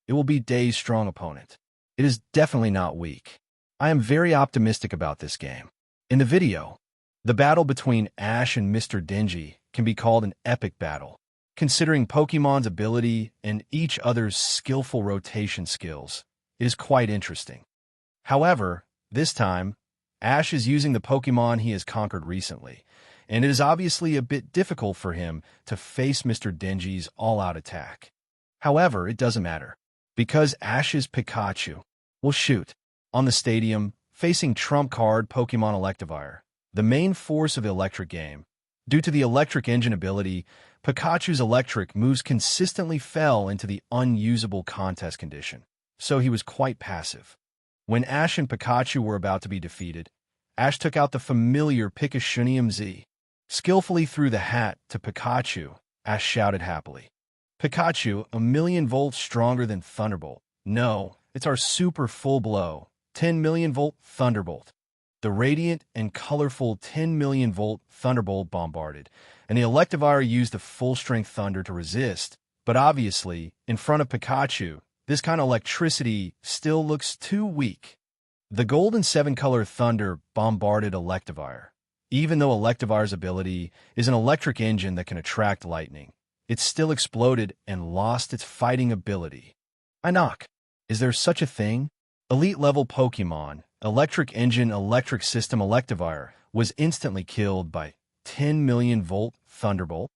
It will be Day's strong opponent. It is definitely not weak. I am very optimistic about this game. In the video, the battle between Ash and Mr. Denji can be called an epic battle. Considering Pokemon's ability and each other's skillful rotation skills, it is quite interesting. However, this time, Ash is using the Pokemon he has conquered recently, and it is obviously a bit difficult for him to face Mr. Denji's all-out attack. However, it doesn't matter, because Ash's Pikachu will shoot. On the stadium, facing trump card Pokemon Electivire, the main force of the electric game. Due to the electric engine ability, Pikachu's electric moves consistently fell into the unusable contest condition, so he was quite passive. When Ash and Pikachu were about to be defeated, Ash took out the familiar Pikachunium Z. Skillfully threw the hat to Pikachu, Ash shouted happily. Pikachu, 1,000,000 volts stronger than Thunderbolt. No, it's our super full blow, 10,000,000 volt Thunderbolt. The radiant and colorful 10,000,000 volt Thunderbolt bombarded, and the Electivire used the full-strength Thunder to resist, but obviously, in front of Pikachu, this kind of electricity still looks too weak. The Golden 7-color Thunder bombarded Electivire. Even though Electivire's ability is an electric engine that can attract lightning, it still exploded and lost its fighting ability. I knock. Is there such a thing? Elite-level Pokemon, Electric Engine Electric System Electivire, was instantly killed by 10,000,000 volt Thunderbolt.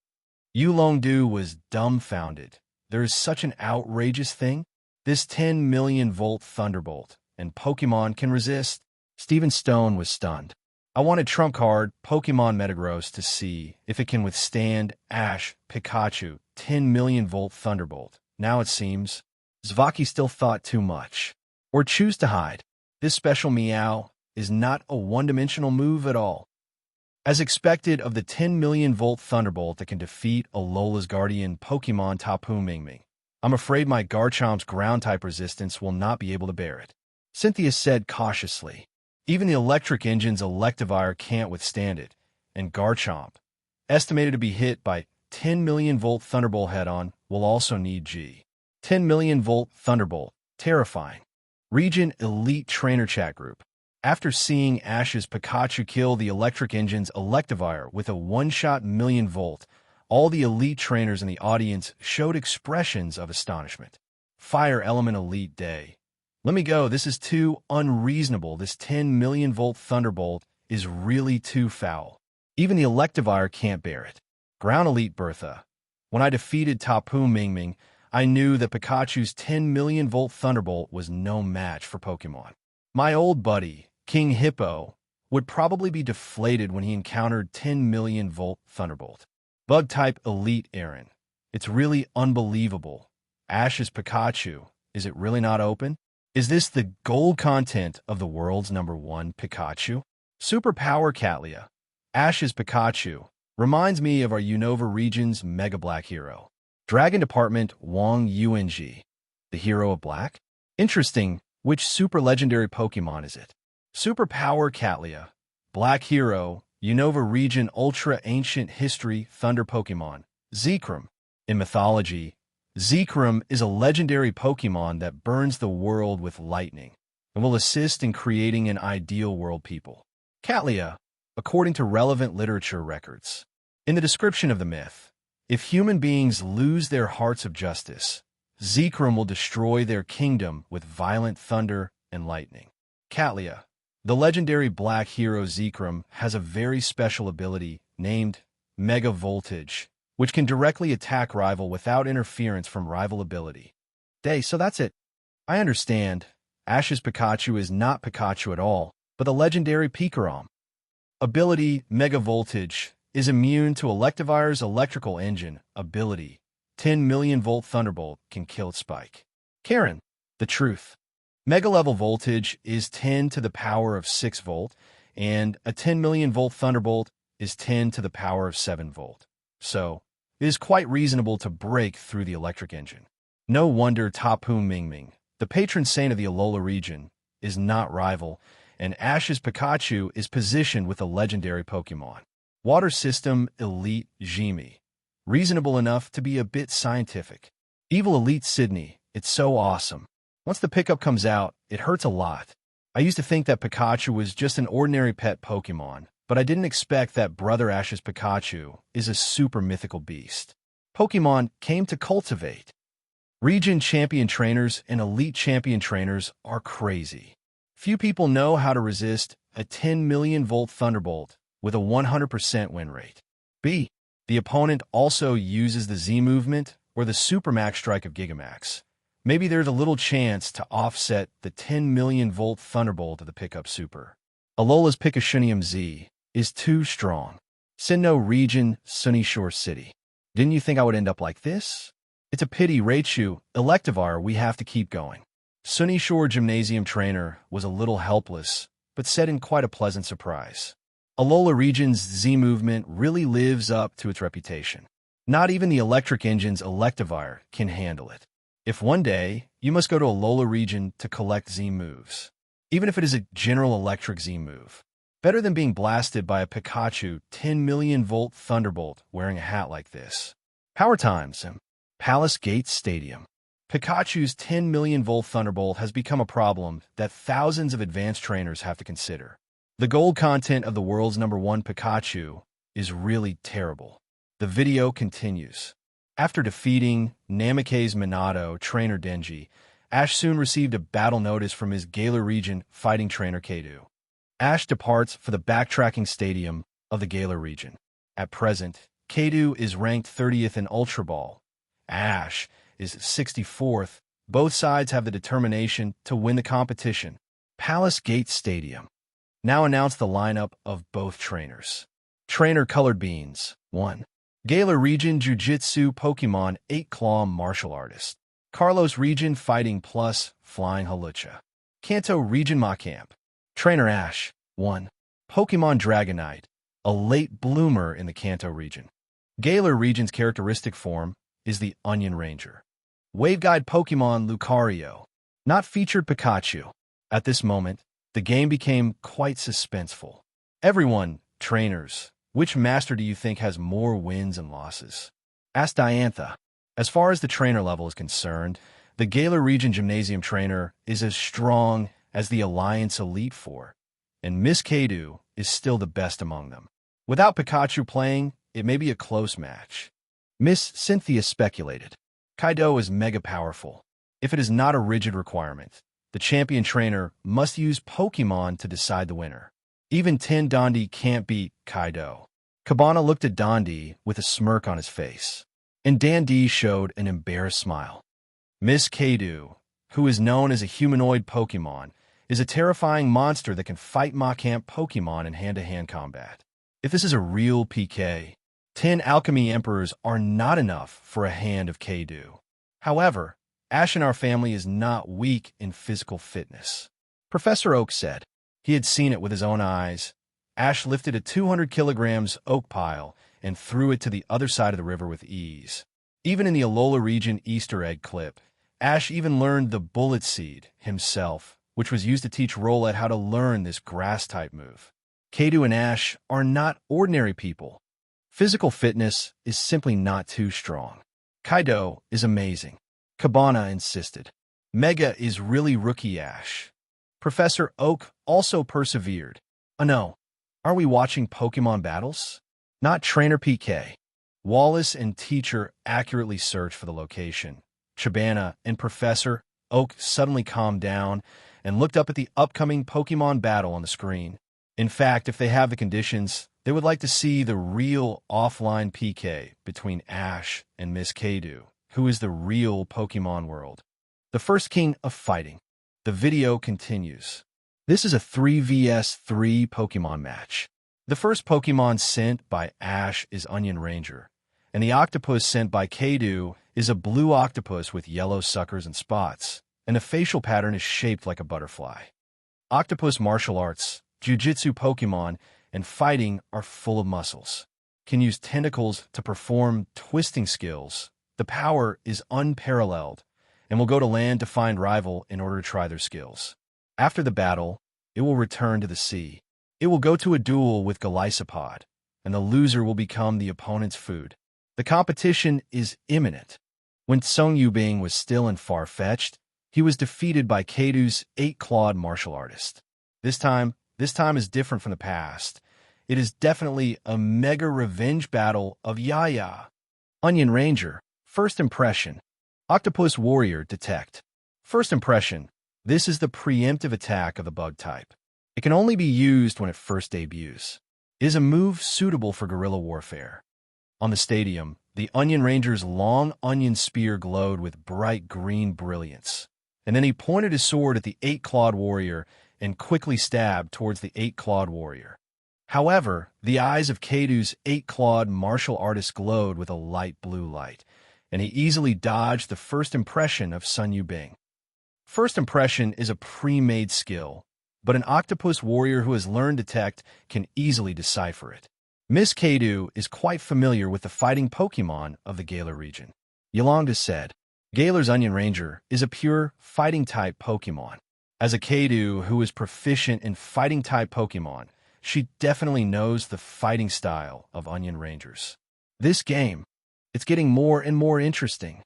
Yulongdu was dumbfounded. There is such an outrageous thing? This 10,000,000 volt Thunderbolt, and Pokemon can resist? Steven Stone was stunned. I wanted Trump Card Pokemon Metagross to see if it can withstand Ash, Pikachu, 10,000,000 volt Thunderbolt. Now it seems Zvaki still thought too much. Or choose to hide. This special Meow is not a one-dimensional move at all. As expected of the 10,000,000 volt Thunderbolt that can defeat Alola's guardian Pokemon Tapu Mingming, I'm afraid my Garchomp's ground-type resistance will not be able to bear it. Cynthia said cautiously. Even the electric engine's Electivire can't withstand it, and Garchomp, estimated to be hit by 10,000,000 volt Thunderbolt head-on, will also need G. 10,000,000 volt Thunderbolt, terrifying. Region Elite Trainer Chat Group. After seeing Ash's Pikachu kill the electric engine's Electivire with a one-shot 1,000,000 volt, all the elite trainers in the audience showed expressions of astonishment. Fire Element Elite Day. Let me go, this is too unreasonable. This 10,000,000 volt Thunderbolt is really too foul. Even the Electivire can't bear it. Ground Elite Bertha. When I defeated Tapu Mingming, I knew that Pikachu's 10,000,000 volt Thunderbolt was no match for Pokemon. My old buddy, King Hippo, would probably be deflated when he encountered 10,000,000 volt Thunderbolt. Bug-type Elite Aaron. It's really unbelievable. Ash's Pikachu. Is it really not open? Is this the gold content of the world's #1 Pikachu? Superpower Catlia. Ash's Pikachu reminds me of our Unova region's Mega Black hero. Dragon Department Wang Yuanji. The hero of black? Interesting. Which super legendary Pokemon is it? Superpower Catlia. Black Hero, Unova Region Ultra Ancient History Thunder Pokemon. Zekrom. In mythology, Zekrom is a legendary Pokemon that burns the world with lightning and will assist in creating an ideal world people. Catlia, according to relevant literature records. In the description of the myth, if human beings lose their hearts of justice, Zekrom will destroy their kingdom with violent thunder and lightning. Catlia, the legendary black hero Zekrom, has a very special ability named Mega Voltage, which can directly attack rival without interference from rival ability. So that's it. I understand. Ash's Pikachu is not Pikachu at all, but the legendary Pikarom. Ability Mega Voltage is immune to Electivire's electrical engine. Ability 10 million volt Thunderbolt can kill Spike. Karen, the truth. Mega level voltage is 10 to the power of 6 volt, and a 10 million volt Thunderbolt is 10 to the power of 7 volt. So, it is quite reasonable to break through the electric engine. No wonder Tapu Mingming, the patron saint of the Alola region, is not rival, and Ash's Pikachu is positioned with a legendary Pokemon. Water System Elite Jimmy. Reasonable enough to be a bit scientific. Evil Elite Sydney. It's so awesome. Once the pickup comes out, it hurts a lot. I used to think that Pikachu was just an ordinary pet Pokemon, but I didn't expect that Brother Ash's Pikachu is a super mythical beast. Pokemon came to cultivate. Region champion trainers and elite champion trainers are crazy. Few people know how to resist a 10 million volt Thunderbolt with a 100% win rate. B. The opponent also uses the Z movement or the Supermax strike of Gigamax. Maybe there's a little chance to offset the 10 million volt Thunderbolt of the pickup super. Alola's Pikachu Z is too strong. Sinnoh Region, Sunny Shore City. Didn't you think I would end up like this? It's a pity Raichu, Electivire, we have to keep going. Sunny Shore Gymnasium trainer was a little helpless, but set in quite a pleasant surprise. Alola Region's Z movement really lives up to its reputation. Not even the electric engine's Electivire can handle it. If one day, you must go to Alola region to collect Z moves, even if it is a general electric Z move. Better than being blasted by a Pikachu 10 million volt Thunderbolt wearing a hat like this. Power times. Palace Gates Stadium. Pikachu's 10 million volt Thunderbolt has become a problem that thousands of advanced trainers have to consider. The gold content of the world's #1 Pikachu is really terrible. The video continues. After defeating Namikaze Minato trainer Denji, Ash soon received a battle notice from his Galar region fighting trainer Kadu. Ash departs for the backtracking stadium of the Galar region. At present, Kadu is ranked 30th in Ultra Ball. Ash is 64th. Both sides have the determination to win the competition. Palace Gate Stadium. Now announce the lineup of both trainers. Trainer Colored Beans, 1. Galar Region Jiu-Jitsu Pokemon 8 Claw Martial Artist. Kalos Region Fighting Plus Flying Hawlucha. Kanto Region Macamp. Trainer Ash, 1. Pokemon Dragonite, a late bloomer in the Kanto region. Galar Region's characteristic form is the Onion Ranger. Waveguide Pokemon Lucario, not featured Pikachu. At this moment, the game became quite suspenseful. Everyone, trainers, which master do you think has more wins and losses? Ask Diantha. As far as the trainer level is concerned, the Galar Region Gymnasium trainer is as strong as the Alliance Elite Four, and Miss Kadu is still the best among them. Without Pikachu playing, it may be a close match. Miss Cynthia speculated. Kaido is mega powerful. If it is not a rigid requirement, the champion trainer must use Pokemon to decide the winner. Even 10 Dondi can't beat Kaido. Chabana looked at Dondi with a smirk on his face, and Dandy showed an embarrassed smile. Miss Kadu, who is known as a humanoid Pokemon, is a terrifying monster that can fight Macamp Pokemon in hand-to-hand combat. If this is a real PK, 10 Alchemy Emperors are not enough for a hand of Kadu. However, Ash in our family is not weak in physical fitness. Professor Oak said. He had seen it with his own eyes. Ash lifted a 200 kilograms oak pile and threw it to the other side of the river with ease. Even in the Alola region Easter egg clip, Ash even learned the bullet seed himself which was used to teach Rowlet how to learn this grass-type move. Kato and Ash are not ordinary people. Physical fitness is simply not too strong. Kaido is amazing. Chabana insisted. Mega is really rookie Ash. Professor Oak also persevered. Oh no, are we watching Pokemon battles? Not Trainer PK. Wallace and teacher accurately searched for the location. Chabana and Professor Oak suddenly calmed down and looked up at the upcoming Pokemon battle on the screen. In fact, if they have the conditions, they would like to see the real offline PK between Ash and Miss Kato, who is the real Pokemon world. The first king of fighting. The video continues. This is a 3vs3 Pokemon match. The first Pokemon sent by Ash is Onion Ranger, and the octopus sent by Kato is a blue octopus with yellow suckers and spots, and the facial pattern is shaped like a butterfly. Octopus martial arts, jiu-jitsu Pokemon, and fighting are full of muscles. Can use tentacles to perform twisting skills. The power is unparalleled, and will go to land to find rival in order to try their skills. After the battle, it will return to the sea. It will go to a duel with Golisopod, and the loser will become the opponent's food. The competition is imminent. When Song Yubing was still and far-fetched, he was defeated by Kato's 8-clawed martial artist. This time is different from the past. It is definitely a mega revenge battle of Yaya. Onion Ranger, first impression. Octopus Warrior detect. First impression, this is the preemptive attack of the bug type. It can only be used when it first debuts. It is a move suitable for guerrilla warfare. On the stadium, the Onion Ranger's long onion spear glowed with bright green brilliance, and then he pointed his sword at the 8-clawed warrior and quickly stabbed towards the 8-clawed warrior. However, the eyes of Kato's 8-clawed martial artist glowed with a light blue light, and he easily dodged the first impression of Sun Yubing. First impression is a pre-made skill, but an octopus warrior who has learned Detect can easily decipher it. Miss Kato is quite familiar with the fighting Pokemon of the Galar region. Yolanda said, Galar's Onion Ranger is a pure fighting-type Pokemon. As a Kato who is proficient in fighting-type Pokemon, she definitely knows the fighting style of Onion Rangers. This game, it's getting more and more interesting.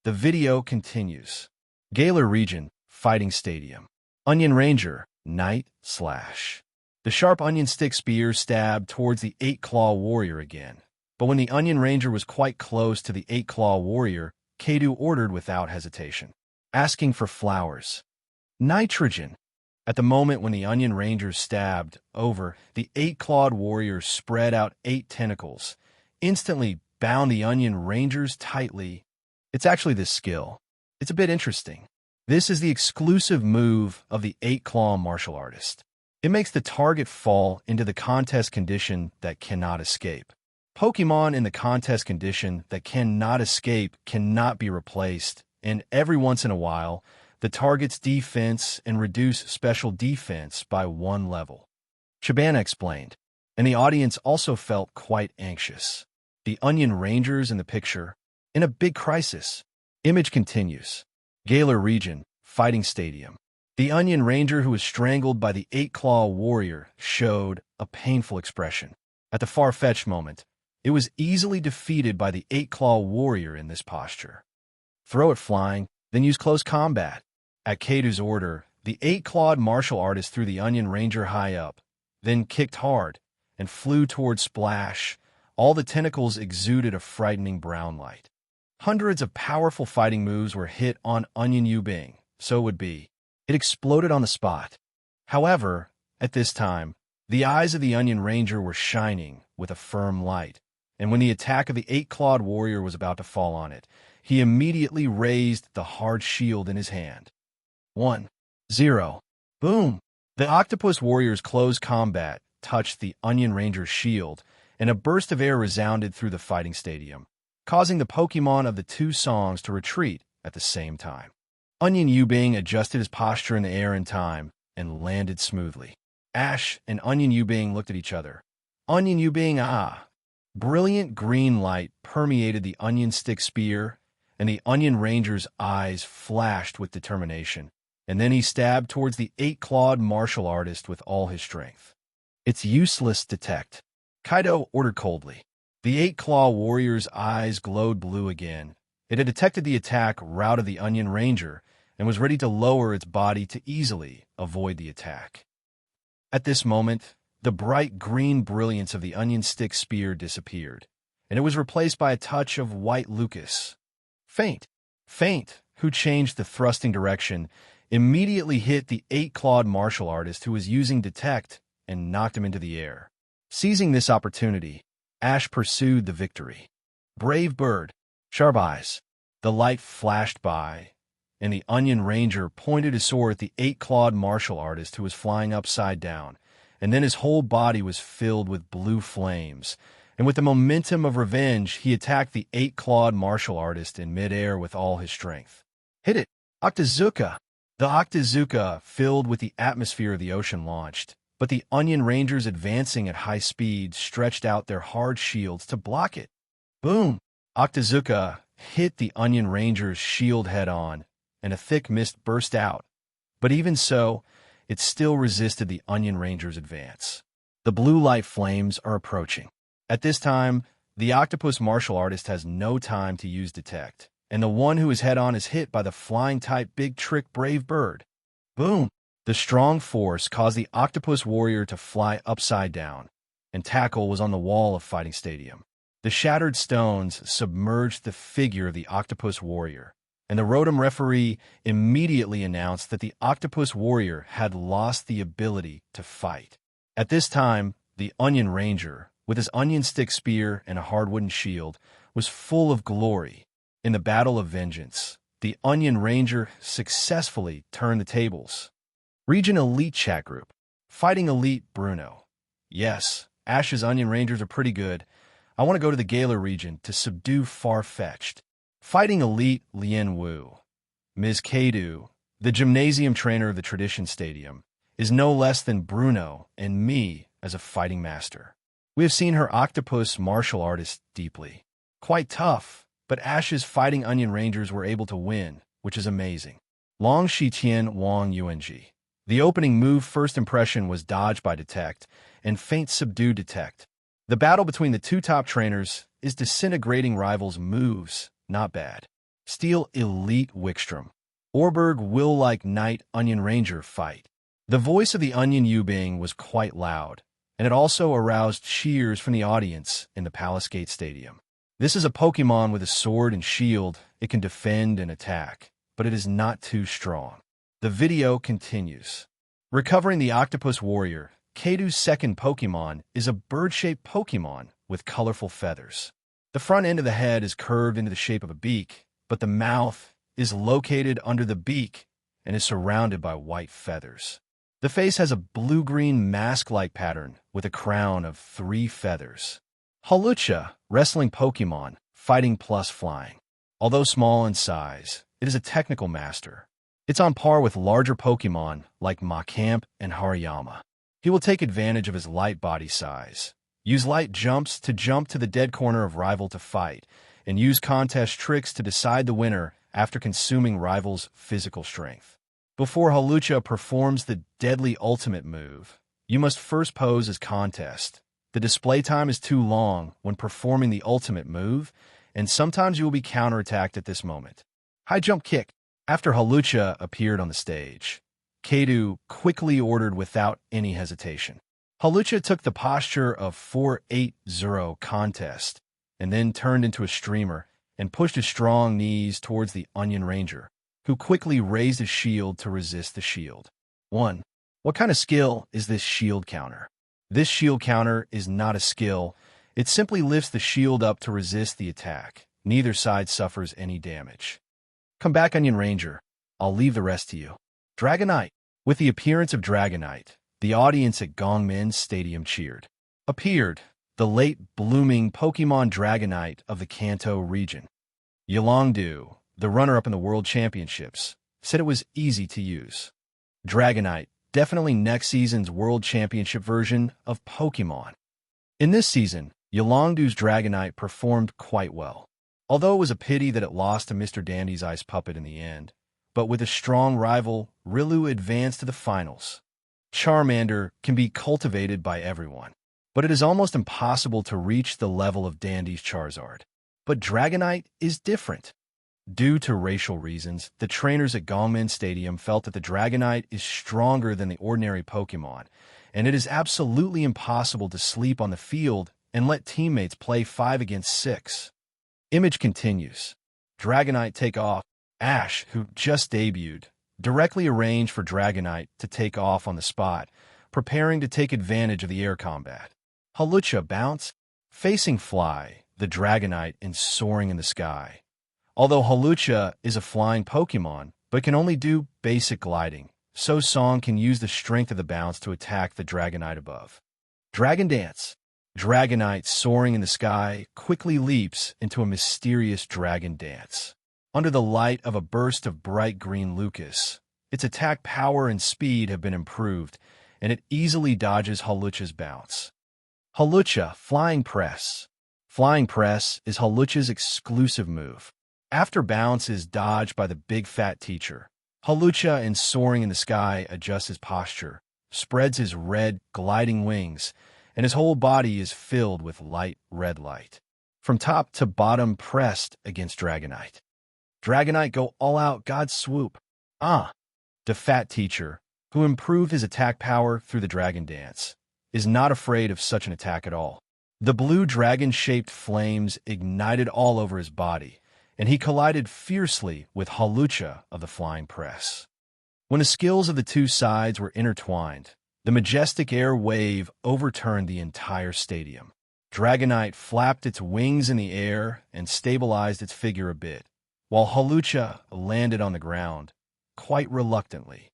The video continues. Galar region, fighting stadium. Onion Ranger, Night Slash. The sharp onion stick spear stabbed towards the 8-claw warrior again. But when the Onion Ranger was quite close to the 8-claw warrior, Kato ordered without hesitation, asking for flowers. Nitrogen. At the moment when the Onion Ranger stabbed over, the 8-clawed warrior spread out 8 tentacles, instantly bound the Onion Rangers tightly. It's actually this skill. It's a bit interesting. This is the exclusive move of the 8-claw martial artist. It makes the target fall into the contest condition that cannot escape. Pokemon in the contest condition that cannot escape cannot be replaced, and every once in a while, the target's defense and reduce special defense by 1 level. Chabana explained, and the audience also felt quite anxious. The Onion Rangers in the picture, in a big crisis. Image continues. Galar region, fighting stadium. The Onion Ranger who was strangled by the 8-claw warrior showed a painful expression. At the far-fetched moment, it was easily defeated by the 8-claw warrior in this posture. Throw it flying, then use close combat. At Kato's order, the 8-clawed martial artist threw the Onion Ranger high up, then kicked hard, and flew towards Splash. All the tentacles exuded a frightening brown light. Hundreds of powerful fighting moves were hit on Onion Yubing, so it would be. It exploded on the spot. However, at this time, the eyes of the Onion Ranger were shining with a firm light, and when the attack of the 8-clawed warrior was about to fall on it, he immediately raised the hard shield in his hand. 1, 0. Boom! The octopus warrior's close combat touched the Onion Ranger's shield, and a burst of air resounded through the fighting stadium, causing the Pokemon of the 2 songs to retreat at the same time. Onion Yubing adjusted his posture in the air in time and landed smoothly. Ash and Onion Yubing looked at each other. Onion Yubing, ah! Brilliant green light permeated the onion stick spear, and the Onion Ranger's eyes flashed with determination. and then he stabbed towards the 8-clawed martial artist with all his strength. "It's useless, detect," Kaido ordered coldly. The 8-claw warrior's eyes glowed blue again. It had detected the attack route of the Onion Ranger and was ready to lower its body to easily avoid the attack. At this moment, the bright green brilliance of the onion stick spear disappeared, and it was replaced by a touch of white Lucas. Faint, who changed the thrusting direction, immediately hit the 8-clawed martial artist who was using detect and knocked him into the air. Seizing this opportunity, Ash pursued the victory. "Brave bird, sharp eyes." The light flashed by, and the Onion Ranger pointed his sword at the 8-clawed martial artist who was flying upside down, and then his whole body was filled with blue flames, and with the momentum of revenge, he attacked the 8-clawed martial artist in midair with all his strength. "Hit it, Octazooka!" The Octazooka, filled with the atmosphere of the ocean, launched, but the Onion Rangers, advancing at high speed, stretched out their hard shields to block it. Boom! Octazooka hit the Onion Ranger's shield head-on, and a thick mist burst out. But even so, it still resisted the Onion Ranger's advance. The blue light flames are approaching. At this time, the octopus martial artist has no time to use detect, and the one who is head-on is hit by the flying-type big trick Brave Bird. Boom! The strong force caused the octopus warrior to fly upside down, and Tackle was on the wall of Fighting Stadium. The shattered stones submerged the figure of the octopus warrior, and the Rotom referee immediately announced that the octopus warrior had lost the ability to fight. At this time, the Onion Ranger, with his onion stick spear and a hard wooden shield, was full of glory. In the battle of vengeance, the Onion Ranger successfully turned the tables. Region Elite Chat Group. Fighting Elite Bruno. "Yes, Ash's Onion Rangers are pretty good. I want to go to the Galar region to subdue Far-Fetched." Fighting Elite Lien Wu. Ms. Kadu, the gymnasium trainer of the Tradition Stadium, is no less than Bruno and me as a fighting master. We have seen her octopus martial artist deeply. Quite tough, but Ash's Fighting Onion Rangers were able to win, which is amazing. Long Shi Tian Wang Yuanji. The opening move First Impression was dodged by Detect, and Feint subdued Detect. The battle between the two top trainers is disintegrating rivals' moves, not bad. Steel Elite Wickstrom. Orberg will like Knight Onion Ranger fight. The voice of the Onion Yubing was quite loud, and it also aroused cheers from the audience in the Palace Gate Stadium. This is a Pokemon with a sword and shield. It can defend and attack, but it is not too strong. The video continues. Recovering the Octopus Warrior, Kadu's second Pokemon is a bird-shaped Pokemon with colorful feathers. The front end of the head is curved into the shape of a beak, but the mouth is located under the beak and is surrounded by white feathers. The face has a blue-green mask-like pattern with a crown of 3 feathers. Hawlucha, wrestling Pokemon, fighting plus flying. Although small in size, it is a technical master. It's on par with larger Pokemon like Machamp and Hariyama. He will take advantage of his light body size, use light jumps to jump to the dead corner of rival to fight, and use contest tricks to decide the winner after consuming rival's physical strength. Before Hawlucha performs the deadly ultimate move, you must first pose as contest. The display time is too long when performing the ultimate move, and sometimes you will be counterattacked at this moment. High jump kick. After Hawlucha appeared on the stage, Kadu quickly ordered without any hesitation. Hawlucha took the posture of 4-8-0 contest, and then turned into a streamer and pushed his strong knees towards the Onion Ranger, who quickly raised his shield to resist the shield. 1. What kind of skill is this shield counter? This shield counter is not a skill. It simply lifts the shield up to resist the attack. Neither side suffers any damage. Come back, Onion Ranger. I'll leave the rest to you. Dragonite. With the appearance of Dragonite, the audience at Gongmin Stadium cheered. Appeared the late blooming Pokemon Dragonite of the Kanto region. Yolongdu, the runner-up in the World Championships, said it was easy to use. Dragonite, definitely next season's World Championship version of Pokemon. In this season, Yolongdu's Dragonite performed quite well. Although it was a pity that it lost to Mr. Dandy's Ice Puppet in the end, but with a strong rival, Riolu advanced to the finals. Charmander can be cultivated by everyone, but it is almost impossible to reach the level of Dandy's Charizard. But Dragonite is different. Due to racial reasons, the trainers at Gongmin Stadium felt that the Dragonite is stronger than the ordinary Pokémon, and it is absolutely impossible to sleep on the field and let teammates play 5 against 6. Image continues. Dragonite take off. Ash, who just debuted, directly arranged for Dragonite to take off on the spot, preparing to take advantage of the air combat. Hawlucha bounce, facing Fly, the Dragonite and soaring in the sky. Although Hawlucha is a flying Pokémon, but can only do basic gliding, so Song can use the strength of the bounce to attack the Dragonite above. Dragon Dance. Dragonite soaring in the sky quickly leaps into a mysterious dragon dance. Under the light of a burst of bright green Lucas, its attack power and speed have been improved, and it easily dodges Hawlucha's bounce. Hawlucha Flying Press. Flying Press is Hawlucha's exclusive move. After bounce is dodged by the big fat teacher, Hawlucha in soaring in the sky adjusts his posture, spreads his red, gliding wings, and his whole body is filled with light red light. From top to bottom pressed against Dragonite. Dragonite go all out God Swoop. The fat teacher, who improved his attack power through the Dragon Dance, is not afraid of such an attack at all. The blue dragon-shaped flames ignited all over his body, and he collided fiercely with Hawlucha of the Flying Press. When the skills of the two sides were intertwined, the majestic air wave overturned the entire stadium. Dragonite flapped its wings in the air and stabilized its figure a bit, while Hawlucha landed on the ground, quite reluctantly.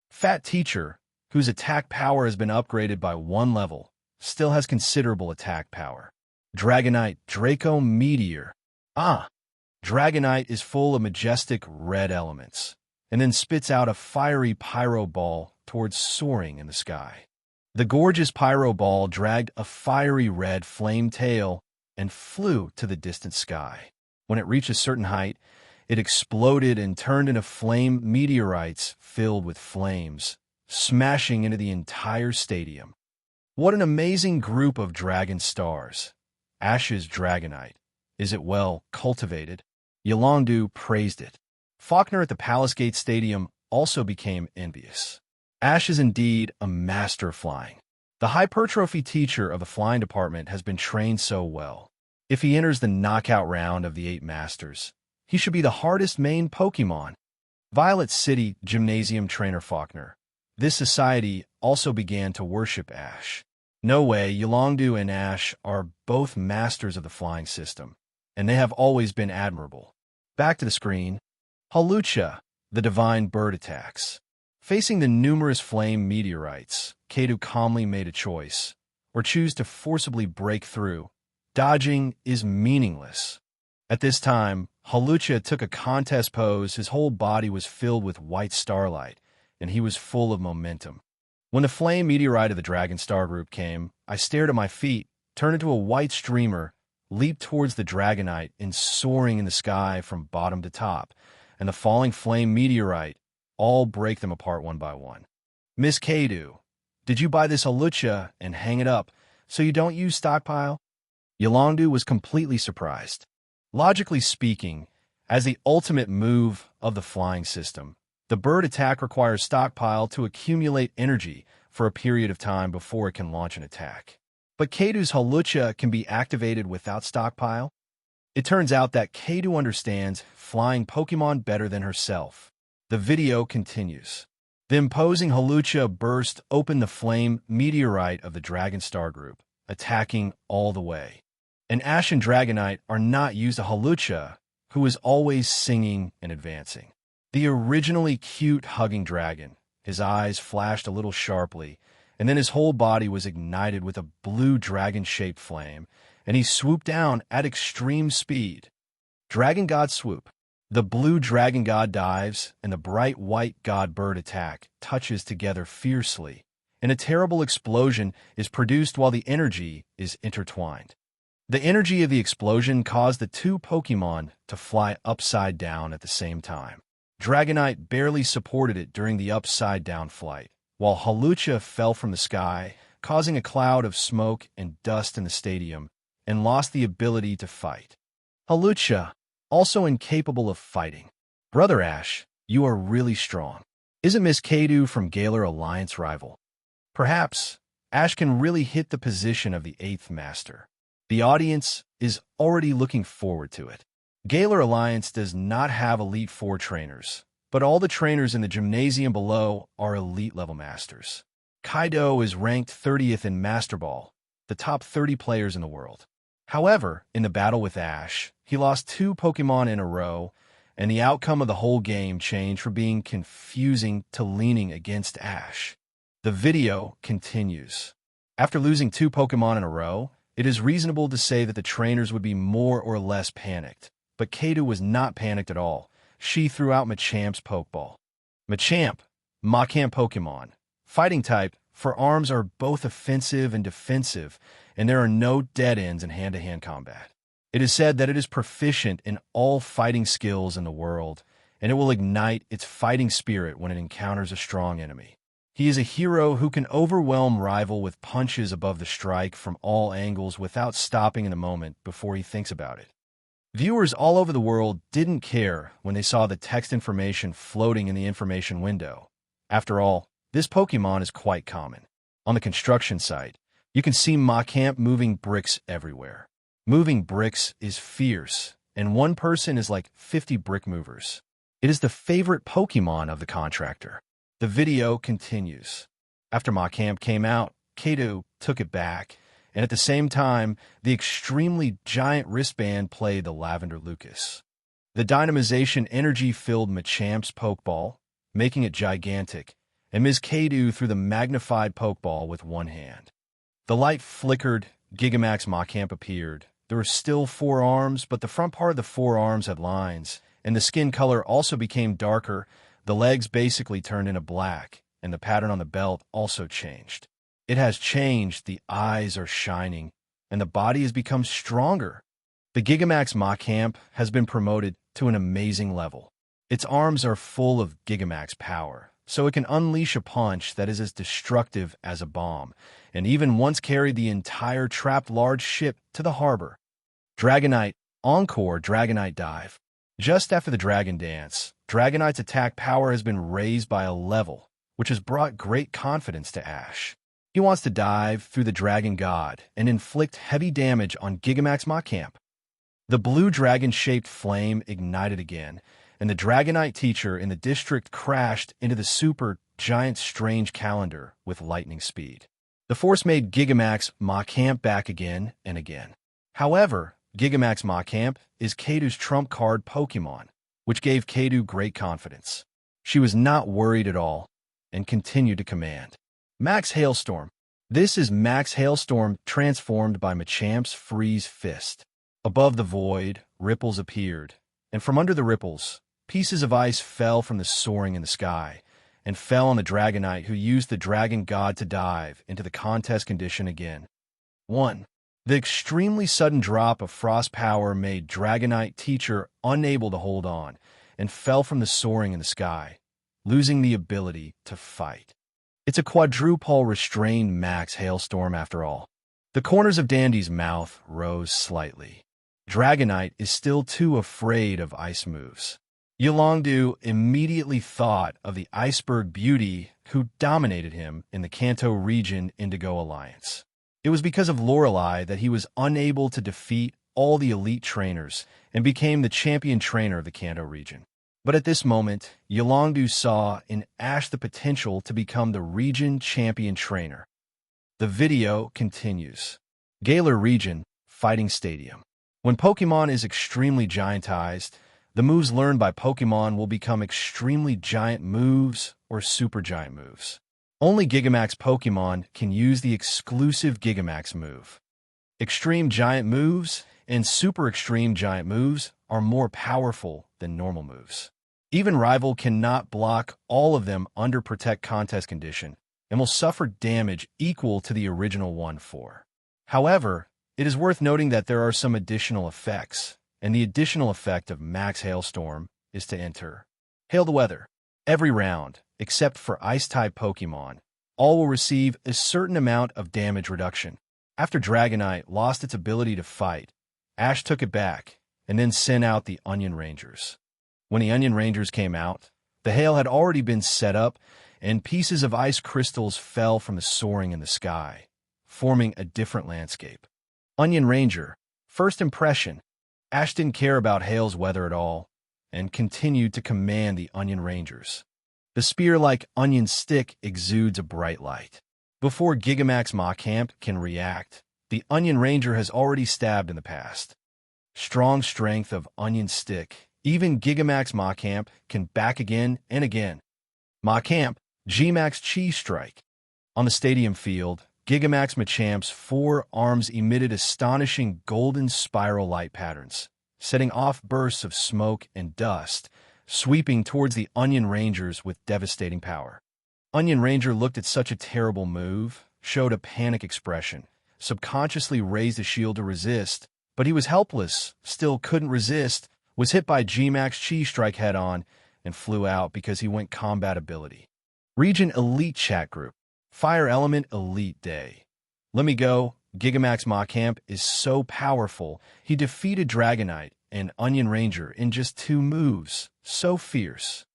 Fat Teacher, whose attack power has been upgraded by 1 level, still has considerable attack power. Dragonite Draco Meteor. Dragonite is full of majestic red elements, and then spits out a fiery pyro ball towards soaring in the sky. The gorgeous pyro ball dragged a fiery red flame tail and flew to the distant sky. When it reached a certain height, it exploded and turned into flame meteorites filled with flames, smashing into the entire stadium. What an amazing group of dragon stars. Ash's Dragonite. Is it well cultivated? Yolondu praised it. Faulkner at the Palace Gate Stadium also became envious. Ash is indeed a master of flying. The hypertrophy teacher of the flying department has been trained so well. If he enters the knockout round of the 8 masters, he should be the hardest main Pokémon. Violet City Gymnasium trainer Faulkner. This society also began to worship Ash. No way, Yolongdu and Ash are both masters of the flying system, and they have always been admirable. Back to the screen. Hawlucha, the divine bird attacks. Facing the numerous flame meteorites, Kato calmly made a choice, or choose to forcibly break through. Dodging is meaningless. At this time, Hawlucha took a contest pose. His whole body was filled with white starlight, and he was full of momentum. When the flame meteorite of the Dragon Star group came, I stared at my feet, turned into a white streamer, leaped towards the Dragonite and soaring in the sky from bottom to top, and the falling flame meteorite all break them apart one by one. Miss Kadu, did you buy this Hawlucha and hang it up so you don't use stockpile? Yolondu was completely surprised. Logically speaking, as the ultimate move of the flying system, the bird attack requires stockpile to accumulate energy for a period of time before it can launch an attack. But Kadu's Hawlucha can be activated without stockpile? It turns out that Kadu understands flying Pokémon better than herself. The video continues. The imposing Hawlucha burst open the flame meteorite of the Dragon Star group, attacking all the way. And Ash and Dragonite are not used to Hawlucha, who is always singing and advancing. The originally cute hugging dragon, his eyes flashed a little sharply, and then his whole body was ignited with a blue dragon-shaped flame, and he swooped down at extreme speed. Dragon God Swoop. The blue dragon god dives, and the bright white god bird attack touches together fiercely, and a terrible explosion is produced while the energy is intertwined. The energy of the explosion caused the 2 Pokémon to fly upside down at the same time. Dragonite barely supported it during the upside-down flight, while Hawlucha fell from the sky, causing a cloud of smoke and dust in the stadium, and lost the ability to fight. Hawlucha, also incapable of fighting. Brother Ash, you are really strong. Isn't Miss Kadu from Galar Alliance rival? Perhaps Ash can really hit the position of the 8th Master. The audience is already looking forward to it. Galar Alliance does not have Elite Four trainers, but all the trainers in the gymnasium below are elite-level masters. Kaido is ranked 30th in Master Ball, the top 30 players in the world. However, in the battle with Ash, he lost 2 Pokémon in a row, and the outcome of the whole game changed from being confusing to leaning against Ash. The video continues. After losing 2 Pokémon in a row, it is reasonable to say that the trainers would be more or less panicked. But Kadu was not panicked at all. She threw out Machamp's Pokeball. Machamp, Macamp Pokemon. Fighting type, for arms are both offensive and defensive, and there are no dead ends in hand-to-hand combat. It is said that it is proficient in all fighting skills in the world, and it will ignite its fighting spirit when it encounters a strong enemy. He is a hero who can overwhelm rival with punches above the strike from all angles without stopping in a moment before he thinks about it. Viewers all over the world didn't care when they saw the text information floating in the information window. After all, this Pokemon is quite common. On the construction site, you can see Macamp moving bricks everywhere. Moving bricks is fierce, and one person is like 50 brick movers. It is the favorite Pokemon of the contractor. The video continues. After Macamp came out, Kadu took it back, and at the same time, the extremely giant wristband played the Lavender Lucas. The dynamization energy filled Machamp's Pokeball, making it gigantic, and Ms. Kadu threw the magnified Pokeball with one hand. The light flickered, Gigamax Macamp appeared. There were still 4 arms, but the front part of the 4 arms had lines, and the skin color also became darker. The legs basically turned into black, and the pattern on the belt also changed. It has changed, the eyes are shining, and the body has become stronger. The Gigamax Macamp has been promoted to an amazing level. Its arms are full of Gigamax power, so it can unleash a punch that is as destructive as a bomb, and even once carried the entire trapped large ship to the harbor. Dragonite, Encore Dragonite Dive. Just after the Dragon Dance, Dragonite's attack power has been raised by a level, which has brought great confidence to Ash. He wants to dive through the Dragon God and inflict heavy damage on Gigamax Macamp. The blue dragon-shaped flame ignited again, and the Dragonite teacher in the district crashed into the super giant strange calendar with lightning speed. The force made Gigamax Macamp back again and again. However, Gigamax Macamp is Kadu's trump card Pokemon, which gave Kadu great confidence. She was not worried at all and continued to command. Max Hailstorm. This is Max Hailstorm transformed by Machamp's Freeze Fist. Above the void, ripples appeared, and from under the ripples, pieces of ice fell from the soaring in the sky, and fell on the Dragonite who used the Dragon God to dive into the contest condition again. 1. The extremely sudden drop of frost power made Dragonite teacher unable to hold on, and fell from the soaring in the sky, losing the ability to fight. It's a quadruple restrained Max Hailstorm after all. The corners of Dandy's mouth rose slightly. Dragonite is still too afraid of ice moves. Yolongdu immediately thought of the Iceberg Beauty who dominated him in the Kanto region Indigo Alliance. It was because of Lorelei that he was unable to defeat all the elite trainers and became the champion trainer of the Kanto region. But at this moment, Yolongdu saw in Ash the potential to become the region champion trainer. The video continues. Galar Region Fighting Stadium. When Pokemon is extremely giantized, the moves learned by Pokemon will become extremely giant moves or super giant moves. Only Gigamax Pokemon can use the exclusive Gigamax move. Extreme giant moves and super extreme giant moves are more powerful than normal moves. Even Rival cannot block all of them under Protect Contest condition and will suffer damage equal to the original 1-4. However, it is worth noting that there are some additional effects, and the additional effect of Max Hailstorm is to enter Hail the weather. Every round, except for Ice-type Pokemon, all will receive a certain amount of damage reduction. After Dragonite lost its ability to fight, Ash took it back and then sent out the Onion Rangers. When the Onion Rangers came out, the hail had already been set up, and pieces of ice crystals fell from the soaring in the sky, forming a different landscape. Onion Ranger. First impression. Ash didn't care about hail's weather at all, and continued to command the Onion Rangers. The spear-like onion stick exudes a bright light. Before Gigamax Machamp can react, the Onion Ranger has already stabbed in the past. Strong strength of Onion Stick. Even Gigamax Machamp can back again and again. Machamp, G-Max Chi Strike. On the stadium field, Gigamax Machamp's 4 arms emitted astonishing golden spiral light patterns, setting off bursts of smoke and dust, sweeping towards the Onion Rangers with devastating power. Onion Ranger looked at such a terrible move, showed a panic expression, subconsciously raised a shield to resist, but he was helpless, still couldn't resist, was hit by G-Max Chi Strike head-on, and flew out because he went combat ability. Region Elite Chat Group. Fire Element Elite Day. Let me go. Gigamax Machamp is so powerful, he defeated Dragonite and Onion Ranger in just 2 moves. So fierce.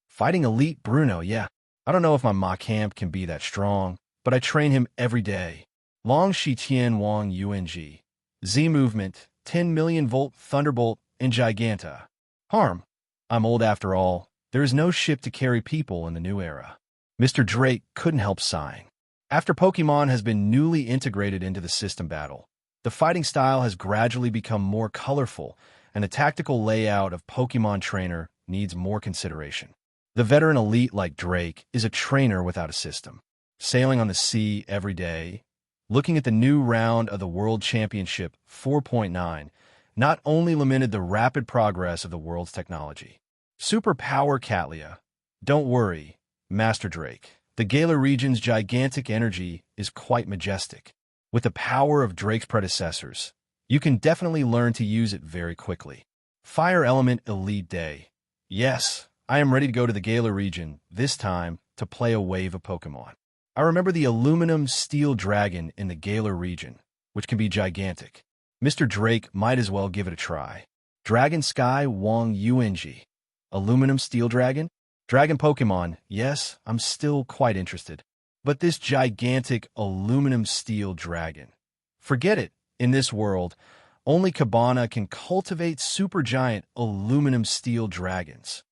Fighting Elite Bruno, yeah. I don't know if my Machamp can be that strong, but I train him every day. Long Shi Tian Wang UNG. Z Movement, 10 million volt Thunderbolt, and Giganta. Harm. I'm old after all. There is no ship to carry people in the new era. Mr. Drake couldn't help sighing. After Pokemon has been newly integrated into the system battle, the fighting style has gradually become more colorful, and the tactical layout of Pokemon Trainer needs more consideration. The veteran elite like Drake is a trainer without a system, sailing on the sea every day. Looking at the new round of the World Championship 4.9, not only lamented the rapid progress of the world's technology. Super Power Catlia. Don't worry, Master Drake. The Galar region's gigantic energy is quite majestic. With the power of Drake's predecessors, you can definitely learn to use it very quickly. Fire Element Elite Day. Yes, I am ready to go to the Galar region, this time to play a wave of Pokemon. I remember the aluminum steel dragon in the Galar region, which can be gigantic. Mr. Drake might as well give it a try. Dragon Sky Wong UNG. Aluminum steel dragon? Dragon Pokemon, yes, I'm still quite interested. But this gigantic aluminum steel dragon. Forget it. In this world, only Chabana can cultivate supergiant aluminum steel dragons.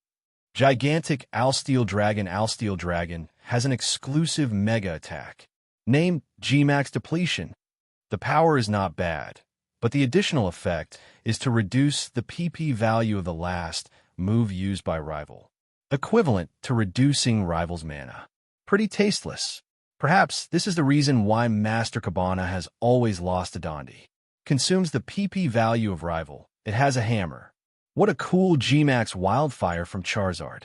Gigantic Alsteel Dragon has an exclusive mega attack, named G-Max Depletion. The power is not bad, but the additional effect is to reduce the PP value of the last move used by rival, equivalent to reducing rival's mana. Pretty tasteless. Perhaps this is the reason why Master Chabana has always lost to Dondi. Consumes the PP value of rival. It has a hammer. What a cool G-Max Wildfire from Charizard.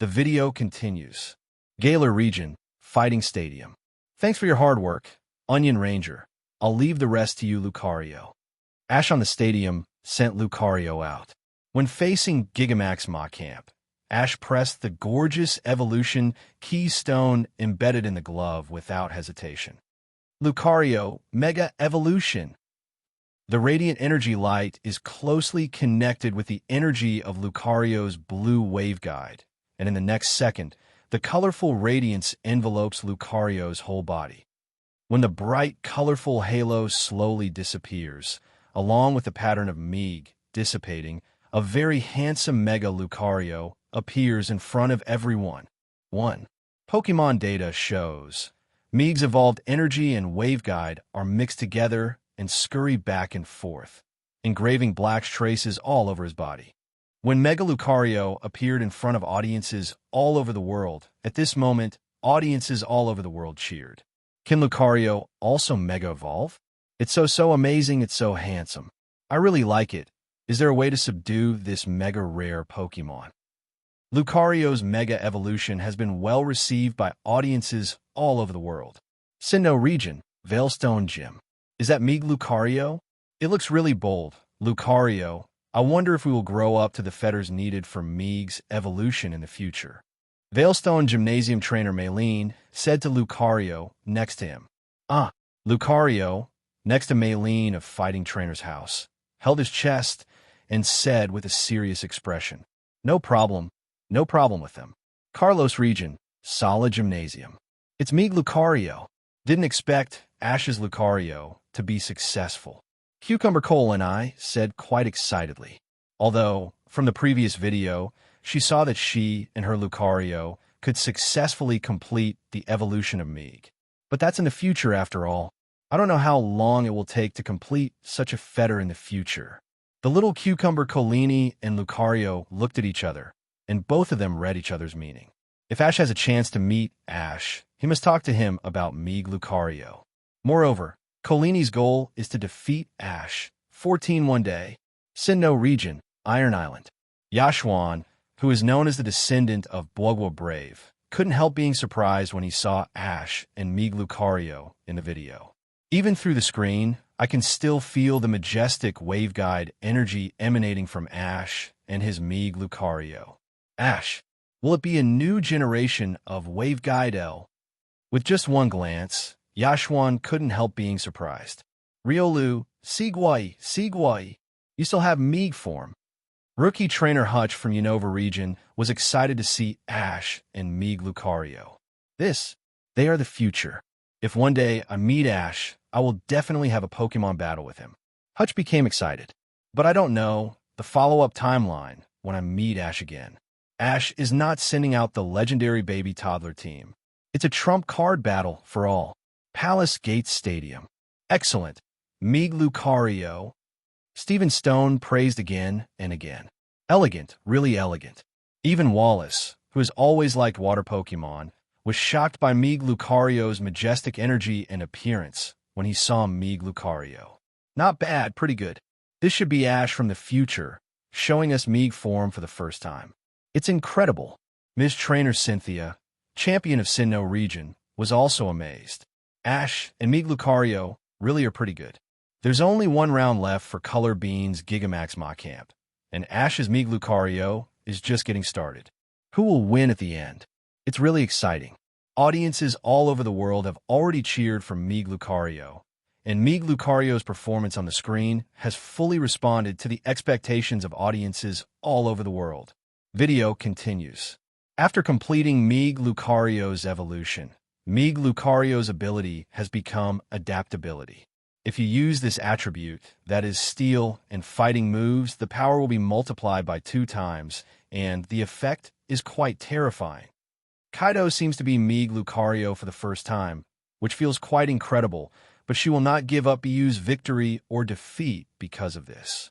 The video continues. Galar Region, Fighting Stadium. Thanks for your hard work, Onion Ranger. I'll leave the rest to you, Lucario. Ash on the stadium sent Lucario out. When facing Gigamax Machamp, Ash pressed the gorgeous evolution keystone embedded in the glove without hesitation. Lucario Mega Evolution. The radiant energy light is closely connected with the energy of Lucario's blue waveguide, and in the next second, the colorful radiance envelopes Lucario's whole body. When the bright, colorful halo slowly disappears, along with the pattern of Meeg dissipating, a very handsome Mega Lucario appears in front of everyone. 1. Pokemon data shows Meeg's evolved energy and waveguide are mixed together and scurry back and forth, engraving black traces all over his body. When Mega Lucario appeared in front of audiences all over the world, at this moment, audiences all over the world cheered. Can Lucario also Mega Evolve? It's so amazing, it's so handsome. I really like it. Is there a way to subdue this mega rare Pokemon? Lucario's Mega Evolution has been well received by audiences all over the world. Sinnoh Region, Veilstone Gym. Is that Meeg Lucario? It looks really bold. Lucario, I wonder if we will grow up to the fetters needed for Meeg's evolution in the future. Veilstone Gymnasium trainer Maylene said to Lucario next to him. Lucario, next to Maylene of Fighting Trainer's house, held his chest and said with a serious expression, no problem with them. Kalos region, solid gymnasium. It's Meeg Lucario. Didn't expect Ash's Lucario to be successful. Cucumber Cole and I said quite excitedly. Although, from the previous video, she saw that she and her Lucario could successfully complete the evolution of Meeg. But that's in the future after all. I don't know how long it will take to complete such a fetter in the future. The little Cucumber Colini and Lucario looked at each other, and both of them read each other's meaning. If Ash has a chance to meet Ash, he must talk to him about Meeg Lucario. Moreover, Colini's goal is to defeat Ash. 14 one day. Sinnoh region, Iron Island. Yashuan, who is known as the descendant of Bwugwa Brave, couldn't help being surprised when he saw Ash and Meeg Lucario in the video. Even through the screen, I can still feel the majestic waveguide energy emanating from Ash and his Meeg Lucario. Ash, will it be a new generation of waveguide L? With just one glance, Yashuan couldn't help being surprised. Riolu, Sigwai, you still have Meeg form. Rookie trainer Hutch from Unova region was excited to see Ash and Meeg Lucario. They are the future. If one day I meet Ash, I will definitely have a Pokemon battle with him. Hutch became excited, but I don't know the follow-up timeline when I meet Ash again. Ash is not sending out the legendary baby toddler team. It's a trump card battle for all. Palace Gates Stadium. Excellent. Meeg Lucario. Stephen Stone praised again and again. Elegant, really elegant. Even Wallace, who has always liked water Pokemon, was shocked by Meeg Lucario's majestic energy and appearance when he saw Meeg Lucario. Not bad, pretty good. This should be Ash from the future, showing us Meeg form for the first time. It's incredible. Ms. Trainer Cynthia, champion of Sinnoh region, was also amazed. Ash and Meeg Lucario really are pretty good. There's only one round left for Color Bean's Gigamax Machamp, and Ash's Meeg Lucario is just getting started. Who will win at the end? It's really exciting. Audiences all over the world have already cheered for Meeg Lucario, and Meeg Lucario's performance on the screen has fully responded to the expectations of audiences all over the world. Video continues. After completing Meeg Lucario's evolution, Meeg Lucario's ability has become adaptability. If you use this attribute, that is steel and fighting moves, the power will be multiplied by 2 times, and the effect is quite terrifying. Kaido seems to be Meeg Lucario for the first time, which feels quite incredible, but she will not give up BU's victory or defeat because of this.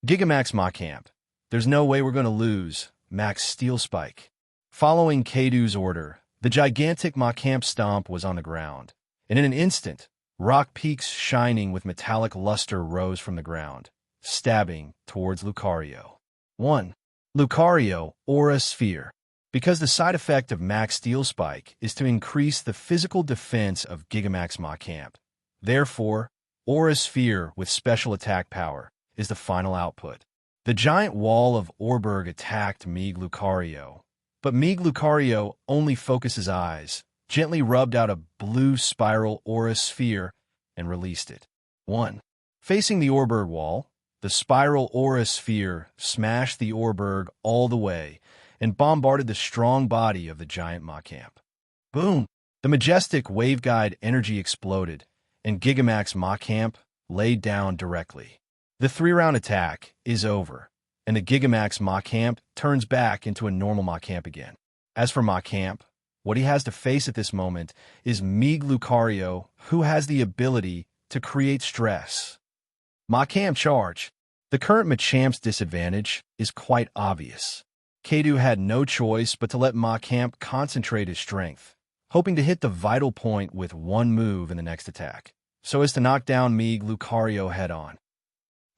Gigamax Machamp. There's no way we're going to lose. Max Steel Spike. Following Kado's order, the gigantic Machamp stomp was on the ground, and in an instant, rock peaks shining with metallic luster rose from the ground, stabbing towards Lucario. 1. Lucario Aura Sphere. Because the side effect of Max Steel Spike is to increase the physical defense of Gigamax Machamp. Therefore, Aura Sphere with special attack power is the final output. The giant wall of Orberg attacked Meeg Lucario, but Meeg Lucario only focuses eyes, gently rubbed out a blue spiral aura sphere, and released it. 1. Facing the Orberg wall, the spiral aura sphere smashed the Orberg all the way and bombarded the strong body of the giant Machamp. Boom! The majestic waveguide energy exploded, and Gigamax Machamp laid down directly. The 3-round attack is over, and the Gigamax Machamp turns back into a normal Machamp again. As for Machamp, what he has to face at this moment is Meeg Lucario, who has the ability to create stress. Machamp Charge. The current Machamp's disadvantage is quite obvious. Kado had no choice but to let Machamp concentrate his strength, hoping to hit the vital point with one move in the next attack, so as to knock down Meeg Lucario head-on.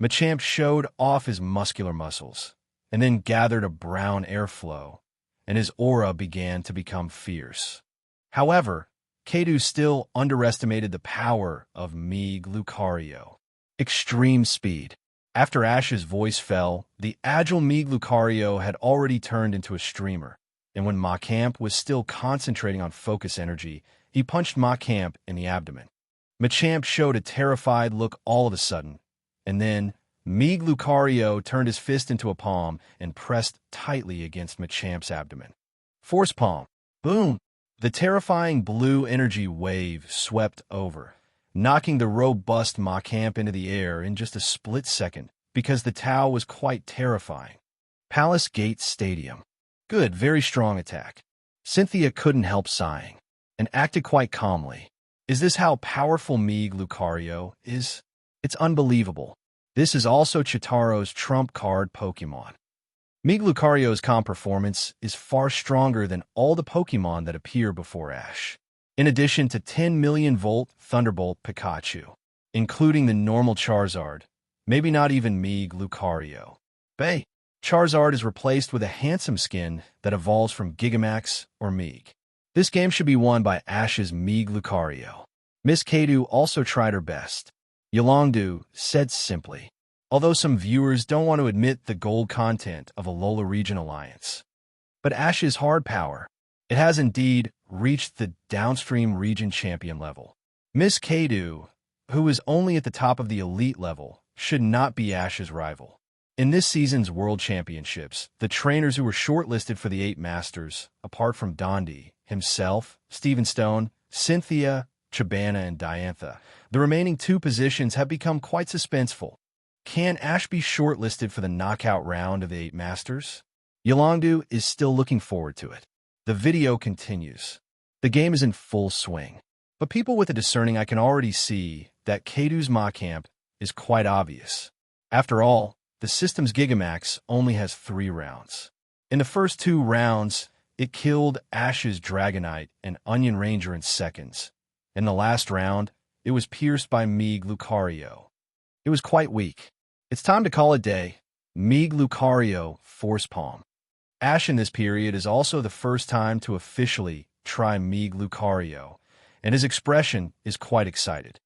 Machamp showed off his muscular muscles, and then gathered a brown airflow, and his aura began to become fierce. However, Kado still underestimated the power of Meeg Lucario. Extreme speed. After Ash's voice fell, the agile Meeg Lucario had already turned into a streamer, and when Machamp was still concentrating on focus energy, he punched Machamp in the abdomen. Machamp showed a terrified look all of a sudden, and then Meeg Lucario turned his fist into a palm and pressed tightly against Machamp's abdomen. Force palm. Boom! The terrifying blue energy wave swept over, knocking the robust Machamp into the air in just a split second because the Tau was quite terrifying. Palace Gate Stadium. Good, very strong attack. Cynthia couldn't help sighing and acted quite calmly. Is this how powerful Meeg Lucario is? It's unbelievable. This is also Chitaro's trump card Pokémon. Meeg Lucario's comp performance is far stronger than all the Pokémon that appear before Ash. In addition to 10 million volt Thunderbolt Pikachu, including the normal Charizard, maybe not even Meeg Lucario. Bay. Charizard is replaced with a handsome skin that evolves from Gigamax or Meeg. This game should be won by Ash's Meeg Lucario. Miss Kadu also tried her best. Yolongdu said simply, although some viewers don't want to admit the gold content of Alola Region Alliance. But Ash's hard power, it has indeed reached the downstream region champion level. Miss Kadu, who is only at the top of the elite level, should not be Ash's rival. In this season's World Championships, the trainers who were shortlisted for the 8 Masters, apart from Dondi, himself, Steven Stone, Cynthia, Chabana, and Diantha, the remaining 2 positions have become quite suspenseful. Can Ash be shortlisted for the knockout round of the 8 Masters? Yolongdu is still looking forward to it. The video continues. The game is in full swing. But people with a discerning eye can already see that Kadu's Machamp is quite obvious. After all, the system's Gigamax only has 3 rounds. In the first 2 rounds, it killed Ash's Dragonite and Onion Ranger in seconds. In the last round, it was pierced by Meeg Lucario. It was quite weak. It's time to call it day. Meeg Lucario Force Palm. Ash in this period is also the first time to officially try Meeg Lucario, and his expression is quite excited.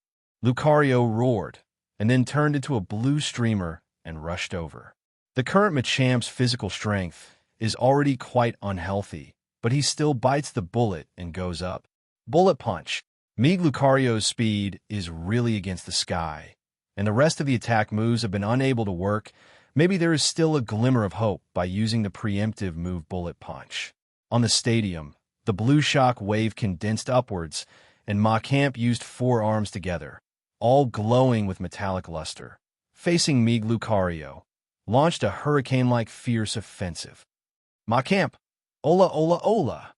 Lucario roared, and then turned into a blue streamer and rushed over. The current Machamp's physical strength is already quite unhealthy, but he still bites the bullet and goes up. Bullet Punch. Meeg Lucario's speed is really against the sky, and the rest of the attack moves have been unable to work. Maybe there is still a glimmer of hope by using the preemptive move Bullet Punch. On the stadium, the blue shock wave condensed upwards, and Machamp used 4 arms together, all glowing with metallic luster. Facing Meeg Lucario, launched a hurricane-like fierce offensive. Machamp, Ola Ola Ola.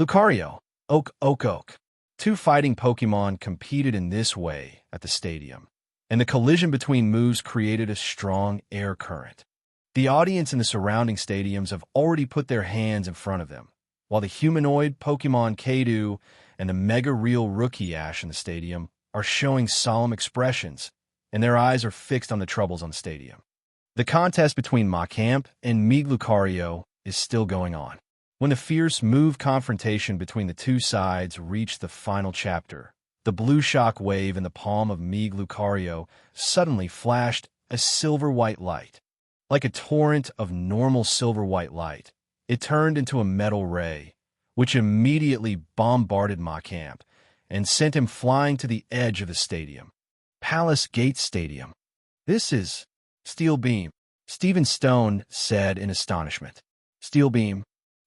Lucario, Oak Oak Oak. 2 fighting Pokémon competed in this way at the stadium, and the collision between moves created a strong air current. The audience in the surrounding stadiums have already put their hands in front of them, while the humanoid Pokémon Kadu and the Mega Real Rookie Ash in the stadium are showing solemn expressions, and their eyes are fixed on the troubles on the stadium. The contest between Machamp and Meeg Lucario is still going on. When the fierce move confrontation between the 2 sides reached the final chapter, the blue shock wave in the palm of Meeg Lucario suddenly flashed a silver-white light. Like a torrent of normal silver-white light, it turned into a metal ray, which immediately bombarded Machamp and sent him flying to the edge of the stadium. Palace Gate Stadium. This is Steel Beam, Steven Stone said in astonishment. Steel Beam,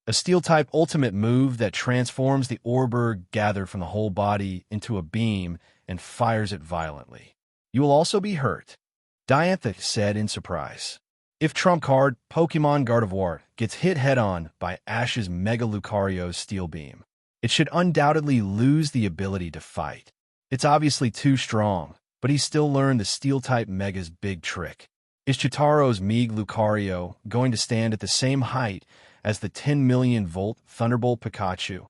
a Steel-type ultimate move that transforms the Orberg gathered from the whole body into a beam and fires it violently. You will also be hurt, Diantha said in surprise. If trump card Pokemon Gardevoir gets hit head-on by Ash's Mega Lucario's Steel Beam, it should undoubtedly lose the ability to fight. It's obviously too strong, but he still learned the Steel-type Mega's big trick. Is Chitaro's Meeg Lucario going to stand at the same height as the 10 million volt Thunderbolt Pikachu?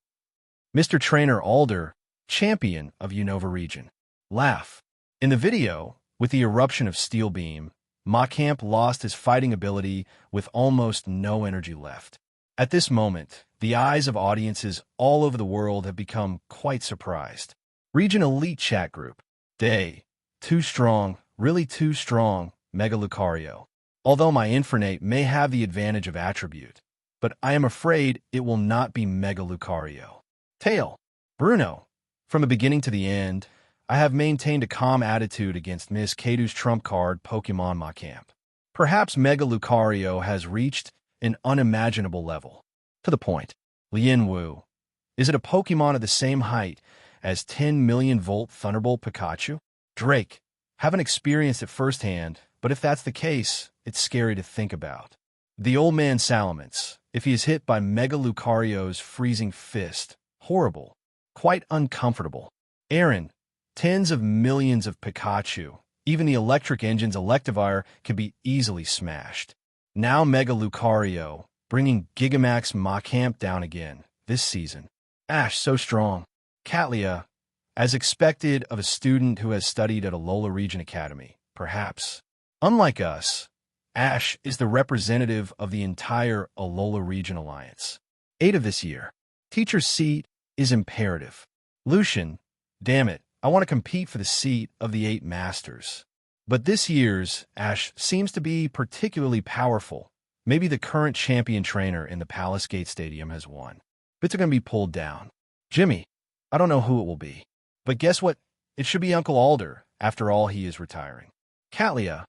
Mr. Trainer Alder, champion of Unova region. Laugh. In the video, with the eruption of Steel Beam, Machamp lost his fighting ability with almost no energy left. At this moment, the eyes of audiences all over the world have become quite surprised. Region Elite Chat Group. Day. Too strong, really too strong, Mega Lucario. Although my Infernape may have the advantage of attribute, but I am afraid it will not be Mega Lucario. Tail. Bruno. From the beginning to the end, I have maintained a calm attitude against Miss Kadu's trump card Pokémon Machamp. Perhaps Mega Lucario has reached an unimaginable level. To the point. Lianwu. Is it a Pokémon of the same height as 10 million volt Thunderbolt Pikachu? Drake. Haven't experienced it firsthand, but if that's the case, it's scary to think about. The old man Salamence. If he is hit by Mega Lucario's freezing fist, horrible. Quite uncomfortable. Aaron. Tens of millions of Pikachu. Even the electric engine's Electivire can be easily smashed. Now Mega Lucario, bringing Gigamax Machamp down again, this season. Ash so strong. Catlia, as expected of a student who has studied at Alola Region Academy, perhaps. Unlike us, Ash is the representative of the entire Alola Region Alliance. 8 of this year. Teacher's seat is imperative. Lucian, damn it, I want to compete for the seat of the 8 Masters. But this year's Ash seems to be particularly powerful. Maybe the current champion trainer in the Palace Gate Stadium has won. Bits are going to be pulled down. Jimmy, I don't know who it will be. But guess what? It should be Uncle Alder. After all, he is retiring. Catlia,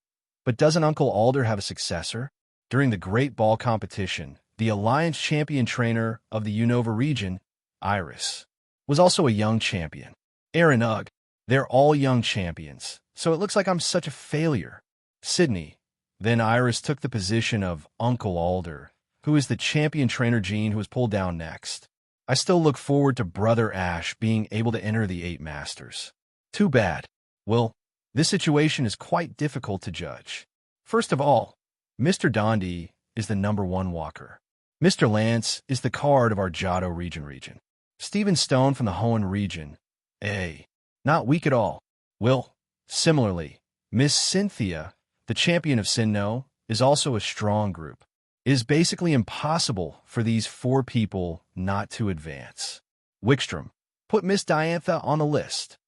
but doesn't Uncle Alder have a successor? During the Great Ball competition, the Alliance champion trainer of the Unova region, Iris, was also a young champion. Aaron Ugg, they're all young champions, so it looks like I'm such a failure. Sydney, then Iris took the position of Uncle Alder, who is the champion trainer Gene who was pulled down next. I still look forward to Brother Ash being able to enter the 8 Masters. Too bad. Well, this situation is quite difficult to judge. First of all, Mr. Dondi is the #1 walker. Mr. Lance is the card of our Johto region. Stephen Stone from the Hoenn region. Not weak at all. Well, similarly, Miss Cynthia, the champion of Sinnoh, is also a strong group. It is basically impossible for these 4 people not to advance. Wickstrom, put Miss Diantha on the list.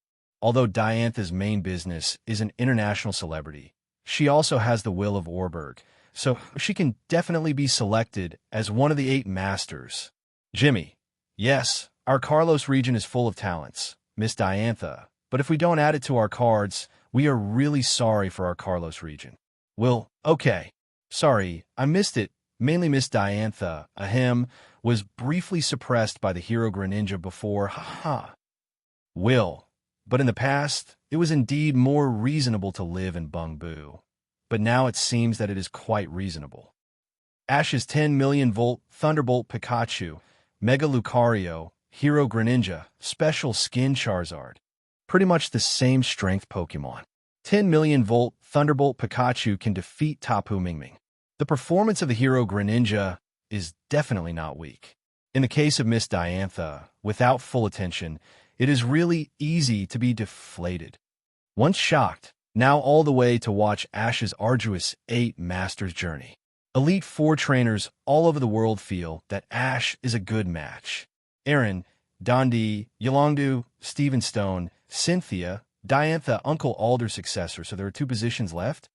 Although Diantha's main business is an international celebrity, she also has the will of Orberg, so she can definitely be selected as one of the 8 Masters. Jimmy, yes, our Kalos region is full of talents, Miss Diantha, but if we don't add it to our cards, we are really sorry for our Kalos region. Well, okay. Sorry, I missed it. Mainly Miss Diantha, was briefly suppressed by the hero Greninja before, Will, but in the past, it was indeed more reasonable to live in Bungbu. But now it seems that it is quite reasonable. Ash's 10 million volt Thunderbolt Pikachu, Mega Lucario, Hero Greninja, Special Skin Charizard. Pretty much the same strength Pokemon. 10 million volt Thunderbolt Pikachu can defeat Tapu Mingming. The performance of the hero Greninja is definitely not weak. In the case of Miss Diantha, without full attention, it is really easy to be deflated. Once shocked, now all the way to watch Ash's arduous 8 Masters journey. Elite 4 trainers all over the world feel that Ash is a good match. Aaron, Dondi, Yolongdu, Stephen Stone, Cynthia, Diantha, Uncle Alder's successor, so there are 2 positions left.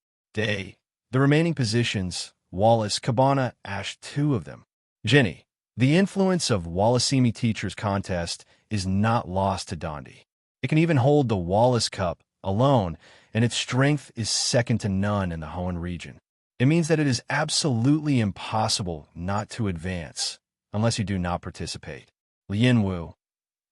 The remaining positions, Wallace, Chabana, Ash, 2 of them. Jenny, the influence of Wallacemi Teachers Contest is not lost to Dondi. It can even hold the Wallace Cup alone, and its strength is second to none in the Hoenn region. It means that it is absolutely impossible not to advance, unless you do not participate. Lianwu,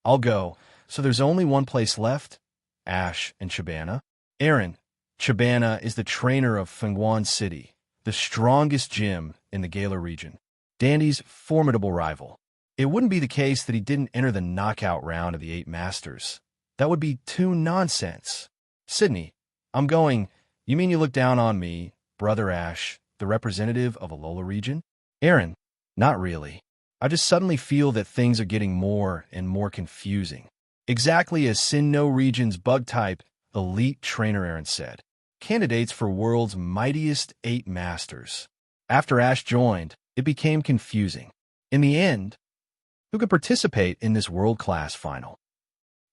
I'll go, so there's only one place left, Ash and Chabana. Aaron, Chabana is the trainer of Fengguan City, the strongest gym in the Galar region. Dandy's formidable rival. It wouldn't be the case that he didn't enter the knockout round of the 8 Masters. That would be too nonsense. Sydney, I'm going. You mean you look down on me, Brother Ash, the representative of Alola region? Aaron, not really. I just suddenly feel that things are getting more and more confusing. Exactly as Sinnoh region's bug-type elite trainer Aaron said. Candidates for world's mightiest 8 Masters. After Ash joined, it became confusing. In the end, who could participate in this world-class final?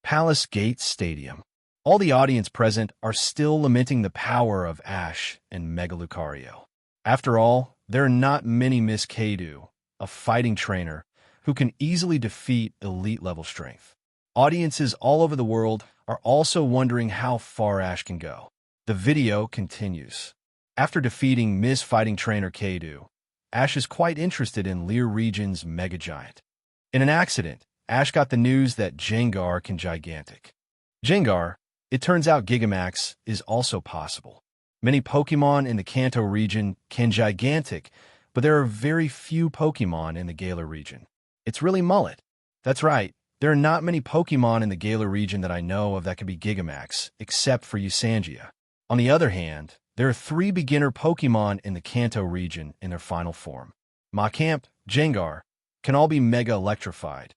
Palace Gate Stadium. All the audience present are still lamenting the power of Ash and Mega Lucario. After all, there are not many Miss Kadu, a fighting trainer, who can easily defeat elite-level strength. Audiences all over the world are also wondering how far Ash can go. The video continues. After defeating Miss Fighting Trainer Kadu, Ash is quite interested in Leer region's Mega Giant. In an accident, Ash got the news that Gengar can gigantic. Gengar, it turns out Gigamax is also possible. Many Pokémon in the Kanto region can gigantic, but there are very few Pokémon in the Galar region. It's really mullet. That's right, there are not many Pokémon in the Galar region that I know of that can be Gigamax, except for Usangia. On the other hand, there are 3 beginner Pokémon in the Kanto region in their final form. Machamp, Gengar, can all be Mega Electrified.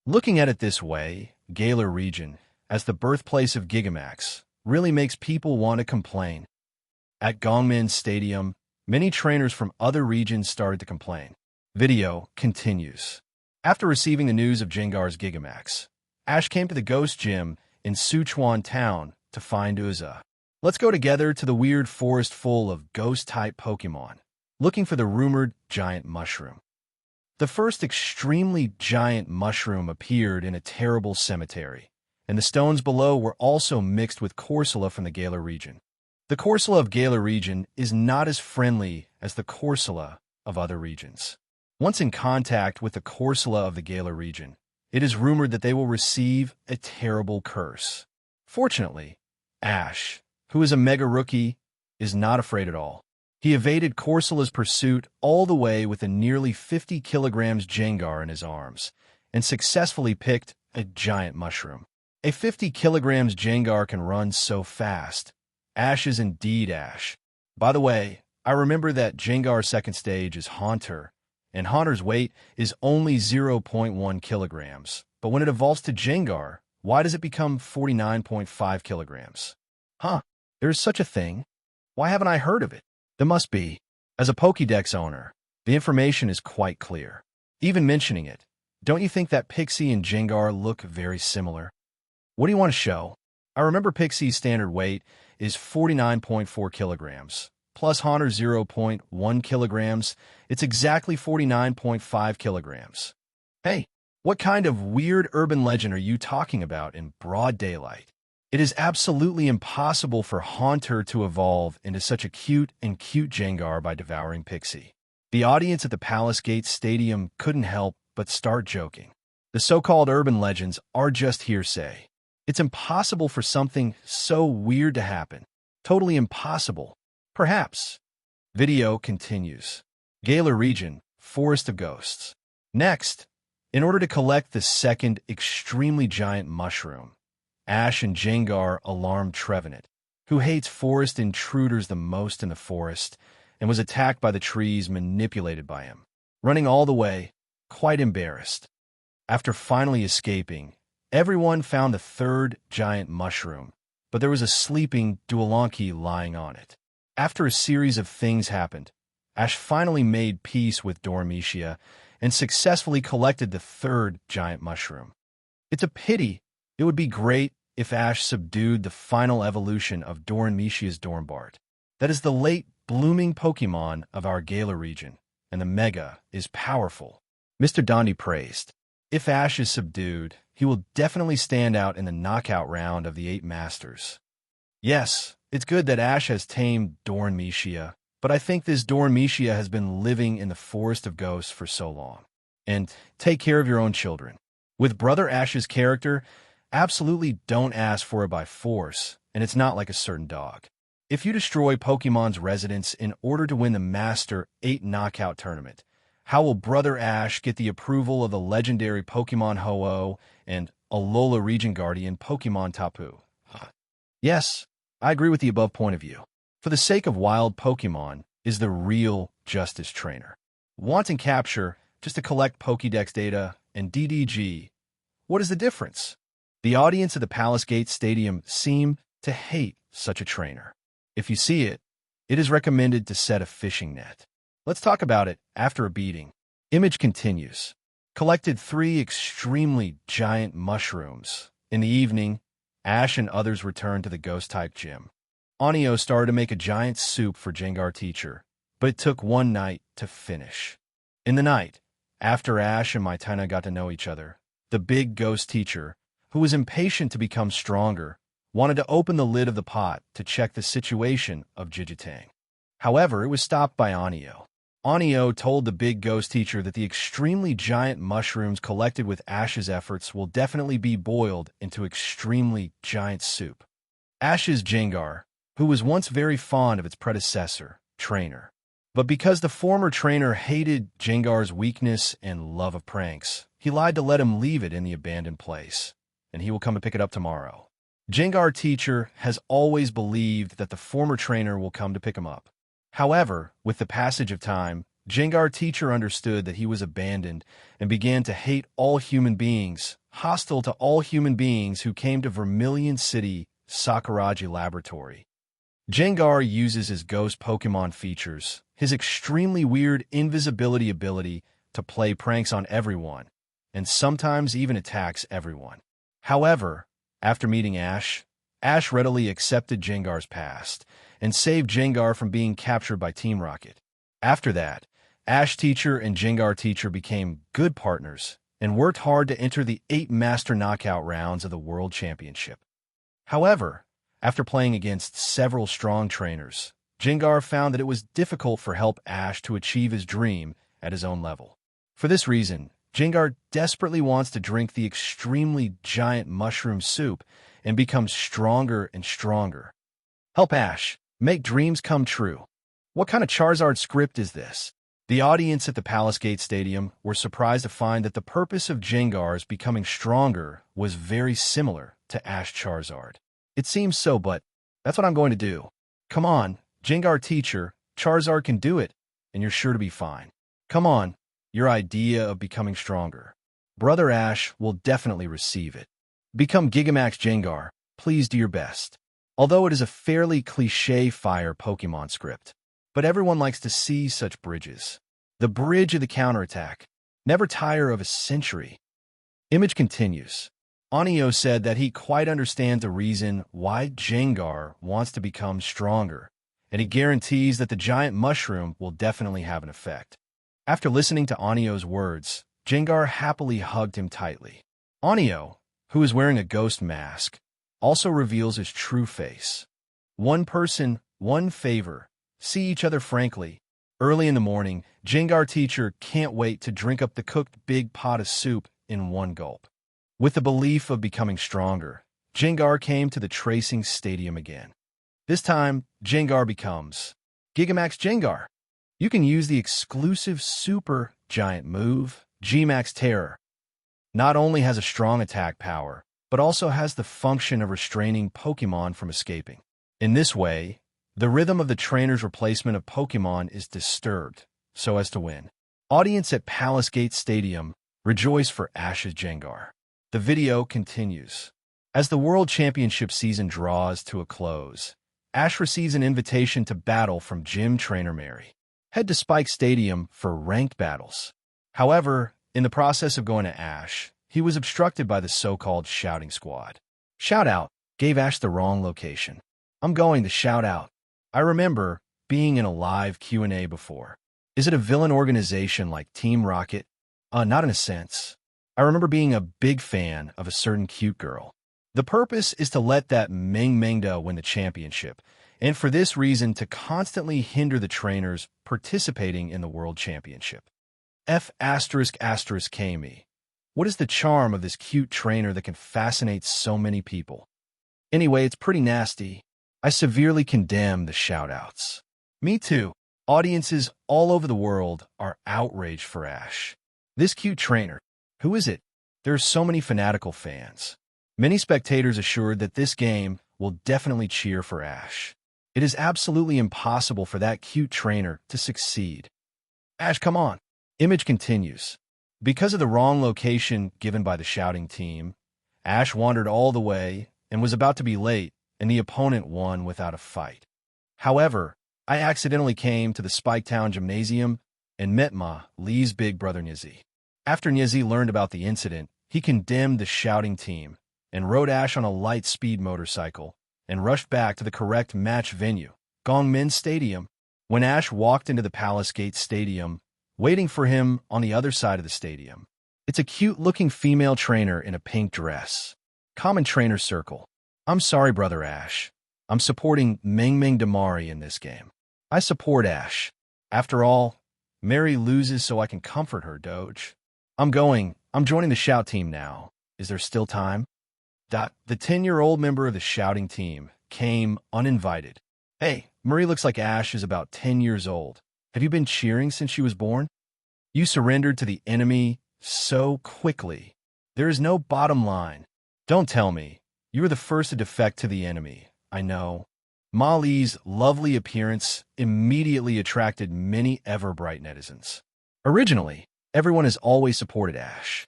Looking at it this way, Galar region, as the birthplace of Gigamax, really makes people want to complain. At Gongmin Stadium, many trainers from other regions started to complain. Video continues. After receiving the news of Gengar's Gigamax, Ash came to the Ghost Gym in Sichuan Town to find Uza. Let's go together to the weird forest full of ghost-type Pokémon, looking for the rumored giant mushroom. The first extremely giant mushroom appeared in a terrible cemetery, and the stones below were also mixed with Corsola from the Galar region. The Corsola of Galar region is not as friendly as the Corsola of other regions. Once in contact with the Corsola of the Galar region, it is rumored that they will receive a terrible curse. Fortunately, Ash, who is a mega rookie, is not afraid at all. He evaded Corsola's pursuit all the way with a nearly 50 kilograms Gengar in his arms, and successfully picked a giant mushroom. A 50 kilograms Gengar can run so fast. Ash is indeed Ash. By the way, I remember that Gengar's second stage is Haunter, and Haunter's weight is only 0.1 kilograms. But when it evolves to Gengar, why does it become 49.5 kilograms? Huh, there's such a thing? Why haven't I heard of it? There must be. As a Pokédex owner, the information is quite clear. Even mentioning it, don't you think that Pixie and Gengar look very similar? What do you want to show? I remember Pixie's standard weight is 49.4 kilograms, plus Haunter's 0.1 kilograms. It's exactly 49.5 kilograms. Hey, what kind of weird urban legend are you talking about in broad daylight? It is absolutely impossible for Haunter to evolve into such a cute Gengar by devouring Pixie. The audience at the Palace Gate Stadium couldn't help but start joking. The so-called urban legends are just hearsay. It's impossible for something so weird to happen. Totally impossible. Perhaps. Video continues. Galar region, Forest of Ghosts. Next, in order to collect the second extremely giant mushroom, Ash and Gengar alarmed Trevenant, who hates forest intruders the most in the forest, and was attacked by the trees manipulated by him, running all the way, quite embarrassed. After finally escaping, everyone found the third giant mushroom, but there was a sleeping Duolanki lying on it. After a series of things happened, Ash finally made peace with Dormitia and successfully collected the third giant mushroom. It's a pity. It would be great if Ash subdued the final evolution of Dormitia's Dornbart. That is the late blooming Pokémon of our Galar region, and the Mega is powerful. Mr. Dondi praised. If Ash is subdued, he will definitely stand out in the knockout round of the 8 Masters. Yes, it's good that Ash has tamed Dormitia, but I think this Dormitia has been living in the Forest of Ghosts for so long. And take care of your own children. With Brother Ash's character, absolutely don't ask for it by force, and it's not like a certain dog. If you destroy Pokemon's residence in order to win the Master 8 Knockout Tournament, how will Brother Ash get the approval of the legendary Pokemon Ho-Oh and Alola Region Guardian Pokemon Tapu? Yes, I agree with the above point of view. For the sake of wild Pokemon is the real Justice Trainer. Want and capture just to collect Pokédex data and DDG. What is the difference? The audience at the Palace Gate Stadium seem to hate such a trainer. If you see it, it is recommended to set a fishing net. Let's talk about it after a beating. Image continues. Collected 3 extremely giant mushrooms. In the evening, Ash and others returned to the ghost-type gym. Onio started to make a giant soup for Jengar teacher, but it took one night to finish. In the night, after Ash and Maitana got to know each other, the big ghost teacher, who was impatient to become stronger, wanted to open the lid of the pot to check the situation of Jijitang. However, it was stopped by Onio. Onio told the big ghost teacher that the extremely giant mushrooms collected with Ash's efforts will definitely be boiled into extremely giant soup. Ash's Jengar, who was once very fond of its predecessor, trainer. But because the former trainer hated Jengar's weakness and love of pranks, he lied to let him leave it in the abandoned place, and he will come and pick it up tomorrow. Jengar teacher has always believed that the former trainer will come to pick him up. However, with the passage of time, Jengar teacher understood that he was abandoned and began to hate all human beings, hostile to all human beings who came to Vermilion City Sakuraji Laboratory. Jengar uses his ghost Pokemon features, his extremely weird invisibility ability to play pranks on everyone, and sometimes even attacks everyone. However, after meeting Ash, Ash readily accepted Jengar's past and saved Jengar from being captured by Team Rocket. After that, Ash teacher and Jengar teacher became good partners and worked hard to enter the 8 Master Knockout rounds of the World Championship. However, after playing against several strong trainers, Jengar found that it was difficult for help Ash to achieve his dream at his own level. For this reason, Jengar desperately wants to drink the extremely giant mushroom soup and become stronger and stronger. Help Ash make dreams come true. What kind of Charizard script is this? The audience at the Palace Gate Stadium were surprised to find that the purpose of Jengar's becoming stronger was very similar to Ash Charizard. It seems so, but that's what I'm going to do. Come on, Jengar teacher, Charizard can do it, and you're sure to be fine. Come on, your idea of becoming stronger. Brother Ash will definitely receive it. Become Gigamax Jengar, please do your best. Although it is a fairly cliché fire Pokemon script, but everyone likes to see such bridges. The bridge of the counterattack. Never tire of a century. Image continues. Onio said that he quite understands the reason why Jengar wants to become stronger, and he guarantees that the giant mushroom will definitely have an effect. After listening to Onio's words, Jengar happily hugged him tightly. Onio, who is wearing a ghost mask, also reveals his true face. One person, one favor. See each other frankly. Early in the morning, Jengar teacher can't wait to drink up the cooked big pot of soup in one gulp. With the belief of becoming stronger, Jengar came to the tracing stadium again. This time, Jengar becomes Gigamax Jengar. You can use the exclusive super giant move, G-Max Terror. Not only has a strong attack power, but also has the function of restraining Pokemon from escaping. In this way, the rhythm of the trainer's replacement of Pokemon is disturbed, so as to win. Audience at Palace Gate Stadium rejoice for Ash's Jengar. The video continues. As the World Championship season draws to a close, Ash receives an invitation to battle from Gym Trainer Mary. Head to Spike Stadium for ranked battles. However, in the process of going to Ash, he was obstructed by the so-called Shouting Squad. Shoutout gave Ash the wrong location. I'm going to shout out. I remember being in a live Q&A before. Is it a villain organization like Team Rocket? Not in a sense. I remember being a big fan of a certain cute girl. The purpose is to let that Mengda win the championship, and for this reason to constantly hinder the trainers participating in the World Championship. F***Kme. What is the charm of this cute trainer that can fascinate so many people? Anyway, it's pretty nasty. I severely condemn the shoutouts. Me too. Audiences all over the world are outraged for Ash. This cute trainer. Who is it? There are so many fanatical fans. Many spectators assured that this game will definitely cheer for Ash. It is absolutely impossible for that cute trainer to succeed. Ash, come on. Image continues. Because of the wrong location given by the shouting team, Ash wandered all the way and was about to be late, and the opponent won without a fight. However, I accidentally came to the Spiketown Gymnasium and met Lee's big brother Nizzy. After Nizzy learned about the incident, he condemned the shouting team and rode Ash on a light-speed motorcycle and rushed back to the correct match venue, Gongmin Stadium. When Ash walked into the Palace Gate Stadium, waiting for him on the other side of the stadium, it's a cute-looking female trainer in a pink dress. Common trainer circle. I'm sorry, Brother Ash. I'm supporting Ming Ming Damari in this game. I support Ash. After all, Mary loses so I can comfort her, Doge. I'm joining the Shout team now. Is there still time? The 10-year-old member of the shouting team came uninvited. Hey, Marie looks like Ash is about 10 years old. Have you been cheering since she was born? You surrendered to the enemy so quickly. There is no bottom line. Don't tell me. You were the first to defect to the enemy. I know. Molly's lovely appearance immediately attracted many ever-bright netizens. Originally, everyone has always supported Ash.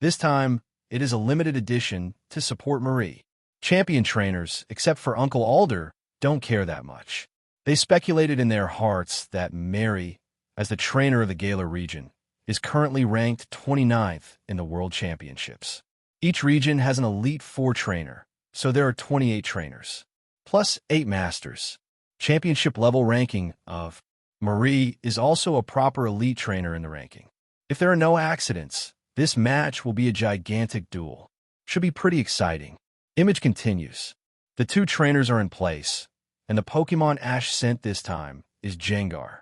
This time, it is a limited edition to support Marie. Champion trainers, except for Uncle Alder, don't care that much. They speculated in their hearts that Mary, as the trainer of the Galar region, is currently ranked 29th in the World Championships. Each region has an Elite Four trainer, so there are 28 trainers, plus 8 masters. Championship level ranking of Marie is also a proper elite trainer in the ranking. If there are no accidents, this match will be a gigantic duel. Should be pretty exciting. Image continues. The two trainers are in place, and the Pokemon Ash sent this time is Gengar.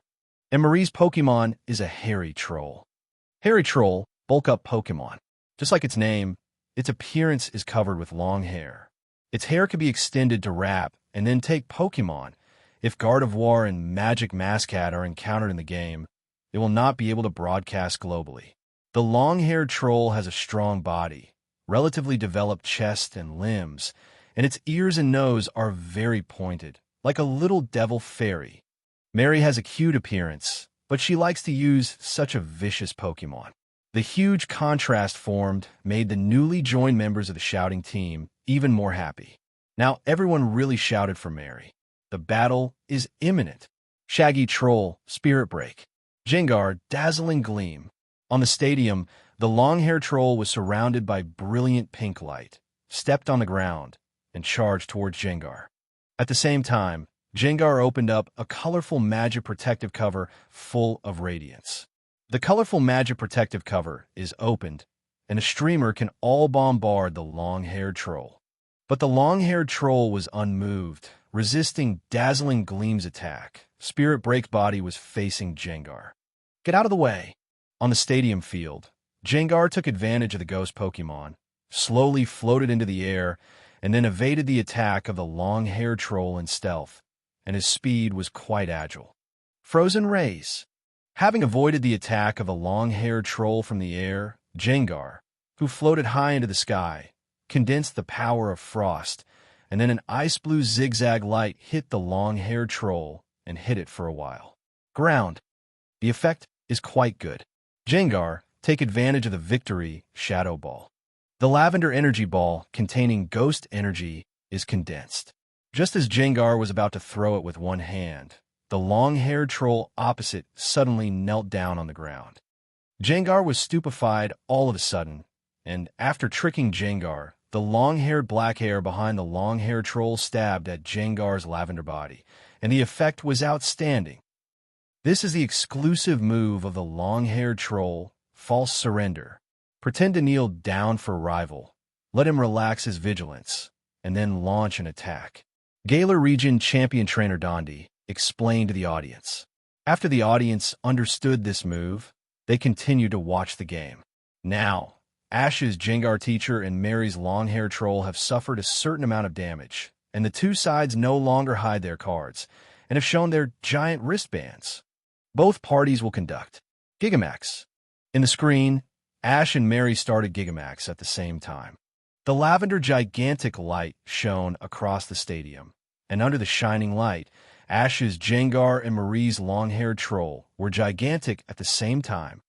And Marie's Pokemon is a hairy troll. Hairy troll, bulk up Pokemon. Just like its name, its appearance is covered with long hair. Its hair can be extended to wrap and then take Pokemon. If Gardevoir and Magic Mascat are encountered in the game, it will not be able to broadcast globally. The long-haired troll has a strong body, relatively developed chest and limbs, and its ears and nose are very pointed, like a little devil fairy. Mary has a cute appearance, but she likes to use such a vicious Pokemon. The huge contrast formed made the newly joined members of the shouting team even more happy. Now everyone really shouted for Mary. The battle is imminent. Shaggy Troll, Spirit Break. Gengar, Dazzling Gleam. On the stadium, the long-haired troll was surrounded by brilliant pink light, stepped on the ground, and charged towards Gengar. At the same time, Gengar opened up a colorful magic protective cover full of radiance. The colorful magic protective cover is opened, and a streamer can all bombard the long-haired troll. But the long-haired troll was unmoved, resisting Dazzling Gleam's attack. Spirit Break body was facing Gengar. Get out of the way! On the stadium field, Gengar took advantage of the ghost Pokemon, slowly floated into the air, and then evaded the attack of the long-haired troll in stealth, and his speed was quite agile. Frozen Rays. Having avoided the attack of the long-haired troll from the air, Gengar, who floated high into the sky, condensed the power of frost, and then an ice-blue zigzag light hit the long-haired troll and hit it for a while. Ground. The effect is quite good. Gengar, take advantage of the victory Shadow Ball. The Lavender Energy Ball, containing Ghost Energy, is condensed. Just as Gengar was about to throw it with one hand, the long-haired troll opposite suddenly knelt down on the ground. Gengar was stupefied all of a sudden, and after tricking Gengar, the long-haired black hair behind the long-haired troll stabbed at Gengar's lavender body, and the effect was outstanding. This is the exclusive move of the long-haired troll, False Surrender. Pretend to kneel down for rival, let him relax his vigilance, and then launch an attack. Galar Region Champion Trainer Dondi explained to the audience. After the audience understood this move, they continued to watch the game. Now, Ash's Gengar teacher and Mary's long-haired troll have suffered a certain amount of damage, and the two sides no longer hide their cards, and have shown their giant wristbands. Both parties will conduct Gigamax. In the screen, Ash and Mary started Gigamax at the same time. The lavender gigantic light shone across the stadium, and under the shining light, Ash's Gengar and Marie's long-haired troll were gigantic at the same time.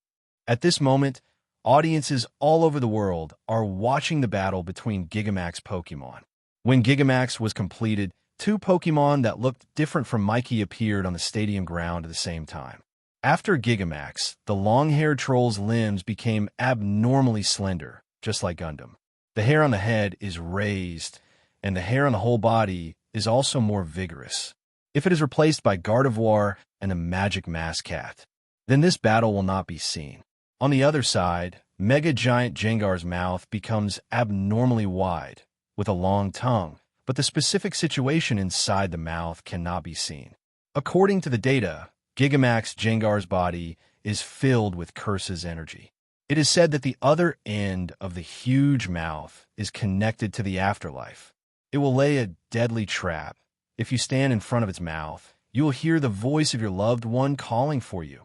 At this moment, audiences all over the world are watching the battle between Gigamax Pokemon. When Gigamax was completed, two Pokemon that looked different from Mikey appeared on the stadium ground at the same time. After Gigamax, the long-haired troll's limbs became abnormally slender, just like Gundam. The hair on the head is raised, and the hair on the whole body is also more vigorous. If it is replaced by Gardevoir and a magic mask cat, then this battle will not be seen. On the other side, Mega Giant Jengar's mouth becomes abnormally wide, with a long tongue, but the specific situation inside the mouth cannot be seen. According to the data, Gigamax Jengar's body is filled with Curse's energy. It is said that the other end of the huge mouth is connected to the afterlife. It will lay a deadly trap. If you stand in front of its mouth, you will hear the voice of your loved one calling for you.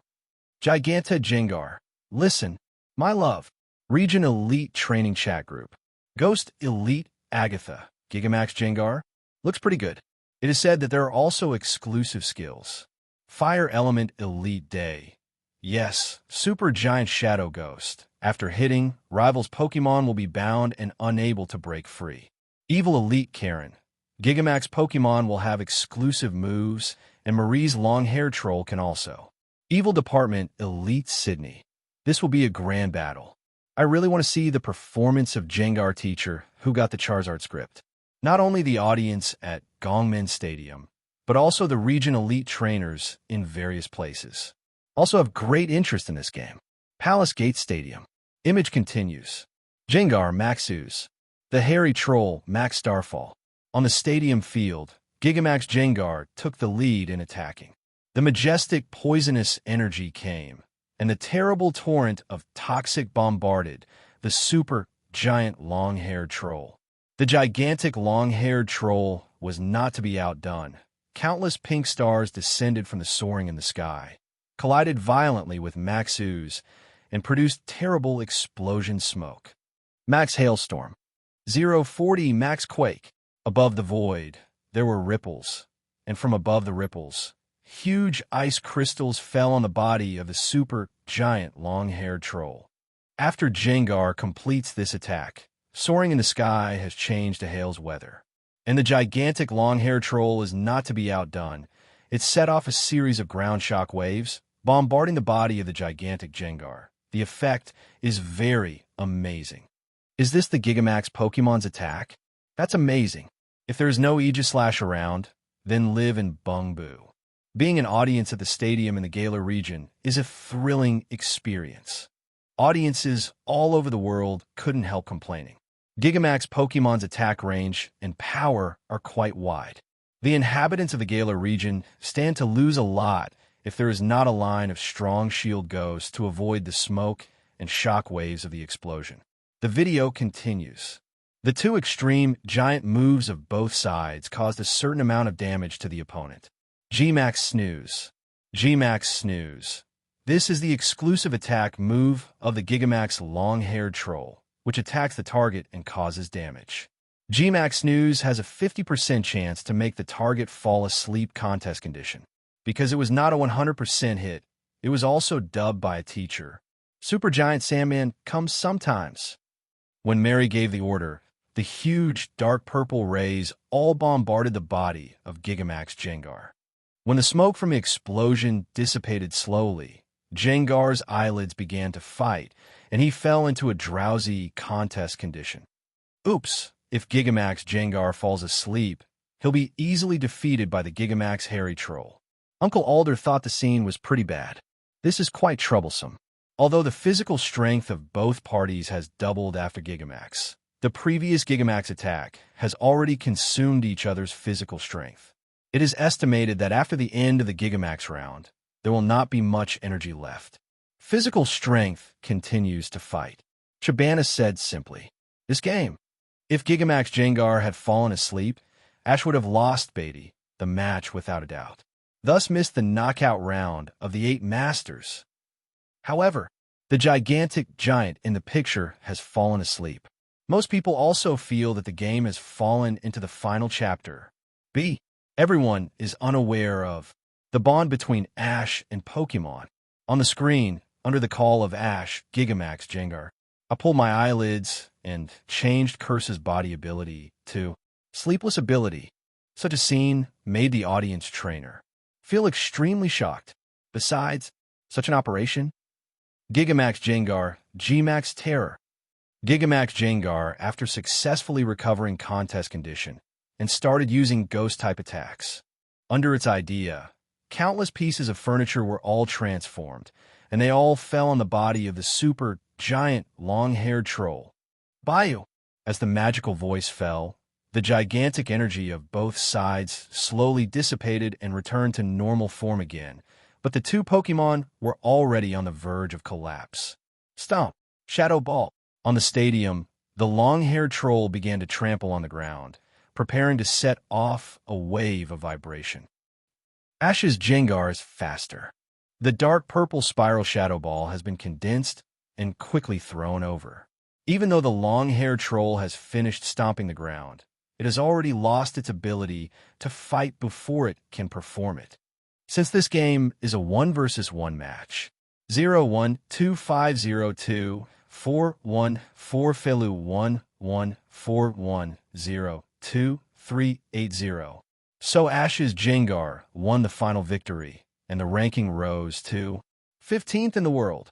Giganta Jengar, listen, my love. Region Elite Training Chat Group. Ghost Elite Agatha, Gigamax Jengar, looks pretty good. It is said that there are also exclusive skills. Fire Element Elite Day. Yes, Super Giant Shadow Ghost. After hitting, rivals' Pokemon will be bound and unable to break free. Evil Elite Karen. Gigamax Pokemon will have exclusive moves, and Marie's long-haired troll can also. Evil Department Elite Sydney. This will be a grand battle. I really want to see the performance of Jengar Teacher, who got the Charizard script. Not only the audience at Gongmin Stadium, but also the region elite trainers in various places. Also have great interest in this game. Palace Gate Stadium. Image continues. Jengar Maxus. The hairy troll Max Starfall. On the stadium field, Gigamax Jengar took the lead in attacking. The majestic poisonous energy came, and the terrible torrent of toxic bombarded the super giant long-haired troll. The gigantic long-haired troll was not to be outdone. Countless pink stars descended from the soaring in the sky, collided violently with Maxus, and produced terrible explosion smoke. Max Hailstorm. 040 Max Quake. Above the void, there were ripples, and from above the ripples, huge ice crystals fell on the body of the super giant long-haired troll. After Jengar completes this attack, soaring in the sky has changed to hail's weather. And the gigantic long-haired troll is not to be outdone. It set off a series of ground shock waves, bombarding the body of the gigantic Jengar. The effect is very amazing. Is this the Gigamax Pokemon's attack? That's amazing. If there is no Aegislash around, then live in Bungbu. Being an audience at the stadium in the Galar region is a thrilling experience. Audiences all over the world couldn't help complaining. Gigamax Pokemon's attack range and power are quite wide. The inhabitants of the Galar region stand to lose a lot if there is not a line of strong shield ghosts to avoid the smoke and shock waves of the explosion. The video continues. The two extreme, giant moves of both sides caused a certain amount of damage to the opponent. G-Max Snooze. G-Max Snooze. This is the exclusive attack move of the Gigamax long-haired troll, which attacks the target and causes damage. G-Max Snooze has a 50% chance to make the target fall asleep contest condition. Because it was not a 100% hit, it was also dubbed by a teacher. Super Giant Sandman comes sometimes. When Mary gave the order, the huge dark purple rays all bombarded the body of Gigamax Jengar. When the smoke from the explosion dissipated slowly, Jengar's eyelids began to fight, and he fell into a drowsy contest condition. Oops, if Gigamax Jengar falls asleep, he'll be easily defeated by the Gigamax hairy troll. Uncle Alder thought the scene was pretty bad. This is quite troublesome. Although the physical strength of both parties has doubled after Gigamax, the previous Gigamax attack has already consumed each other's physical strength. It is estimated that after the end of the Gigamax round, there will not be much energy left. Physical strength continues to fight. Chabana said simply, "This game. If Gigamax Jengar had fallen asleep, Ash would have lost Beatty, the match without a doubt. Thus missed the knockout round of the 8 Masters. However, the gigantic giant in the picture has fallen asleep. Most people also feel that the game has fallen into the final chapter. B. Everyone is unaware of the bond between Ash and Pokemon. On the screen, under the call of Ash, Gigamax Jengar, I pulled my eyelids and changed Curse's body ability to sleepless ability. Such a scene made the audience trainer feel extremely shocked. Besides, such an operation? Gigamax Jengar, G-Max Terror. Gigamax Jengar after successfully recovering contest condition and started using ghost-type attacks. Under its idea, countless pieces of furniture were all transformed, and they all fell on the body of the super giant long-haired troll. Bayou! As the magical voice fell, the gigantic energy of both sides slowly dissipated and returned to normal form again, but the two Pokémon were already on the verge of collapse. Stomp! Shadow Ball! On the stadium, the long-haired troll began to trample on the ground, preparing to set off a wave of vibration. Ash's Jengar is faster. The dark purple spiral Shadow Ball has been condensed and quickly thrown over. Even though the long-haired troll has finished stomping the ground, it has already lost its ability to fight before it can perform it. Since this game is a 1 versus 1 match, 0-1-2-5-0-2 4-1-4 Felu 1-1-4-1-0-2-3-8-0. So Ash's Jengar won the final victory, and the ranking rose to 15th in the world.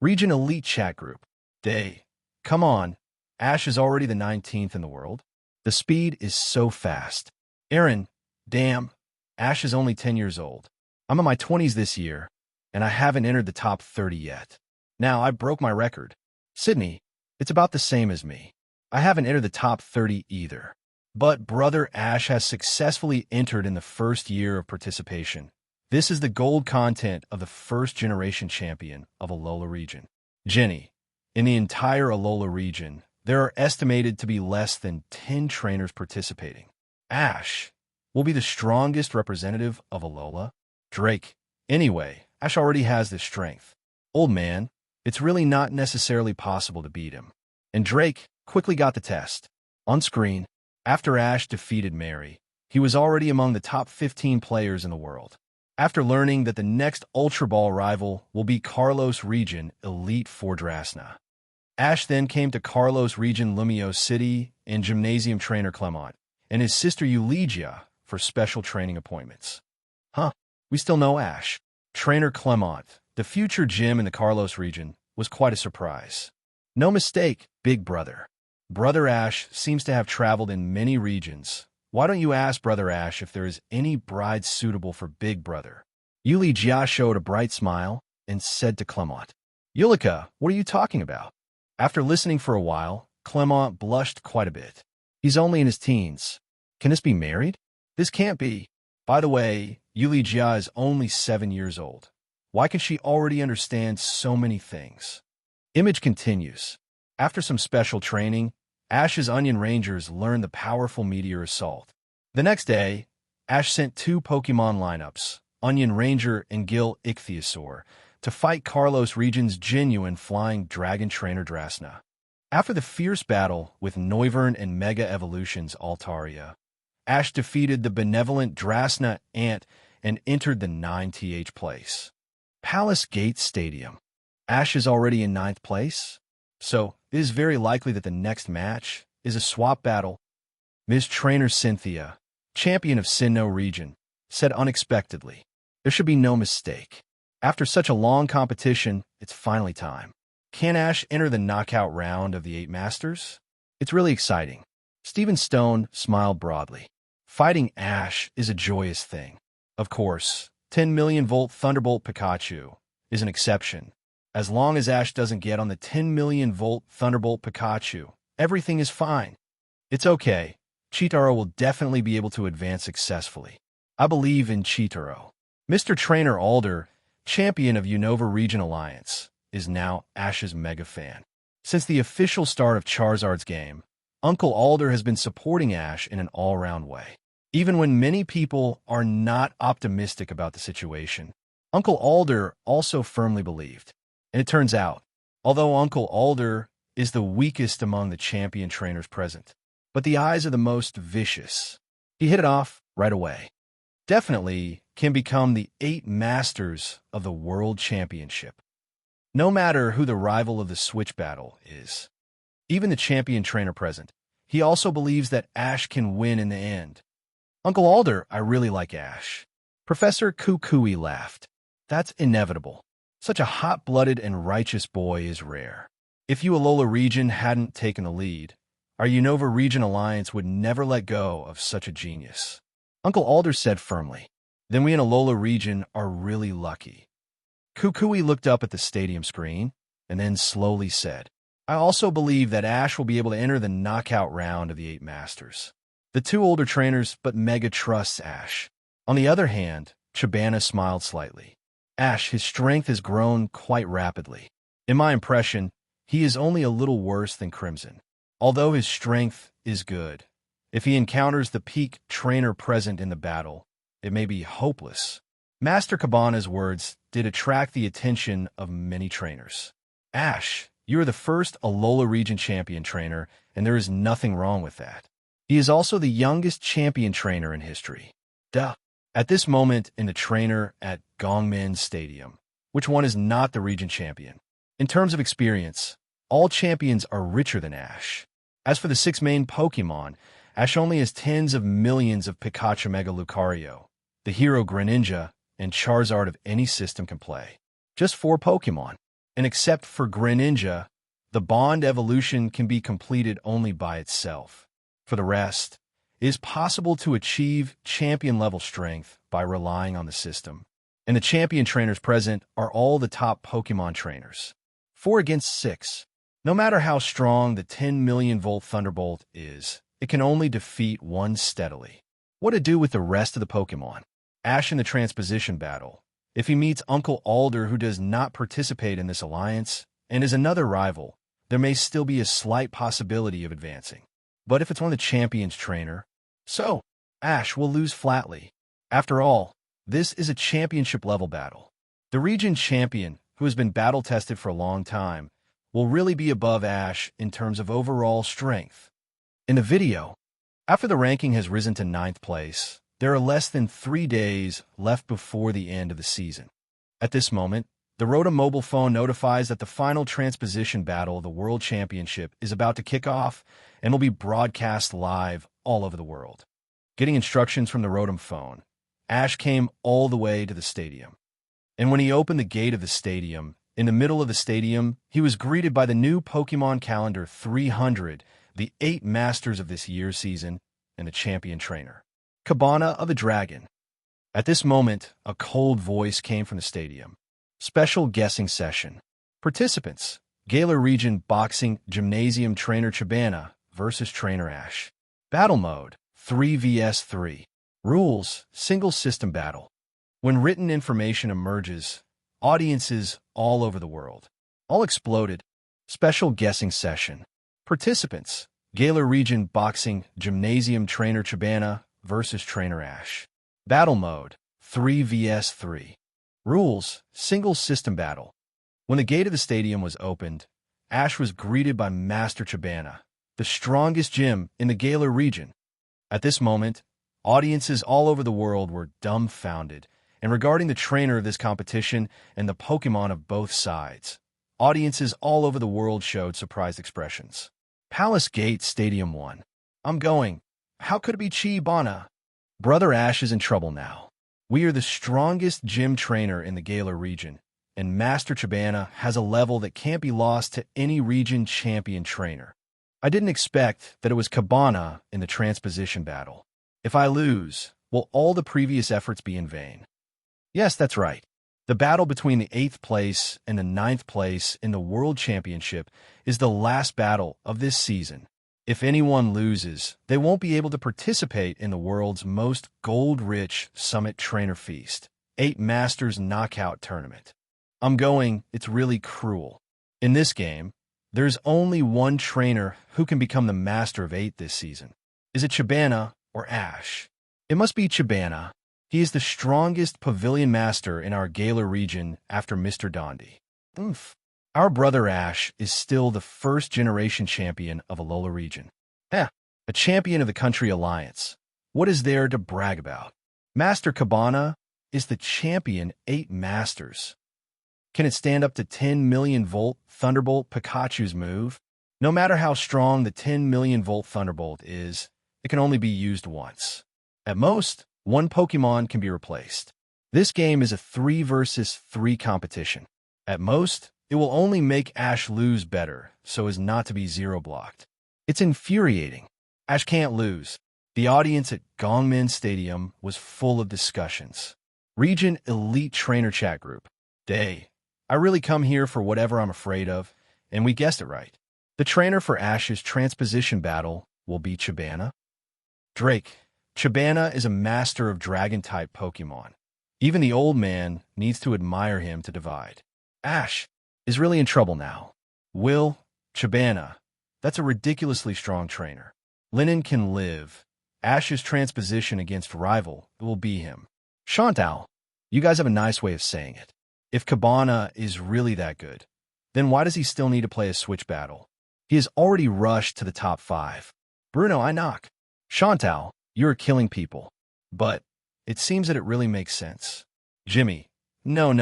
Region Elite Chat Group. Day. Come on, Ash is already the 19th in the world. The speed is so fast. Aaron, damn, Ash is only 10 years old. I'm in my 20s this year, and I haven't entered the top 30 yet. Now, I broke my record. Sydney, it's about the same as me. I haven't entered the top 30 either. But brother Ash has successfully entered in the first year of participation. This is the gold content of the first generation champion of Alola region. Jenny, in the entire Alola region, there are estimated to be less than 10 trainers participating. Ash will be the strongest representative of Alola. Drake, anyway, Ash already has this strength. Old man, it's really not necessarily possible to beat him. And Drake quickly got the test. On screen, after Ash defeated Mary, he was already among the top 15 players in the world. After learning that the next Ultra Ball rival will be Kalos Region Elite Four Drasna, Ash then came to Kalos Region Lumio City and Gymnasium Trainer Clement and his sister Eulegia for special training appointments. We still know Ash. Trainer Clement, the future gym in the Kalos region, was quite a surprise. No mistake, big brother. Brother Ash seems to have traveled in many regions. Why don't you ask Brother Ash if there is any bride suitable for Big Brother? Eulegia showed a bright smile and said to Clement, Eulica, what are you talking about? After listening for a while, Clement blushed quite a bit. He's only in his teens. Can this be married? This can't be. By the way, Eulegia is only 7 years old. Why can she already understand so many things? Image continues. After some special training, Ash's Onion Rangers learned the powerful Meteor Assault. The next day, Ash sent 2 Pokemon lineups, Onion Ranger and Gil Ichthyosaur, to fight Kalos region's genuine flying dragon trainer Drasna. After the fierce battle with Noivern and Mega Evolution's Altaria, Ash defeated the benevolent Drasna Ant and entered the 9th place. Palace Gate Stadium. Ash is already in 9th place, so it is very likely that the next match is a swap battle. Ms. Trainer Cynthia, champion of Sinnoh region, said unexpectedly, there should be no mistake. After such a long competition, it's finally time. Can Ash enter the knockout round of the 8 Masters? It's really exciting. Stephen Stone smiled broadly. Fighting Ash is a joyous thing. Of course, 10 million volt Thunderbolt Pikachu is an exception. As long as Ash doesn't get on the 10 million volt Thunderbolt Pikachu, everything is fine. It's okay. Chitaro will definitely be able to advance successfully. I believe in Chitaro. Mr. Trainer Alder, champion of Unova Region Alliance, is now Ash's mega fan. Since the official start of Charizard's game, Uncle Alder has been supporting Ash in an all-round way. Even when many people are not optimistic about the situation, Uncle Alder also firmly believed. And it turns out, although Uncle Alder is the weakest among the champion trainers present, but the eyes are the most vicious, he hit it off right away. Definitely can become the 8 Masters of the World Championship. No matter who the rival of the Switch battle is, even the champion trainer present, he also believes that Ash can win in the end. Uncle Alder, I really like Ash. Professor Kukui laughed. That's inevitable. Such a hot-blooded and righteous boy is rare. If you Alola region hadn't taken the lead, our Unova region alliance would never let go of such a genius. Uncle Alder said firmly. Then we in Alola region are really lucky. Kukui looked up at the stadium screen and then slowly said, I also believe that Ash will be able to enter the knockout round of the 8 Masters. The 2 older trainers, but Mega trusts Ash. On the other hand, Chabana smiled slightly. Ash, his strength has grown quite rapidly. In my impression, he is only a little worse than Crimson. Although his strength is good, if he encounters the peak trainer present in the battle, it may be hopeless. Master Chabana's words did attract the attention of many trainers. Ash, you are the first Alola region champion trainer, and there is nothing wrong with that. He is also the youngest champion trainer in history. Duh. At this moment in the trainer at Gongmin Stadium, which one is not the region champion? In terms of experience, all champions are richer than Ash. As for the 6 main Pokémon, Ash only has tens of millions of Pikachu Mega Lucario. The hero Greninja and Charizard of any system can play. Just 4 Pokémon. And except for Greninja, the bond evolution can be completed only by itself. For the rest, it is possible to achieve champion-level strength by relying on the system. And the champion trainers present are all the top Pokémon trainers. 4 against 6. No matter how strong the 10 million volt Thunderbolt is, it can only defeat one steadily. What to do with the rest of the Pokémon? Ash in the transposition battle. If he meets Uncle Alder, who does not participate in this alliance, and is another rival, there may still be a slight possibility of advancing. But if it's one of the champions trainer, so Ash will lose flatly. After all, this is a championship-level battle. The region champion, who has been battle-tested for a long time, will really be above Ash in terms of overall strength. In the video, after the ranking has risen to 9th place, there are less than 3 days left before the end of the season. At this moment, the Rotom mobile phone notifies that the final transposition battle of the World Championship is about to kick off and will be broadcast live all over the world. Getting instructions from the Rotom phone, Ash came all the way to the stadium. And when he opened the gate of the stadium, in the middle of the stadium, he was greeted by the new Pokémon Calendar 300, the 8 Masters of this year's season, and the champion trainer, Chabana of the Dragon. At this moment, a cold voice came from the stadium. Special guessing session. Participants, Galar Region Boxing Gymnasium Trainer Chabana versus Trainer Ash. Battle Mode, 3 vs 3. Rules, Single System Battle. When written information emerges, audiences all over the world all exploded. Special guessing session. Participants, Galar Region Boxing Gymnasium Trainer Chabana versus Trainer Ash. Battle Mode, 3 vs 3. Rules, Single System Battle. When the gate of the stadium was opened, Ash was greeted by Master Chabana, the strongest gym in the Galar region. At this moment, audiences all over the world were dumbfounded, and regarding the trainer of this competition and the Pokémon of both sides, audiences all over the world showed surprised expressions. Palace Gate Stadium 1. I'm going. How could it be Chabana? Brother Ash is in trouble now. We are the strongest gym trainer in the Galar region, and Master Chabana has a level that can't be lost to any region champion trainer. I didn't expect that it was Chabana in the transposition battle. If I lose, will all the previous efforts be in vain? Yes, that's right. The battle between the 8th place and the 9th place in the World Championship is the last battle of this season. If anyone loses, they won't be able to participate in the world's most gold-rich Summit Trainer Feast, 8 Masters Knockout Tournament. I'm going, it's really cruel. In this game, there's only one trainer who can become the Master of 8 this season. Is it Chabana or Ash? It must be Chabana. He is the strongest Pavilion Master in our Galar region after Mr. Dondi. Oomph. Our brother Ash is still the first-generation champion of Alola region. A champion of the country alliance. What is there to brag about? Master Chabana is the champion 8 Masters. Can it stand up to 10 million volt Thunderbolt Pikachu's move? No matter how strong the 10 million volt Thunderbolt is, it can only be used once. At most, one Pokemon can be replaced. This game is a 3 versus 3 competition. At most, It will only make Ash lose better, so as not to be zero-blocked. It's infuriating. Ash can't lose. The audience at Gongmin Stadium was full of discussions. Region Elite Trainer Chat Group. Day. I really come here for whatever I'm afraid of, and we guessed it right. The trainer for Ash's transposition battle will be Chabana. Drake. Chabana is a master of dragon-type Pokemon. Even the old man needs to admire him to divide. Ash is really in trouble now. Will. Chabana. That's a ridiculously strong trainer. Lennon can live. Ash's transposition against rival will be him. Showdown. You guys have a nice way of saying it. If Chabana is really that good, then why does he still need to play a switch battle? He has already rushed to the top 5. Bruno, I knock. Showdown, you're killing people. But it seems that it really makes sense. Jimmy. No.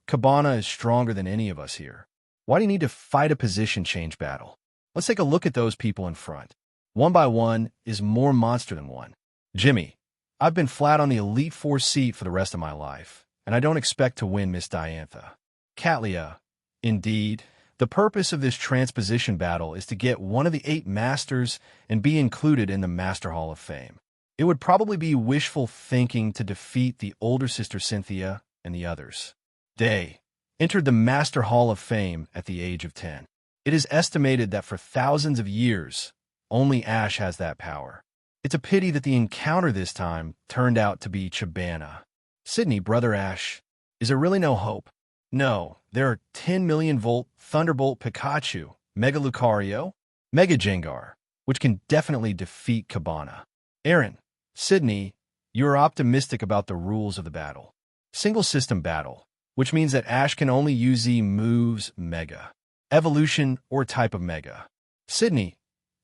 Chabana is stronger than any of us here. Why do you need to fight a position change battle? Let's take a look at those people in front. 1 by 1 is more monster than 1. Jimmy. I've been flat on the Elite Four seat for the rest of my life, and I don't expect to win Miss Diantha. Catlia. Indeed, the purpose of this transposition battle is to get one of the 8 masters and be included in the Master Hall of Fame. It would probably be wishful thinking to defeat the older sister Cynthia and the others. Day. Entered the Master Hall of Fame at the age of 10. It is estimated that for thousands of years, only Ash has that power. It's a pity that the encounter this time turned out to be Chabana. Sydney, Brother Ash. Is there really no hope? No, there are 10 million volt Thunderbolt Pikachu, Mega Lucario, Mega Jengar, which can definitely defeat Chabana. Aaron. Sydney, you are optimistic about the rules of the battle. Single system battle, which means that Ash can only use the moves Mega, Evolution, or type of Mega. Sydney.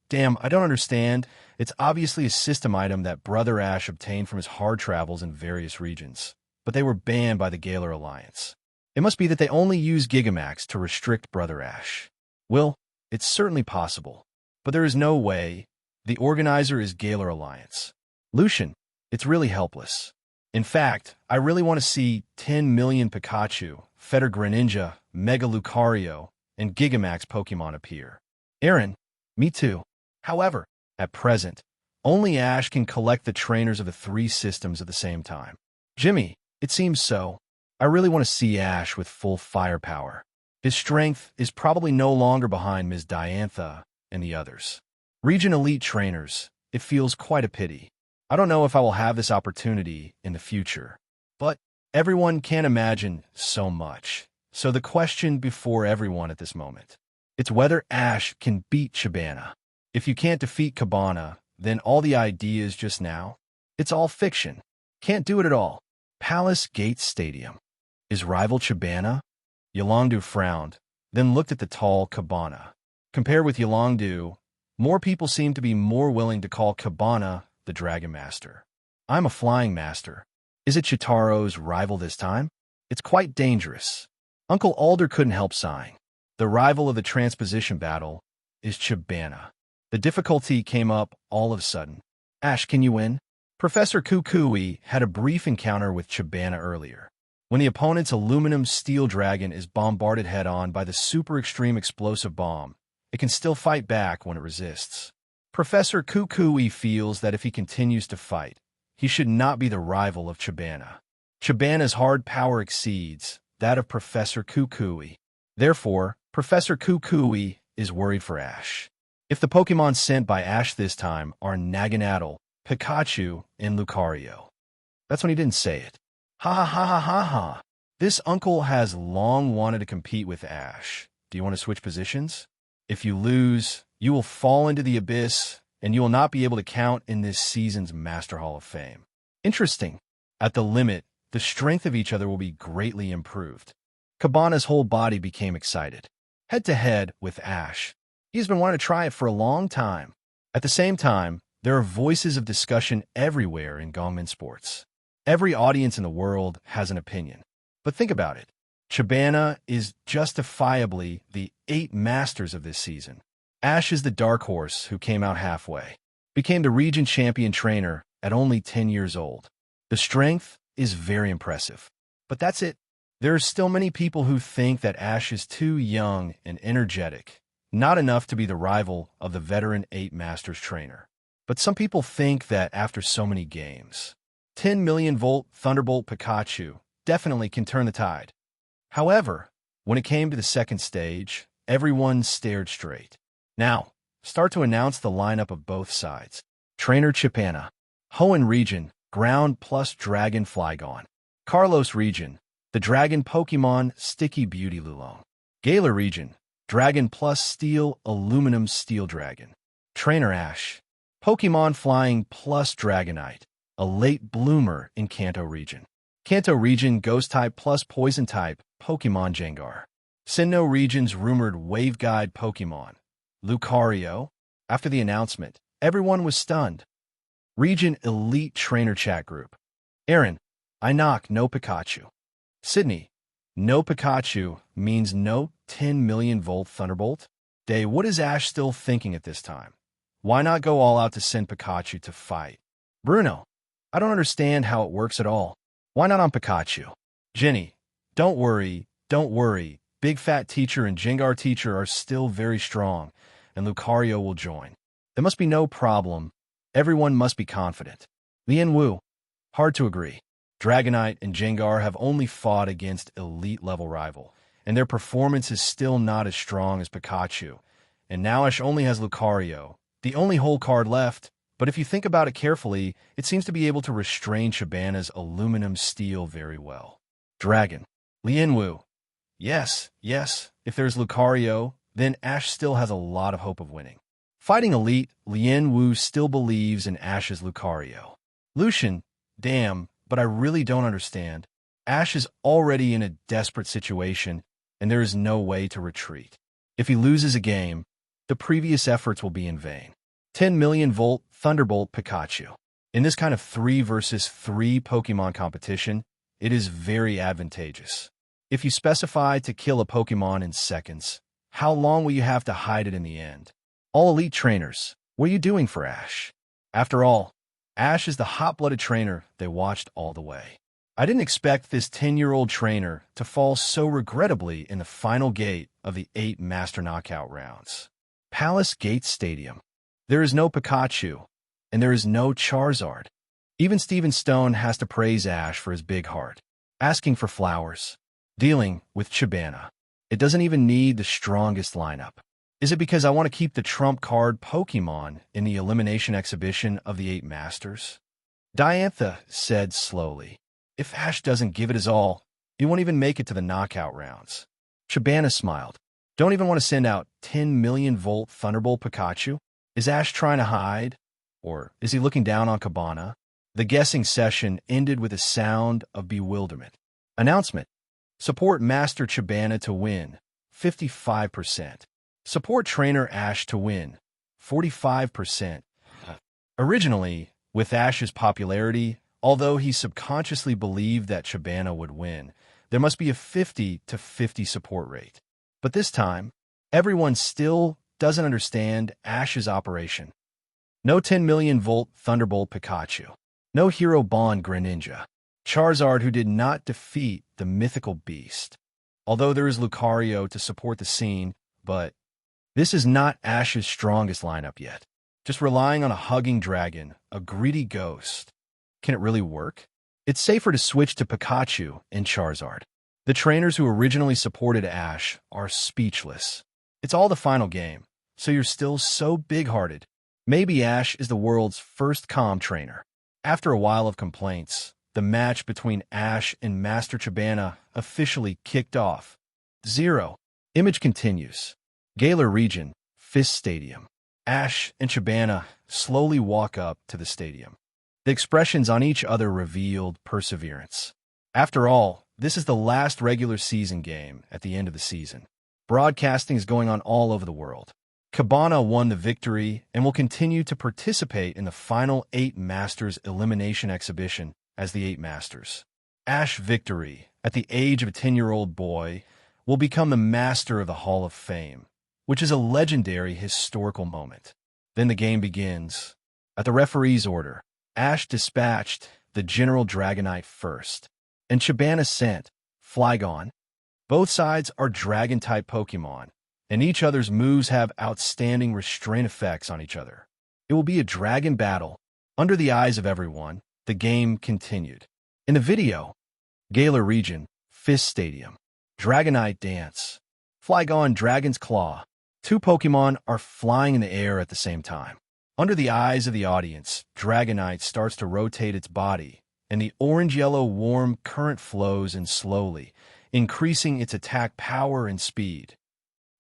Damn, I don't understand. It's obviously a system item that Brother Ash obtained from his hard travels in various regions, but they were banned by the Galar Alliance. It must be that they only use Gigamax to restrict Brother Ash. Well, it's certainly possible, but there is no way. The organizer is Galar Alliance. Lucian, it's really helpless. In fact, I really want to see 10 million Pikachu, Feder Greninja, Mega Lucario, and Gigamax Pokemon appear. Aaron, me too. However, at present, only Ash can collect the trainers of the 3 systems at the same time. Jimmy, it seems so. I really want to see Ash with full firepower. His strength is probably no longer behind Ms. Diantha and the others. Region Elite Trainers, it feels quite a pity. I don't know if I will have this opportunity in the future, but everyone can imagine so much. So the question before everyone at this moment, it's whether Ash can beat Chabana. If you can't defeat Chabana, then all the ideas just now, it's all fiction. Can't do it at all. Palace Gate Stadium. Is rival Chabana? Yolongdu frowned, then looked at the tall Chabana. Compared with Yolongdu, more people seem to be more willing to call Chabana the Dragon Master. I'm a Flying Master. Is it Chitaro's rival this time? It's quite dangerous. Uncle Alder couldn't help sighing. The rival of the transposition battle is Chabana. The difficulty came up all of a sudden. Ash, can you win? Professor Kukui had a brief encounter with Chabana earlier. When the opponent's aluminum steel dragon is bombarded head-on by the super extreme explosive bomb, it can still fight back when it resists. Professor Kukui feels that if he continues to fight, he should not be the rival of Chabana. Chabana's hard power exceeds that of Professor Kukui. Therefore, Professor Kukui is worried for Ash. If the Pokemon sent by Ash this time are Naganadel, Pikachu, and Lucario. That's when he didn't say it. Ha ha ha ha ha ha. This uncle has long wanted to compete with Ash. Do you want to switch positions? If you lose, you will fall into the abyss, and you will not be able to count in this season's Master Hall of Fame. Interesting. At the limit, the strength of each other will be greatly improved. Chabana's whole body became excited. Head-to-head with Ash. He's been wanting to try it for a long time. At the same time, there are voices of discussion everywhere in Gongmin Sports. Every audience in the world has an opinion. But think about it. Chabana is justifiably the 8 masters of this season. Ash is the dark horse who came out halfway. Became the region champion trainer at only 10 years old. The strength is very impressive. But that's it. There are still many people who think that Ash is too young and energetic, not enough to be the rival of the veteran 8 Masters trainer. But some people think that after so many games, 10 million volt Thunderbolt Pikachu definitely can turn the tide. However, when it came to the second stage, everyone stared straight. Now, start to announce the lineup of both sides. Trainer Chabana. Hoenn region, ground plus dragon Flygon. Kalos region, the dragon Pokémon Sticky Beauty Lulong. Galar region, dragon plus steel aluminum steel dragon. Trainer Ash. Pokémon Flying plus Dragonite, a late bloomer in Kanto region. Kanto region, ghost type plus poison type Pokémon Gengar. Sinnoh region's rumored wave guide Pokémon, Lucario. After the announcement, everyone was stunned. Region elite trainer chat group. Aaron, I knock no Pikachu. Sydney, no Pikachu means no 10 million volt Thunderbolt? Day, what is Ash still thinking at this time? Why not go all out to send Pikachu to fight? Bruno, I don't understand how it works at all. Why not on Pikachu? Jenny, don't worry. Big Fat Teacher and Gengar Teacher are still very strong, and Lucario will join. There must be no problem. Everyone must be confident. Lian Wu, hard to agree. Dragonite and Gengar have only fought against elite-level rival, and their performance is still not as strong as Pikachu. And now Ash only has Lucario, the only whole card left, but if you think about it carefully, it seems to be able to restrain Chabana's aluminum steel very well. Dragon. Lian Wu. Yes, if there's Lucario, then Ash still has a lot of hope of winning. Fighting Elite, Lian Wu still believes in Ash's Lucario. Lucian, damn, but I really don't understand. Ash is already in a desperate situation, and there is no way to retreat. If he loses a game, the previous efforts will be in vain. 10 million volt Thunderbolt Pikachu. In this kind of 3 versus 3 Pokemon competition, it is very advantageous. If you specify to kill a Pokemon in seconds, how long will you have to hide it in the end? All elite trainers, what are you doing for Ash? After all, Ash is the hot-blooded trainer they watched all the way. I didn't expect this 10-year-old trainer to fall so regrettably in the final gate of the 8 Master Knockout rounds. Palace Gate Stadium. There is no Pikachu, and there is no Charizard. Even Steven Stone has to praise Ash for his big heart, asking for flowers, dealing with Chabana. It doesn't even need the strongest lineup. Is it because I want to keep the trump card Pokemon in the elimination exhibition of the 8 Masters? Diantha said slowly, if Ash doesn't give it his all, he won't even make it to the knockout rounds. Chabana smiled. Don't even want to send out 10 million volt Thunderbolt Pikachu? Is Ash trying to hide? Or is he looking down on Chabana? The guessing session ended with a sound of bewilderment. Announcement. Support Master Chabana to win, 55%. Support Trainer Ash to win, 45%. Originally, with Ash's popularity, although he subconsciously believed that Chabana would win, there must be a 50-50 support rate. But this time, everyone still doesn't understand Ash's operation. No 10 million volt Thunderbolt Pikachu. No Hero Bond Greninja. Charizard who did not defeat the mythical beast. Although there is Lucario to support the scene, but this is not Ash's strongest lineup yet. Just relying on a hugging dragon, a greedy ghost. Can it really work? It's safer to switch to Pikachu and Charizard. The trainers who originally supported Ash are speechless. It's all the final game, so you're still so big-hearted. Maybe Ash is the world's first calm trainer. After a while of complaints, the match between Ash and Master Chabana officially kicked off. 0. Image continues. Galar region, Fist Stadium. Ash and Chabana slowly walk up to the stadium. The expressions on each other revealed perseverance. After all, this is the last regular season game at the end of the season. Broadcasting is going on all over the world. Chabana won the victory and will continue to participate in the final 8 Masters elimination exhibition as the 8 Masters. Ash victory, at the age of a 10-year-old boy, will become the Master of the Hall of Fame, which is a legendary historical moment. Then the game begins. At the referee's order, Ash dispatched the General Dragonite first, and Chabana sent Flygon. Both sides are dragon-type Pokemon, and each other's moves have outstanding restraint effects on each other. It will be a dragon battle. Under the eyes of everyone, the game continued. In the video, Galar region, Fist Stadium, Dragonite dance, Flygon Dragon's Claw. Two Pokemon are flying in the air at the same time. Under the eyes of the audience, Dragonite starts to rotate its body, and the orange-yellow warm current flows in slowly, increasing its attack power and speed.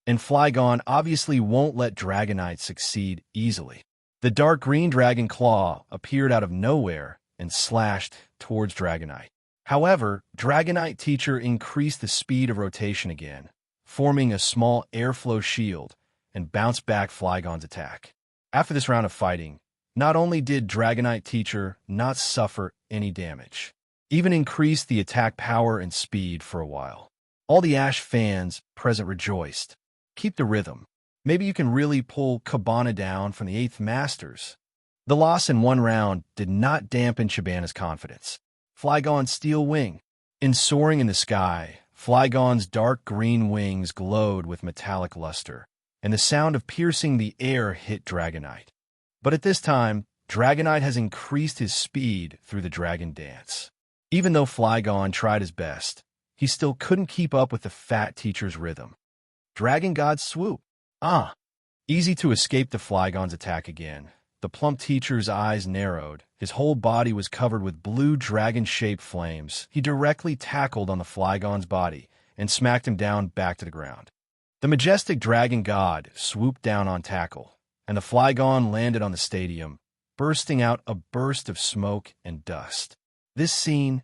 And Flygon obviously won't let Dragonite succeed easily. The dark green Dragon Claw appeared out of nowhere and slashed towards Dragonite. However, Dragonite Teacher increased the speed of rotation again, forming a small airflow shield, and bounced back Flygon's attack. After this round of fighting, not only did Dragonite Teacher not suffer any damage, even increased the attack power and speed for a while. All the Ash fans present rejoiced. Keep the rhythm. Maybe you can really pull Chabana down from the 8th Masters. The loss in one round did not dampen Chabana's confidence. Flygon's Steel Wing. In soaring in the sky, Flygon's dark green wings glowed with metallic luster, and the sound of piercing the air hit Dragonite. But at this time, Dragonite has increased his speed through the Dragon Dance. Even though Flygon tried his best, he still couldn't keep up with the Fat Teacher's rhythm. Dragon God Swoop. Easy to escape the Flygon's attack again. The plump Teacher's eyes narrowed. His whole body was covered with blue dragon-shaped flames. He directly tackled on the Flygon's body and smacked him down back to the ground. The majestic Dragon God swooped down on tackle, and the Flygon landed on the stadium, bursting out a burst of smoke and dust. This scene,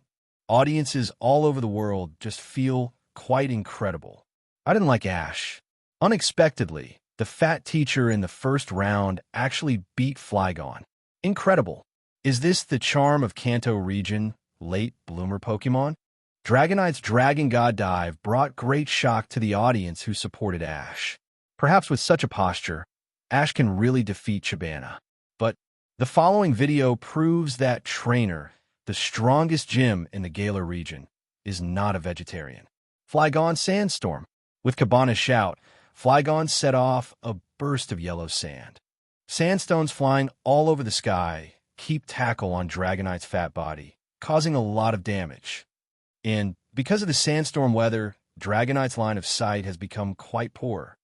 audiences all over the world just feel quite incredible. I didn't like Ash. Unexpectedly, the Fat Teacher in the first round actually beat Flygon. Incredible. Is this the charm of Kanto region, late bloomer Pokemon? Dragonite's Dragon God dive brought great shock to the audience who supported Ash. Perhaps with such a posture, Ash can really defeat Chabana. But the following video proves that Trainer, the strongest gym in the Galar region, is not a vegetarian. Flygon Sandstorm. With Chabana's shout, Flygon set off a burst of yellow sand. Sandstones flying all over the sky keep tackle on Dragonite's fat body, causing a lot of damage. And because of the sandstorm weather, Dragonite's line of sight has become quite poor.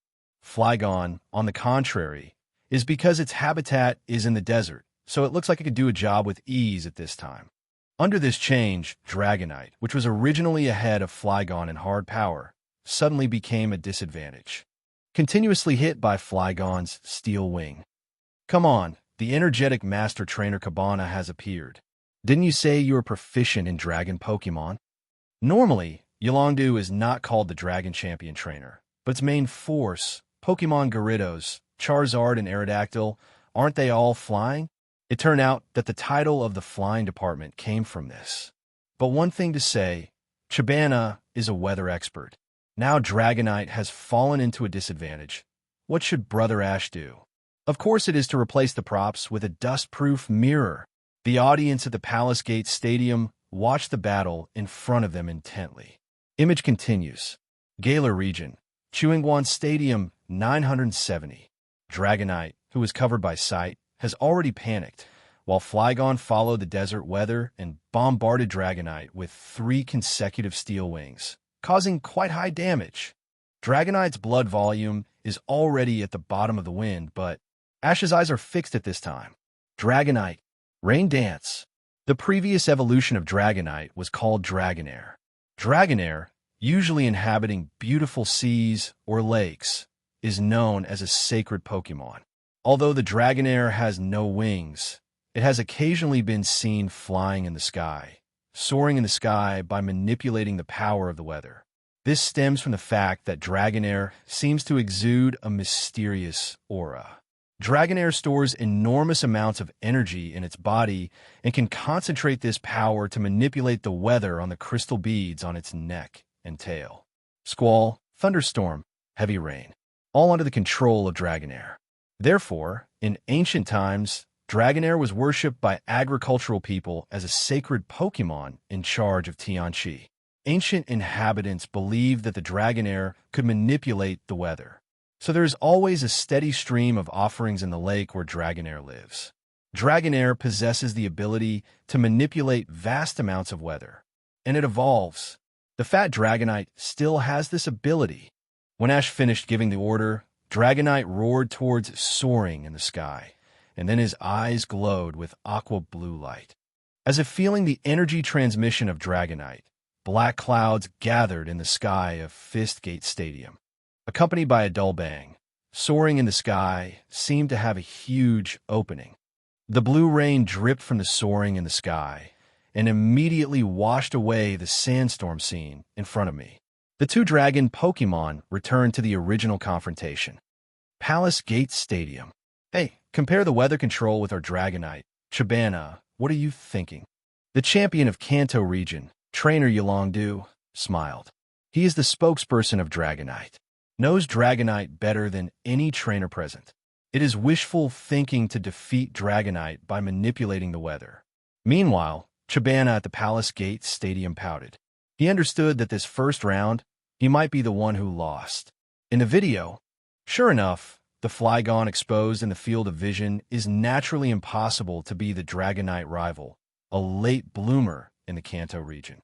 Flygon, on the contrary, is because its habitat is in the desert, so it looks like it could do a job with ease at this time. Under this change, Dragonite, which was originally ahead of Flygon in hard power, suddenly became a disadvantage. Continuously hit by Flygon's Steel Wing. Come on, the energetic Master Trainer Chabana has appeared. Didn't you say you were proficient in Dragon Pokemon? Normally, Yolongdu is not called the Dragon Champion Trainer, but its main force, Pokemon Gyarados, Charizard, and Aerodactyl, aren't they all flying? It turned out that the title of the flying department came from this. But one thing to say, Chabana is a weather expert. Now Dragonite has fallen into a disadvantage. What should Brother Ash do? Of course it is to replace the props with a dust-proof mirror. The audience at the Palace Gate Stadium watched the battle in front of them intently. Image continues. Galar region, Chuangguan Stadium 970. Dragonite, who is covered by sight, has already panicked, while Flygon followed the desert weather and bombarded Dragonite with 3 consecutive Steel Wings, causing quite high damage. Dragonite's blood volume is already at the bottom of the wind, but Ash's eyes are fixed at this time. Dragonite, Rain Dance. The previous evolution of Dragonite was called Dragonair. Dragonair, usually inhabiting beautiful seas or lakes, is known as a sacred Pokemon. Although the Dragonair has no wings, it has occasionally been seen flying in the sky, soaring in the sky by manipulating the power of the weather. This stems from the fact that Dragonair seems to exude a mysterious aura. Dragonair stores enormous amounts of energy in its body and can concentrate this power to manipulate the weather on the crystal beads on its neck and tail. Squall, thunderstorm, heavy rain, all under the control of Dragonair. Therefore, in ancient times, Dragonair was worshipped by agricultural people as a sacred Pokemon in charge of Tianqi. ancient inhabitants believed that the Dragonair could manipulate the weather. So there is always a steady stream of offerings in the lake where Dragonair lives. Dragonair possesses the ability to manipulate vast amounts of weather, and it evolves. The fat Dragonite still has this ability. When Ash finished giving the order, Dragonite roared towards soaring in the sky, and then his eyes glowed with aqua blue light. As if feeling the energy transmission of Dragonite, black clouds gathered in the sky of Fistgate Stadium. Accompanied by a dull bang, soaring in the sky seemed to have a huge opening. The blue rain dripped from the soaring in the sky and immediately washed away the sandstorm scene in front of me. The two dragon Pokémon returned to the original confrontation. Palace Gate Stadium. Hey, compare the weather control with our Dragonite. Chabana, what are you thinking? The champion of Kanto region, Trainer Yolongdu, smiled. He is the spokesperson of Dragonite. Knows Dragonite better than any trainer present. It is wishful thinking to defeat Dragonite by manipulating the weather. Meanwhile, Chabana at the Palace Gate Stadium pouted. He understood that this first round, he might be the one who lost. In the video, sure enough, the Flygon exposed in the field of vision is naturally impossible to be the Dragonite rival, a late bloomer in the Kanto region.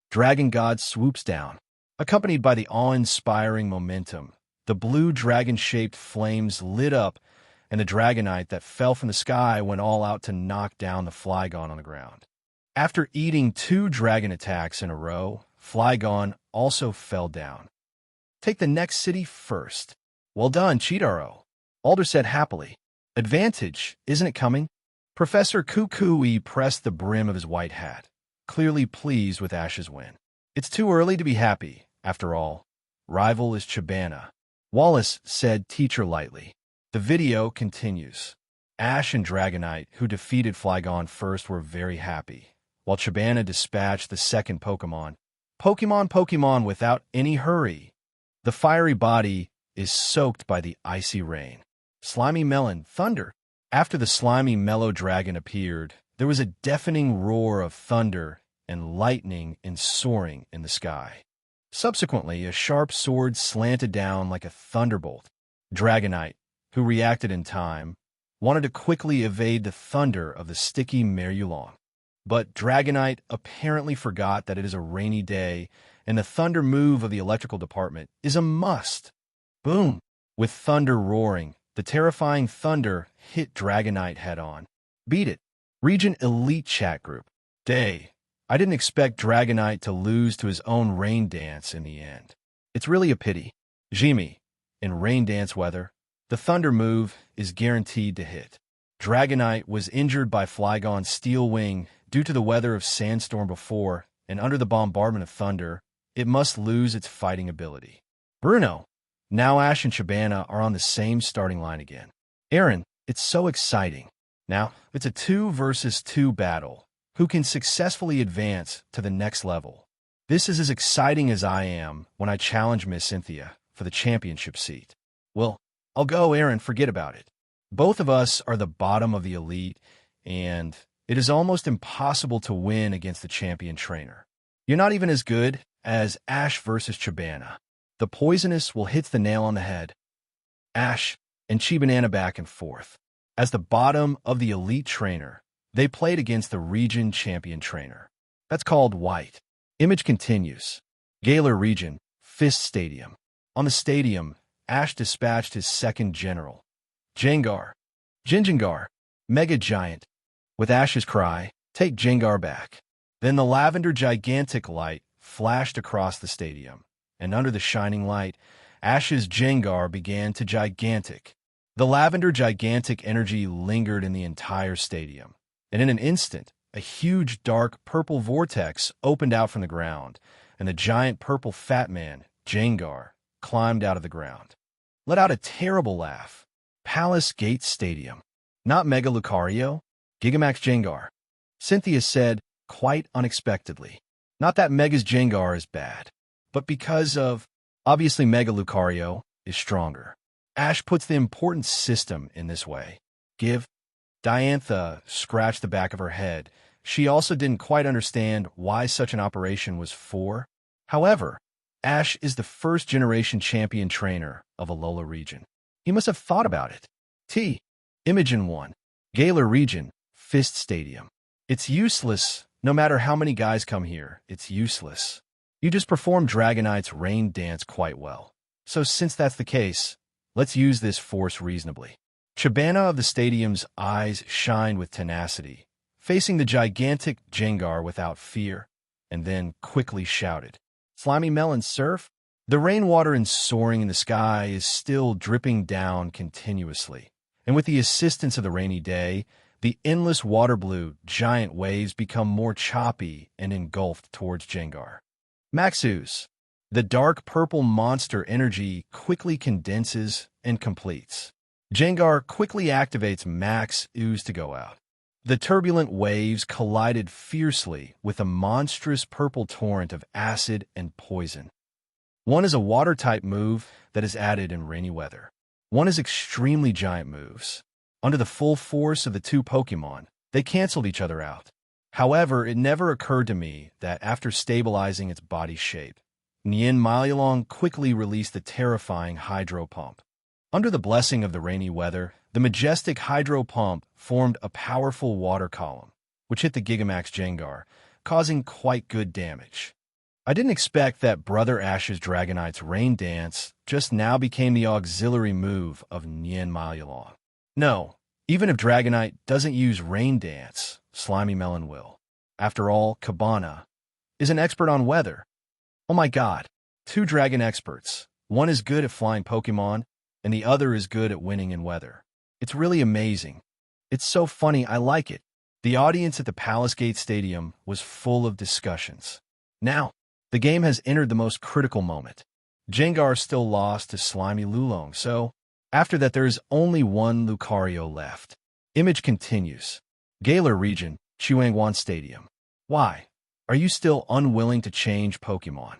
Dragon God swoops down. Accompanied by the awe-inspiring momentum, the blue dragon-shaped flames lit up, and the Dragonite that fell from the sky went all out to knock down the Flygon on the ground. After eating 2 dragon attacks in a row, Flygon also fell down. Take the next city first. Well done, Cheetaro. Alder said happily. Advantage, isn't it coming? Professor Kukui pressed the brim of his white hat, clearly pleased with Ash's win. It's too early to be happy, after all. Rival is Chabana. Wallace said teacher lightly. The video continues. Ash and Dragonite, who defeated Flygon first, were very happy, while Chabana dispatched the second Pokémon. Pokémon without any hurry. The fiery body is soaked by the icy rain. Slimy Melon, thunder. After the slimy mellow dragon appeared, there was a deafening roar of thunder and lightning and soaring in the sky. Subsequently, a sharp sword slanted down like a thunderbolt. Dragonite, who reacted in time, wanted to quickly evade the thunder of the sticky Merulon. But Dragonite apparently forgot that it is a rainy day, and the thunder move of the electrical department is a must. Boom! With thunder roaring, the terrifying thunder hit Dragonite head-on. Beat it. Region Elite Chat Group. Day. I didn't expect Dragonite to lose to his own rain dance in the end. It's really a pity. Jimmy. In rain dance weather, the thunder move is guaranteed to hit. Dragonite was injured by Flygon's steel wing due to the weather of sandstorm before, and under the bombardment of thunder, it must lose its fighting ability. Bruno. Now Ash and Chabana are on the same starting line again. Aaron, it's so exciting. Now, it's a 2 versus 2 battle. Who can successfully advance to the next level? This is as exciting as I am when I challenge Miss Cynthia for the championship seat. Well, I'll go, Aaron, forget about it. Both of us are the bottom of the elite, and it is almost impossible to win against the champion trainer. You're not even as good as Ash versus Chabana. The poisonous will hit the nail on the head. Ash and Chibanana back and forth. As the bottom of the elite trainer, they played against the region champion trainer. That's called white. Image continues. Galar region, Fist Stadium. On the stadium, Ash dispatched his second general. Jengar. Gingengar. Mega Giant. With Ash's cry, take Jengar back. Then the lavender gigantic light flashed across the stadium, and under the shining light, Ash's Jengar began to gigantic. The lavender gigantic energy lingered in the entire stadium, and in an instant, a huge dark purple vortex opened out from the ground, and the giant purple fat man, Jengar, climbed out of the ground. Let out a terrible laugh. Palace Gate Stadium. Not Mega Lucario, Gigamax Jengar. Cynthia said, quite unexpectedly. Not that Mega's Jengar is bad, but because of, obviously Mega Lucario is stronger. Ash puts the important system in this way. Give. Diantha scratched the back of her head. She also didn't quite understand why such an operation was for. However, Ash is the first-generation champion trainer of Alola region. He must have thought about it. Imogen 1. Galar region, Fist Stadium. It's useless. No matter how many guys come here, it's useless. You just perform Dragonite's rain dance quite well. So since that's the case, let's use this force reasonably. Chabana of the stadium's eyes shined with tenacity, facing the gigantic Jengar without fear, and then quickly shouted, "Slimy Melon Surf?" The rainwater and soaring in the sky is still dripping down continuously, and with the assistance of the rainy day, the endless water-blue giant waves become more choppy and engulfed towards Jengar. Maxus. The dark purple monster energy quickly condenses and completes. Jengar quickly activates Max Ooze to go out. The turbulent waves collided fiercely with a monstrous purple torrent of acid and poison. One is a water-type move that is added in rainy weather. One is extremely giant moves. Under the full force of the two Pokémon, they canceled each other out. However, it never occurred to me that after stabilizing its body shape, Nien Malilong quickly released the terrifying Hydro Pump. Under the blessing of the rainy weather, the majestic Hydro Pump formed a powerful water column, which hit the Gigamax Jengar, causing quite good damage. I didn't expect that Brother Ash's Dragonite's Rain Dance just now became the auxiliary move of Nien Malilong. No, even if Dragonite doesn't use Rain Dance, Slimy Melon will. After all, Chabana is an expert on weather. Oh my god, two dragon experts. One is good at flying Pokemon, and the other is good at winning in weather. It's really amazing. It's so funny, I like it. The audience at the Palace Gate Stadium was full of discussions. Now, the game has entered the most critical moment. Jengar still lost to Slimy Lulong, so after that there is only one Lucario left. Image continues. Galar region, Chuangwan Stadium. Why? Are you still unwilling to change Pokemon?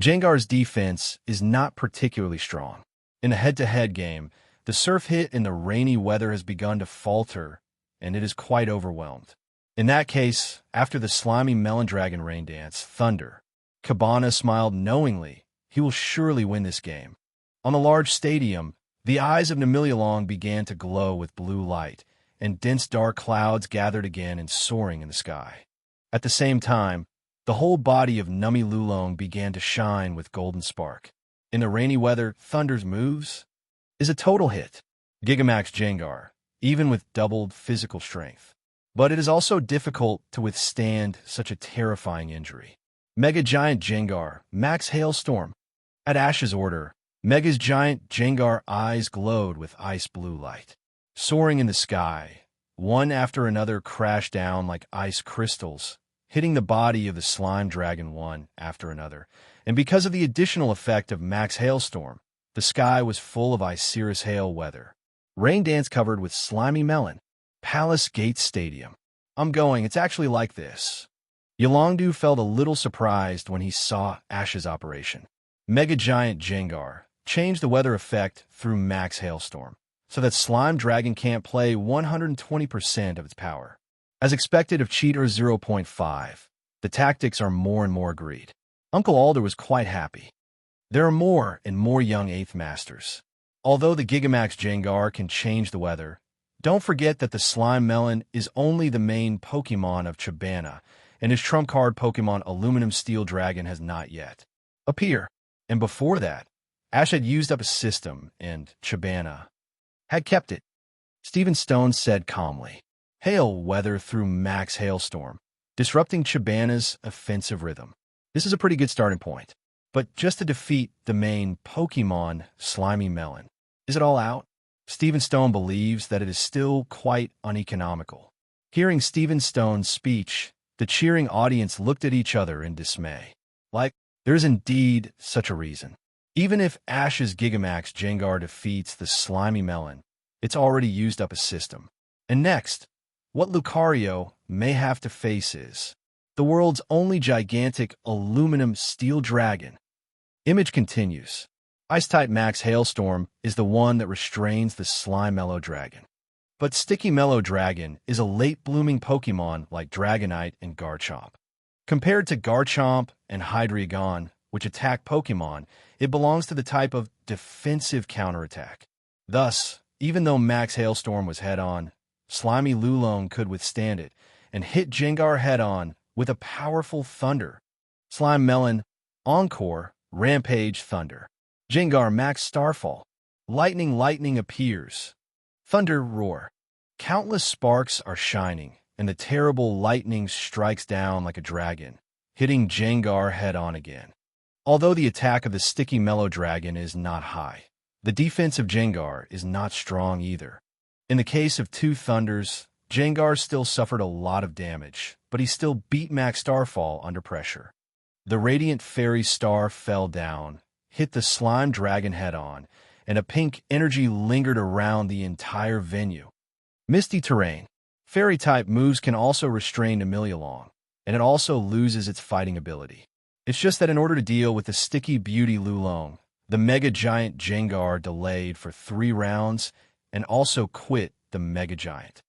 Jengar's defense is not particularly strong. In a head-to-head game, the surf hit in the rainy weather has begun to falter, and it is quite overwhelmed. In that case, after the Slimy Melon Dragon Rain Dance, Thunder, Chabana smiled knowingly. He will surely win this game. On the large stadium, the eyes of Namililong began to glow with blue light, and dense dark clouds gathered again and soaring in the sky. At the same time, the whole body of Nummy Lulong began to shine with golden spark. In the rainy weather, Thunder's moves is a total hit. Gigamax Jengar, even with doubled physical strength. But it is also difficult to withstand such a terrifying injury. Mega Giant Jengar, Max Hailstorm. At Ash's order, Mega's giant Jengar eyes glowed with ice blue light. Soaring in the sky, one after another crashed down like ice crystals, hitting the body of the slime dragon one after another. And because of the additional effect of Max Hailstorm, the sky was full of Icerus hail weather. Rain Dance covered with Slimy Melon. Palace Gate Stadium. I'm going, it's actually like this. Yolongdu felt a little surprised when he saw Ash's operation. Mega Giant Jengar changed the weather effect through Max Hailstorm, so that Slime Dragon can't play 120% of its power. As expected of Cheater 0.5, the tactics are more and more agreed. Uncle Alder was quite happy. There are more and more young 8th Masters. Although the Gigamax Jengar can change the weather, don't forget that the Slime Melon is only the main Pokemon of Chabana, and his trump card Pokemon Aluminum Steel Dragon has not yet appeared. And before that, Ash had used up a system, and Chabana had kept it. Stephen Stone said calmly. Hail weather through Max Hailstorm, disrupting Chabana's offensive rhythm. This is a pretty good starting point. But just to defeat the main Pokemon, Slimy Melon. Is it all out? Stephen Stone believes that it is still quite uneconomical. Hearing Stephen Stone's speech, the cheering audience looked at each other in dismay. Like, there's indeed such a reason. Even if Ash's Gigamax Jengar defeats the Slimy Melon, it's already used up a system. And next, what Lucario may have to face is the world's only gigantic aluminum steel dragon. Image continues. Ice-type Max Hailstorm is the one that restrains the Slime Mellow Dragon. But Sticky Mellow Dragon is a late-blooming Pokemon like Dragonite and Garchomp. Compared to Garchomp and Hydreigon, which attack Pokémon, it belongs to the type of defensive counterattack. Thus, even though Max Hailstorm was head-on, Slimy Lulone could withstand it and hit Gengar head-on with a powerful Thunder. Slime Melon, Encore, Rampage Thunder. Gengar Max Starfall. Lightning appears. Thunder Roar. Countless sparks are shining, and the terrible lightning strikes down like a dragon, hitting Gengar head-on again. Although the attack of the Sticky Mellow Dragon is not high, the defense of Gengar is not strong either. In the case of two Thunders, Gengar still suffered a lot of damage, but he still beat Max Starfall under pressure. The Radiant Fairy Star fell down, hit the Slime Dragon head-on, and a pink energy lingered around the entire venue. Misty Terrain. Fairy-type moves can also restrain Emilialong, and it also loses its fighting ability. It's just that in order to deal with the Sticky Beauty Lulong, the Mega Giant Gengar delayed for 3 rounds and also quit the Mega Giant.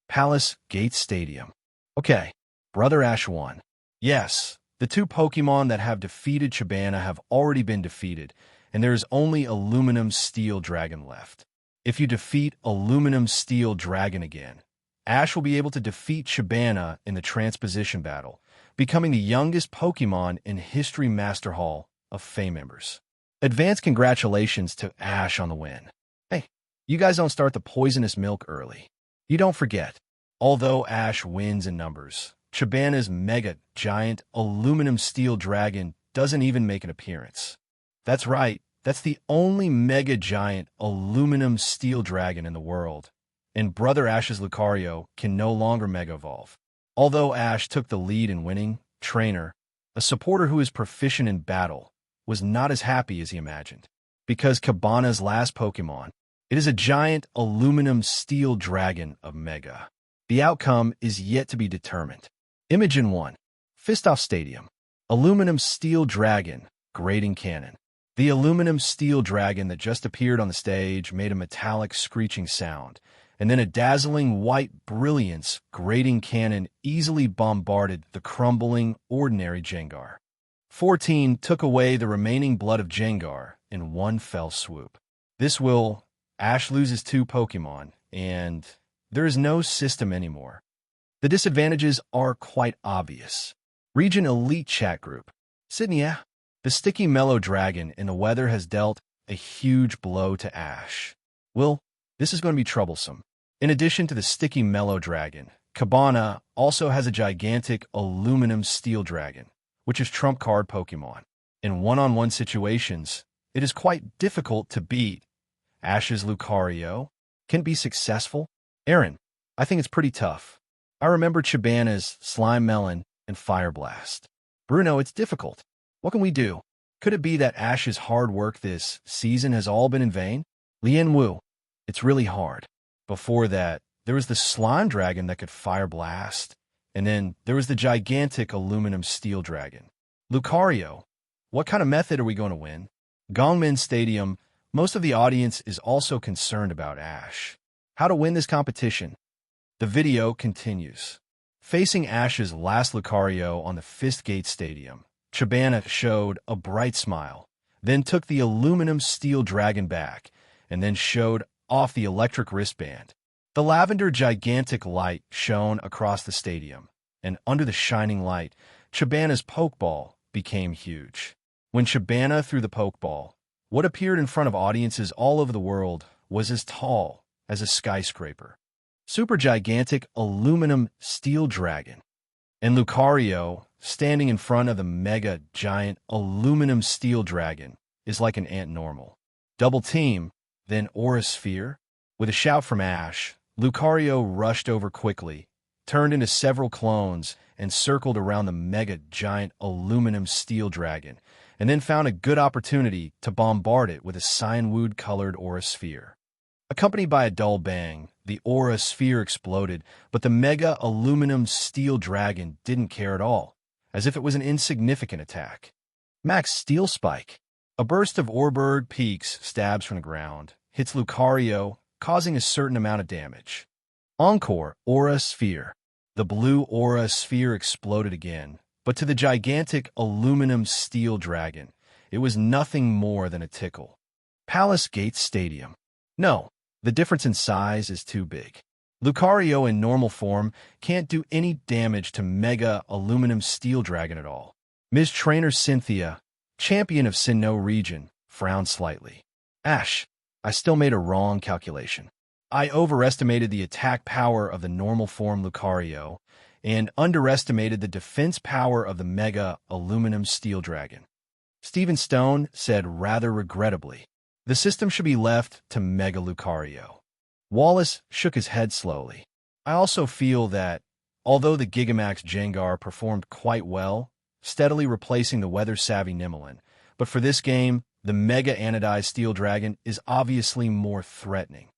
Palace Gate Stadium. Okay, Brother Ash won. Yes, the 2 Pokemon that have defeated Chabana have already been defeated, and there is only Aluminum Steel Dragon left. If you defeat Aluminum Steel Dragon again, Ash will be able to defeat Chabana in the Transposition Battle, becoming the youngest Pokemon in History Master Hall of Fame members. Advance congratulations to Ash on the win. Hey, you guys don't start the poisonous milk early. You don't forget, although Ash wins in numbers, Chabana's Mega Giant Aluminum Steel Dragon doesn't even make an appearance. That's right, that's the only Mega Giant Aluminum Steel Dragon in the world, and Brother Ash's Lucario can no longer Mega Evolve. Although Ash took the lead in winning, Trainer, a supporter who is proficient in battle, was not as happy as he imagined. Because Cabana's last Pokemon, it is a giant aluminum steel dragon of Mega. The outcome is yet to be determined. Imogen 1. Fistoff Stadium. Aluminum Steel Dragon, Grading Cannon. The aluminum steel dragon that just appeared on the stage made a metallic screeching sound, and then a dazzling white brilliance grating cannon easily bombarded the crumbling, ordinary Gengar. 14 took away the remaining blood of Gengar in one fell swoop. This will, Ash loses 2 Pokemon, and there is no system anymore. The disadvantages are quite obvious. Region Elite Chat Group. Sydney, the Sticky Mellow Dragon in the weather has dealt a huge blow to Ash. Well, this is going to be troublesome. In addition to the Sticky Mellow Dragon, Chabana also has a gigantic Aluminum Steel Dragon, which is trump card Pokemon. In one-on-one situations, it is quite difficult to beat. Ash's Lucario can it be successful. Aaron, I think it's pretty tough. I remember Chabana's Slime Melon and Fire Blast. Bruno, it's difficult. What can we do? Could it be that Ash's hard work this season has all been in vain? Lien Wu, it's really hard. Before that, there was the Slime Dragon that could Fire Blast, and then there was the gigantic Aluminum Steel Dragon. Lucario, what kind of method are we going to win? Gongmin Stadium, most of the audience is also concerned about Ash. How to win this competition? The video continues. Facing Ash's last Lucario on the Fistgate Stadium, Chabana showed a bright smile, then took the Aluminum Steel Dragon back, and then showed off the electric wristband. The lavender gigantic light shone across the stadium, and under the shining light, Chabana's Pokeball became huge. When Chabana threw the Pokeball, what appeared in front of audiences all over the world was as tall as a skyscraper. Super gigantic Aluminum Steel Dragon. And Lucario, standing in front of the Mega Giant Aluminum Steel Dragon, is like an ant normal. Double team, then Aura Sphere. With a shout from Ash, Lucario rushed over quickly, turned into several clones, and circled around the Mega Giant Aluminum Steel Dragon, and then found a good opportunity to bombard it with a cyanwood-colored Aura Sphere. Accompanied by a dull bang, the Aura Sphere exploded, but the Mega Aluminum Steel Dragon didn't care at all, as if it was an insignificant attack. Max Steel Spike. A burst of Orbird Peaks stabs from the ground, hits Lucario, causing a certain amount of damage. Encore Aura Sphere. The blue Aura Sphere exploded again, but to the gigantic Aluminum Steel Dragon, It was nothing more than a tickle. Palace Gates Stadium. No, the difference in size is too big. Lucario in normal form can't do any damage to Mega Aluminum Steel Dragon at all. Ms. Trainer Cynthia, champion of Sinnoh region, frowned slightly. Ash, I still made a wrong calculation. I overestimated the attack power of the normal form Lucario and underestimated the defense power of the Mega Aluminum Steel Dragon. Stephen Stone said rather regrettably, the system should be left to Mega Lucario. Wallace shook his head slowly. I also feel that, although the Gigamax Gengar performed quite well, steadily replacing the weather-savvy Nimalin, but for this game, the Mega Anodized Steel Dragon is obviously more threatening.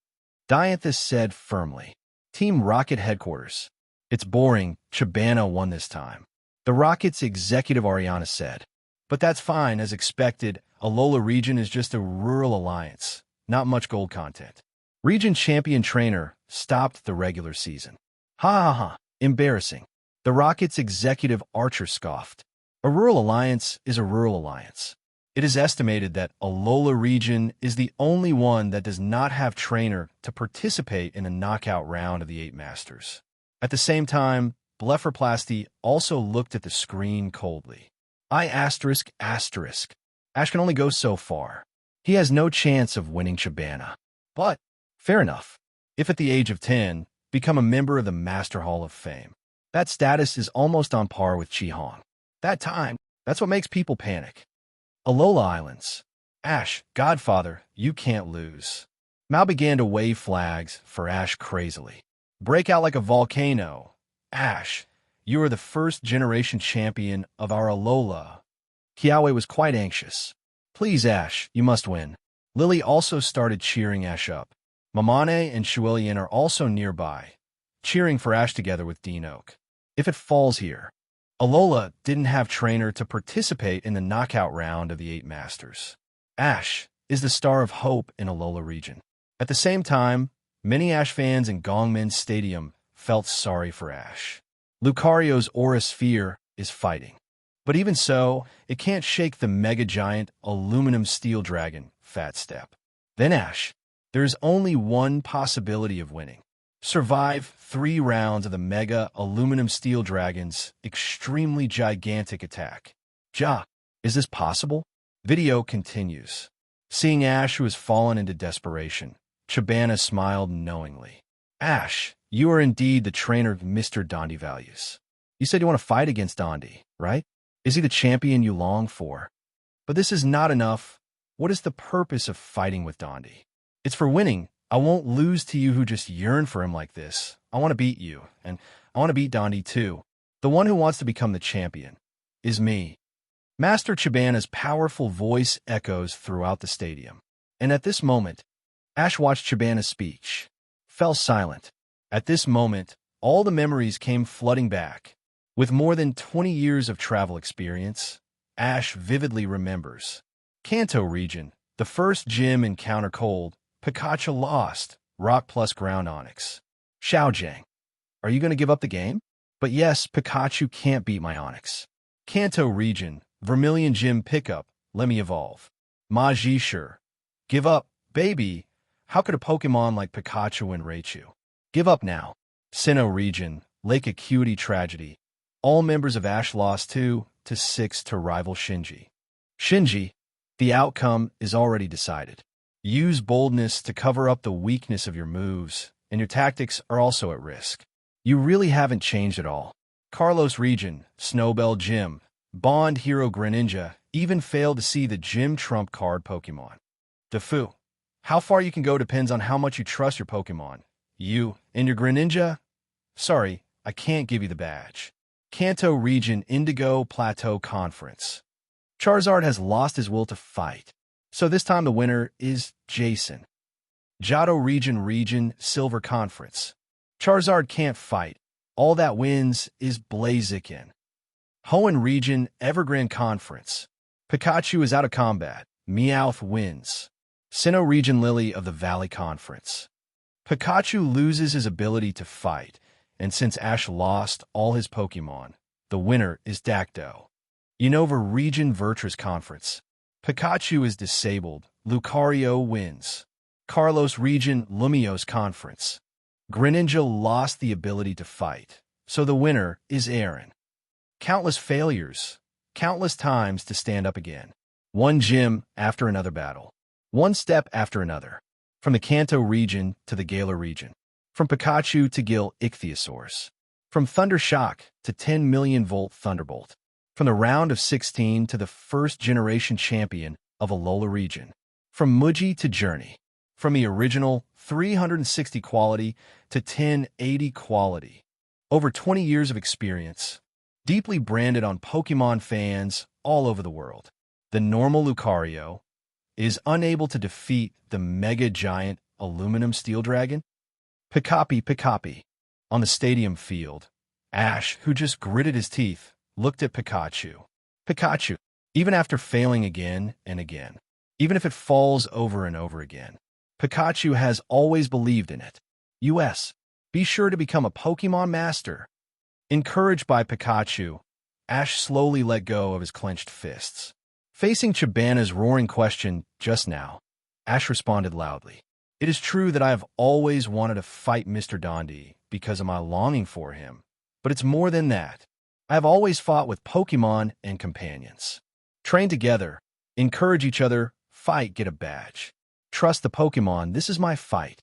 Dianthus said firmly. Team Rocket Headquarters. It's boring, Chabana won this time. The Rocket's executive Ariana said. But that's fine, as expected. Alola region is just a rural alliance. Not much gold content. Region champion trainer stopped the regular season. Ha ha ha, embarrassing. The Rocket's executive Archer scoffed. A rural alliance is a rural alliance. It is estimated that Alola region is the only one that does not have trainer to participate in a knockout round of the 8 Masters. At the same time, Blepharoplasty also looked at the screen coldly. Ash can only go so far. He has no chance of winning Chabana. But, fair enough. If at the age of 10, become a member of the Master Hall of Fame. That status is almost on par with Chi-Hong. That's what makes people panic. Alola Islands. Ash, Godfather, you can't lose. Mao began to wave flags for Ash crazily. Break out like a volcano. Ash, you are the first-generation champion of our Alola. Kiawe was quite anxious. Please, Ash, you must win. Lily also started cheering Ash up. Mamane and Shuilian are also nearby, cheering for Ash together with Dean Oak. If it falls here. Alola didn't have trainer to participate in the knockout round of the 8 Masters. Ash is the star of hope in Alola region. At the same time, many Ash fans in Gongmin Stadium felt sorry for Ash. Lucario's Aura Sphere is fighting. But even so, it can't shake the Mega Giant Aluminum Steel Dragon, Fat Step. Then Ash. There's only one possibility of winning. Survive 3 rounds of the Mega Aluminum Steel Dragon's extremely gigantic attack. Is this possible? Video continues. Seeing Ash, who has fallen into desperation, Chabana smiled knowingly. Ash, you are indeed the trainer of Mr. Dondi Values. You said you want to fight against Dondi, right? Is he the champion you long for? But this is not enough. What is the purpose of fighting with Dondi? It's for winning. I won't lose to you who just yearn for him like this. I want to beat you, and I want to beat Dondi too. The one who wants to become the champion is me. Master Chabana's powerful voice echoes throughout the stadium. And at this moment, Ash watched Chabana's speech, fell silent. At this moment, all the memories came flooding back. With more than 20 years of travel experience, Ash vividly remembers. Kanto region, the first gym encounter cold, Pikachu lost, Rock plus Ground Onix. Xiaojiang, are you going to give up the game? But yes, Pikachu can't beat my Onix. Kanto region, Vermilion Gym pickup, let me evolve. Majishur, give up, baby. How could a Pokemon like Pikachu win Raichu? Give up now. Sinnoh region, Lake Acuity tragedy. All members of Ash lost 2-6 to rival Shinji. Shinji, the outcome is already decided. Use boldness to cover up the weakness of your moves, and your tactics are also at risk. You really haven't changed at all. Kalos region, Snowbell Gym, Bond hero Greninja even failed to see the Gym Trump card Pokemon. Defu, how far you can go depends on how much you trust your Pokemon. You and your Greninja? Sorry, I can't give you the badge. Kanto region Indigo Plateau Conference. Charizard has lost his will to fight. So this time the winner is Jason. Johto region Silver Conference. Charizard can't fight. All that wins is Blaziken. Hoenn region Evergrande Conference. Pikachu is out of combat. Meowth wins. Sinnoh region Lily of the Valley Conference. Pikachu loses his ability to fight, and since Ash lost all his Pokemon, the winner is Dacto. Unova region Virtus Conference. Pikachu is disabled. Lucario wins. Kalos region Lumiose Conference. Greninja lost the ability to fight, so the winner is Aaron. Countless failures, countless times to stand up again. One gym after another battle. One step after another. From the Kanto region to the Galar region. From Pikachu to Gil Ichthyosaurus. From Thunder Shock to 10 million volt Thunderbolt. From the round of 16 to the first generation champion of Alola region. From Muji to Journey. From the original 360 quality to 1080 quality. Over 20 years of experience. Deeply branded on Pokémon fans all over the world. The normal Lucario is unable to defeat the mega giant aluminum steel dragon. Pikapi. On the stadium field, Ash, who just gritted his teeth, looked at Pikachu. Pikachu, even after failing again and again, even if it falls over and over again, Pikachu has always believed in it. US, be sure to become a Pokémon master. Encouraged by Pikachu, Ash slowly let go of his clenched fists. Facing Chabana's roaring question just now, Ash responded loudly. It is true that I have always wanted to fight Mr. Dondi because of my longing for him, but it's more than that. I have always fought with Pokémon and companions. Train together, encourage each other, fight, get a badge. Trust the Pokémon, this is my fight.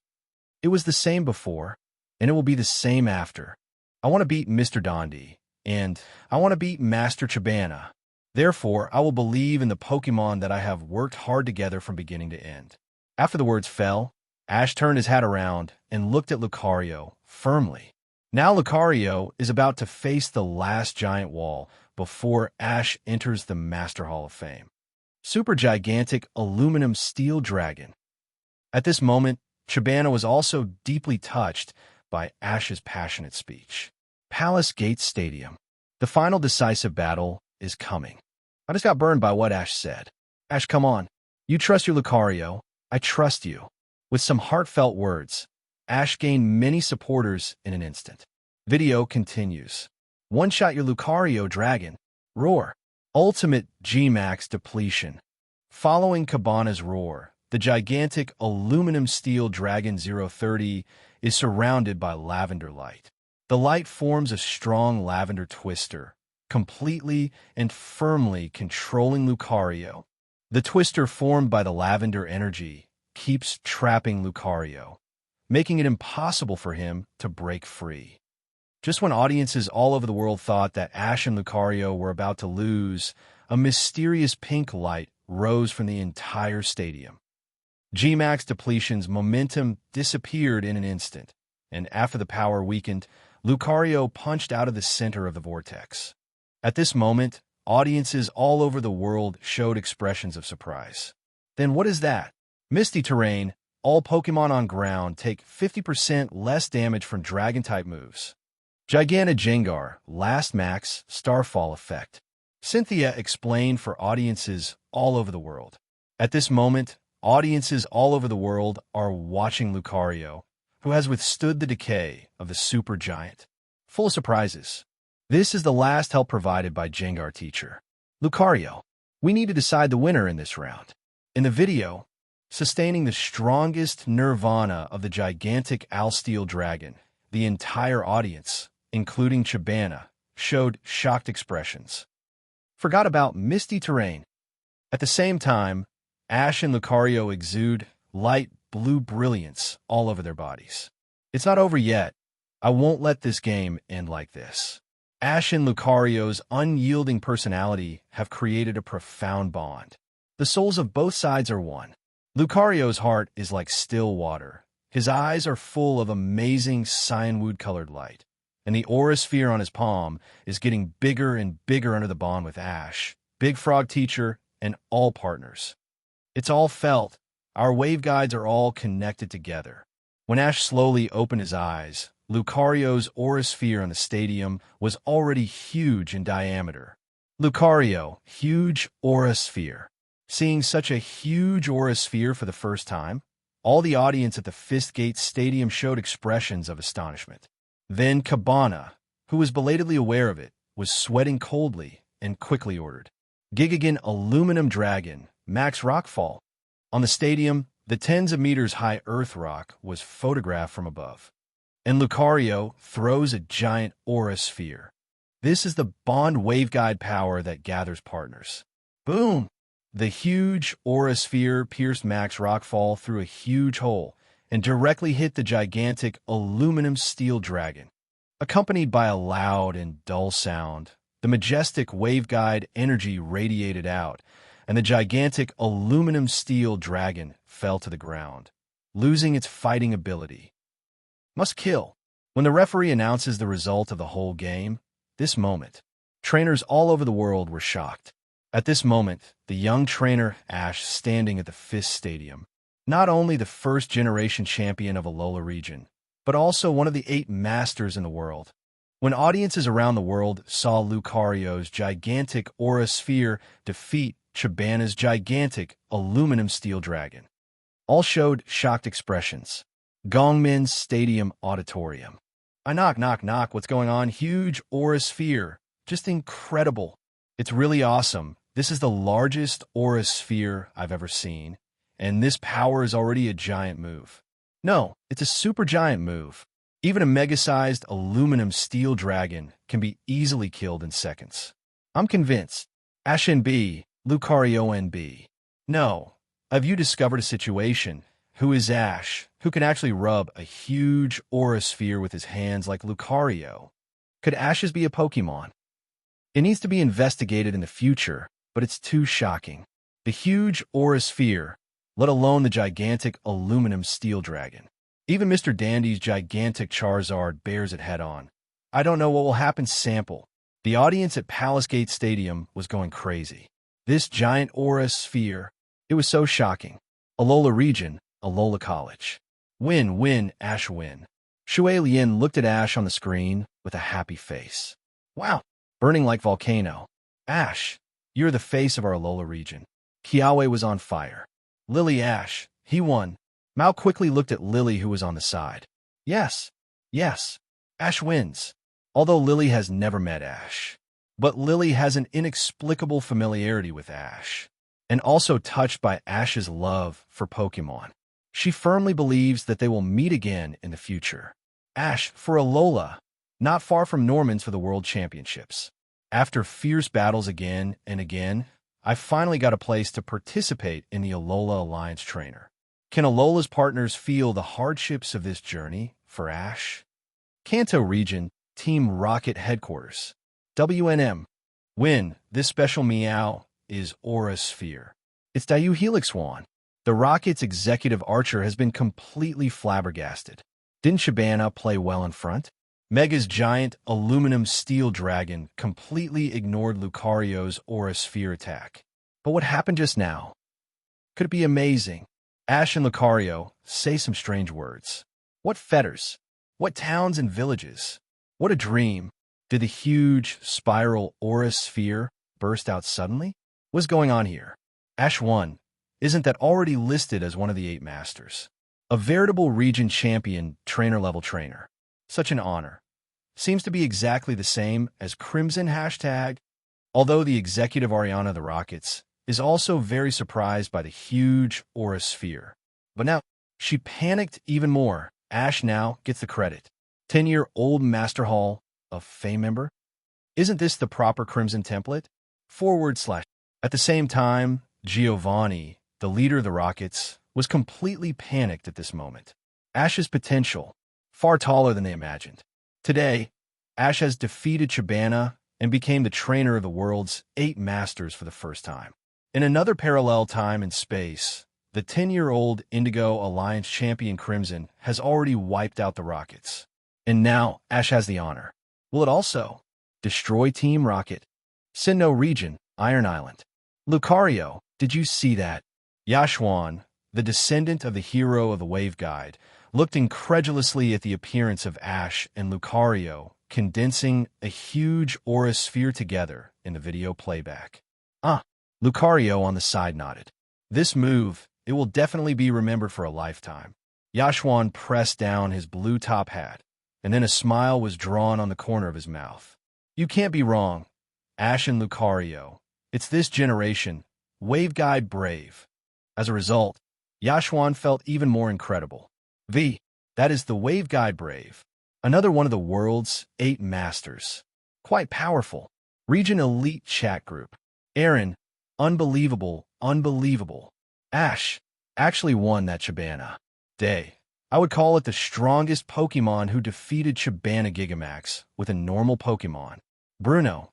It was the same before, and it will be the same after. I want to beat Mr. Dondi, and I want to beat Master Chabana. Therefore, I will believe in the Pokémon that I have worked hard together from beginning to end. After the words fell, Ash turned his hat around and looked at Lucario firmly. Now Lucario is about to face the last giant wall before Ash enters the Master Hall of Fame. Super gigantic aluminum steel dragon. At this moment, Chabana was also deeply touched by Ash's passionate speech. Palace Gate Stadium. The final decisive battle is coming. I just got burned by what Ash said. Ash, come on. You trust your Lucario. I trust you. With some heartfelt words, Ash gained many supporters in an instant. Video continues. One-shot your Lucario dragon. Roar. Ultimate G-Max depletion. Following Cabana's roar, the gigantic aluminum steel Dragon 030 is surrounded by lavender light. The light forms a strong lavender twister, completely and firmly controlling Lucario. The twister formed by the lavender energy keeps trapping Lucario, making it impossible for him to break free. Just when audiences all over the world thought that Ash and Lucario were about to lose, a mysterious pink light rose from the entire stadium. G-Max depletion's momentum disappeared in an instant, and after the power weakened, Lucario punched out of the center of the vortex. At this moment, audiences all over the world showed expressions of surprise. Then what is that? Misty Terrain, all Pokémon on ground take 50% less damage from Dragon-type moves. Giganta Jengar, Last Max, Starfall effect. Cynthia explained for audiences all over the world. At this moment, audiences all over the world are watching Lucario, who has withstood the decay of the super giant. Full of surprises. This is the last help provided by Jengar teacher. Lucario, we need to decide the winner in this round. In the video, sustaining the strongest nirvana of the gigantic Alsteel dragon, the entire audience, including Chabana, showed shocked expressions. Forgot about Misty Terrain. At the same time, Ash and Lucario exude light blue brilliance all over their bodies. It's not over yet. I won't let this game end like this. Ash and Lucario's unyielding personality have created a profound bond. The souls of both sides are one. Lucario's heart is like still water. His eyes are full of amazing cyanwood-colored light, and the aura sphere on his palm is getting bigger and bigger under the bond with Ash, Big Frog Teacher, and all partners. It's all felt. Our waveguides are all connected together. When Ash slowly opened his eyes, Lucario's aura sphere on the stadium was already huge in diameter. Lucario, huge aura sphere. Seeing such a huge aura sphere for the first time, all the audience at the Fistgate Stadium showed expressions of astonishment. Then Chabana, who was belatedly aware of it, was sweating coldly and quickly ordered. Gigagon Aluminum Dragon, Max Rockfall. On the stadium, the tens of meters high Earth Rock was photographed from above. And Lucario throws a giant aura sphere. This is the bond waveguide power that gathers partners. Boom! The huge aura sphere pierced Max Rockfall through a huge hole and directly hit the gigantic aluminum steel dragon. Accompanied by a loud and dull sound, the majestic waveguide energy radiated out, and the gigantic aluminum steel dragon fell to the ground, losing its fighting ability. Must kill. When the referee announces the result of the whole game, this moment, trainers all over the world were shocked. At this moment, the young trainer Ash standing at the Fist Stadium, not only the first-generation champion of Alola region, but also one of the 8 masters in the world. When audiences around the world saw Lucario's gigantic aura sphere defeat Chabana's gigantic aluminum steel dragon, all showed shocked expressions. Gongmin's Stadium Auditorium. I knock, knock, knock, what's going on? Huge aura sphere. Just incredible. It's really awesome. This is the largest aura sphere I've ever seen, and this power is already a giant move. No, it's a super giant move. Even a mega-sized aluminum steel dragon can be easily killed in seconds. I'm convinced. Ash NB, Lucario NB. No, have you discovered a situation? Who is Ash, who can actually rub a huge aura sphere with his hands like Lucario? Could Ashes be a Pokemon? It needs to be investigated in the future, but it's too shocking. The huge aura sphere, let alone the gigantic aluminum steel dragon. Even Mr. Dandy's gigantic Charizard bears it head-on. I don't know what will happen sample. The audience at Palace Gate Stadium was going crazy. This giant aura sphere, it was so shocking. Alola region, Alola College. Win, win, Ash win. Shui Lian looked at Ash on the screen with a happy face. Wow, burning like volcano. Ash, you're the face of our Alola region. Kiawe was on fire. Lily Ash, he won. Mao quickly looked at Lily, who was on the side. Yes, Ash wins. Although Lily has never met Ash. But Lily has an inexplicable familiarity with Ash, and also touched by Ash's love for Pokémon. She firmly believes that they will meet again in the future. Ash for Alola, not far from Norman's for the World Championships. After fierce battles again and again, I finally got a place to participate in the Alola Alliance Trainer. Can Alola's partners feel the hardships of this journey for Ash? Kanto Region, Team Rocket Headquarters. WNM. Win, this special meow is Aura Sphere. It's Dayu Helix Wand. The Rocket's executive archer has been completely flabbergasted. Didn't Chabana play well in front? Mega's giant aluminum steel dragon completely ignored Lucario's Aura Sphere attack. But what happened just now? Could it be amazing? Ash and Lucario say some strange words. What fetters? What towns and villages? What a dream. Did the huge spiral Aura Sphere burst out suddenly? What's going on here? Ash 1. Isn't that already listed as one of the 8 masters? A veritable region champion, trainer-level trainer. Such an honor. Seems to be exactly the same as Crimson hashtag, although the executive Ariana of the Rockets is also very surprised by the huge Aura Sphere. But now, she panicked even more. Ash now gets the credit. 10-year-old Master Hall of Fame member? Isn't this the proper Crimson template? / At the same time, Giovanni, the leader of the Rockets, was completely panicked at this moment. Ash's potential, far taller than they imagined. Today, Ash has defeated Chabana and became the trainer of the world's 8 masters for the first time. In another parallel time and space, the 10-year-old Indigo Alliance champion Crimson has already wiped out the Rockets. And now, Ash has the honor. Will it also destroy Team Rocket? Sinnoh region, Iron Island. Lucario, did you see that? Yashuan, the descendant of the hero of the Wave Guide, looked incredulously at the appearance of Ash and Lucario condensing a huge aura sphere together in the video playback. Lucario on the side nodded. This move, it will definitely be remembered for a lifetime. Yashuan pressed down his blue top hat, and then a smile was drawn on the corner of his mouth. You can't be wrong. Ash and Lucario. It's this generation, Wave Guide Brave. As a result, Yashuan felt even more incredible. That is the Wave Guide Brave. Another one of the world's 8 masters. Quite powerful. Region Elite Chat Group. Aaron, unbelievable, unbelievable. Ash, actually won that Chabana. Day. I would call it the strongest Pokemon who defeated Chabana Gigamax with a normal Pokemon. Bruno,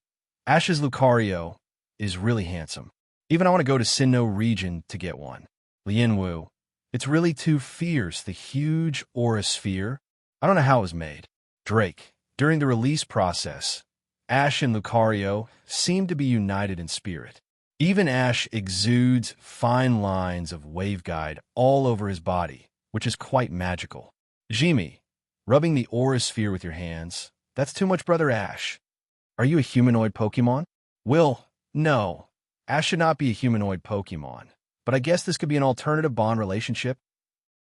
Ash's Lucario, is really handsome. Even I want to go to Sinnoh region to get one. Lianwu, it's really too fierce, the huge aura sphere. I don't know how it was made. Drake, during the release process, Ash and Lucario seem to be united in spirit. Even Ash exudes fine lines of Wave Guide all over his body, which is quite magical. Jimmy, rubbing the aura sphere with your hands, that's too much, brother Ash. Are you a humanoid Pokemon? Will, no. Ash should not be a humanoid Pokemon, but I guess this could be an alternative bond relationship.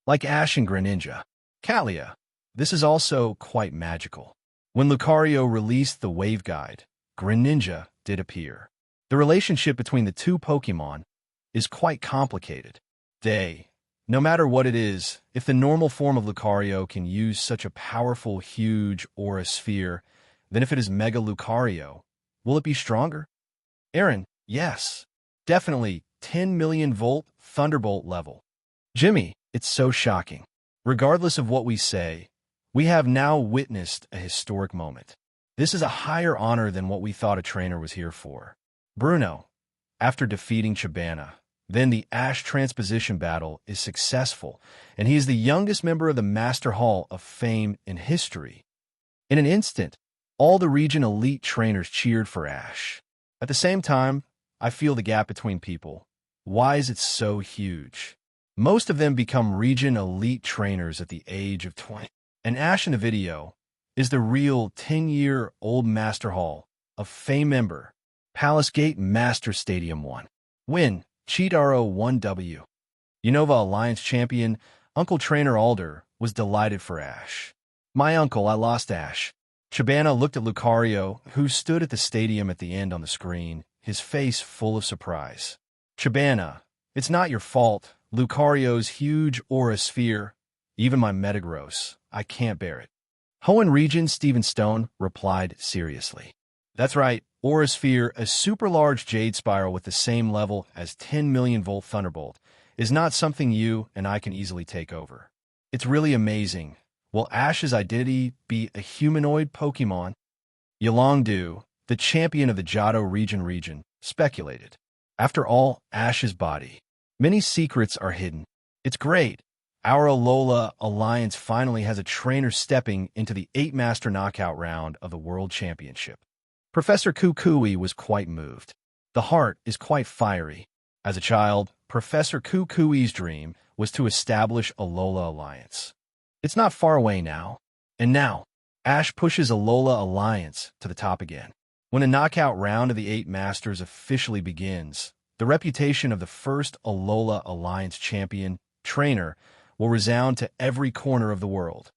Like Ash and Greninja. Kalia, this is also quite magical. When Lucario released the Wave Guide, Greninja did appear. The relationship between the two Pokemon is quite complicated. No matter what it is, if the normal form of Lucario can use such a powerful, huge aura sphere, then if it is Mega Lucario, will it be stronger? Aaron, yes. Definitely 10 million volt Thunderbolt level. Jimmy, it's so shocking. Regardless of what we say, we have now witnessed a historic moment. This is a higher honor than what we thought a trainer was here for. Bruno, after defeating Chabana, then the Ash transposition battle is successful, and he is the youngest member of the Master Hall of Fame in history. In an instant, all the region elite trainers cheered for Ash. At the same time, I feel the gap between people. Why is it so huge? Most of them become region elite trainers at the age of 20. And Ash in the video is the real 10-year-old Master Hall of Fame member. Palace Gate Master Stadium 1. Win. Cheat RO1W. Unova Alliance champion, Uncle Trainer Alder, was delighted for Ash. My uncle, I lost Ash. Chabana looked at Lucario, who stood at the stadium at the end on the screen, his face full of surprise. Chabana, it's not your fault. Lucario's huge aura sphere, even my Metagross, I can't bear it. Hoenn Region Stephen Stone replied seriously. That's right, aura sphere, a super large jade spiral with the same level as 10 million volt Thunderbolt, is not something you and I can easily take over. It's really amazing. Will Ash's identity be a humanoid Pokemon? Yolongdu, the champion of the Johto region, speculated. After all, Ash's body. Many secrets are hidden. It's great. Our Alola Alliance finally has a trainer stepping into the 8-master knockout round of the World Championship. Professor Kukui was quite moved. The heart is quite fiery. As a child, Professor Kukui's dream was to establish Alola Alliance. It's not far away now. And now, Ash pushes Alola Alliance to the top again. When a knockout round of the 8 Masters officially begins, the reputation of the first Alola Alliance champion, trainer, will resound to every corner of the world.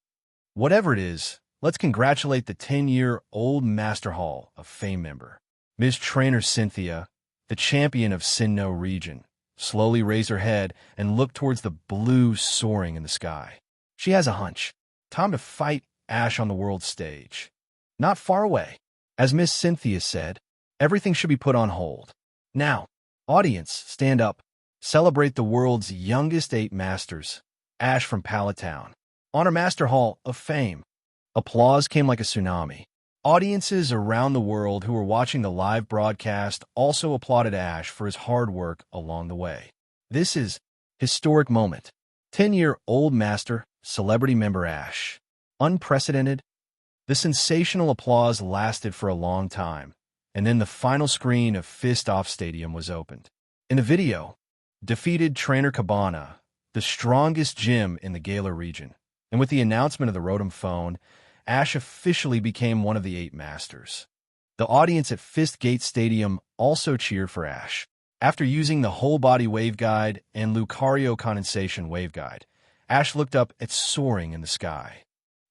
Whatever it is, let's congratulate the 10-year-old Master Hall of Fame member. Ms. Trainer Cynthia, the champion of Sinnoh region, slowly raised her head and looked towards the blue soaring in the sky. She has a hunch. Time to fight Ash on the world stage. Not far away. As Miss Cynthia said, everything should be put on hold. Now, audience, stand up. Celebrate the world's youngest 8 masters, Ash from Palatown. Honor Master Hall of Fame. Applause came like a tsunami. Audiences around the world who were watching the live broadcast also applauded Ash for his hard work along the way. This is historic moment. 10-year-old master, celebrity member Ash. Unprecedented. The sensational applause lasted for a long time, and then the final screen of Fist Off Stadium was opened. In the video, defeated Trainer Chabana, the strongest gym in the Galar region, and with the announcement of the Rotom phone, Ash officially became one of the 8 masters. The audience at Fist Gate Stadium also cheered for Ash. After using the whole body wave guide and Lucario condensation wave guide, Ash looked up at soaring in the sky.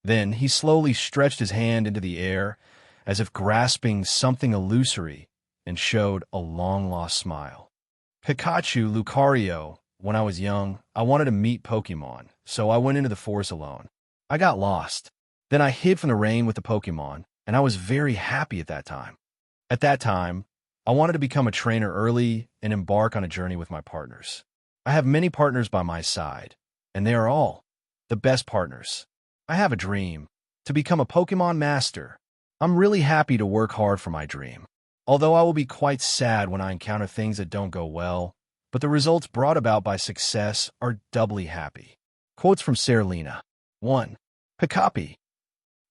Then he slowly stretched his hand into the air as if grasping something illusory and showed a long-lost smile. Pikachu, Lucario. When I was young, I wanted to meet Pokémon, so I went into the forest alone. I got lost. Then I hid from the rain with the Pokémon, and I was very happy at that time. At that time, I wanted to become a trainer early and embark on a journey with my partners. I have many partners by my side, and they are all the best partners. I have a dream to become a Pokémon master. I'm really happy to work hard for my dream. Although I will be quite sad when I encounter things that don't go well, but the results brought about by success are doubly happy. Quotes from Serlina. 1. Pikapi.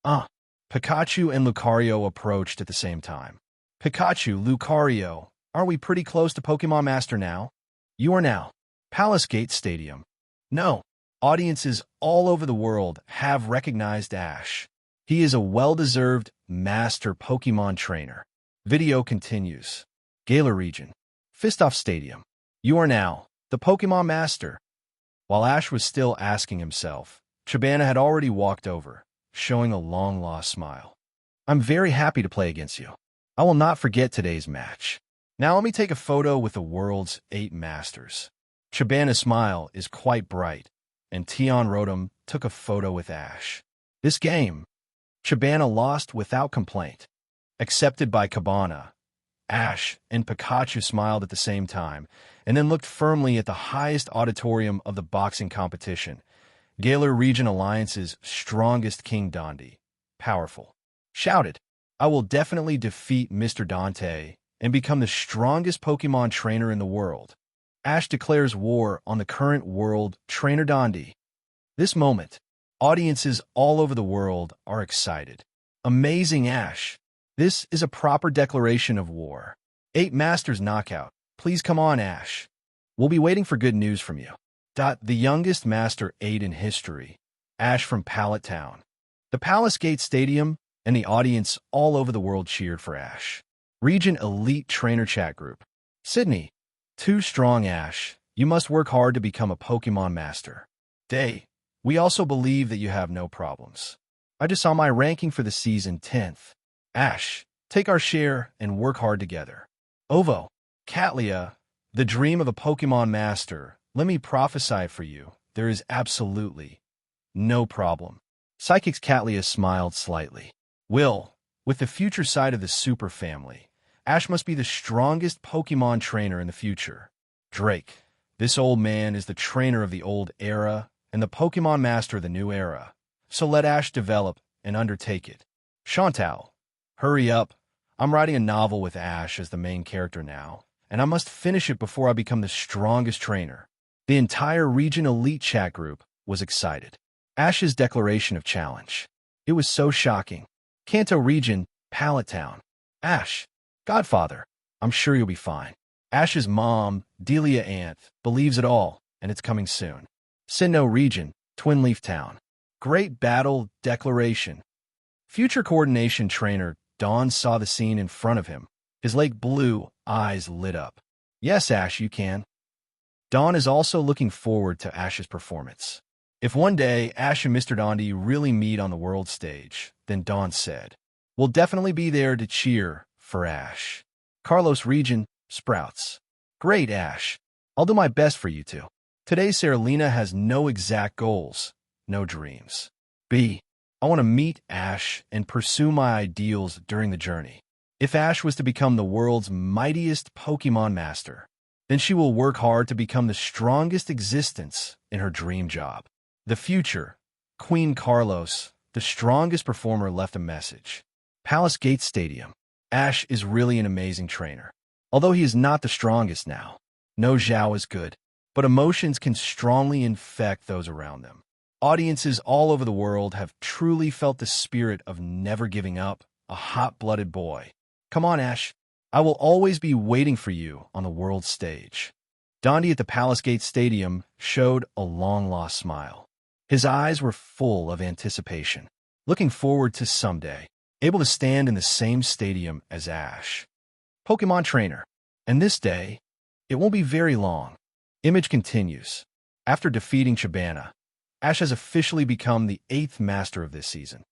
Pikachu and Lucario approached at the same time. Pikachu, Lucario, are we pretty close to Pokemon Master now? You are now. Palace Gate Stadium. No. Audiences all over the world have recognized Ash. He is a well-deserved master Pokemon trainer. Video continues. Galar Region. Fistoff Stadium. You are now the Pokemon Master. While Ash was still asking himself, Chabana had already walked over, showing a long-lost smile. I'm very happy to play against you. I will not forget today's match. Now let me take a photo with the world's 8 masters. Chabana's smile is quite bright, and Tion Rotom took a photo with Ash. This game, Chabana lost without complaint. Accepted by Chabana, Ash and Pikachu smiled at the same time, and then looked firmly at the highest auditorium of the boxing competition, Galar Region Alliance's strongest King Dante. Powerful. Shouted, I will definitely defeat Mr. Dante and become the strongest Pokemon trainer in the world. Ash declares war on the current world trainer Dante. This moment, audiences all over the world are excited. Amazing Ash. This is a proper declaration of war. 8 Masters knockout. Please come on, Ash. We'll be waiting for good news from you. The youngest Master 8 in history. Ash from Pallet Town. The Palace Gate Stadium and the audience all over the world cheered for Ash. Region Elite Trainer Chat Group. Sydney. Too strong, Ash. You must work hard to become a Pokemon Master. Day. We also believe that you have no problems. I just saw my ranking for the season 10th. Ash, take our share and work hard together. Ovo, Catlia, the dream of a Pokemon Master. Let me prophesy for you. There is absolutely no problem. Psychic's Catlia smiled slightly. Will, with the future side of the Super Family, Ash must be the strongest Pokemon trainer in the future. Drake, this old man is the trainer of the old era and the Pokemon Master of the new era. So let Ash develop and undertake it. Chantal, hurry up. I'm writing a novel with Ash as the main character now, and I must finish it before I become the strongest trainer. The entire Region Elite chat group was excited. Ash's declaration of challenge. It was so shocking. Kanto Region, Pallet Town. Ash, Godfather, I'm sure you'll be fine. Ash's mom, Delia Anth, believes it all, and it's coming soon. Sinnoh Region, Twin Leaf Town. Great battle declaration. Future coordination trainer Dawn saw the scene in front of him. His lake blue eyes lit up. Yes, Ash, you can. Dawn is also looking forward to Ash's performance. If one day Ash and Mr. Dante really meet on the world stage, then Dawn said, we'll definitely be there to cheer for Ash. Kalos Region, Sprouts. Great, Ash. I'll do my best for you two. Today, Serlina has no exact goals, no dreams. B. I want to meet Ash and pursue my ideals during the journey. If Ash was to become the world's mightiest Pokemon Master, then she will work hard to become the strongest existence in her dream job. The future, Queen Kalos, the strongest performer, left a message. Palace Gate Stadium. Ash is really an amazing trainer. Although he is not the strongest now, no Zhao is good, but emotions can strongly infect those around them. Audiences all over the world have truly felt the spirit of never giving up, a hot-blooded boy. Come on, Ash. I will always be waiting for you on the world stage. Dante at the Palace Gate Stadium showed a long-lost smile. His eyes were full of anticipation, looking forward to someday, able to stand in the same stadium as Ash. Pokemon Trainer. And this day, it won't be very long. Image continues. After defeating Chabana, Ash has officially become the 8th Master of this season.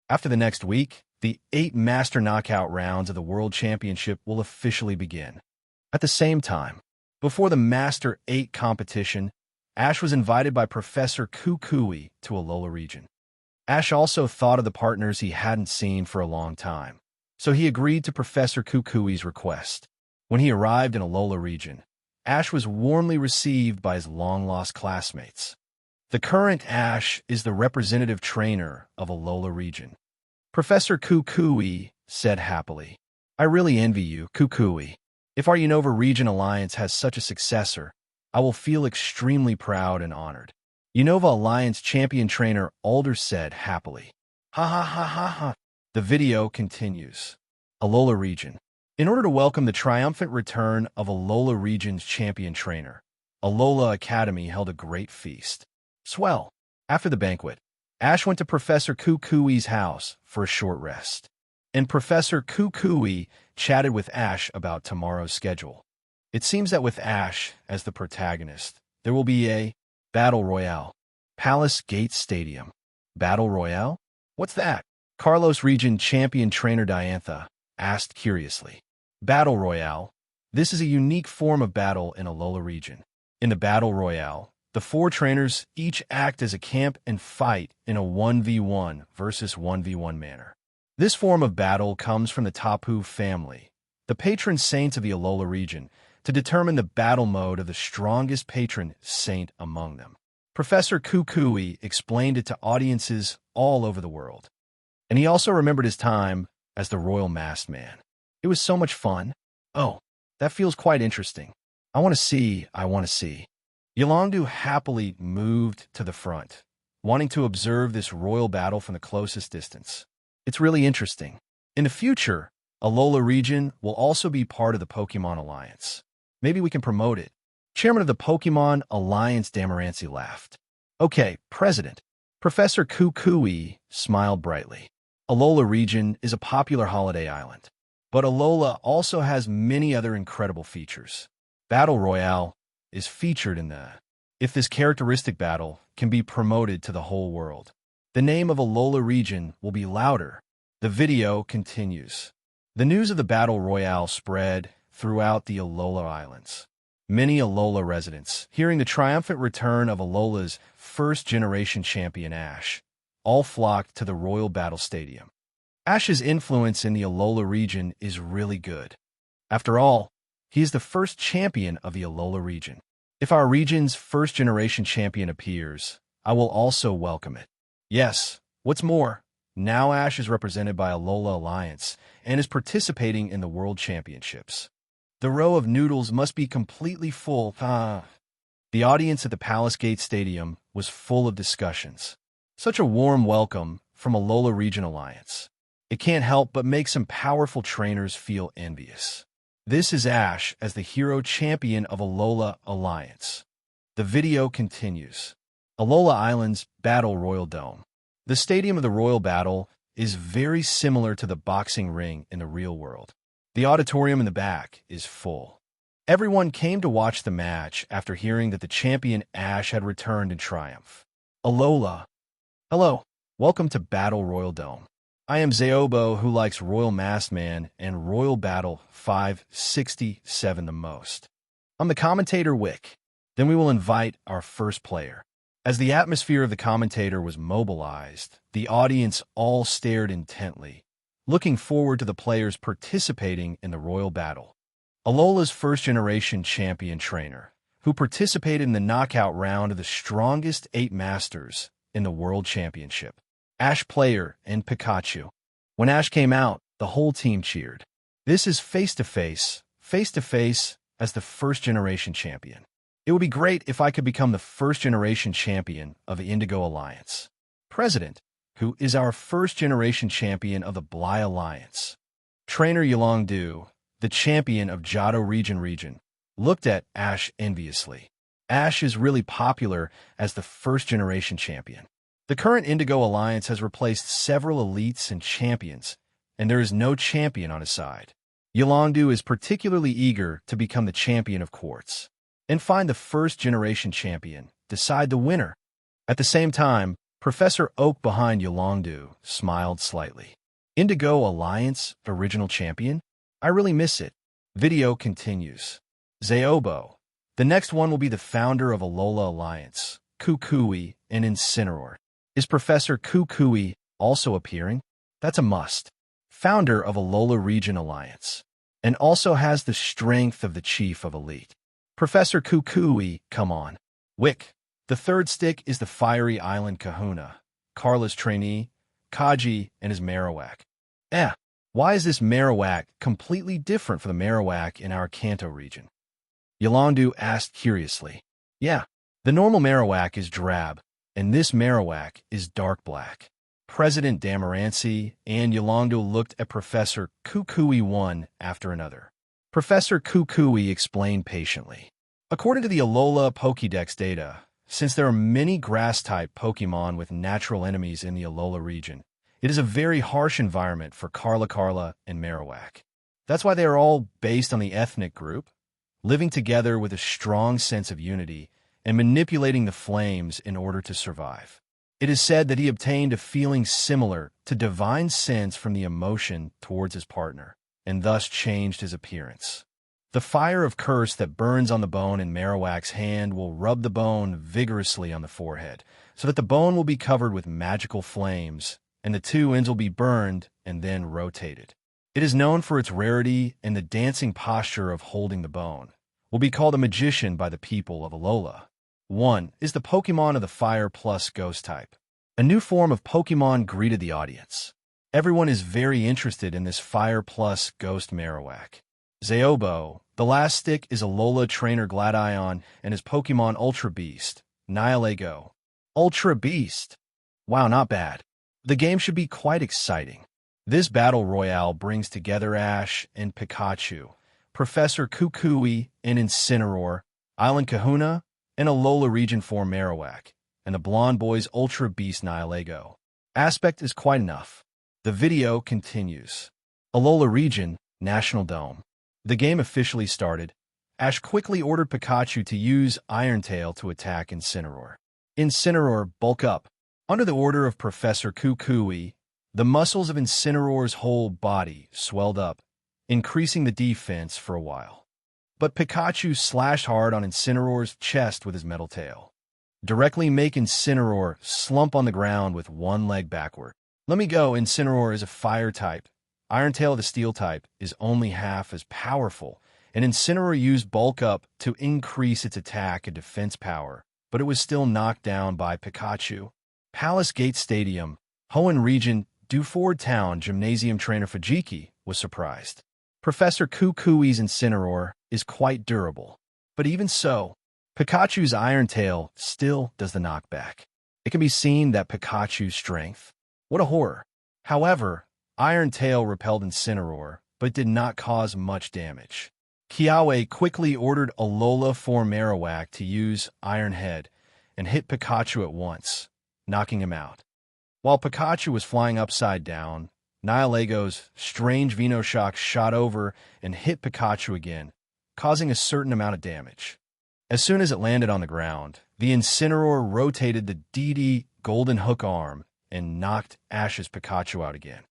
After the next week, the 8 Master Knockout rounds of the World Championship will officially begin. At the same time, Before the Master 8 competition, Ash was invited by Professor Kukui to Alola region. Ash also thought of the partners he hadn't seen for a long time, so he agreed to Professor Kukui's request. When he arrived in Alola region, Ash was warmly received by his long-lost classmates. The current Ash is the representative trainer of Alola region. Professor Kukui said happily, "I really envy you, Kukui. If our Unova Region Alliance has such a successor, I will feel extremely proud and honored." Unova Alliance champion trainer Alder said happily. Ha ha ha ha ha. The video continues. Alola region. In order to welcome the triumphant return of Alola region's champion trainer, Alola Academy held a great feast. Swell. After the banquet, Ash went to Professor Kukui's house for a short rest, and Professor Kukui chatted with Ash about tomorrow's schedule. It seems that with Ash as the protagonist, there will be a Battle Royale. Palace Gate Stadium. Battle Royale? What's that? Kalos region champion trainer Diantha asked curiously. Battle Royale. This is a unique form of battle in Alola region. In the Battle Royale, the 4 trainers each act as a camp and fight in a 1v1 versus 1v1 manner. This form of battle comes from the Tapu family, the patron saints of the Alola region, to determine the battle mode of the strongest patron saint among them. Professor Kukui explained it to audiences all over the world, and he also remembered his time as the Royal Masked Man. It was so much fun. Oh, that feels quite interesting. I want to see. Yolondu happily moved to the front, wanting to observe this royal battle from the closest distance. It's really interesting. In the future, Alola region will also be part of the Pokémon Alliance. Maybe we can promote it. Chairman of the Pokémon Alliance Damarancy laughed. Okay, President. Professor Kukui smiled brightly. Alola region is a popular holiday island, but Alola also has many other incredible features. Battle Royale is featured in the. If this characteristic battle can be promoted to the whole world, the name of Alola region will be louder. The video continues. The news of the Battle Royale spread throughout the Alola Islands. Many Alola residents, hearing the triumphant return of Alola's first-generation champion Ash, all flocked to the Royal Battle Stadium. Ash's influence in the Alola region is really good. After all, he is the first champion of the Alola region. If our region's first-generation champion appears, I will also welcome it. Yes, what's more, now Ash is represented by Alola Alliance and is participating in the World Championships. The row of noodles must be completely full. The audience at the Palace Gate Stadium was full of discussions. Such a warm welcome from Alola Region Alliance. It can't help but make some powerful trainers feel envious. This is Ash as the hero champion of Alola Alliance. The video continues. Alola Island's Battle Royal Dome. The stadium of the Royal Battle is very similar to the boxing ring in the real world. The auditorium in the back is full. Everyone came to watch the match after hearing that the champion Ash had returned in triumph. Alola. Hello, welcome to Battle Royal Dome. I am Zaobo, who likes Royal Masked Man and Royal Battle 567 the most. I'm the commentator Wick. Then we will invite our first player. As the atmosphere of the commentator was mobilized, the audience all stared intently, looking forward to the players participating in the Royal Battle. Alola's first-generation champion trainer, who participated in the knockout round of the strongest 8 masters in the World Championship. Ash player and Pikachu. When Ash came out, the whole team cheered. This is face-to-face as the first-generation champion. It would be great if I could become the first-generation champion of the Indigo Alliance. President, who is our first-generation champion of the Bly Alliance. Trainer Yolongdu, the champion of Johto region, looked at Ash enviously. Ash is really popular as the first-generation champion. The current Indigo Alliance has replaced several elites and champions, and there is no champion on his side. Yolongdu is particularly eager to become the champion of Quartz and find the first-generation champion, decide the winner. At the same time, Professor Oak behind Yolongdu smiled slightly. Indigo Alliance original champion? I really miss it. Video continues. Zaobo, The next one will be the founder of Alola Alliance, Kukui, and Incineroar. Is Professor Kukui also appearing? That's a must. Founder of Alola Region Alliance, and also has the strength of the Chief of Elite. Professor Kukui, come on. Wick. The third stick is the fiery island Kahuna, Carla's trainee, Kaji, and his Marowak. Why is this Marowak completely different from the Marowak in our Kanto region? Yolanda asked curiously. Yeah, the normal Marowak is drab, and this Marowak is dark black. President Damarancy and Yolanda looked at Professor Kukui one after another. Professor Kukui explained patiently. According to the Alola Pokédex data, since there are many grass-type Pokémon with natural enemies in the Alola region, it is a very harsh environment for Carla and Marowak. That's why they are all based on the ethnic group, living together with a strong sense of unity and manipulating the flames in order to survive. It is said that he obtained a feeling similar to divine sense from the emotion towards his partner, and thus changed his appearance. The fire of curse that burns on the bone in Marowak's hand will rub the bone vigorously on the forehead, so that the bone will be covered with magical flames, and the two ends will be burned and then rotated. It is known for its rarity, and the dancing posture of holding the bone will be called a magician by the people of Alola. 1 is the Pokemon of the Fire plus Ghost type. A new form of Pokemon greeted the audience. Everyone is very interested in this Fire plus Ghost Marowak. Zaobo, the last stick, is Alola trainer Gladion and his Pokemon Ultra Beast, Nihilego. Ultra Beast! Wow, not bad. The game should be quite exciting. This Battle Royale brings together Ash and Pikachu, Professor Kukui and Incineroar, Island Kahuna, and Alola Region 4 Marowak, and the Blonde Boy's Ultra Beast Nihilego. Aspect is quite enough. The video continues. Alola Region, National Dome. The game officially started. Ash quickly ordered Pikachu to use Iron Tail to attack Incineroar. Incineroar, bulk up. Under the order of Professor Kukui, the muscles of Incineroar's whole body swelled up, increasing the defense for a while. But Pikachu slashed hard on Incineroar's chest with his metal tail, directly making Incineroar slump on the ground with one leg backward. Let me go. Incineroar is a fire type. Iron Tail, the steel type, is only half as powerful, and Incineroar used bulk up to increase its attack and defense power, but it was still knocked down by Pikachu. Palace Gate Stadium, Hoenn Region, Dewford Town Gymnasium trainer Fujiki was surprised. Professor Kukui's Incineroar is quite durable, but even so, Pikachu's Iron Tail still does the knockback. It can be seen that Pikachu's strength. What a horror. However, Iron Tail repelled Incineroar, but did not cause much damage. Kiawe quickly ordered Alola 4 Marowak to use Iron Head and hit Pikachu at once, knocking him out. While Pikachu was flying upside down, Nihilego's strange Venoshock shot over and hit Pikachu again, causing a certain amount of damage. As soon as it landed on the ground, the Incineroar rotated the DD Golden Hook arm and knocked Ash's Pikachu out again.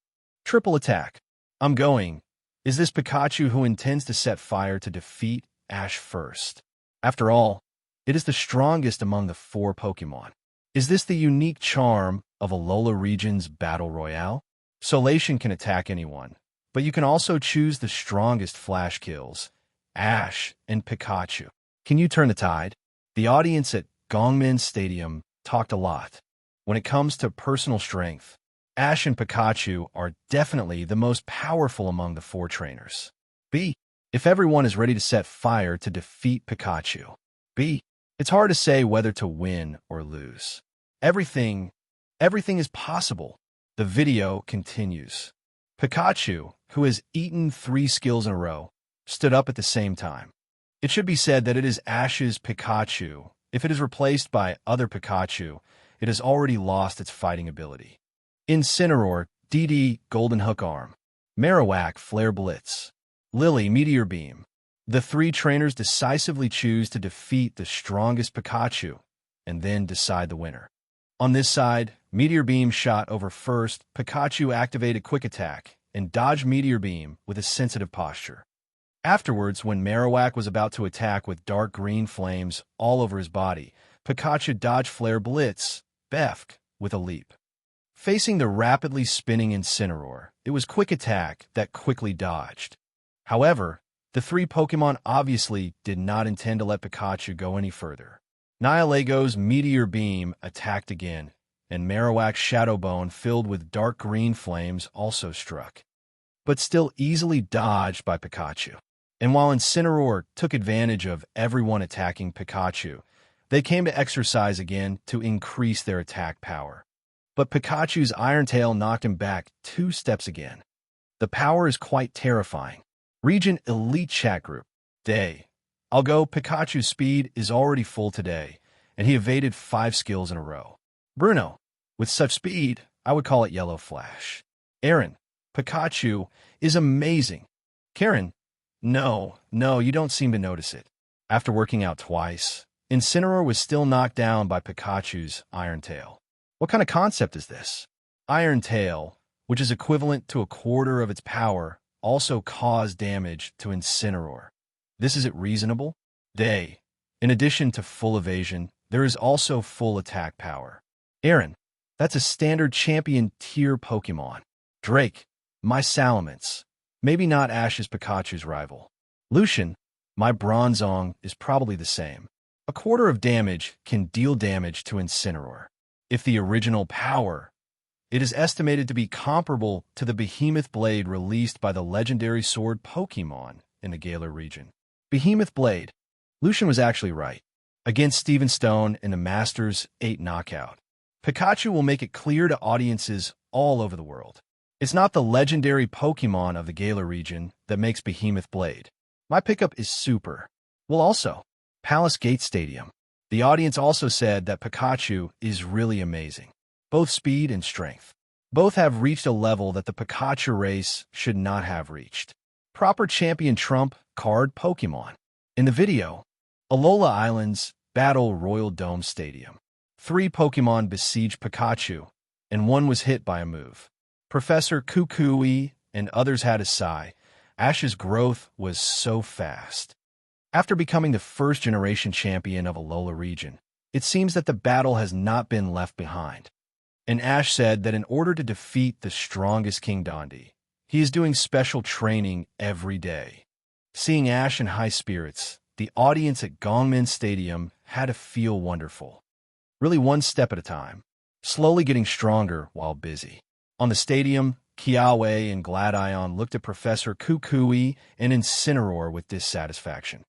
Triple attack. I'm going. Is this Pikachu who intends to set fire to defeat Ash first? After all, it is the strongest among the 4 Pokemon. Is this the unique charm of Alola Region's Battle Royale? Solation can attack anyone, but you can also choose the strongest flash kills, Ash and Pikachu. Can you turn the tide? The audience at Gongmin Stadium talked a lot. When it comes to personal strength, Ash and Pikachu are definitely the most powerful among the 4 trainers. B. If everyone is ready to set fire to defeat Pikachu. B. It's hard to say whether to win or lose. Everything is possible. The video continues. Pikachu, who has eaten 3 skills in a row, stood up at the same time. It should be said that it is Ash's Pikachu. If it is replaced by other Pikachu, it has already lost its fighting ability. Incineroar, DD Golden Hook Arm. Marowak, Flare Blitz. Lily, Meteor Beam. The 3 trainers decisively choose to defeat the strongest Pikachu, and then decide the winner. On this side, Meteor Beam shot over first. Pikachu activated Quick Attack and dodged Meteor Beam with a sensitive posture. Afterwards, when Marowak was about to attack with dark green flames all over his body, Pikachu dodged Flare Blitz, Befk, with a leap. Facing the rapidly spinning Incineroar, it was Quick Attack that quickly dodged. However, the three Pokémon obviously did not intend to let Pikachu go any further. Nihilego Meteor Beam attacked again, and Marowak's Shadow Bone filled with dark green flames also struck, but still easily dodged by Pikachu. And while Incineroar took advantage of everyone attacking Pikachu, they came to exercise again to increase their attack power. But Pikachu's Iron Tail knocked him back 2 steps again. The power is quite terrifying. Region Elite Chat Group. Day. I'll go. Pikachu's speed is already full today, and he evaded 5 skills in a row. Bruno. With such speed, I would call it Yellow Flash. Aaron. Pikachu is amazing. Karen. No, you don't seem to notice it. After working out twice, Incineroar was still knocked down by Pikachu's Iron Tail. What kind of concept is this? Iron Tail, which is equivalent to a quarter of its power, also caused damage to Incineroar. This isn't reasonable? Day. In addition to full evasion, there is also full attack power. Aaron. That's a standard champion tier Pokemon. Drake. My Salamence. Maybe not Ash's Pikachu's rival. Lucian, my Bronzong is probably the same. A quarter of damage can deal damage to Incineroar. If the original power, it is estimated to be comparable to the Behemoth Blade released by the legendary sword Pokemon in the Galar region. Behemoth Blade. Lucian was actually right. Against Steven Stone in the Masters 8 knockout, Pikachu will make it clear to audiences all over the world. It's not the legendary Pokemon of the Galar region that makes Behemoth Blade. My pickup is super. Well, also, Palace Gate Stadium. The audience also said that Pikachu is really amazing. Both speed and strength. Both have reached a level that the Pikachu race should not have reached. Proper champion trump card Pokemon. In the video, Alola Island's Battle Royal Dome Stadium. 3 Pokemon besieged Pikachu, and 1 was hit by a move. Professor Kukui and others had a sigh. Ash's growth was so fast. After becoming the first-generation champion of Alola region, it seems that the battle has not been left behind. And Ash said that in order to defeat the strongest King Dondi, he is doing special training every day. Seeing Ash in high spirits, the audience at Gongmin Stadium had to feel wonderful. Really one step at a time, slowly getting stronger while busy. On the stadium, Kiawe and Gladion looked at Professor Kukui and Incineroar with dissatisfaction.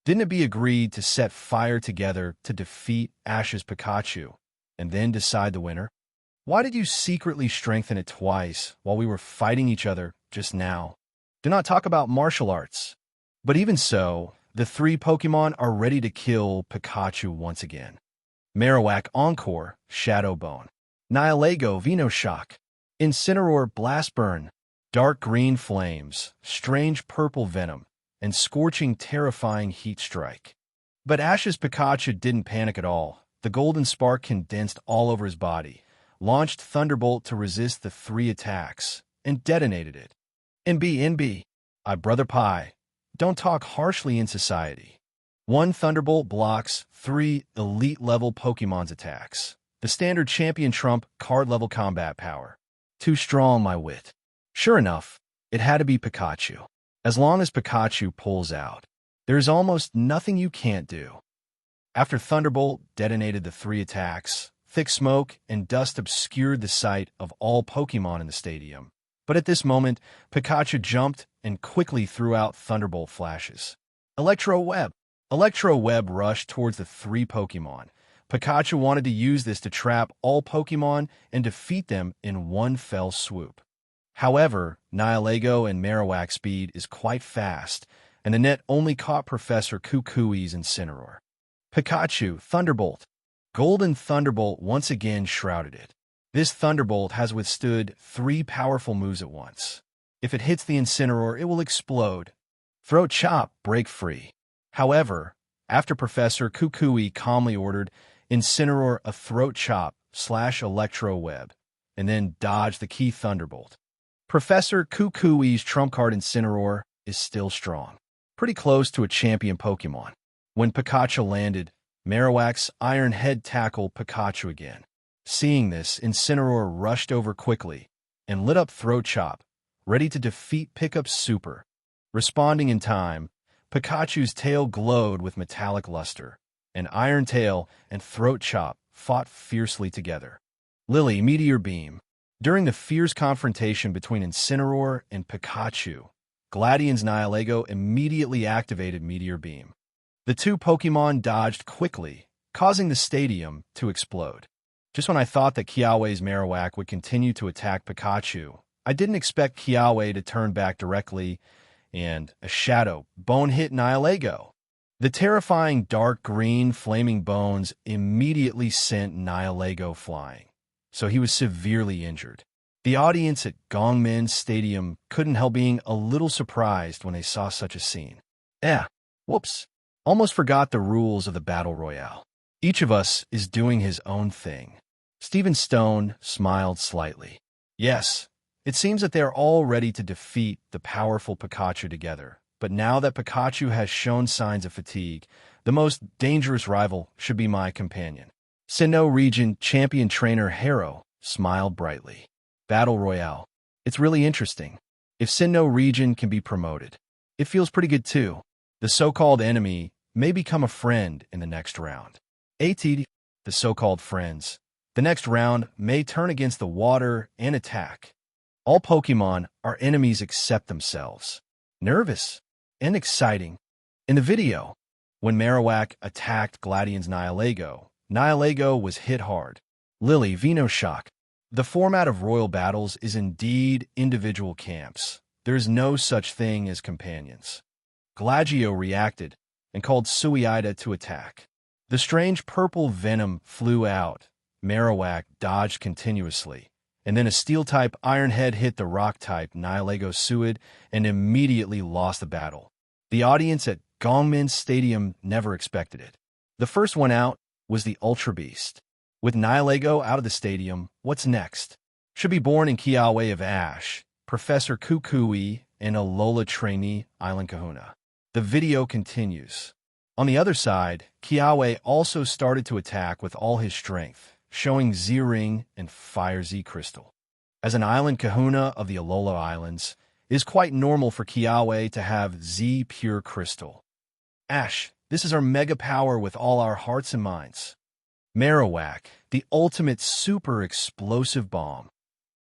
Didn't it be agreed to set fire together to defeat Ash's Pikachu and then decide the winner? Why did you secretly strengthen it twice while we were fighting each other just now? Do not talk about martial arts. But even so, the 3 Pokemon are ready to kill Pikachu once again. Marowak Encore, Shadow Bone. Nihilego Venoshock. Incineroar Blast Burn, Dark Green Flames, Strange Purple Venom, and Scorching Terrifying Heat Strike. But Ash's Pikachu didn't panic at all. The Golden Spark condensed all over his body, launched Thunderbolt to resist the 3 attacks, and detonated it. NB, I Brother Pie, don't talk harshly in society. 1 Thunderbolt blocks 3 elite-level Pokemon's attacks. The standard champion trump card-level combat power. Too strong, my wit. Sure enough, it had to be Pikachu. As long as Pikachu pulls out, there's almost nothing you can't do. After Thunderbolt detonated the 3 attacks, thick smoke and dust obscured the sight of all Pokemon in the stadium. But at this moment, Pikachu jumped and quickly threw out Thunderbolt flashes. Electro Web. Electro Web rushed towards the 3 Pokemon. Pikachu wanted to use this to trap all Pokemon and defeat them in one fell swoop. However, Nihilego and Marowak's speed is quite fast, and the net only caught Professor Kukui's Incineroar. Pikachu, Thunderbolt. Golden Thunderbolt once again shrouded it. This Thunderbolt has withstood 3 powerful moves at once. If it hits the Incineroar, it will explode. Throat Chop, break free. However, after Professor Kukui calmly ordered Incineroar a Throat Chop / Electro Web, and then dodged the key Thunderbolt. Professor Kukui's trump card Incineroar is still strong. pretty close to a champion Pokémon. When Pikachu landed, Marowak's Iron Head tackled Pikachu again. Seeing this, Incineroar rushed over quickly and lit up Throat Chop, ready to defeat Pickup's super. Responding in time, Pikachu's tail glowed with metallic luster, and Iron Tail and Throat Chop fought fiercely together. Lily, Meteor Beam. During the fierce confrontation between Incineroar and Pikachu, Gladian's Nihilego immediately activated Meteor Beam. The two Pokémon dodged quickly, causing the stadium to explode. Just when I thought that Kiawe's Marowak would continue to attack Pikachu, I didn't expect Kiawe to turn back directly, and a shadow bone hit Nihilego. The terrifying dark green flaming bones immediately sent Nihilego flying, so he was severely injured. The audience at Gongmin Stadium couldn't help being a little surprised when they saw such a scene. Whoops. Almost forgot the rules of the Battle Royale. Each of us is doing his own thing. Stephen Stone smiled slightly. Yes, it seems that they are all ready to defeat the powerful Pikachu together. But now that Pikachu has shown signs of fatigue, the most dangerous rival should be my companion. Sinnoh Region Champion Trainer Harrow smiled brightly. Battle Royale. It's really interesting. If Sinnoh Region can be promoted, it feels pretty good too. The so-called enemy may become a friend in the next round. The so-called friends. The next round may turn against the water and attack. All Pokemon are enemies except themselves. Nervous and exciting. In the video, when Marowak attacked Gladian's Nihilego, Nihilego was hit hard. Lily, Venoshock. The format of royal battles is indeed individual camps. There is no such thing as companions. Glagio reacted and called Suiida to attack. The strange purple venom flew out. Marowak dodged continuously, and then a Steel-type Iron Head hit the Rock-type Nihilego Suid and immediately lost the battle. The audience at Gongmin Stadium never expected it. The first one out was the Ultra Beast. With Nihilego out of the stadium, what's next? Should be born in Kiawe of Ash, Professor Kukui, and Alola trainee Island Kahuna. The video continues. On the other side, Kiawe also started to attack with all his strength, showing Z-Ring and Fire Z Crystal. As an Island Kahuna of the Alola Islands, it is quite normal for Kiawe to have Z Pure Crystal. Ash, this is our mega power with all our hearts and minds. Marowak, the ultimate super explosive bomb.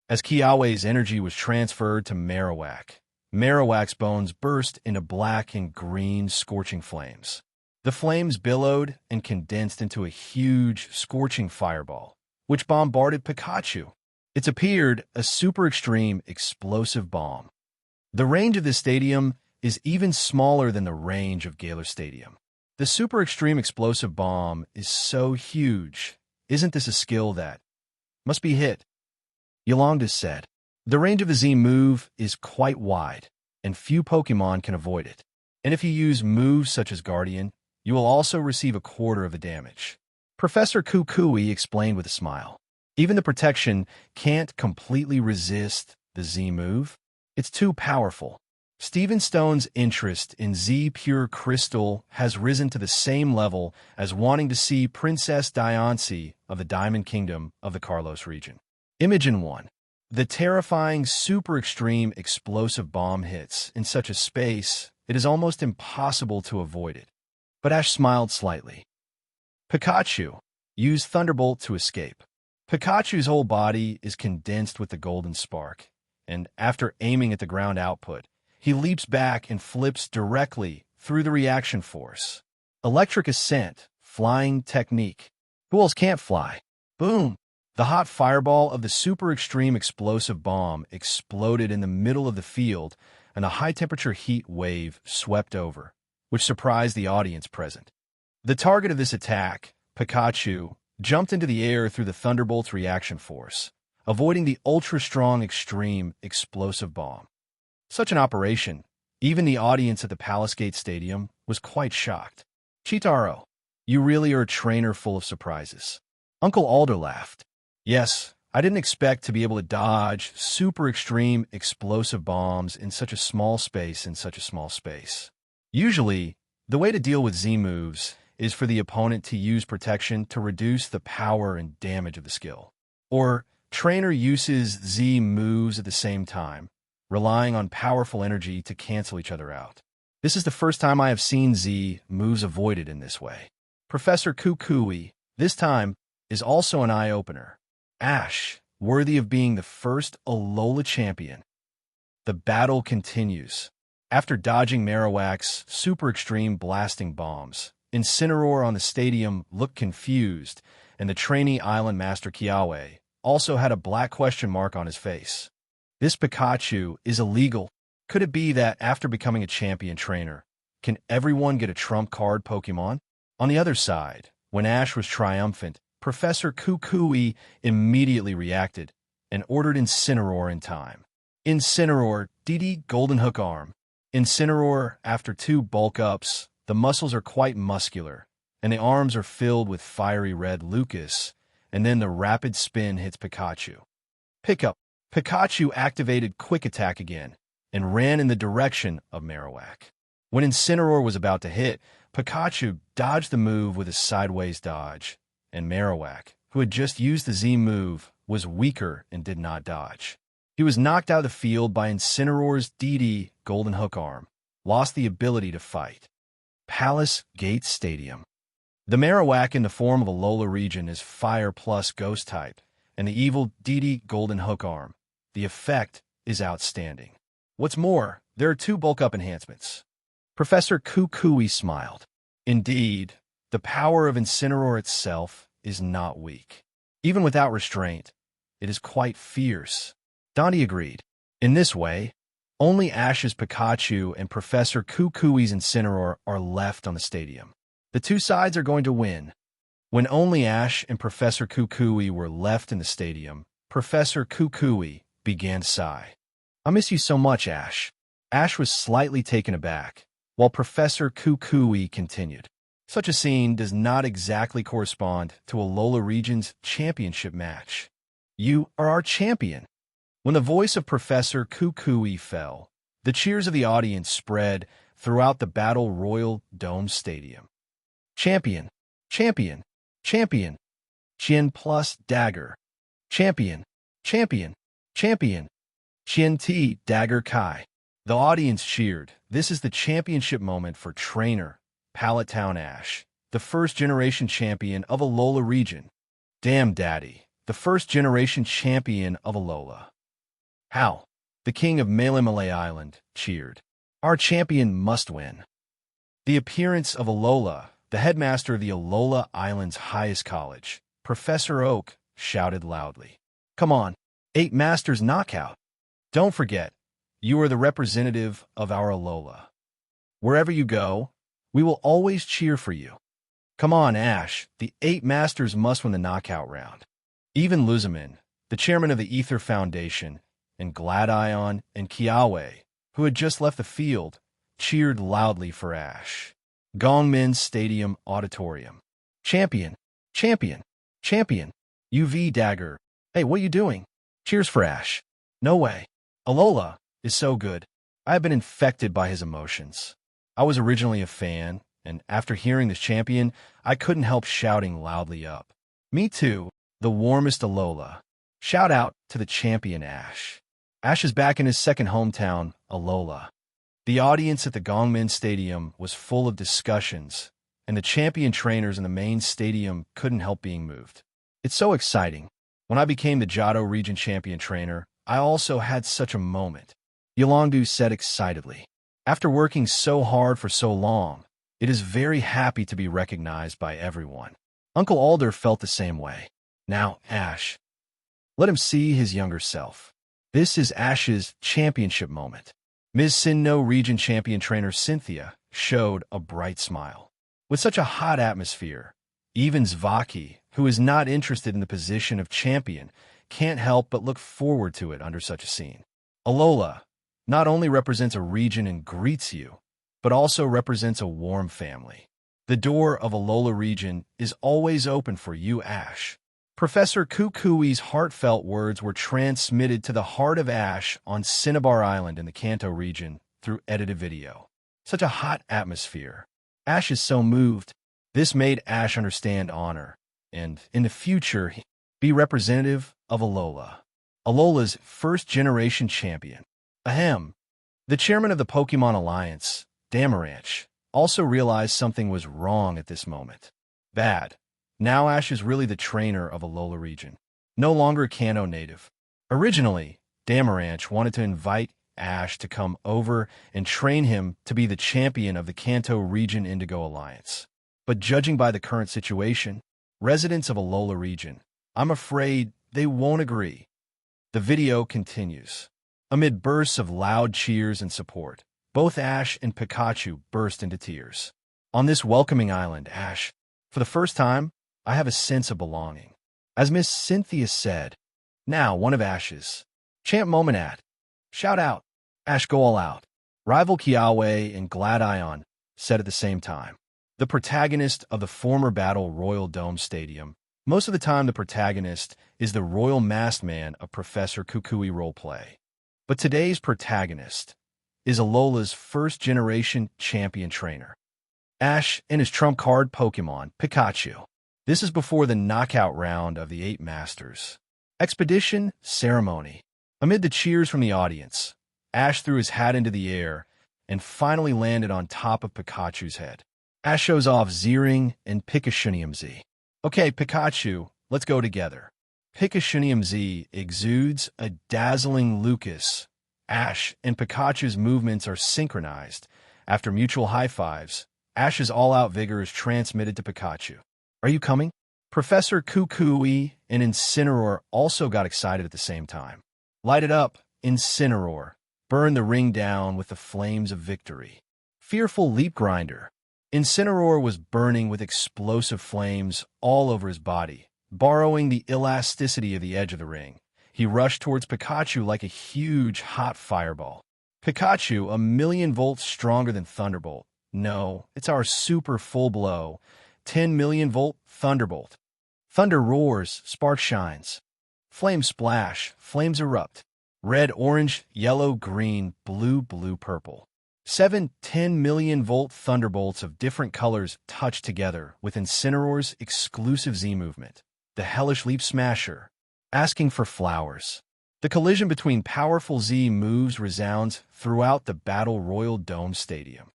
As Kiawe's energy was transferred to Marowak, Marowak's bones burst into black and green scorching flames. The flames billowed and condensed into a huge, scorching fireball, which bombarded Pikachu. It appeared a super extreme explosive bomb. The range of this stadium is even smaller than the range of Galar Stadium. The super extreme explosive bomb is so huge. Isn't this a skill that must be hit? Yolanda said. The range of a Z move is quite wide, and few Pokemon can avoid it. And if you use moves such as Guardian, you will also receive a quarter of the damage. Professor Kukui explained with a smile. Even the protection can't completely resist the Z move. It's too powerful. Stephen Stone's interest in Z Pure Crystal has risen to the same level as wanting to see Princess Diancie of the Diamond Kingdom of the Kalos region. Imogen 1. The terrifying super extreme explosive bomb hits in such a space, it is almost impossible to avoid it. But Ash smiled slightly. Pikachu used Thunderbolt to escape. Pikachu's whole body is condensed with the golden spark, and after aiming at the ground output, he leaps back and flips directly through the reaction force. Electric Ascent, flying technique. Who else can't fly? Boom! The hot fireball of the super extreme explosive bomb exploded in the middle of the field, and a high-temperature heat wave swept over, which surprised the audience present. The target of this attack, Pikachu, jumped into the air through the Thunderbolt's reaction force, avoiding the ultra-strong extreme explosive bomb. Such an operation, even the audience at the Palace Gate Stadium was quite shocked. Chitaro, you really are a trainer full of surprises. Uncle Aldo laughed. Yes, I didn't expect to be able to dodge super extreme explosive bombs in such a small space Usually, the way to deal with Z moves is for the opponent to use protection to reduce the power and damage of the skill. Or, trainer uses Z moves at the same time, relying on powerful energy to cancel each other out. This is the first time I have seen Z moves avoided in this way. Professor Kukui, this time, is also an eye-opener. Ash, worthy of being the first Alola champion. The battle continues. After dodging Marowak's super extreme blasting bombs, Incineroar on the stadium looked confused, and the trainee island master Kiawe also had a black question mark on his face. This Pikachu is illegal. Could it be that after becoming a champion trainer, can everyone get a trump card Pokemon? On the other side, when Ash was triumphant, Professor Kukui immediately reacted and ordered Incineroar in time. Incineroar, DD Golden Hook Arm. Incineroar, after 2 bulk-ups, the muscles are quite muscular, and the arms are filled with fiery red Lucas, and then the rapid spin hits Pikachu. Pickup. Pikachu activated Quick Attack again, and ran in the direction of Marowak. When Incineroar was about to hit, Pikachu dodged the move with a sideways dodge, and Marowak, who had just used the Z move, was weaker and did not dodge. He was knocked out of the field by Incineroar's DD Golden Hook Arm, lost the ability to fight. Palace Gate Stadium. The Marowak in the form of Alola region is Fire plus Ghost type, and the evil DD Golden Hook Arm. The effect is outstanding. What's more, there are 2 bulk-up enhancements. Professor Kukui smiled. Indeed, the power of Incineroar itself is not weak. Even without restraint, it is quite fierce. Dante agreed. In this way, only Ash's Pikachu and Professor Kukui's Incineroar are left on the stadium. The 2 sides are going to win. When only Ash and Professor Kukui were left in the stadium, Professor Kukui began to sigh. I miss you so much, Ash. Ash was slightly taken aback, while Professor Kukui continued. Such a scene does not exactly correspond to Alola region's championship match. You are our champion. When the voice of Professor Kukui fell, the cheers of the audience spread throughout the Battle Royal Dome Stadium. Champion, champion, champion, Chin plus dagger. Champion, champion, champion, Chin T dagger Kai. The audience cheered. This is the championship moment for trainer Pallet Town Ash, the first-generation champion of Alola region. Damn Daddy, the first-generation champion of Alola. How? The king of Melemele Island cheered. Our champion must win. The appearance of Alola, the headmaster of the Alola Island's highest college, Professor Oak, shouted loudly. Come on, 8 Masters knockout. Don't forget, you are the representative of our Alola. Wherever you go, we will always cheer for you. Come on, Ash, the 8 Masters must win the knockout round. Even Luzamin, the chairman of the Ether Foundation, and Gladion and Kiawe, who had just left the field, cheered loudly for Ash. Gongmin Stadium Auditorium. Champion, champion, champion, UV Dagger. Hey, what are you doing? Cheers for Ash. No way. Alola is so good. I have been infected by his emotions. I was originally a fan, and after hearing this champion, I couldn't help shouting loudly up. Me too, the warmest Alola. Shout out to the champion Ash. Ash is back in his second hometown, Alola. The audience at the Gongmin Stadium was full of discussions, and the champion trainers in the main stadium couldn't help being moved. It's so exciting. When I became the Johto region champion trainer, I also had such a moment. Yolongdu said excitedly. After working so hard for so long, it is very happy to be recognized by everyone. Uncle Alder felt the same way. Now, Ash. Let him see his younger self. This is Ash's championship moment. Ms. Sinnoh region champion trainer Cynthia showed a bright smile. With such a hot atmosphere, even Zvaki, who is not interested in the position of champion, can't help but look forward to it under such a scene. Alola not only represents a region and greets you, but also represents a warm family. The door of Alola region is always open for you, Ash. Professor Kukui's heartfelt words were transmitted to the heart of Ash on Cinnabar Island in the Kanto region through edited video. Such a hot atmosphere. Ash is so moved. This made Ash understand honor, and, in the future, be representative of Alola. Alola's first-generation champion. Ahem. The chairman of the Pokemon Alliance, Damaranch, also realized something was wrong at this moment. Bad. Now Ash is really the trainer of Alola region, no longer a Kanto native. Originally, Damaranch wanted to invite Ash to come over and train him to be the champion of the Kanto Region Indigo Alliance. But judging by the current situation, residents of Alola region, I'm afraid they won't agree. The video continues. Amid bursts of loud cheers and support, both Ash and Pikachu burst into tears. On this welcoming island, Ash, for the first time, I have a sense of belonging. As Miss Cynthia said, now one of Ash's champ moment at. Shout out. Ash go all out. Rival Kiawe and Gladion said at the same time. The protagonist of the former battle Royal Dome Stadium. Most of the time the protagonist is the Royal Masked Man of Professor Kukui roleplay. But today's protagonist is Alola's first-generation champion trainer. Ash and his trump card Pokemon, Pikachu. This is before the knockout round of the 8 Masters. Expedition Ceremony. Amid the cheers from the audience, Ash threw his hat into the air and finally landed on top of Pikachu's head. Ash shows off Zeering and Pikachunium Z. Okay, Pikachu, let's go together. Pikachunium Z exudes a dazzling Lucas. Ash and Pikachu's movements are synchronized. After mutual high-fives, Ash's all-out vigor is transmitted to Pikachu. Are you coming? Professor Kukui and Incineroar also got excited at the same time. Light it up, Incineroar. Burn the ring down with the flames of victory. Fearful Leap Grinder. Incineroar was burning with explosive flames all over his body. Borrowing the elasticity of the edge of the ring, he rushed towards Pikachu like a huge hot fireball. Pikachu, 1,000,000 volts stronger than Thunderbolt. No, it's our super full blow. 10,000,000 volt Thunderbolt. Thunder roars, spark shines. Flames splash, flames erupt. Red, orange, yellow, green, blue, blue, purple. 7 10,000,000 volt Thunderbolts of different colors touch together with Incineroar's exclusive Z movement, the Hellish Leap Smasher, asking for flowers. The collision between powerful Z moves resounds throughout the Battle Royal Dome Stadium.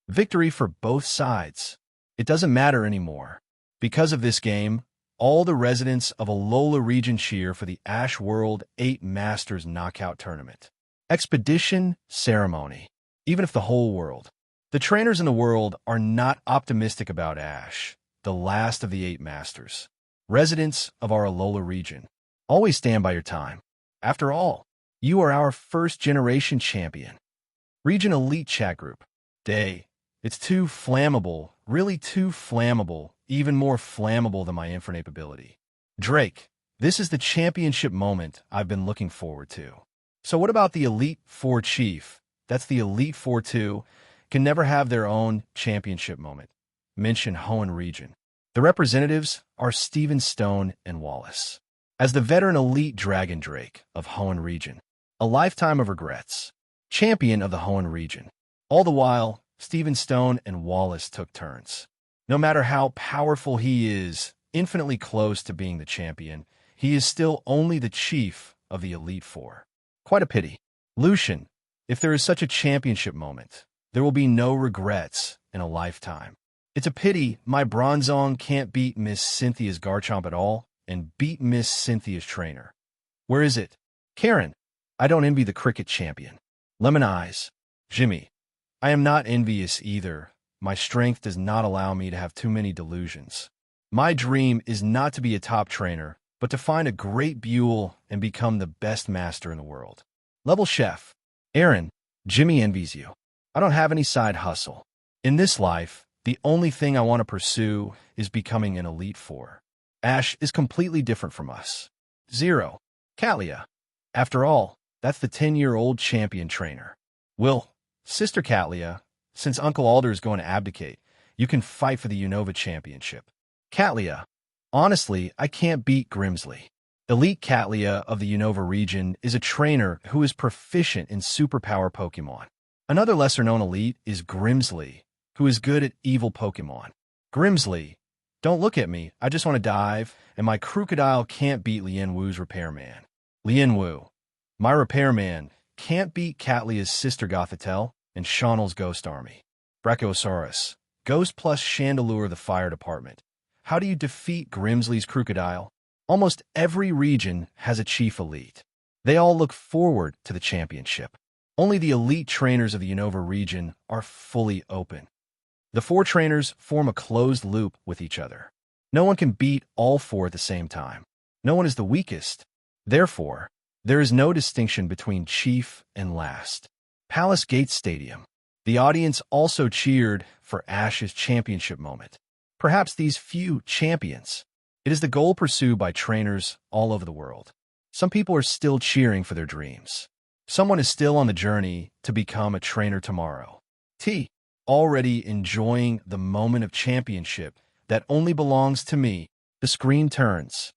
Victory for both sides. It doesn't matter anymore. Because of this game, all the residents of Alola region cheer for the Ash World 8 Masters Knockout Tournament. Expedition Ceremony. Even if the whole world, the trainers in the world are not optimistic about Ash, the last of the 8 Masters. Residents of our Alola region, always stand by your time. After all, you are our first-generation champion. Region Elite Chat Group. Day. It's too flammable, really too flammable, even more flammable than my Infernape ability. Drake. This is the championship moment I've been looking forward to. So what about the Elite Four Chief? That's the Elite Four too, can never have their own championship moment. Mention Hoenn region. The representatives are Steven Stone and Wallace. As the veteran elite Dragon Drake of Hoenn region, a lifetime of regrets, champion of the Hoenn region. All the while, Steven Stone and Wallace took turns. No matter how powerful he is, infinitely close to being the champion, he is still only the chief of the Elite Four. Quite a pity. Lucian, if there is such a championship moment, there will be no regrets in a lifetime. It's a pity my Bronzong can't beat Miss Cynthia's Garchomp at all and beat Miss Cynthia's trainer. Where is it? Karen, I don't envy the cricket champion. Lemon Eyes. Jimmy, I am not envious either. My strength does not allow me to have too many delusions. My dream is not to be a top trainer, but to find a great Buell and become the best master in the world. Level Chef. Aaron, Jimmy envies you. I don't have any side hustle. In this life, the only thing I want to pursue is becoming an Elite Four. Ash is completely different from us. 0. Catlia. After all, that's the 10-year-old champion trainer. Will, Sister Catlia, since Uncle Alder is going to abdicate, you can fight for the Unova Championship. Catlia. Honestly, I can't beat Grimsley. Elite Catlia of the Unova region is a trainer who is proficient in superpower Pokemon. Another lesser-known elite is Grimsley, who is good at evil Pokémon. Grimsley, don't look at me, I just want to dive, and my crocodile can't beat Lianwu's repairman. Lianwu, my repairman, can't beat Catlia's sister Gothitelle and Shaunel's ghost army. Brachiosaurus, ghost plus Chandelure of the fire department. How do you defeat Grimsley's crocodile? Almost every region has a chief elite. They all look forward to the championship. Only the elite trainers of the Unova region are fully open. The 4 trainers form a closed loop with each other. No one can beat all 4 at the same time. No one is the weakest. Therefore, there is no distinction between chief and last. Palace Gate Stadium. The audience also cheered for Ash's championship moment. Perhaps these few champions. It is the goal pursued by trainers all over the world. Some people are still cheering for their dreams. Someone is still on the journey to become a trainer tomorrow. T. Already enjoying the moment of championship that only belongs to me. The screen turns.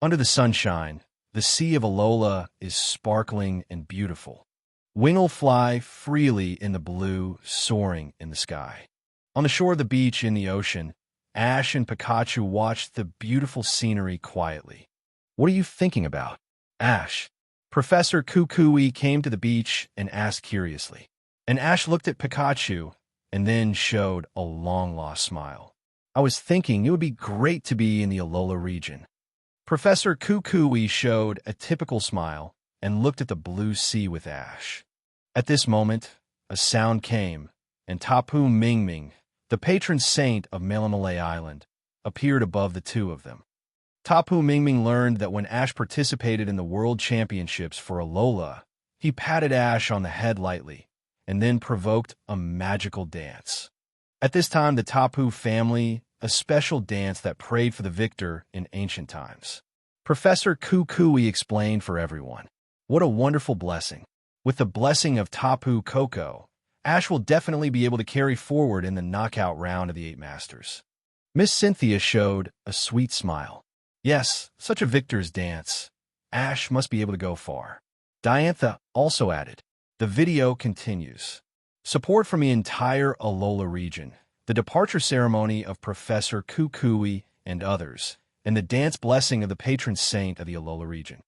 Under the sunshine, the sea of Alola is sparkling and beautiful. Wingle fly freely in the blue, soaring in the sky. On the shore of the beach in the ocean, Ash and Pikachu watched the beautiful scenery quietly. What are you thinking about? Ash. Professor Kukui came to the beach and asked curiously. And Ash looked at Pikachu and then showed a long-lost smile. I was thinking it would be great to be in the Alola region. Professor Kukui showed a typical smile and looked at the blue sea with Ash. At this moment, a sound came, and Tapu Mingming, the patron saint of Melimelay Island, appeared above the two of them. Tapu Mingming learned that when Ash participated in the World Championships for Alola, he patted Ash on the head lightly and then provoked a magical dance. At this time, the Tapu family, a special dance that prayed for the victor in ancient times. Professor Kukui explained for everyone. What a wonderful blessing. With the blessing of Tapu Koko, Ash will definitely be able to carry forward in the knockout round of the 8 Masters. Miss Cynthia showed a sweet smile. Yes, such a victor's dance. Ash must be able to go far. Diantha also added. The video continues. Support from the entire Alola region, the departure ceremony of Professor Kukui and others, and the dance blessing of the patron saint of the Alola region.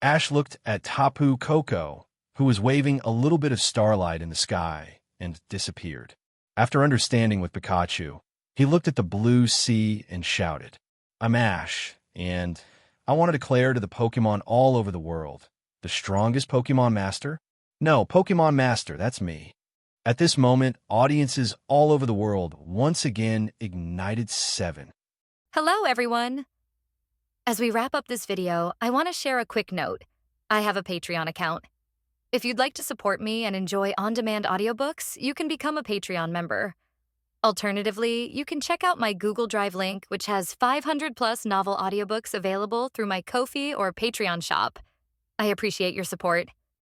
Ash looked at Tapu Koko, who was waving a little bit of starlight in the sky, and disappeared. After understanding with Pikachu, he looked at the blue sea and shouted, I'm Ash, and I want to declare to the Pokémon all over the world, the strongest Pokémon Master? No, Pokémon Master, that's me. At this moment, audiences all over the world once again ignited 7. Hello, everyone. As we wrap up this video, I want to share a quick note. I have a Patreon account. If you'd like to support me and enjoy on-demand audiobooks, you can become a Patreon member. Alternatively, you can check out my Google Drive link, which has 500+ novel audiobooks available through my Ko-fi or Patreon shop. I appreciate your support.